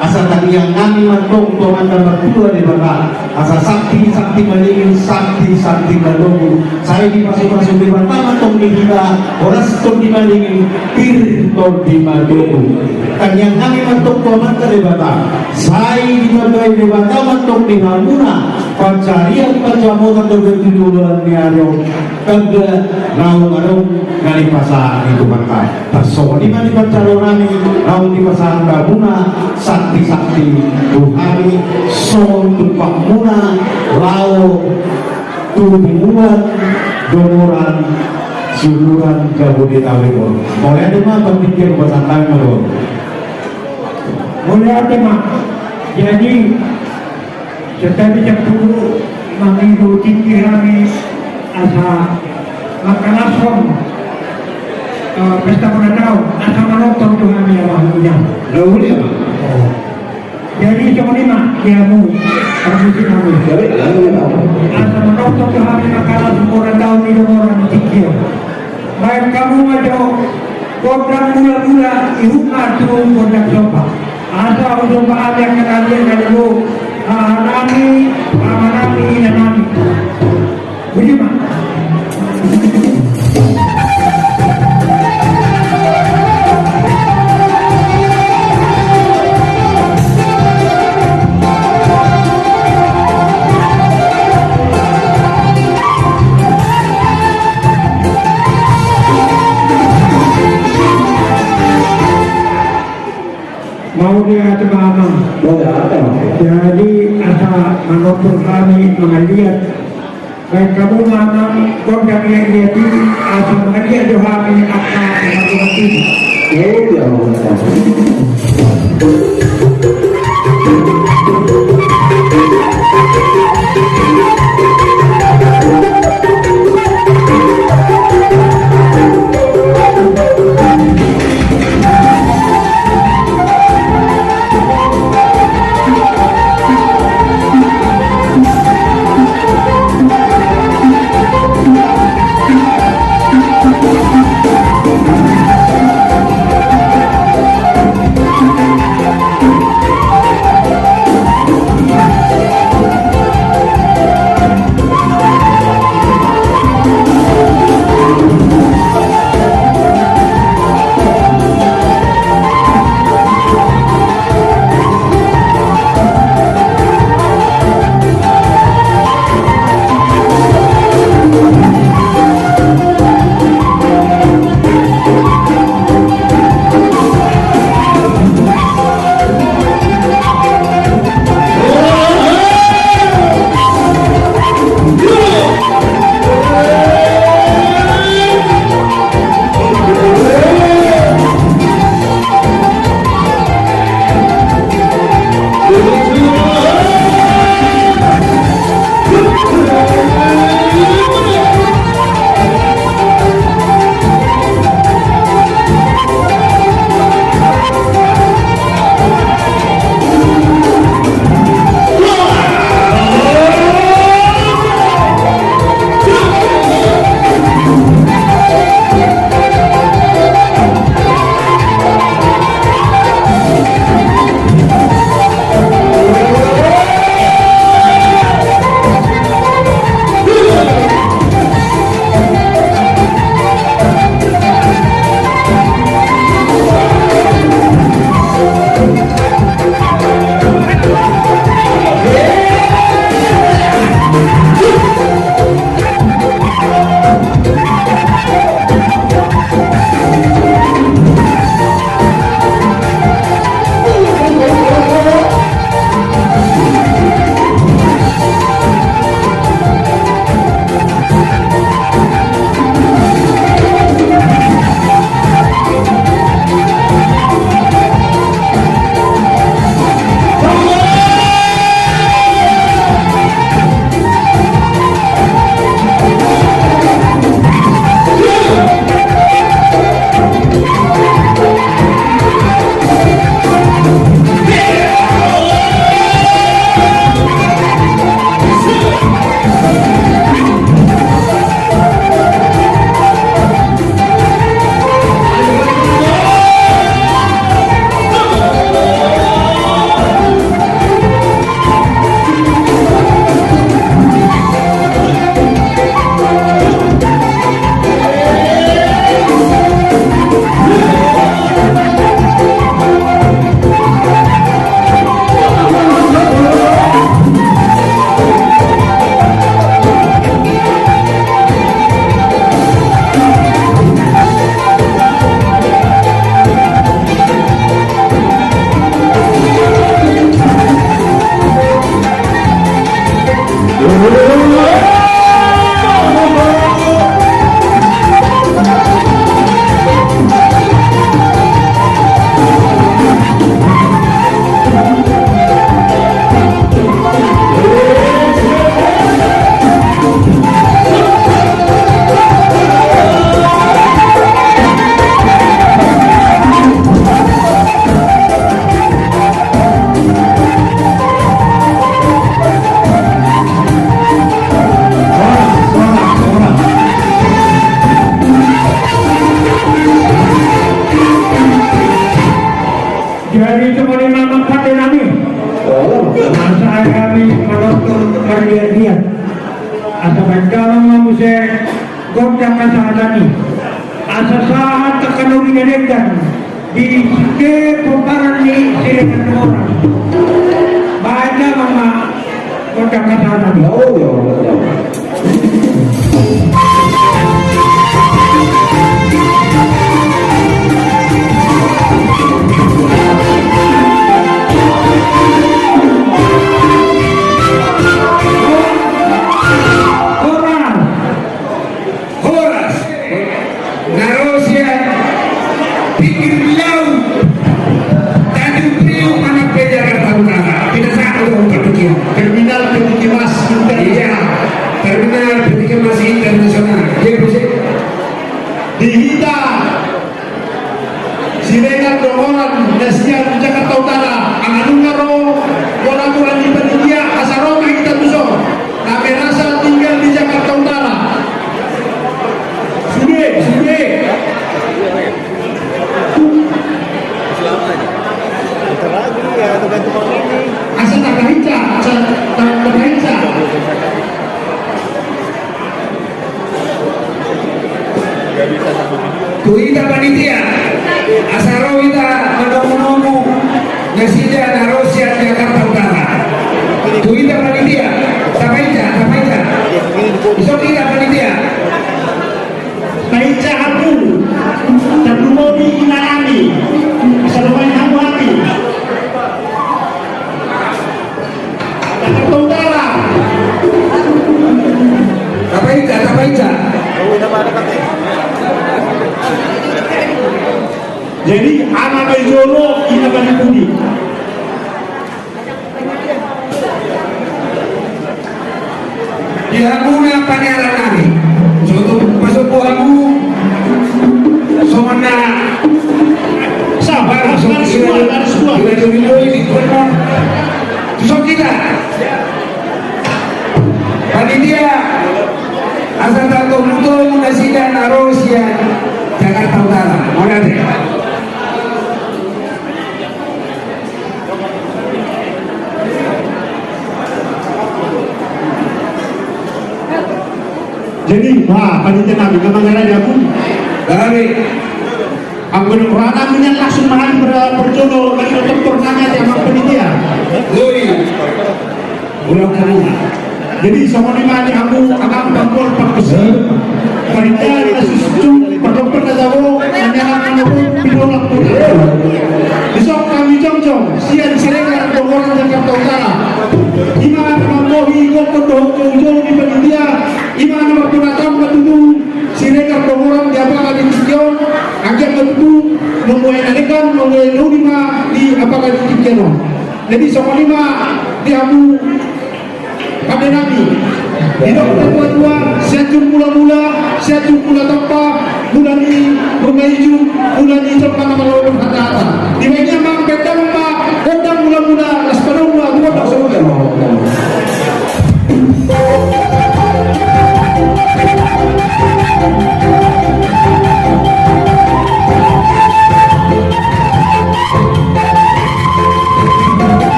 asa tadi yang kami mantong tuan nomor 2 di bawah asa sakti malingin sakti malungu saya di masuk di pertama tong di kita oras tong di malingin tong di malungu kan yang kami mantong tuan di bawah saya di bagai di bawah mantong di Hamuna pancarian pancamotan berjudul niaro kagak naung kali pasang itu maka tersoal di mana pancalonani naung di pasang Hamuna sakti Tuhari son tupak muna lau tubuhan domoran syukuran Jabodetabek boleh ada mah berpikir bersantai malu boleh ada mah jadi setiap dulu mengikuti kami asa makanason pesta ulang tahun asa menonton tuh kami yang boleh mah jadi cuma lima diamu permisi kami asa menonton tuh kami makanan ulang tahun di orang tikir baik kamu majo kodang mula-mula ihuma tuh kodang sopa asa untuk ada yang kalian dulu nami dan nami bagaimana mau dia teman-teman jadi asa menonton kami mengaliat baik kamu manam kodang yang lihat asa mengaliat doa kami apa teman-teman Jadi cuma 5 manfaat kami. Masa kami menonton perlihat-lihat. Asa pancalang mamuse gondang masyarakat. Asa saat tekanuri nenekan di ke pemparan ni sirekan orang. Baca mama gondang masyarakat. Terminal Petikemas Internasional. Dihita Siregar Dongoran Nasian Jakarta Utara Anganungaro Walakuran di Panitia Asaroma kita tuso kami rasa tinggal di Jakarta Utara sudah asa tak baca Tuita panitia asaro ita menomu nasida narosia Jakarta Utara. Tuita panitia tapaita iso kita panitia Baca aku terlumoni inalami selumai kamu hati Jakarta Utara. tapaita Jadi anak Bejolo ini akan dipudi. Dihaguna panyaran kami suatu masuk buahmu somana Sabar, harus semua. so kita panitia asal tato muto munasida narosia Jakarta Utara. Monate Jadi, panitia nabi memang ada aku. dari Aku orang yang langsung mahal berjodoh bagi dokter nanya dia sama panitia. ulang kamu. Jadi sama lima ni aku akan bangkol pakusi. Panitia nasi susu berdokter katamu hanya aku pidolak pun. Besok kami jom sian Siregar Dongoran Jakarta Utara. Iman mambohi kau jauh di panitia. Iman berpunatang betutu Siregar Dongoran diapa di Tikion. Agak betutu membuat nalikan membuat lima di apakah di Tikion. Jadi sama lima di aku pada Nabi hidup tua-tua siapun mula-mula siapun mula tanpa bulan ini bermaiju bulan ini tempat nama lawan kata-kata di bagian mang pedang pak kodang mula-mula naspadong mula buat tak semua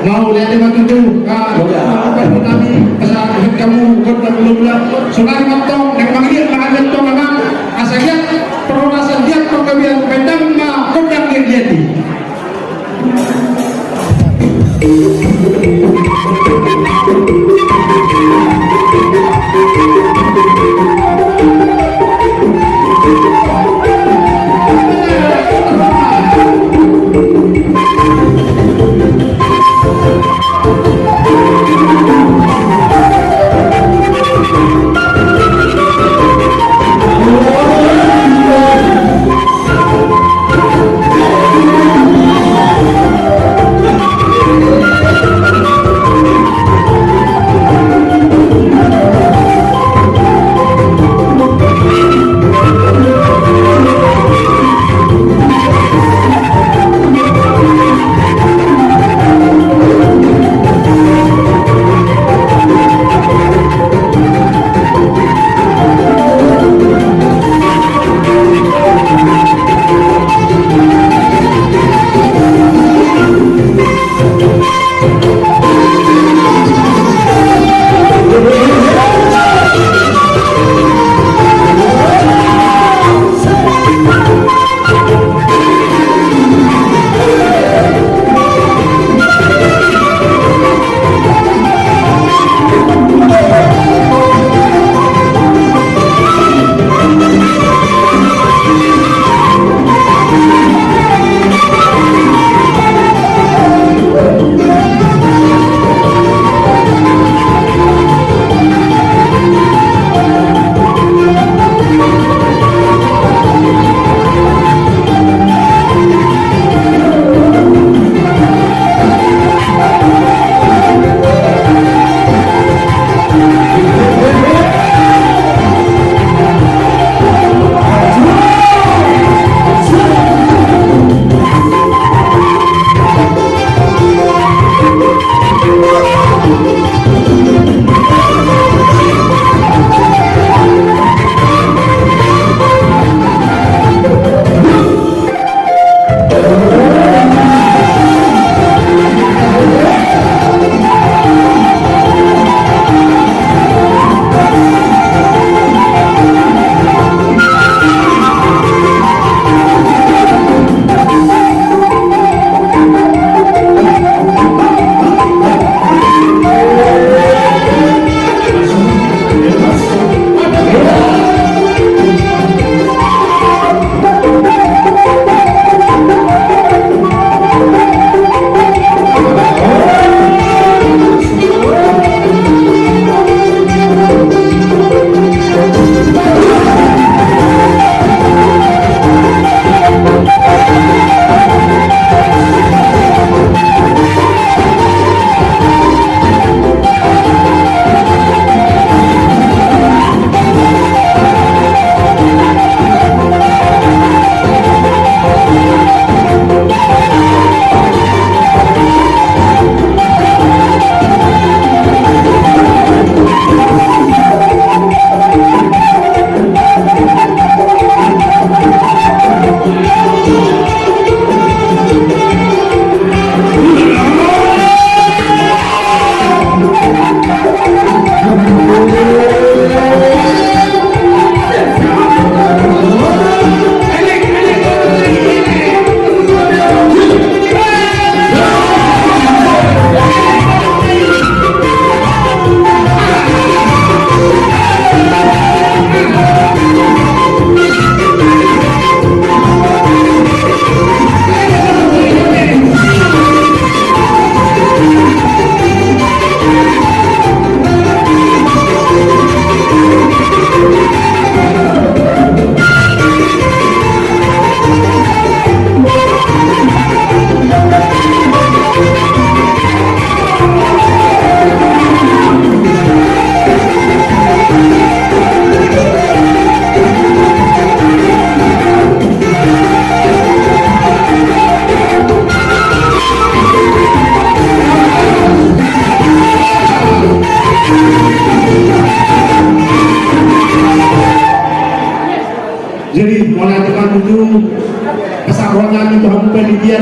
mau lihat tema itu kami saat kamu kota mula-mula sungai mantong yang manggil manggil tong anak asalnya peronasan dia kau kalian pedang ma kodang yang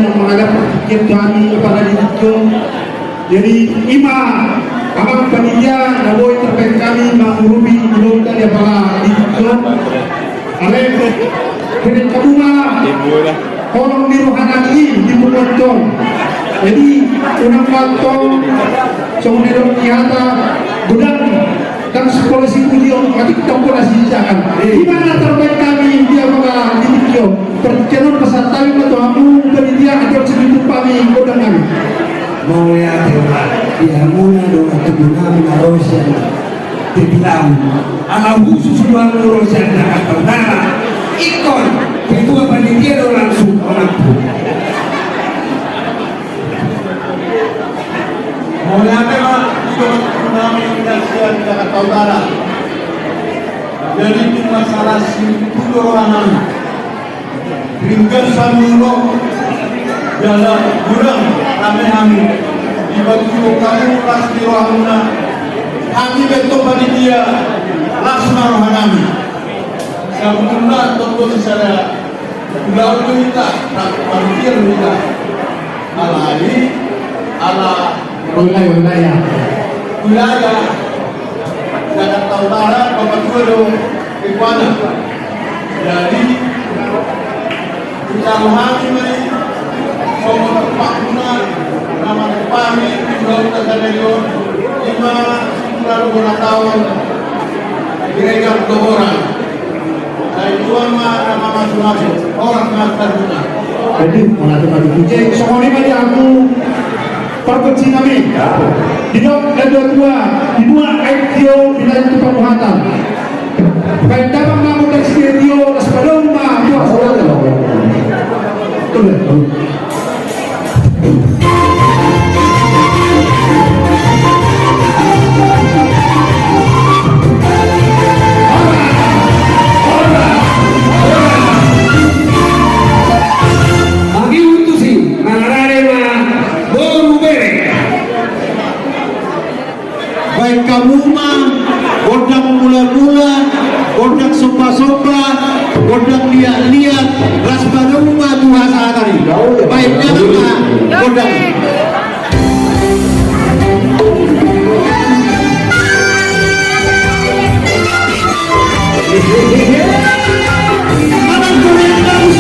yang menghadap pikir kami kepada diriku. Jadi ima abang panitia naboi terkait kami mengurubi belum tadi apa diriku. Ale kini kabunga kolong di rohana ini di Bukotong. Jadi unang patong seunang nyata gudang dan sekolah si pujian ketik tombol asijakan. Di mana terbaik kami dia mga dinikyo perkenon pasatay na to amu panitia atau segitu kami gudang kami. Mau ya teman, dia muna dong kegunaan narosan dibilang ala khusus luar narosan nak tentara ikon ketua panitia dong langsung orang pun. Mau ya teman, itu kami Indonesia Jakarta Utara. Jadi itu masalah simpul orang ringkas samulo dalam gudang kami dibantu kamu pasti rohana kami bentuk panitia laksana rohanami sebetulnya tentu saya udah minta panitia minta ala ini ala wilayah Jakarta Utara Bapak Guru Ikhwana. Jadi kita rohani ini semua tempat guna nama kami belum terjadi 5 tahun gereja orang dari dua nama masing-masing orang terguna. Jadi mengatur jadi semua ini aku perkecil kami di dua ITO di dalam tempat muhatan baik dapat mampu dari studio sebelum dua saudara Bagi untuk si mengarare baru bere. Baik kamu mah godang mula-mula, godang sopa-sopa, godang liat-liat, ras barumah Tuhan sehari. Baiknya apa? Godang. Abang Korea bagus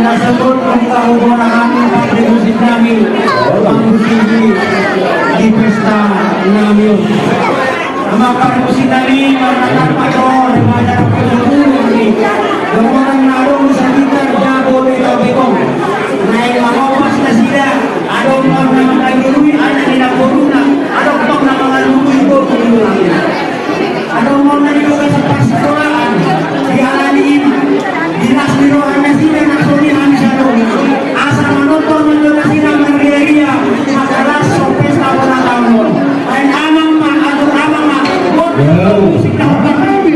nasebut kita hubungan pada musik kami musik di pesta Namio. Nama para musik kami mengatakan patron remaja penghulu ini. Orang narung sekitar jago bekong. Naik mawas kasida. Ada orang nama kagirui ada tidak corona. Ada orang nama ngalui itu lagi. Ada orang nama juga sepas sekolahan. Dialani ini. Dinas biro anasina nasoni hamsado. Asal menonton menjolasi nama dia. Masalah sopes tahun. Main amang mak atau amang mak. Musik tahun.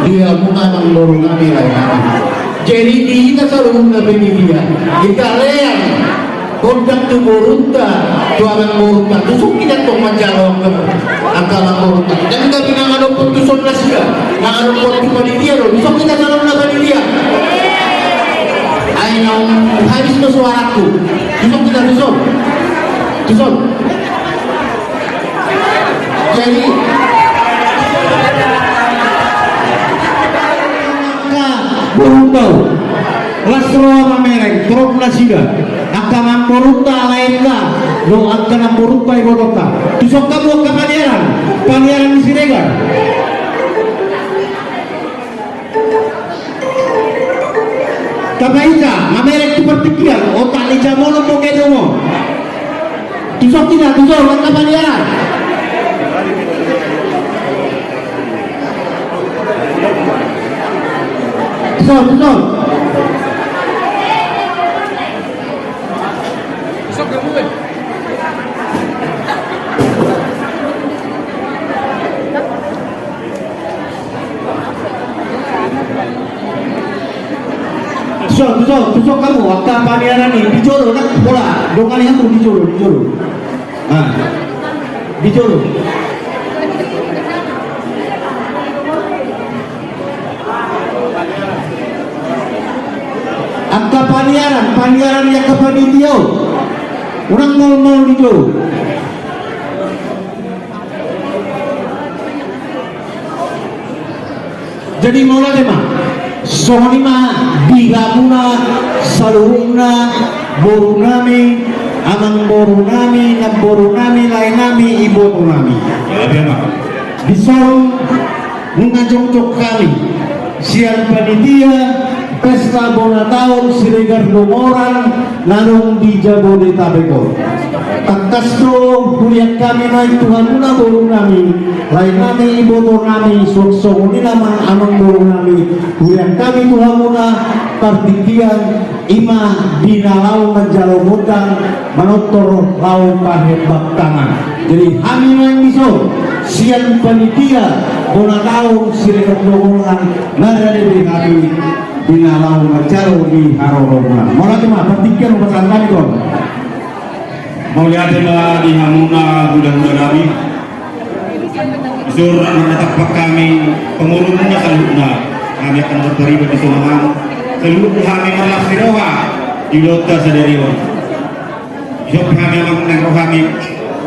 dia mengamang baru kami layan. Jadi kita selalu mengambil dia. Kita leang kontak tu borunta, tu anak borunta. Tu so kita tu menjawab angkala borunta. Dan kita pinang ada putusan nasiya, nang ada putusan panitia lo. So kita selalu mengambil dia. Ayam habis tu suaraku. Tu kita tu. Jadi Borunta, lasroa mamereng, teruk nasiga, akan amborunta lainnya, lo akan amborunta ibodota. Tusok kamu ke paniaran Siregar. Kapaisa, mamereng tu pertikian, otak ni jamono pokedomo. Tusok tidak, tusok ke paniaran. Betul. Besok kamu waktu paniaran ini dijolo nak bola, dong kali aku dijolo. Dijolo. Angka paniaran yang ke panitia, orang mau dijolo. Jadi mau lah mah. Sohima bigamuna saluhuna borunami amang borunami na borunami lainami ibu nami bisong ngajongcok kami siang panitia pesta bona tahun Siregar Domoran nanong di Jabodetabek. Takkasto kuliah kami naik Tuhan muna borunami lain nami ibu nami sok nila mang amang borunami kuliah kami Tuhan muna partikian ima dinalau menjalo mutang manotor lau kahebak tangan. Jadi kami main miso siang panitia bona tahun Siregar Domoran nada di kami dinalau menjalo di Harorona. Mau lagi mah partikian pesan kami kon. Mau lihat di Hamuna bulan Rabi Sur menetapkan kami pengurusnya seluruhnya kami akan berterima di Sumangan seluruh kami malah siroha di Lota Sadarion Jok kami mengenang kami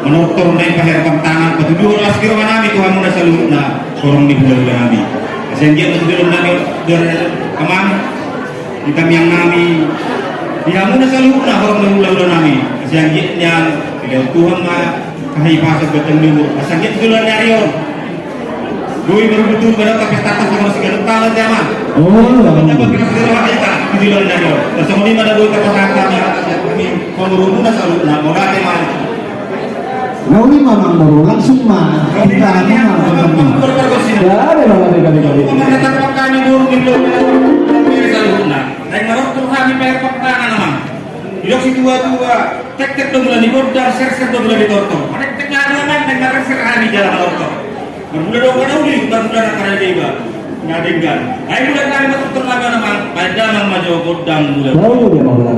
menutur naik pahir tangan petunjuk lah siroha kami Tuhan muda seluruhnya korong di bulan kami sehingga betul kami dari aman kita yang kami di Hamuna seluruhnya korong di bulan kami selanjutnya Tuhan mah kahipasok bertemu asangit duluan nyarion doi betul pada tapi status sama segala tahun zaman dapat kita segala kita di duluan nyarion dan semua ini ada doi kata kami pemurungan selalu nak moral teman Nauli mamang baru langsung mah kita hanya menetapkan kami burung itu selalu nak dan marok Tuhan di perpakaian nama Yok si tua-tua, tek-tek dong bulan di bodar, ser-ser dong bulan di torto. Mana tek ngarangan dan ngaran serani jalan torto. Bermula dong kan uli, bermula nak karena dia ngadenggan. Ayo bulan kami masuk terlaga namang, pada mang maju bodang bulan. Tahu dia mau bulan.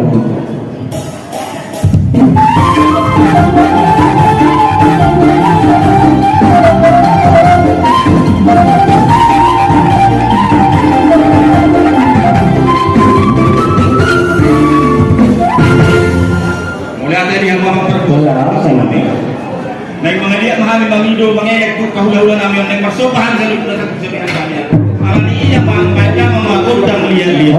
Naik mengadia mahami bangido mangayag tu kahula-hula namin naik masopahan sa lupula sa kusabihan kanya. Mahali iya pangkaya mamagod ang liyan-liyan.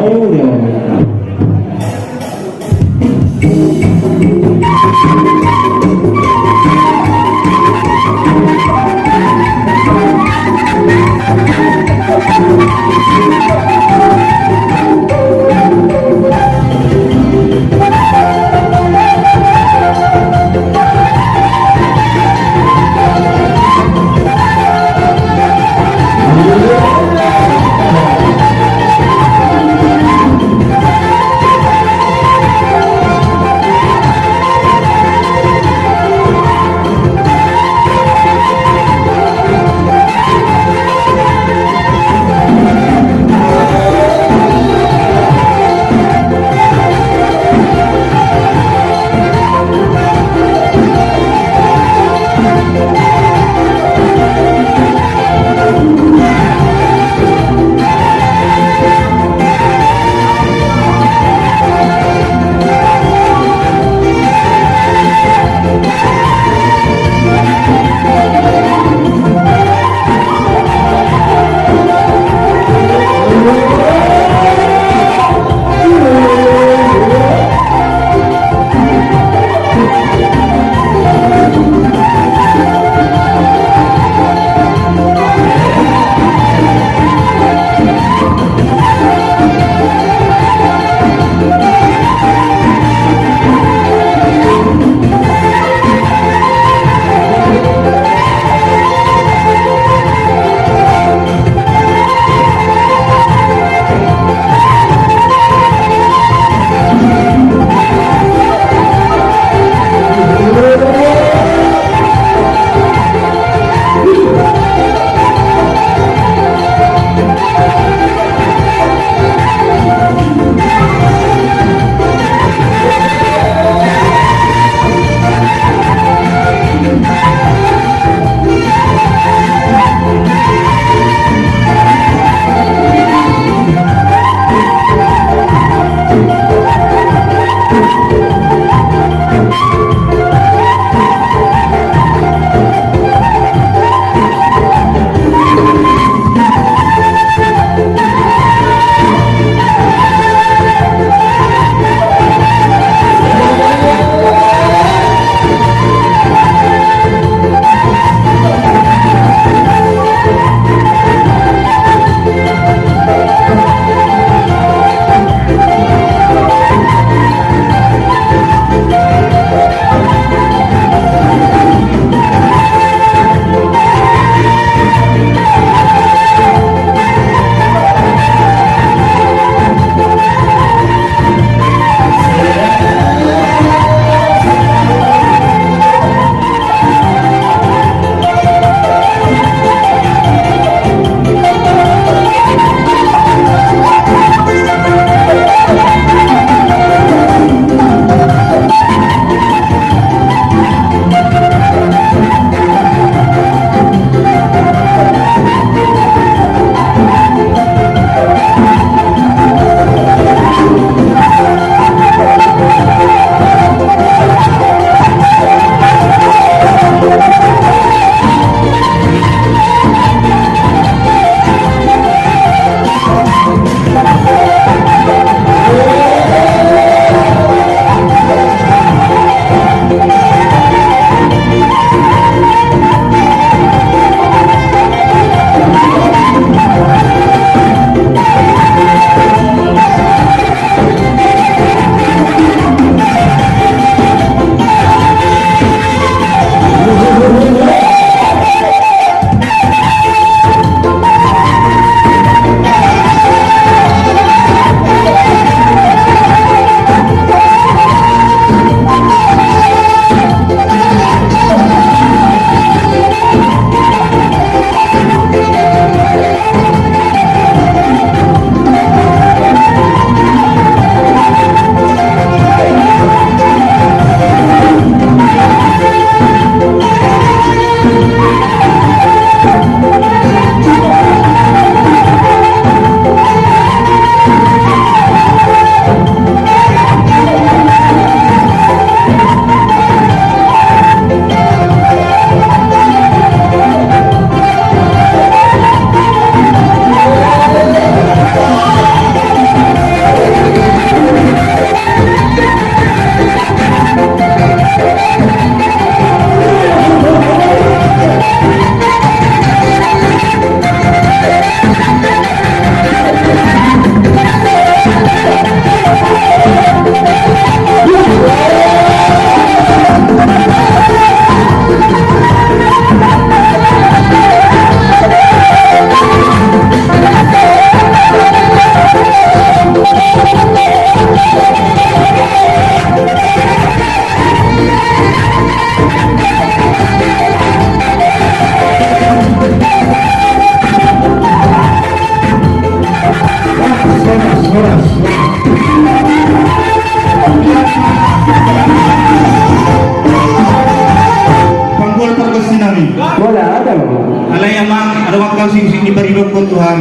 Tuhan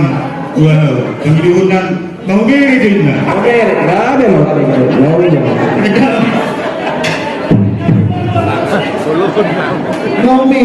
Tuhan pengilunan mau gini juga. Oke, grabe mo kami. Mau jangan. Nomi.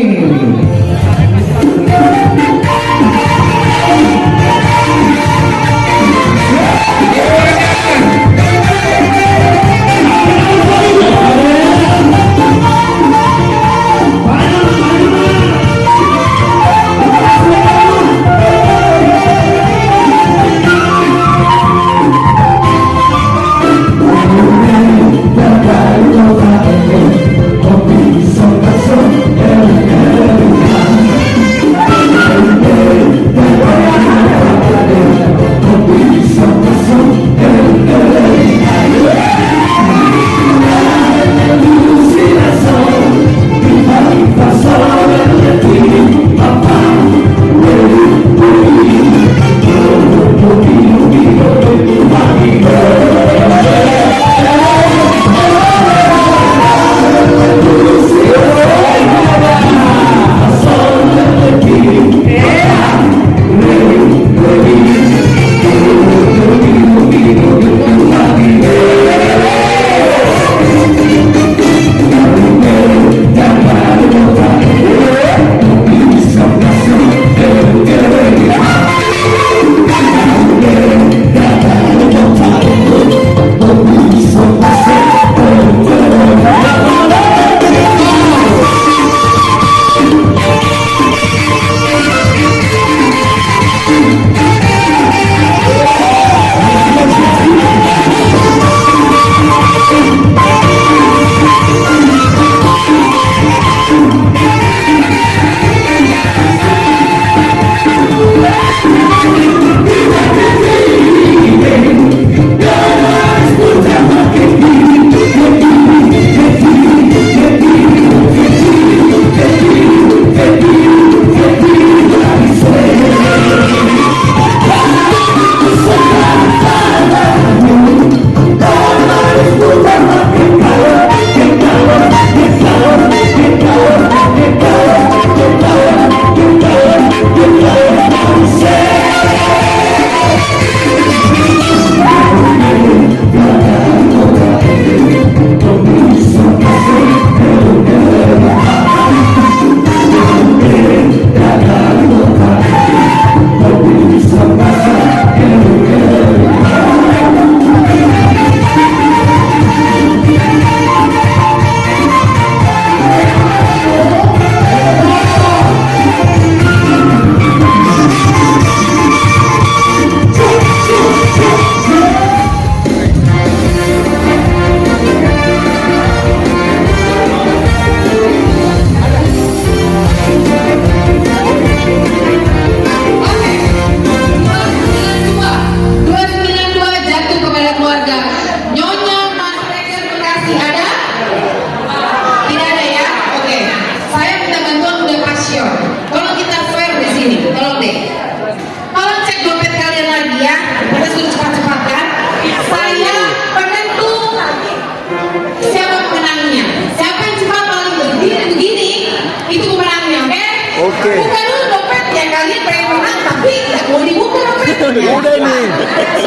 Bukan dulu dompetnya, kalian pengen menang tapi nggak mau dibuka dompetnya. Udah nih,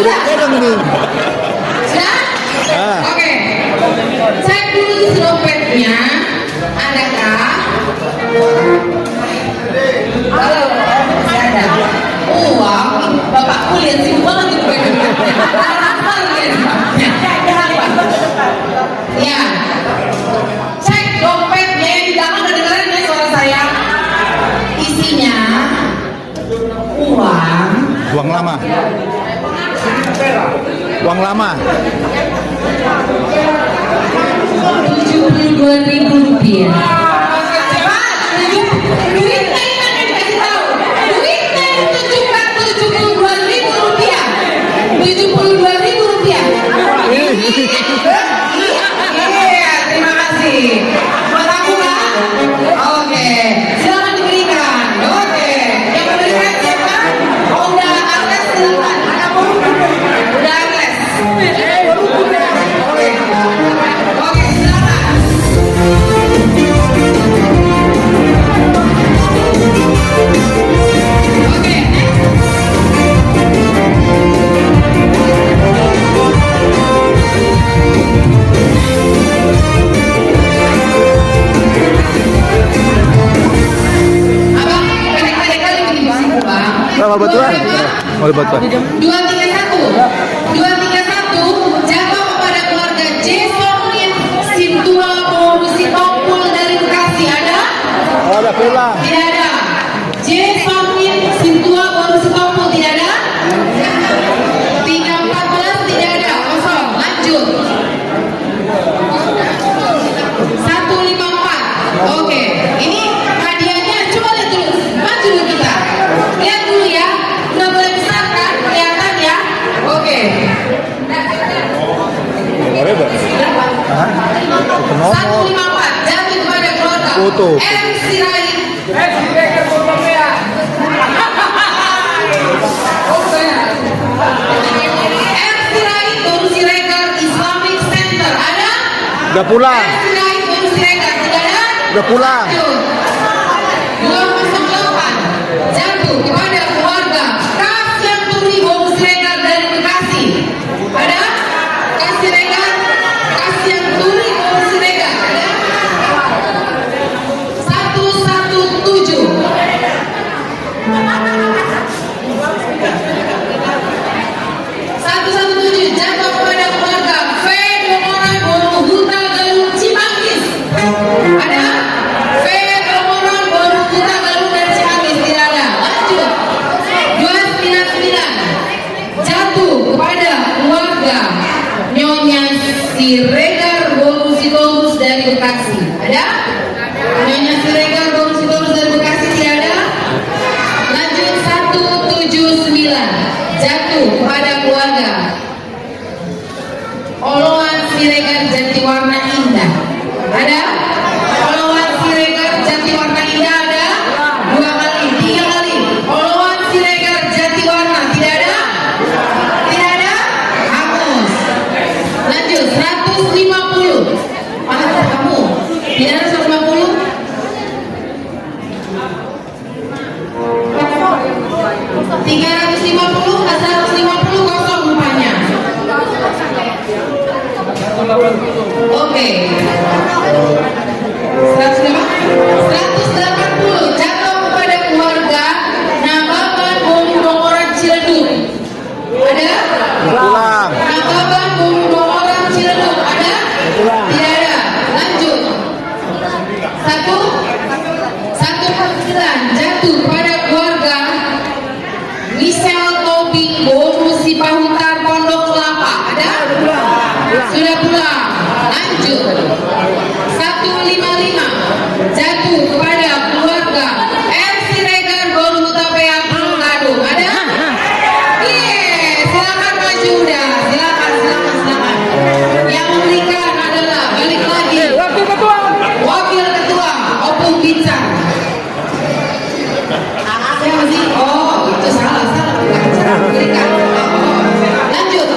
udah pegang nih. Sudah? Oke. Cek dulu isi dompetnya. Adakah? Halo, masih ada. Uang, bapakku lihat sih banget itu pegangnya. Apa lihat? Ya. Cek dompetnya yang di dalam, ada dengerin ya suara saya. Isinya uang lama. Uang lama. Rp72.000. Duitnya ini kan dikasih tahu. Duitnya Rp72.000. Rp72.000. Iya, terima kasih. Buat aku Pak. Oke, silakan diberikan. Oke, yang memberikan siapa? Oh, udah Arles silakan. Udah Arles. Oke, silakan. jatuh kepada keluarga Jason Sintua Borusi Tompul dari Bekasi. Ada? Tidak ada. Jason Sintua Borusi Tompul tidak ada. 314 tidak ada, kosong. Lanjut. 154. Oke, ini hadiahnya coba lihat dulu. Maju dulu kita. Lihat dulu ya. Udah mulai besar kan? Kelihatan ya? Oke. 154 jatuh kepada keluarga MC Rai. MC Rai Borusi Regar Islamic Center. Ada? Udah pulang. MC Rai Borusi Regar tidak ada? Udah pulang. 208 jatuh kepada keluarga Kasian Turi Borusi Regar dari Bekasi. Ada? Kasian Regar, Kasian Turi Borusi Regar. Ada? 117. 117 jatuh kepada keluarga Fedomoran Boruhuta Galung Cimanggis. Ada? Fedomoran Boruhuta Galung dan Cimanggis tidak ada. Lanjut. 299 jatuh kepada keluarga Nyonya Siregar Borusi Torus dari Bekasi. Ada? Nyonya Siregar Borusi Torus dari Bekasi tidak ada. Lanjut. 179 jatuh kepada keluarga Oloan Siregar Jatiwarna Indah. Ada? Oloan Siregar Jatiwarna Indah ada? 2 kali, 3 kali. Oloan Siregar Jatiwarna tidak ada? Tidak ada? Hapus. Lanjut. 150. Mana kamu? Tidak ada 150? Oke. 180 jatuh kepada keluarga Nababan Bomudomoran Ciledug. Ada? Nababan Bomudomoran Ciledug. Ada? Tidak ada. Lanjut. 149 jatuh kepada keluarga Michelle Tobing Borusi Pahutar Pondok Kelapa. Ada? Sudah pulang. Lanjut. 155 jatuh kepada keluarga MC Regar Boruhuta Pea Gadung. Ada? Silakan maju udah. Silakan. Yang memberikan adalah balik lagi Wakil Ketua Opung Bincang. Siapa sih? Oh, itu salah. Berikan. Lanjut.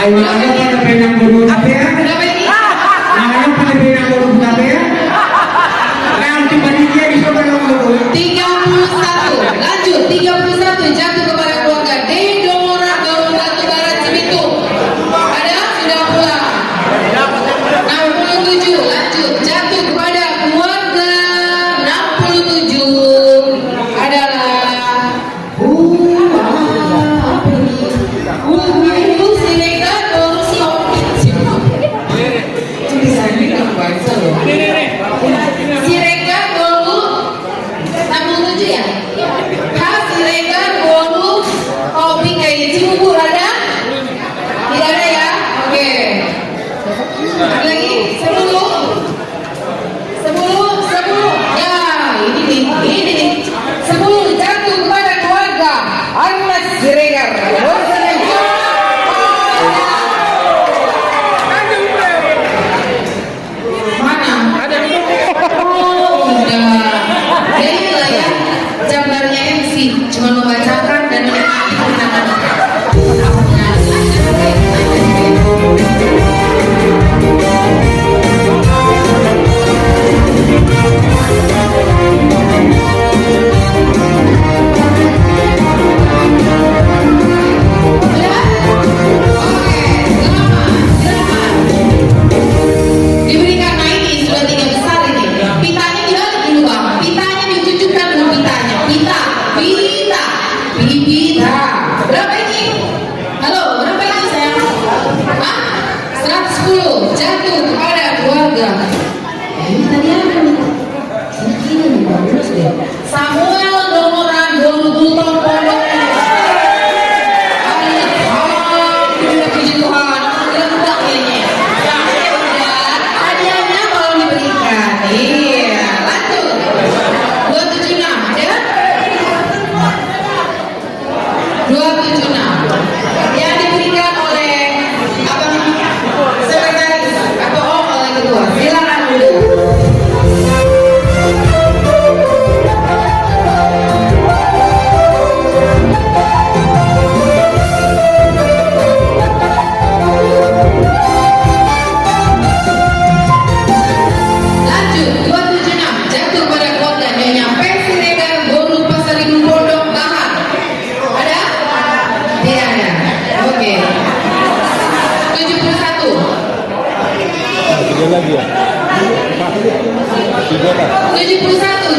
31. Namanya pada penang guru tapea. Namanya pada penang guru tapea. Nanti panitia bisa menunggu. 31. Lanjut. 31 jatuh kepada keluarga Dedomora Gaul Batubara Cibitung. Ada? Sudah pulang. 67. Lanjut. Jatuh kepada keluarga 67 adalah Siregar Borusi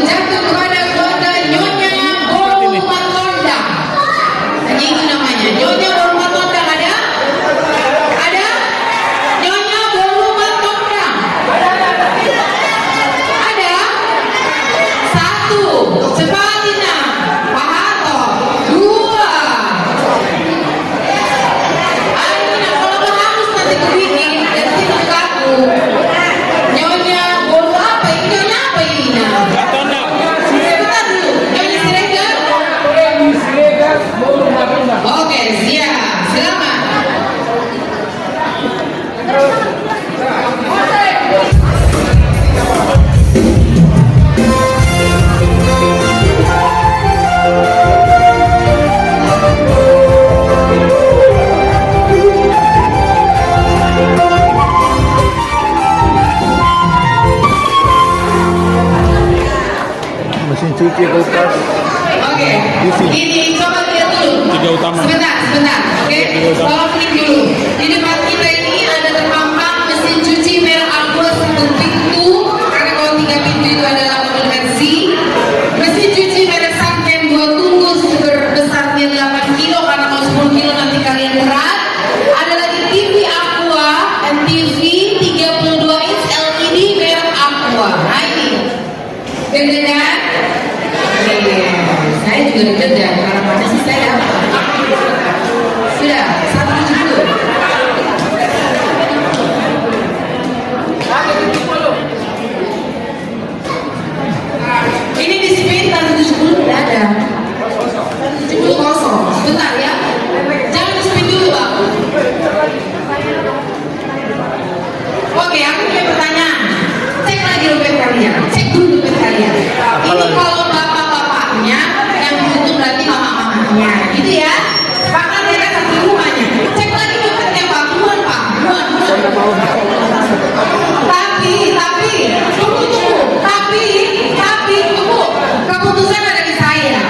jatuh kepada keluarga Nyonya Bolumatondang. Hanya itu namanya, Nyonya Bolumatondang. Ada? Ada? Nyonya Bolumatondang. Ada? Satu, Cepatina, Pak Hato. Dua. Kalau harus nanti kebikin dan tidak kaku. Nyonya Bolu apa ini? Nyonya apa ini? Sebentar dulu. Nyonya Siregar. Oke, siap. Selamat. Mesin cuci kulkas. Oke, ini coba lihat dulu. Sebentar, oke. Tolong klik dulu. Di depan kita ini ada terpampang mesin cuci merek Aqua 1 pintu. Karena kalau 3 pintu itu adalah model versi. Mesin cuci merek Sanken 2 tungkus berbesarnya 8 kilo karena kalau 10 kilo nanti kalian berat. Ada lagi TV Aqua MTV 32 inch LED merek Aqua. Nah ini, gede kan? Saya juga deg-degan karena pada sih saya sudah 170. Ini di spin 170 tidak ada. 170 kosong. Sebentar ya. Jangan di spin dulu Bang. Oke, aku punya pertanyaan. Cek lagi dompet kalian. Cek dulu dompet kalian. Ini kalau bapak-bapaknya yang itu berarti mama-mamanya, gitu ya. Bahkan mereka satu rumahnya. Cek lagi dompetnya Pak, buan. Tapi, tunggu. Keputusan ada di saya,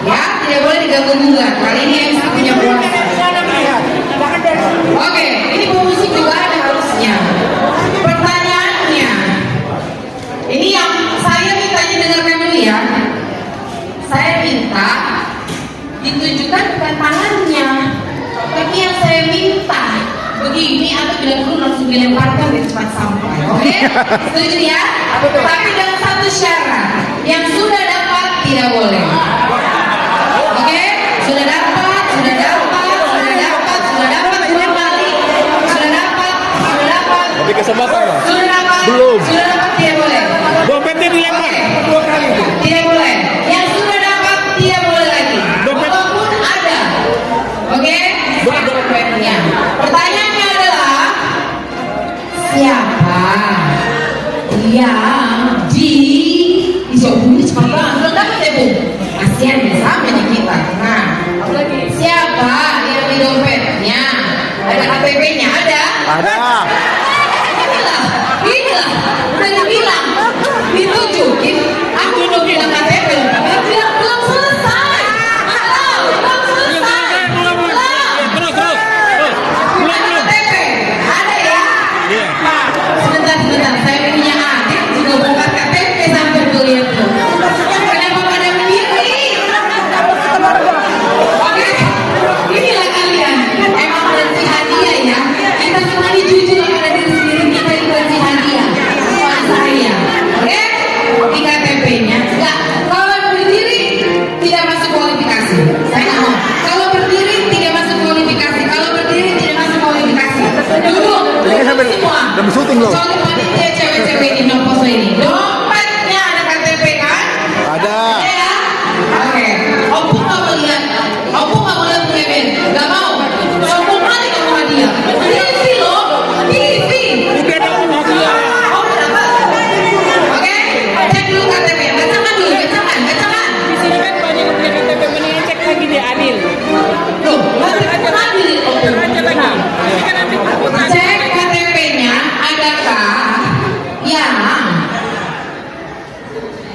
ya. Tidak boleh diganggu-gugat. Kali ini yang punya kuasa. Oke, ini pemusik juga ada harusnya. Pertanyaannya, ini yang saya mintanya dengarkan dulu ya. Saya minta ditunjukkan bukan tangannya, tapi yang saya minta begini atau tidak perlu langsung dilemparkan di tempat sampah. Oke? Setuju ya? Tapi dengan satu syarat, yang sudah dapat tidak boleh. Oke? Sudah dapat, sudah balik, sudah dapat. Tapi kesempatan loh. Sudah dapat tidak boleh. Dompetnya dilempar 2 kali. Tidak boleh. Yang sudah dapat tidak boleh lagi. Walaupun ada. Oke? Dompetnya. Pertanyaannya adalah siapa yang ini cepat banget. Belum dapat ya Bu? Kasihan ya sama nih kita. Nah, siapa yang di dompetnya ada KTP-nya? Ada? Ada. Inilah, udah dibilang, ditunjukin, aku udah bilang KTP, belum selesai. KTP, ada ya? Sebentar, saya punya adik juga buka KTP sampai kuliah tuh. Kenapa pada begini? Oke, inilah kalian, emang rezeki hadiah ya. Kita semua ini jujur pada diri sendiri, kita ini rezeki hadiah. Soal saya, oke? Di KTP-nya, enggak. Kalau berdiri tidak masuk kualifikasi. Saya nggak mau. Kalau berdiri tidak masuk kualifikasi. Kalau berdiri tidak masuk kualifikasi. Duduk semua. Soal panitia cewek-cewek ini nomor ini. Dompetnya ada KTP kan? Ada. Ya? Oke. Opung nggak melihat. Opung nggak melihat bebek. Nggak mau. Opung kali nggak mau hadiah. TV loh. TV. Udah dapat hadiah. Oh, udah dapat. Oke. Cek dulu KTP. Bacakan dulu. Bacakan. Di sini kan banyak yang punya KTP, mendingan cek lagi di Adil. Loh, Adil. Aja lagi. Ini kan nanti keputusan. Cek KTP-nya adakah yang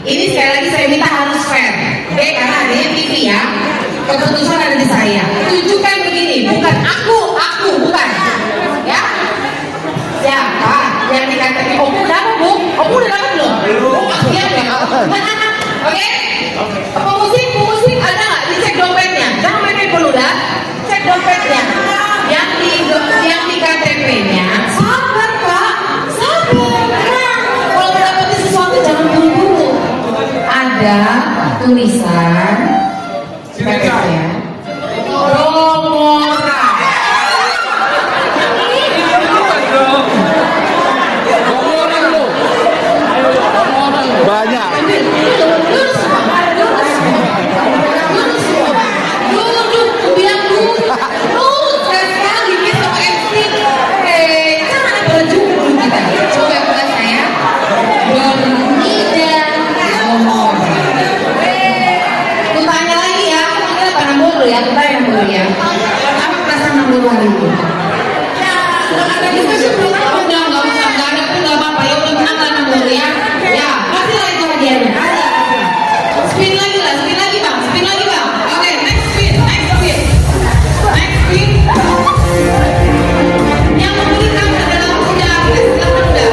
ini sekali lagi saya minta harus fair, oke? Karena adanya TV ya, keputusan ada di saya. Tunjukkan begini, bukan aku bukan, ya? Siapa yang di KTP? Oke? Pemusik ada nggak? Dicek dompetnya. Jangan main dulu dah. Cek dompetnya. Yang di KTP-nya. Sabar Kak, sabar. Kalau mendapati sesuatu jangan buru-buru. Ada tulisan KTP-nya. Banyak. Ya, kita yang dulu ya. Apa perasaan 60 hari itu? Ya, ada juga sih belum udah nggak usah, nggak ada pun nggak apa-apa. Ya udah menang lah 60 ya. Ya, pasti lah itu hadiahnya. Spin lagi lah, spin lagi bang, spin lagi bang. Oke, next spin, next spin, next spin. Yang memberikan adalah udah, silakan udah.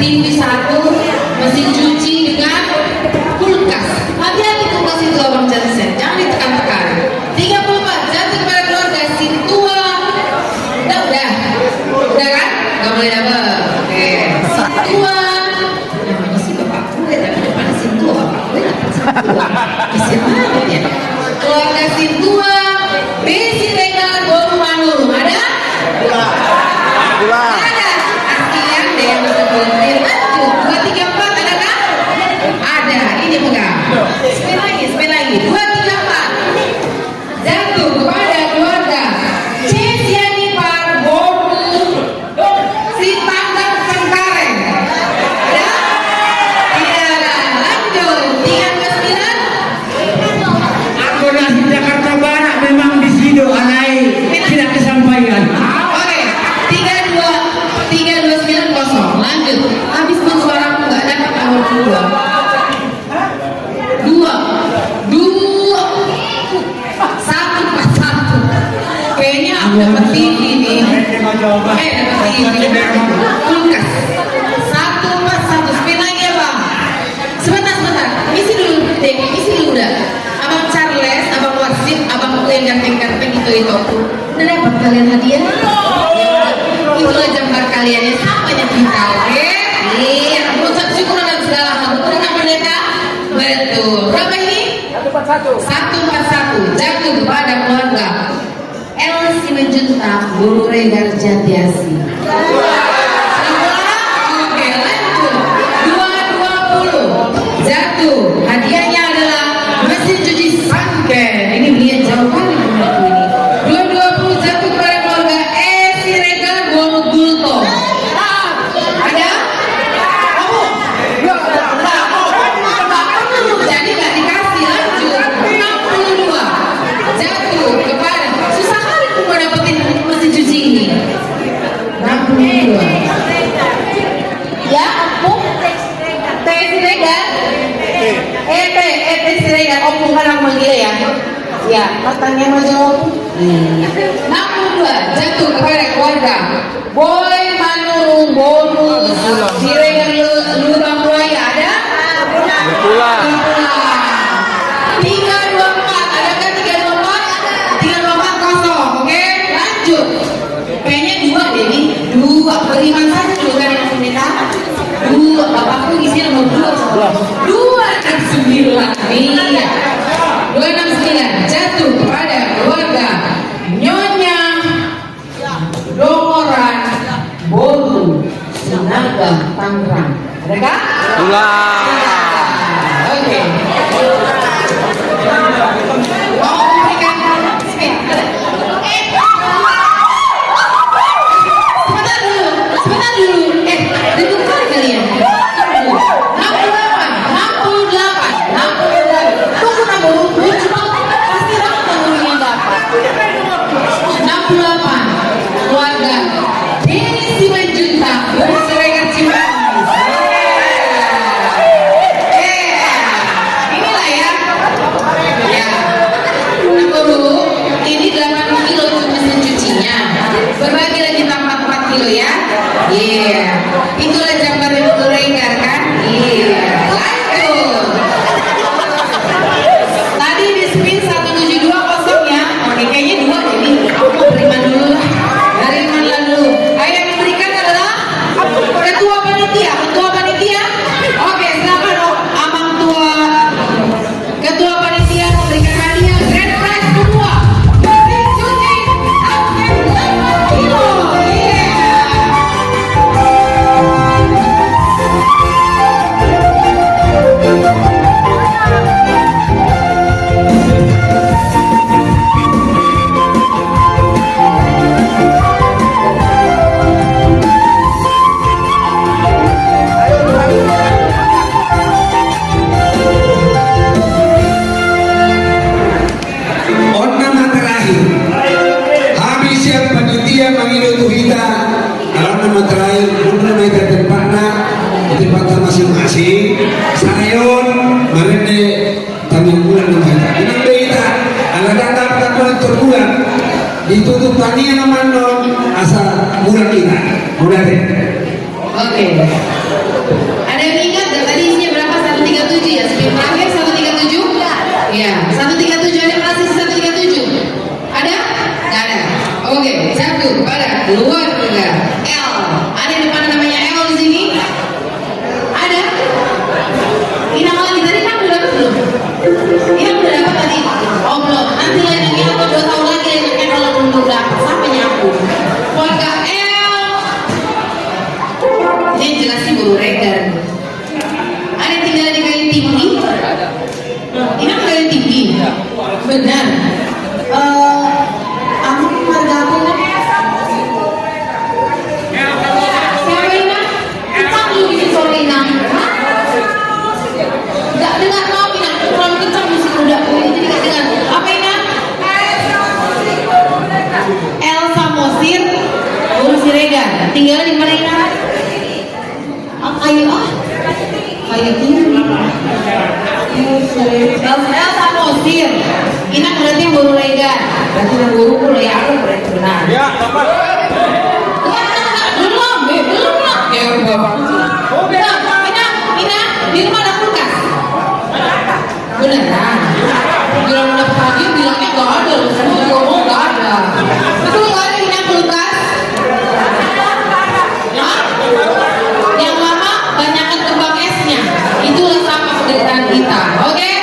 TV 1, mesin cuci dengan kulkas. Hati-hati kulkas itu abang Jansen, jangan ditekan-tekan. 34 jatuh kepada keluarga si tua. Udah kan? Gak boleh dapet. Oke, si tua. Namanya sih bapak gue, tapi depannya si tua. Bapak gue dapat si tua. Kasian banget ya. Keluarga si tua. Besi Regal Bolu Manulu. Ada? Ada. Kasian deh yang sebutin. 2, 3, 4 ada kan? Ada. Ini pegang. Spin lagi. 2, 3, 4. Jatuh kepada keluarga Cesiani Parboru si Tanggap Cengkareng. Ada? Tidak. Lanjut. 39. Akomodasi Jakarta Barat memang di situ anai tidak kesampaian. Oke, 3290. Lanjut. Habis pun suaraku nggak dapat awal kedua. 1 kayaknya aku dapat TV nih. Dapat TV. Kulkas. 141. Spin lagi ya bang. Sebentar. Isi dulu dek. Isi dulu dah. Abang Charles, abang Wasit, abang yang ganteng-ganteng itu. Udah dapat kalian hadiah? Itulah jambar kalian ya, samanya kita, oke? Iya, ucap syukur dan segala hal. Betul nggak mereka? Betul. Berapa ini? 141. Jatuh kepada keluarga El Simenjuntak Bulu Regar Jatiasi. Oke, lanjut. 220. Jatuh. Hadiahnya adalah mesin cuci Sanken. Ini beliau jauh kali menurutku ini. 220 jatuh kepada keluarga Esi Regal Bolu Gulto. Ada? Jadi nggak dikasih. Lanjut. 62 jatuh kepada, susah kali aku mau dapetin mesin cuci ini. 62. Ya ampun. Esi Regal. Esi Regal. Opung kan aku manggil ya. Ya, matanya mau jawab. 62 jatuh kepada keluarga Boy Manurung Bonus Siregar Lubang Buaya. Ada? 324. Adakah 324 kosong? Oke, lanjut. Kayaknya 2 deh nih. 2 beriman saja juga kan yang minta. 2 bapakku isi nomor 2. 269 nih. 269 jatuh kepada keluarga Nyonya Dongoran Bolu Sinaga Oke. Mau memberikan sebentar dulu. Ditunggu kalian. 68. Tunggu nomor. Pasti nomor yang dapat. 68. Keluarga Denny Simanjuntak Siregar Cimanggis. Inilah ya. Ya. Nomor dulu. Ini 8 kilo untuk mesin cucinya. Berbagi lagi tambah 4 kilo ya. Iya. Itulah jamban Ibu Regar kan? Iya. Lanjut. Tadi di spin 1720 ya. Oke, kayaknya 2 jadi aku mau terima dulu lah. Dari mana dulu? Ayo yang memberikan adalah ketua panitia. Oke, silakan Amang tua. Ketua panitia memberikan hadiah grand prize kedua. Mesin cuci sampai 8 kilo. Iya. Nama terakhir habis yang panitia mengilu kita alam nama terakhir nama kita tempatnya di tempat masing-masing sayon marene tamu bulan nama kita dengan kita ala datang bulan terbulan ditutup tania nama non asal bulan kita bulan Oke. Ada yang ingat dan tadi isinya berapa? 137 ya. Spin terakhir 137. Ya, 137 ada yang masih 137. Ada? Nggak ada. Oke, satu kepada keluarga L. Ada di depan namanya L di sini? Ada? Inang lagi tadi kan udah dapat belum? Inang udah dapat tadi? Oh belum. Nanti lagi aku 2 tahun lagi enaknya kalau belum dapat sampai nyapu. Keluarga L. Ini jelas sih Guru Regar. Ada yang tinggal di kayu tinggi? Inang kayu tinggi? Benar. Aku keluarga aku siapa Inang? Kita belum bikin sore Inang. Gak dengar mau Inang, terlalu kencang musik udah. Jadi gak dengar. Apa Inang? Elsa Mosir Guru Siregar. Tinggal di mana Inang? Kayu tinggi. Elsa Mosir. Inang berarti yang Guru Regar. Berarti yang guru ya aku berarti benar. Ya, Bapak. Belum lah. Ya, Bapak. Inang, di rumah ada kulkas. Beneran. Bilang udah pagi bilangnya nggak ada. Saya ngomong nggak ada. Betul nggak ada Inang kulkas? Yang lama banyakkan kembang esnya. Itulah sama penderitaan kita. Oke?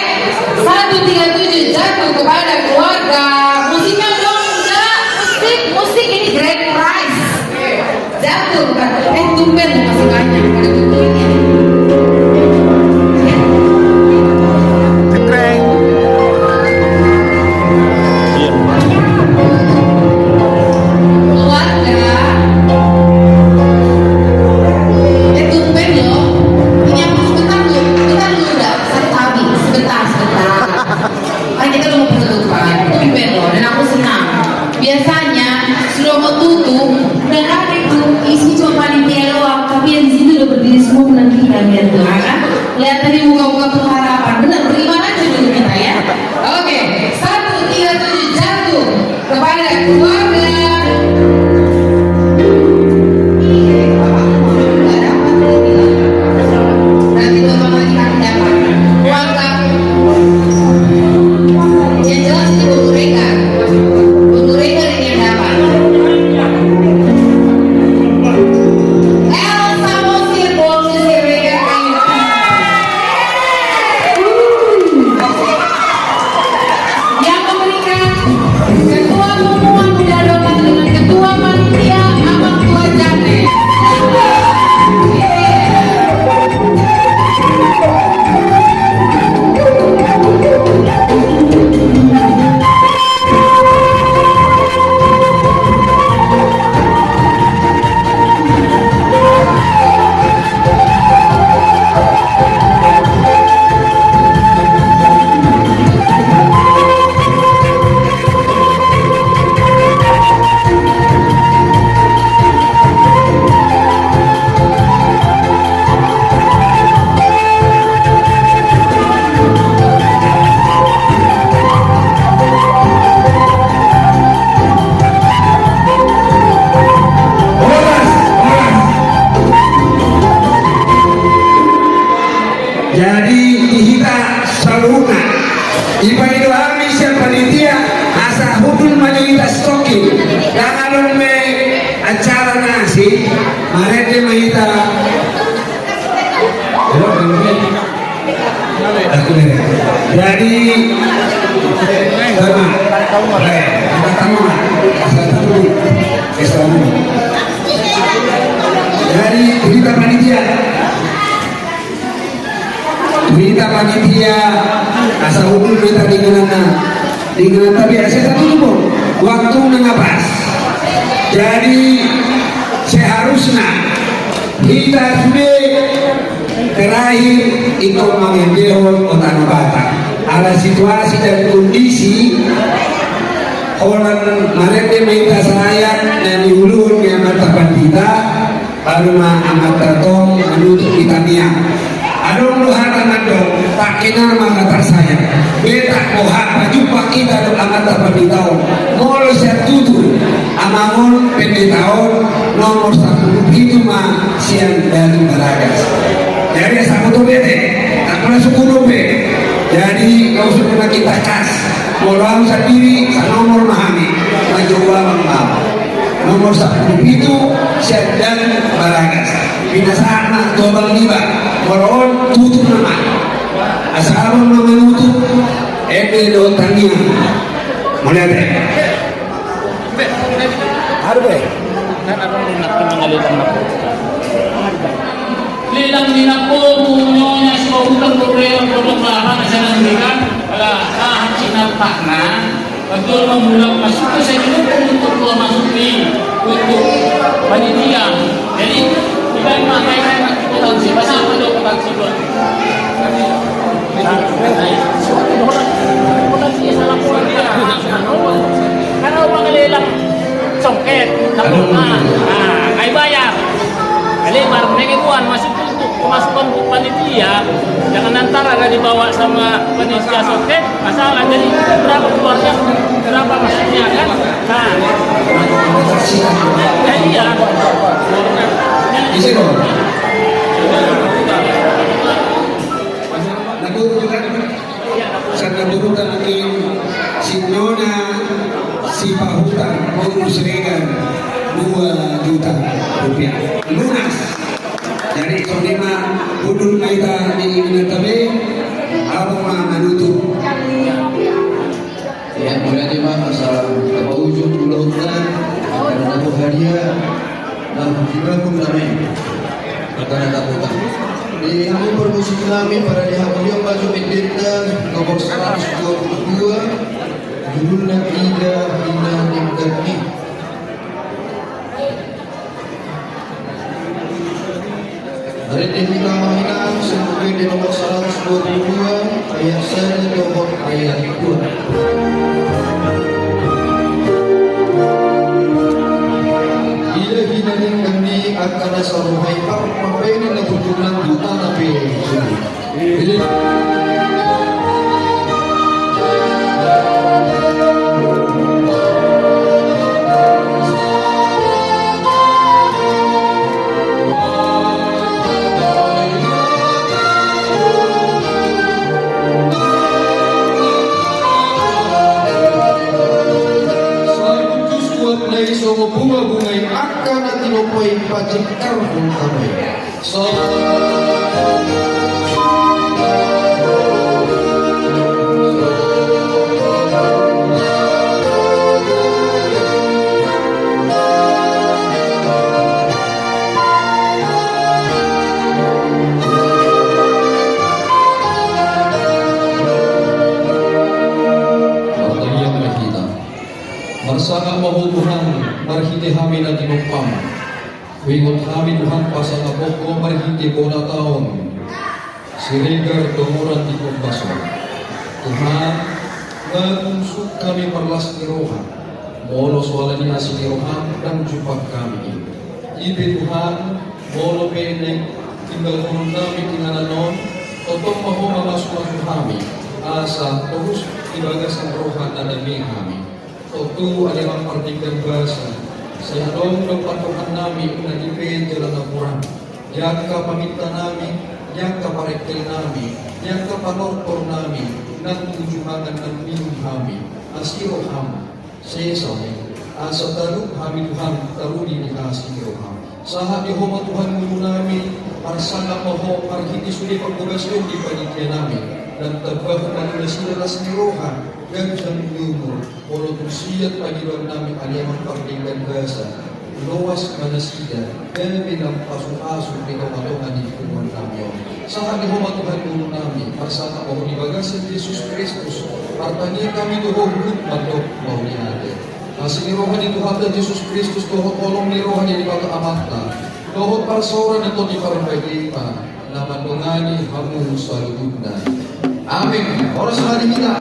137 jatuh kepada keluarga. Musiknya dong, saudara. Musik ini grand prize. Jatuh kan? Tumben masih banyak pada tutunya. Biasanya sudah mau tutup dan ada itu isi cuma panitia doang, tapi yang di sini udah berdiri semua menantikan ya tuh kan? Lihat tadi muka-muka pengharapan, benar beriman aja dulu kita ya. Oke, 137 jatuh kepada keluarga. Nanti teman lagi akan dapat keluarga. Yang jelas itu Guru Regar. Guru Regar ini yang dapat. Elsa Mosir Guru Siregar kayu. Yang memberikan ketua pertemuan didadokan dengan ketua panitia Amang Tua Jane. siya panitia asa hudul mayoritas toki langalong may acara nasi marete mahita aku nih jadi dari berita panitia asa hudul berita dengan tapi saya satu pun waktu mengapas jadi seharusnya kita sudah terakhir itu mengambil kota Batak ada situasi dan kondisi orang mereka minta saya dan diulur yang matapan kita baru amat tertong menutup kita niat adong lu harta mandong tak kenal maka saya beta mohak jumpa kita do amat apa di tahun molo siap tutur amamon pendek tahun nomor 1 itu mah siang dari Baragas jadi sama tuh bete tak pernah suku dobe jadi kau sudah kita kas molo aku sendiri nomor mahami majuwa mambal nomor 1 itu siang dari Baragas binasana dobal liba moloon tutup nama asal menutup do tania mulai deh harbe lilang dinapo punyonya semua utang program bahan saya memberikan pada tahap sinapak betul memulak masuk ke saya untuk keluar masuk di untuk panitia jadi kita memakai potensi bahasa apa itu potensi buat potensi salah pulang dia karena orang lelang songket kayak bayar kali barang negemuan masuk untuk pemasukan untuk panitia jangan antara ada dibawa sama panitia songket masalah jadi berapa keluarnya berapa masuknya kan jadi ya isi dong sana burukan lagi si Nona si Pahuta bonus regan 2 juta rupiah lunas jadi sonima budul kita di Minatabe aku mah menutup ya mulai mah asal ke ujung pulau hutan akan ada hadiah dan juga pun kami akan ada hutan di hari permusik kami pada di hari yang masuk Medina nomor 122 judulnya Ida Hina Nimgani hari ini kita menginap sebagai di nomor 122 ayat 1 nomor ayat 2 kami akan saruhay pak mapainin na tutunan duta na bunga-bungai akan tinopay pajik karbon kamay. So Marsana mahutuhan marhiti kami na tinumpam. Wingot kami Tuhan pasang aboko marhiti po na taon. Sirigar tumuran di kumbaso. Tuhan, nagungsok kami parlas ni Rohan. Molos wala ni asin ni Rohan dan jupag kami. Ibi Tuhan, molo pene tinggal kunong kami tingalanon. Totoo maho mamasukan kami. Asa terus ibagasan Rohan na dami kami. Otu adalah partikan bahasa. Saya dong patokan nami nagipin jalan apuran. Yang ka paminta nami, yang ka parektel nami, yang ka panortor nami, nang tujuhangan ng minum kami, asiro kami, sesame, asa taluk kami Tuhan, taruni ni asiro kami. Sahat di homa Tuhan mulu namin, parsana maho, parhiti suli pagbugasyon di panitia namin, dan tabah manila silalas ni Rohan, gagjan lumur, polo tursiyat pagiluan namin aliamang pagdinggan gasa, luwas manasida, dan bilang pasok-asok di kamatungan di kumuan namin. Sahat di homa Tuhan mulu namin, parsana maho di bagasan Yesus Kristus, partanya kami tuhong matok maho ni natin. Kasih rohan itu hati Yesus Kristus dohot tolong ni rohan yang dibata amata dohot parsoran itu di parbagipa nama dongani hamu saludna. Amin. Orang sekali kita.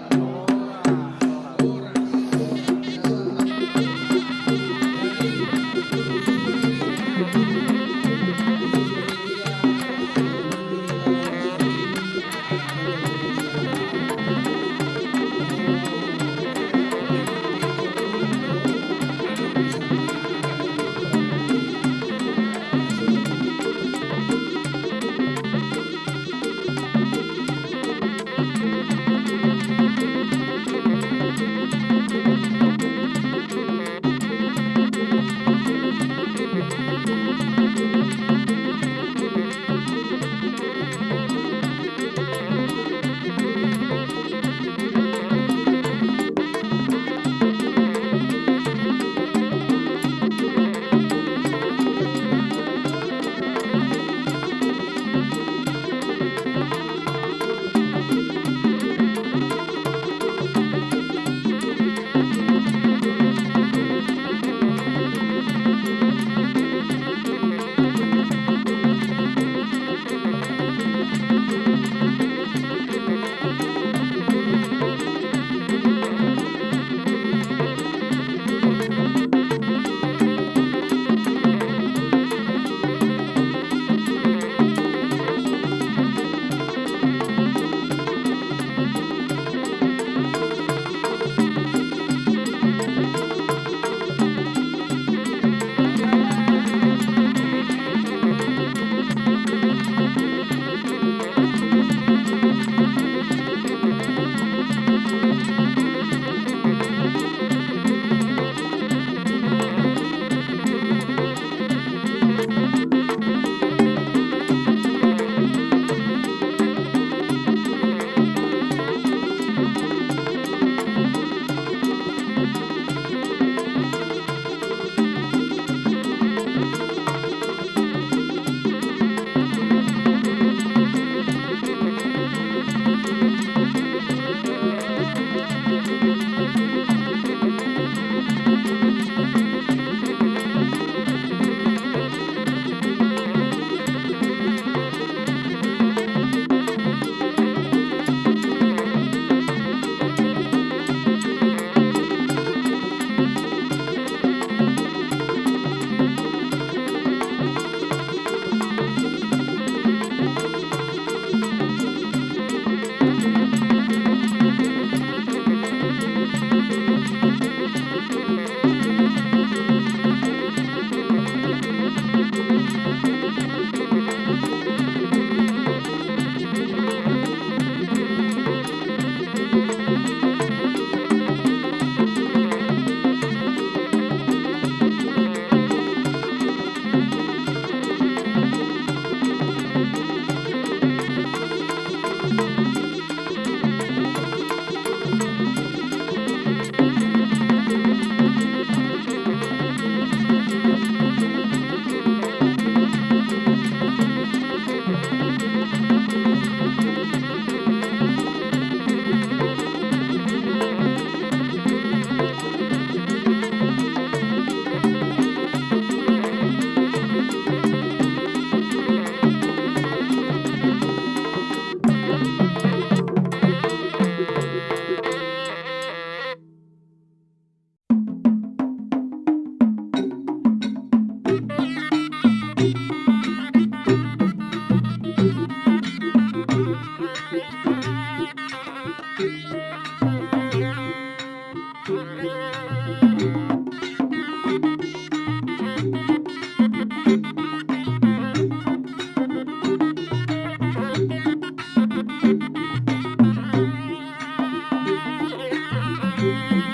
Thank you.